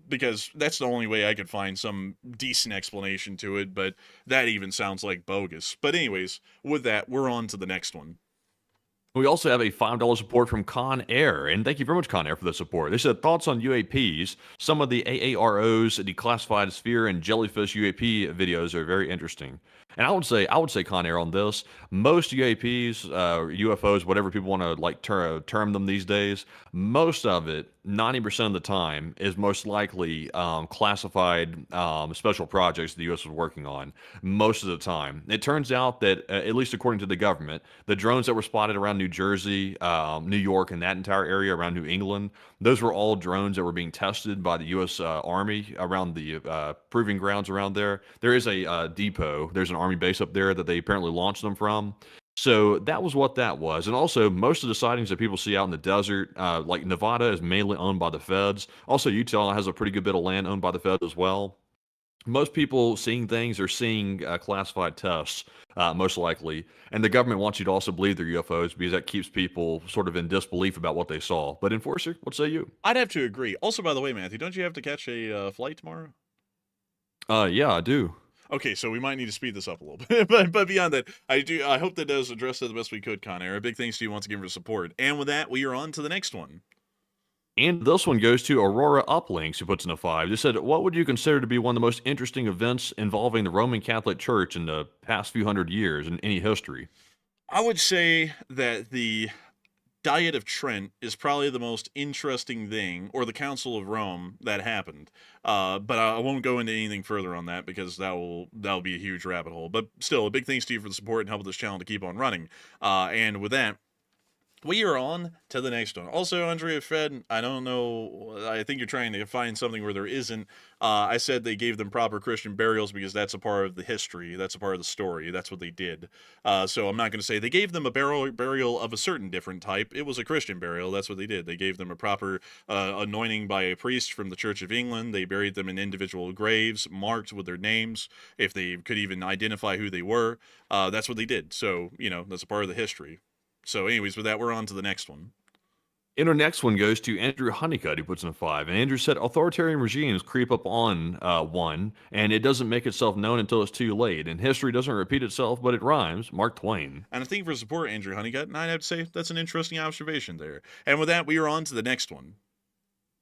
Because that's the only way I could find some decent explanation to it. But that even sounds like bogus. But anyways, with that, we're on to the next one. We also have a $5 support from Con Air, and thank you very much, Con Air, for the support. They said thoughts on UAPs. Some of the AARO's declassified sphere and jellyfish UAP videos are very interesting. And I would say Con Air on this. Most UAPs, UFOs, whatever people want to like term them these days, most of it, 90% of the time, is most likely classified special projects the U.S. was working on. Most of the time, it turns out that at least according to the government, the drones that were spotted around New Jersey, New York, and that entire area around New England, those were all drones that were being tested by the U.S. Army around the proving grounds around there. There is a depot. There's an Army base up there that they apparently launched them from. So that was what that was. And also, most of the sightings that people see out in the desert, like Nevada, is mainly owned by the feds. Also, Utah has a pretty good bit of land owned by the feds as well. Most people seeing things are seeing classified tests, most likely. And the government wants you to also believe they're UFOs because that keeps people sort of in disbelief about what they saw. But Enforcer, what say you? I'd have to agree. Also, by the way, Matthew, don't you have to catch a flight tomorrow? Yeah, I do. Okay, so we might need to speed this up a little bit, but beyond that, I hope that does address it the best we could, Conair. A big thanks to you once again for support. And with that, we are on to the next one. And this one goes to Aurora Uplinks, who puts in a 5. They said, what would you consider to be one of the most interesting events involving the Roman Catholic Church in the past few hundred years in any history? I would say that the Diet of Trent is probably the most interesting thing, or the Council of Rome that happened. But I won't go into anything further on that because that'll be a huge rabbit hole. But still, a big thanks to you for the support and help with this channel to keep on running. And with that, we are on to the next one. Also, Andrea Fed, I don't know, I think you're trying to find something where there isn't. I said they gave them proper Christian burials because that's a part of the history. That's a part of the story. That's what they did. So I'm not going to say they gave them a burial of a certain different type. It was a Christian burial. That's what they did. They gave them a proper anointing by a priest from the Church of England. They buried them in individual graves marked with their names, if they could even identify who they were. That's what they did. So, that's a part of the history. So anyways, with that, we're on to the next one. And our next one goes to Andrew Honeycutt, who puts in a 5. And Andrew said, authoritarian regimes creep up on one, and it doesn't make itself known until it's too late. And history doesn't repeat itself, but it rhymes. Mark Twain. And I thank you for support, Andrew Honeycutt. And I'd have to say that's an interesting observation there. And with that, we are on to the next one.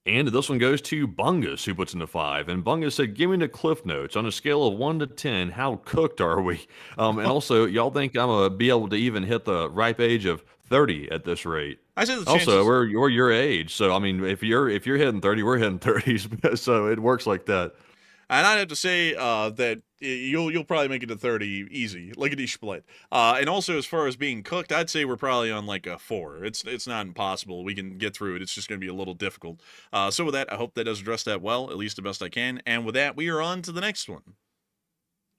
And this one goes to Bungus, who puts in a 5. And Bungus said, give me the cliff notes. On a scale of 1 to 10, how cooked are we? And also, y'all think I'm going to be able to even hit the ripe age of 30 at this rate? I said the chances... Also, we're your age. So, I mean, if you're hitting 30, we're hitting 30s. So it works like that. And I'd have to say that you'll probably make it to 30 easy, lickety split. And also, as far as being cooked, I'd say we're probably on like a 4. It's not impossible. We can get through it. It's just going to be a little difficult. So with that, I hope that does address that well, at least the best I can. And with that, we are on to the next one.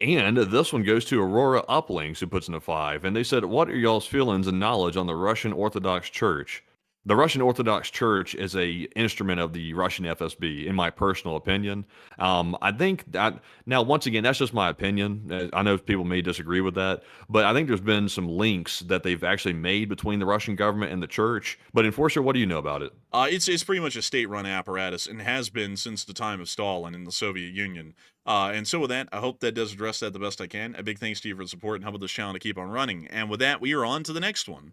And this one goes to Aurora Uplinks, who puts in a 5. And they said, what are y'all's feelings and knowledge on the Russian Orthodox Church? The Russian Orthodox Church is a instrument of the Russian FSB, in my personal opinion. I think that, now, once again, that's just my opinion. I know people may disagree with that, but I think there's been some links that they've actually made between the Russian government and the church. But Enforcer, what do you know about it? It's pretty much a state-run apparatus and has been since the time of Stalin in the Soviet Union. And so with that, I hope that does address that the best I can. A big thanks to you for the support and help with this channel to keep on running. And with that, we are on to the next one.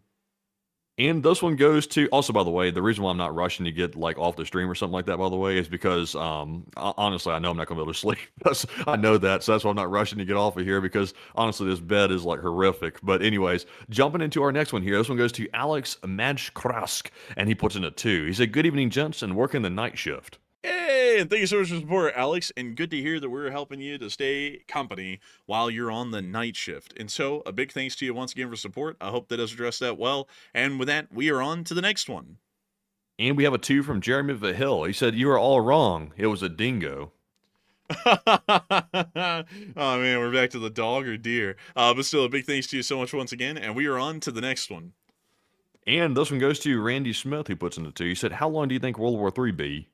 And this one goes to, also, by the way, the reason why I'm not rushing to get like off the stream or something like that, by the way, is because honestly, I know I'm not going to be able to sleep. I know that. So that's why I'm not rushing to get off of here, because honestly, this bed is like horrific. But anyways, jumping into our next one here. This one goes to Alex Majkrask, and he puts in a 2. He said, good evening, gents, and working the night shift. Hey, and thank you so much for support, Alex, and good to hear that we're helping you to stay company while you're on the night shift. And so, a big thanks to you once again for support. I hope that does address that well. And with that, we are on to the next one. And we have a 2 from Jeremy Vahill. He said, you are all wrong. It was a dingo. Oh man, we're back to the dog or deer. But still, a big thanks to you so much once again, and we are on to the next one. And this one goes to Randy Smith, who puts in a 2. He said, how long do you think World War III be?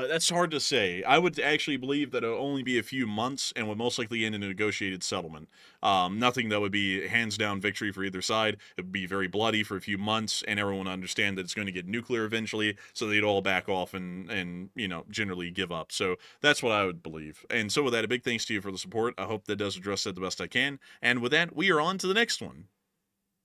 That's hard to say. I would actually believe that it'll only be a few months and would most likely end in a negotiated settlement. Nothing that would be hands down victory for either side. It would be very bloody for a few months, and everyone would understand that it's going to get nuclear eventually, so they'd all back off and generally give up. So that's what I would believe. And so with that, a big thanks to you for the support. I hope that does address that the best I can. And with that, we are on to the next one.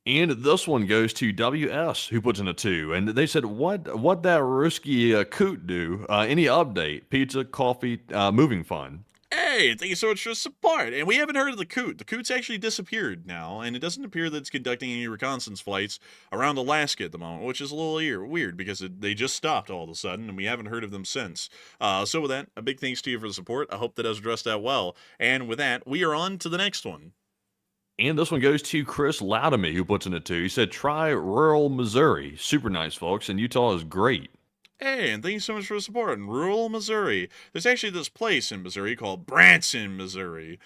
And this one goes to WS, who puts in a 2. And they said, what that Ruski coot do? Any update? Pizza, coffee, moving fun. Hey, thank you so much for the support. And we haven't heard of the coot. The coot's actually disappeared now, and it doesn't appear that it's conducting any reconnaissance flights around Alaska at the moment, which is a little weird because they just stopped all of a sudden, and we haven't heard of them since. So with that, a big thanks to you for the support. I hope that does address that well. And with that, we are on to the next one. And this one goes to Chris Loudamy, who puts in a 2. He said, try rural Missouri. Super nice, folks, and Utah is great. Hey, and thank you so much for the support. In rural Missouri, there's actually this place in Missouri called Branson, Missouri,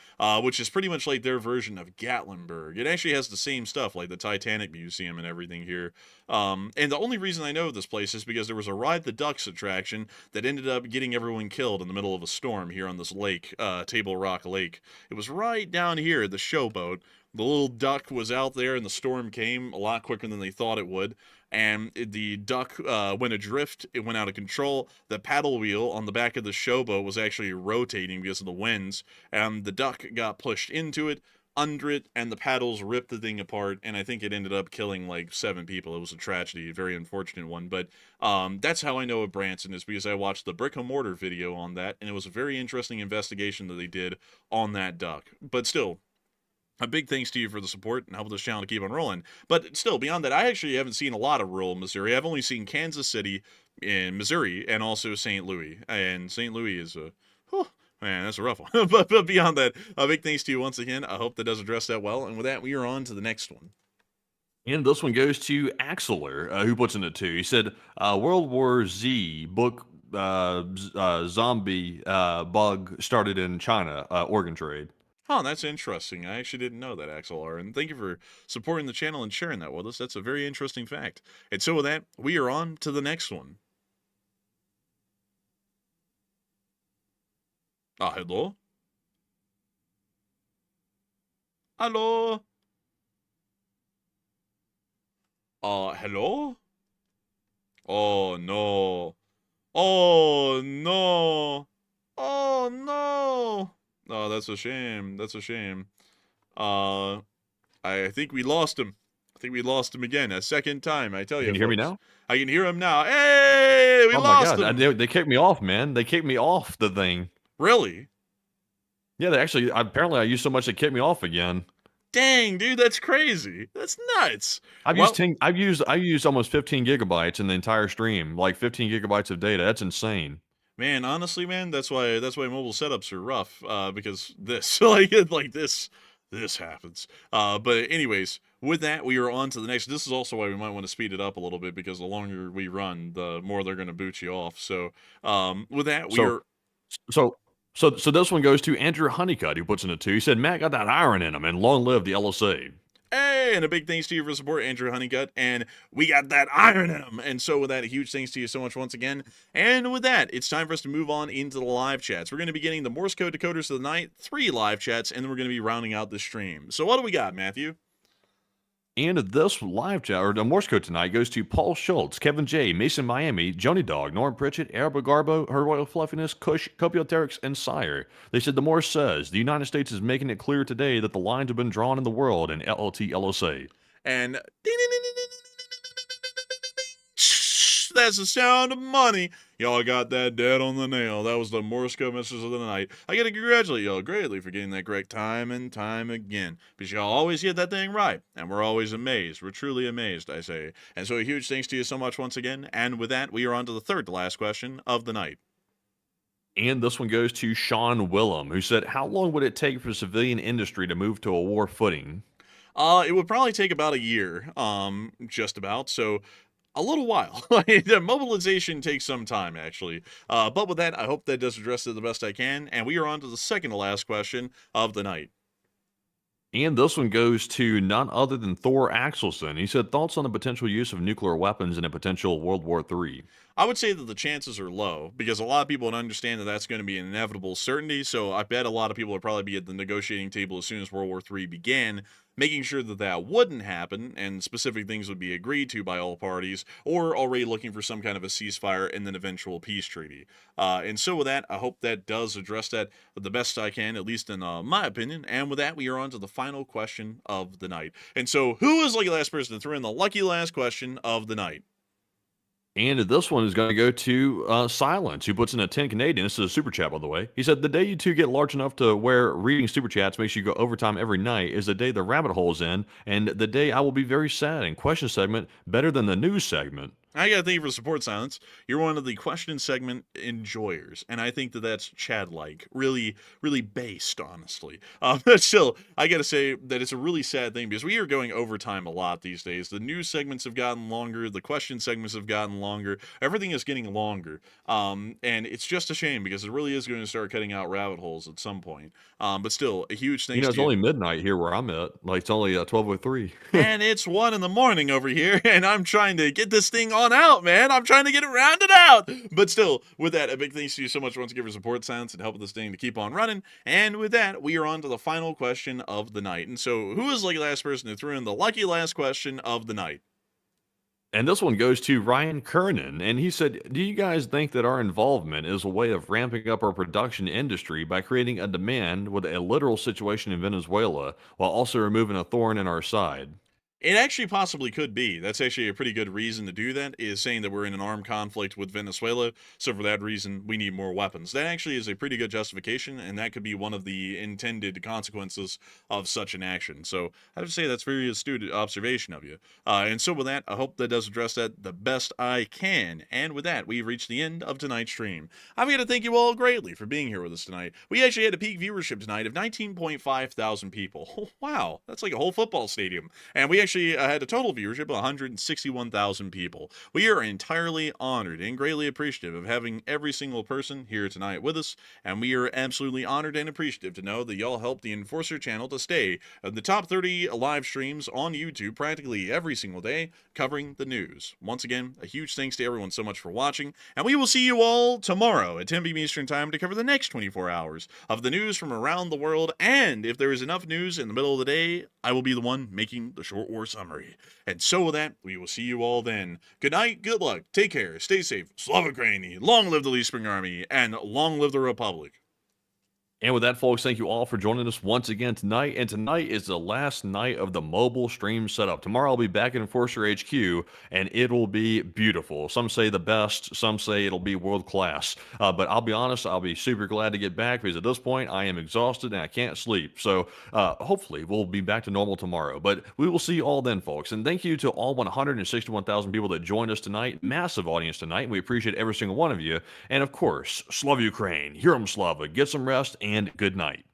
which is pretty much like their version of Gatlinburg. It actually has the same stuff, like the Titanic Museum and everything here. And the only reason I know of this place is because there was a Ride the Ducks attraction that ended up getting everyone killed in the middle of a storm here on this lake, Table Rock Lake. It was right down here at the Showboat, The little duck was out there, and the storm came a lot quicker than they thought it would. And the duck went adrift. It went out of control. The paddle wheel on the back of the showboat was actually rotating because of the winds, and the duck got pushed into it, under it, and the paddles ripped the thing apart, and I think it ended up killing like 7 people. It was a tragedy, a very unfortunate one, but that's how I know of Branson, is because I watched the brick and mortar video on that, and it was a very interesting investigation that they did on that duck. But still, a big thanks to you for the support and helping this channel to keep on rolling. But still, beyond that, I actually haven't seen a lot of rural Missouri. I've only seen Kansas City in Missouri and also St. Louis. And St. Louis is a... man, that's a rough one. but beyond that, a big thanks to you once again. I hope that does address that well. And with that, we are on to the next one. And this one goes to Axeler, who puts in it too. He said, World War Z book zombie bug started in China, organ trade. Huh, that's interesting. I actually didn't know that, XLR, and thank you for supporting the channel and sharing that with us. That's a very interesting fact. And so with that, we are on to the next one. Hello? Hello? Hello? Oh, no. Oh, no. Oh, no. Oh, that's a shame. That's a shame. I think we lost him. I think we lost him again. A second time, I tell you. Can you hear me now? I can hear him now. Hey, we lost him. They kicked me off, man. They kicked me off the thing. Really? Yeah, they actually, apparently I used so much they kicked me off again. Dang, dude, that's crazy. That's nuts. I've used almost 15 gigabytes in the entire stream, like 15 gigabytes of data. That's insane. Man, honestly, man, that's why mobile setups are rough, because this, like this happens. But anyways, with that, we are on to the next. This is also why we might want to speed it up a little bit, because the longer we run, the more they're going to boot you off. So, with that, So this one goes to Andrew Honeycutt, who puts in it too. He said, Matt got that iron in him, and long live the LSA. Hey, and a big thanks to you for support, Andrew Honeycutt, and we got that iron in him. And so with that, a huge thanks to you so much once again. And with that, it's time for us to move on into the live chats. We're going to be getting the Morse code decoders of the night, 3 live chats, and then we're going to be rounding out the stream. So what do we got, Matthew? And this live chat, or the Morse code tonight, goes to Paul Schultz, Kevin J, Mason Miami, Joni Dog, Norm Pritchett, Araba Garbo, Her Royal Fluffiness, Kush, Copioteryx, and Sire. They said the Morse says, the United States is making it clear today that the lines have been drawn in the world in LLT LSA. And that's the sound of money. Y'all got that dead on the nail. That was the Morse code message of the night. I gotta congratulate y'all greatly for getting that correct time and time again, because y'all always get that thing right, and we're always amazed. We're truly amazed, I say. And so a huge thanks to you so much once again. And with that, we are on to the third to last question of the night. And this one goes to Sean Willem, who said, how long would it take for civilian industry to move to a war footing? It would probably take about a year, just about. So a little while. Mobilization takes some time, actually. But with that, I hope that does address it the best I can. And we are on to the second to last question of the night. And this one goes to none other than Thor Axelson. He said, thoughts on the potential use of nuclear weapons in a potential World War III? I would say that the chances are low, because a lot of people would understand that that's going to be an inevitable certainty. So I bet a lot of people would probably be at the negotiating table as soon as World War III began, making sure that that wouldn't happen, and specific things would be agreed to by all parties, or already looking for some kind of a ceasefire and then eventual peace treaty. And so with that, I hope that does address that the best I can, at least in my opinion. And with that, we are on to the final question of the night. And so, who is the lucky last person to throw in the lucky last question of the night? And this one is going to go to Silence, who puts in a 10 Canadian. This is a super chat, by the way. He said, the day you two get large enough to where reading super chats makes you go overtime every night is the day the rabbit hole's in, and the day I will be very sad, and question segment better than the news segment. I gotta thank you for support, Silence. You're one of the question segment enjoyers, and I think that that's Chad-like, really, really based, honestly. But still, I gotta say that it's a really sad thing, because we are going overtime a lot these days. The news segments have gotten longer, the question segments have gotten longer, everything is getting longer, and it's just a shame, because it really is going to start cutting out rabbit holes at some point. But still, a huge thanks to you. It's only midnight here where I'm at. Like, it's only 12:03. And it's 1 in the morning over here, and I'm trying to get this thing drawn out, man. I'm trying to get it rounded out. But still, with that, a big thanks to you so much once again for support, silence, and helping this thing to keep on running. And with that, we are on to the final question of the night. And so, who is the lucky last person who threw in the lucky last question of the night? And this one goes to Ryan Kernan, and he said, do you guys think that our involvement is a way of ramping up our production industry by creating a demand with a literal situation in Venezuela while also removing a thorn in our side? It actually possibly could be. That's actually a pretty good reason to do that, is saying that we're in an armed conflict with Venezuela, so for that reason, we need more weapons. That actually is a pretty good justification, and that could be one of the intended consequences of such an action. So I have to say that's very astute observation of you. And so with that, I hope that does address that the best I can. And with that, we've reached the end of tonight's stream. I'm going to thank you all greatly for being here with us tonight. We actually had a peak viewership tonight of 19.5 thousand people. Oh, wow, that's like a whole football stadium. And we actually had a total viewership of 161,000 people. We are entirely honored and greatly appreciative of having every single person here tonight with us, and we are absolutely honored and appreciative to know that y'all helped the Enforcer channel to stay in the top 30 live streams on YouTube practically every single day, covering the news. Once again, a huge thanks to everyone so much for watching, and we will see you all tomorrow at 10 p.m. Eastern Time to cover the next 24 hours of the news from around the world, and if there is enough news in the middle of the day, I will be the one making the short war summary. And so with that, we will see you all then. Good night, good luck, take care, stay safe, Slava Ukraini, long live the Lee Spring Army, and long live the Republic. And with that, folks, thank you all for joining us once again tonight. And tonight is the last night of the mobile stream setup. Tomorrow I'll be back in Enforcer HQ, and it'll be beautiful. Some say the best, some say it'll be world class. But I'll be honest, I'll be super glad to get back because at this point I am exhausted and I can't sleep. So hopefully we'll be back to normal tomorrow. But we will see you all then, folks. And thank you to all 161,000 people that joined us tonight. Massive audience tonight. We appreciate every single one of you. And of course, Slava Ukraine, Herum Slava, get some rest, and good night.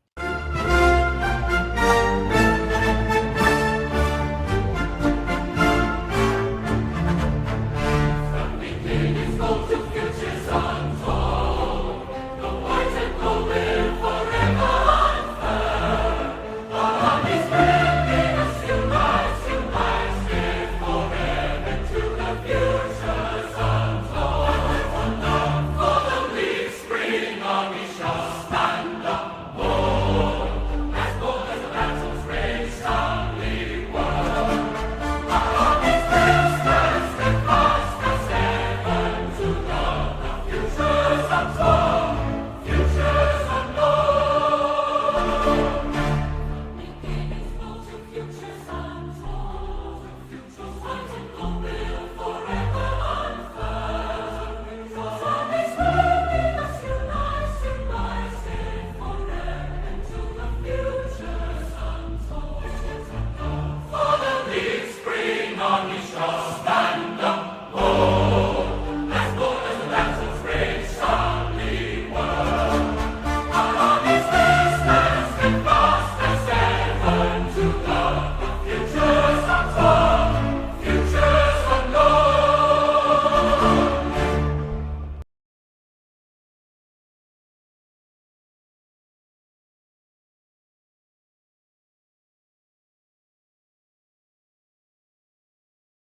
To God.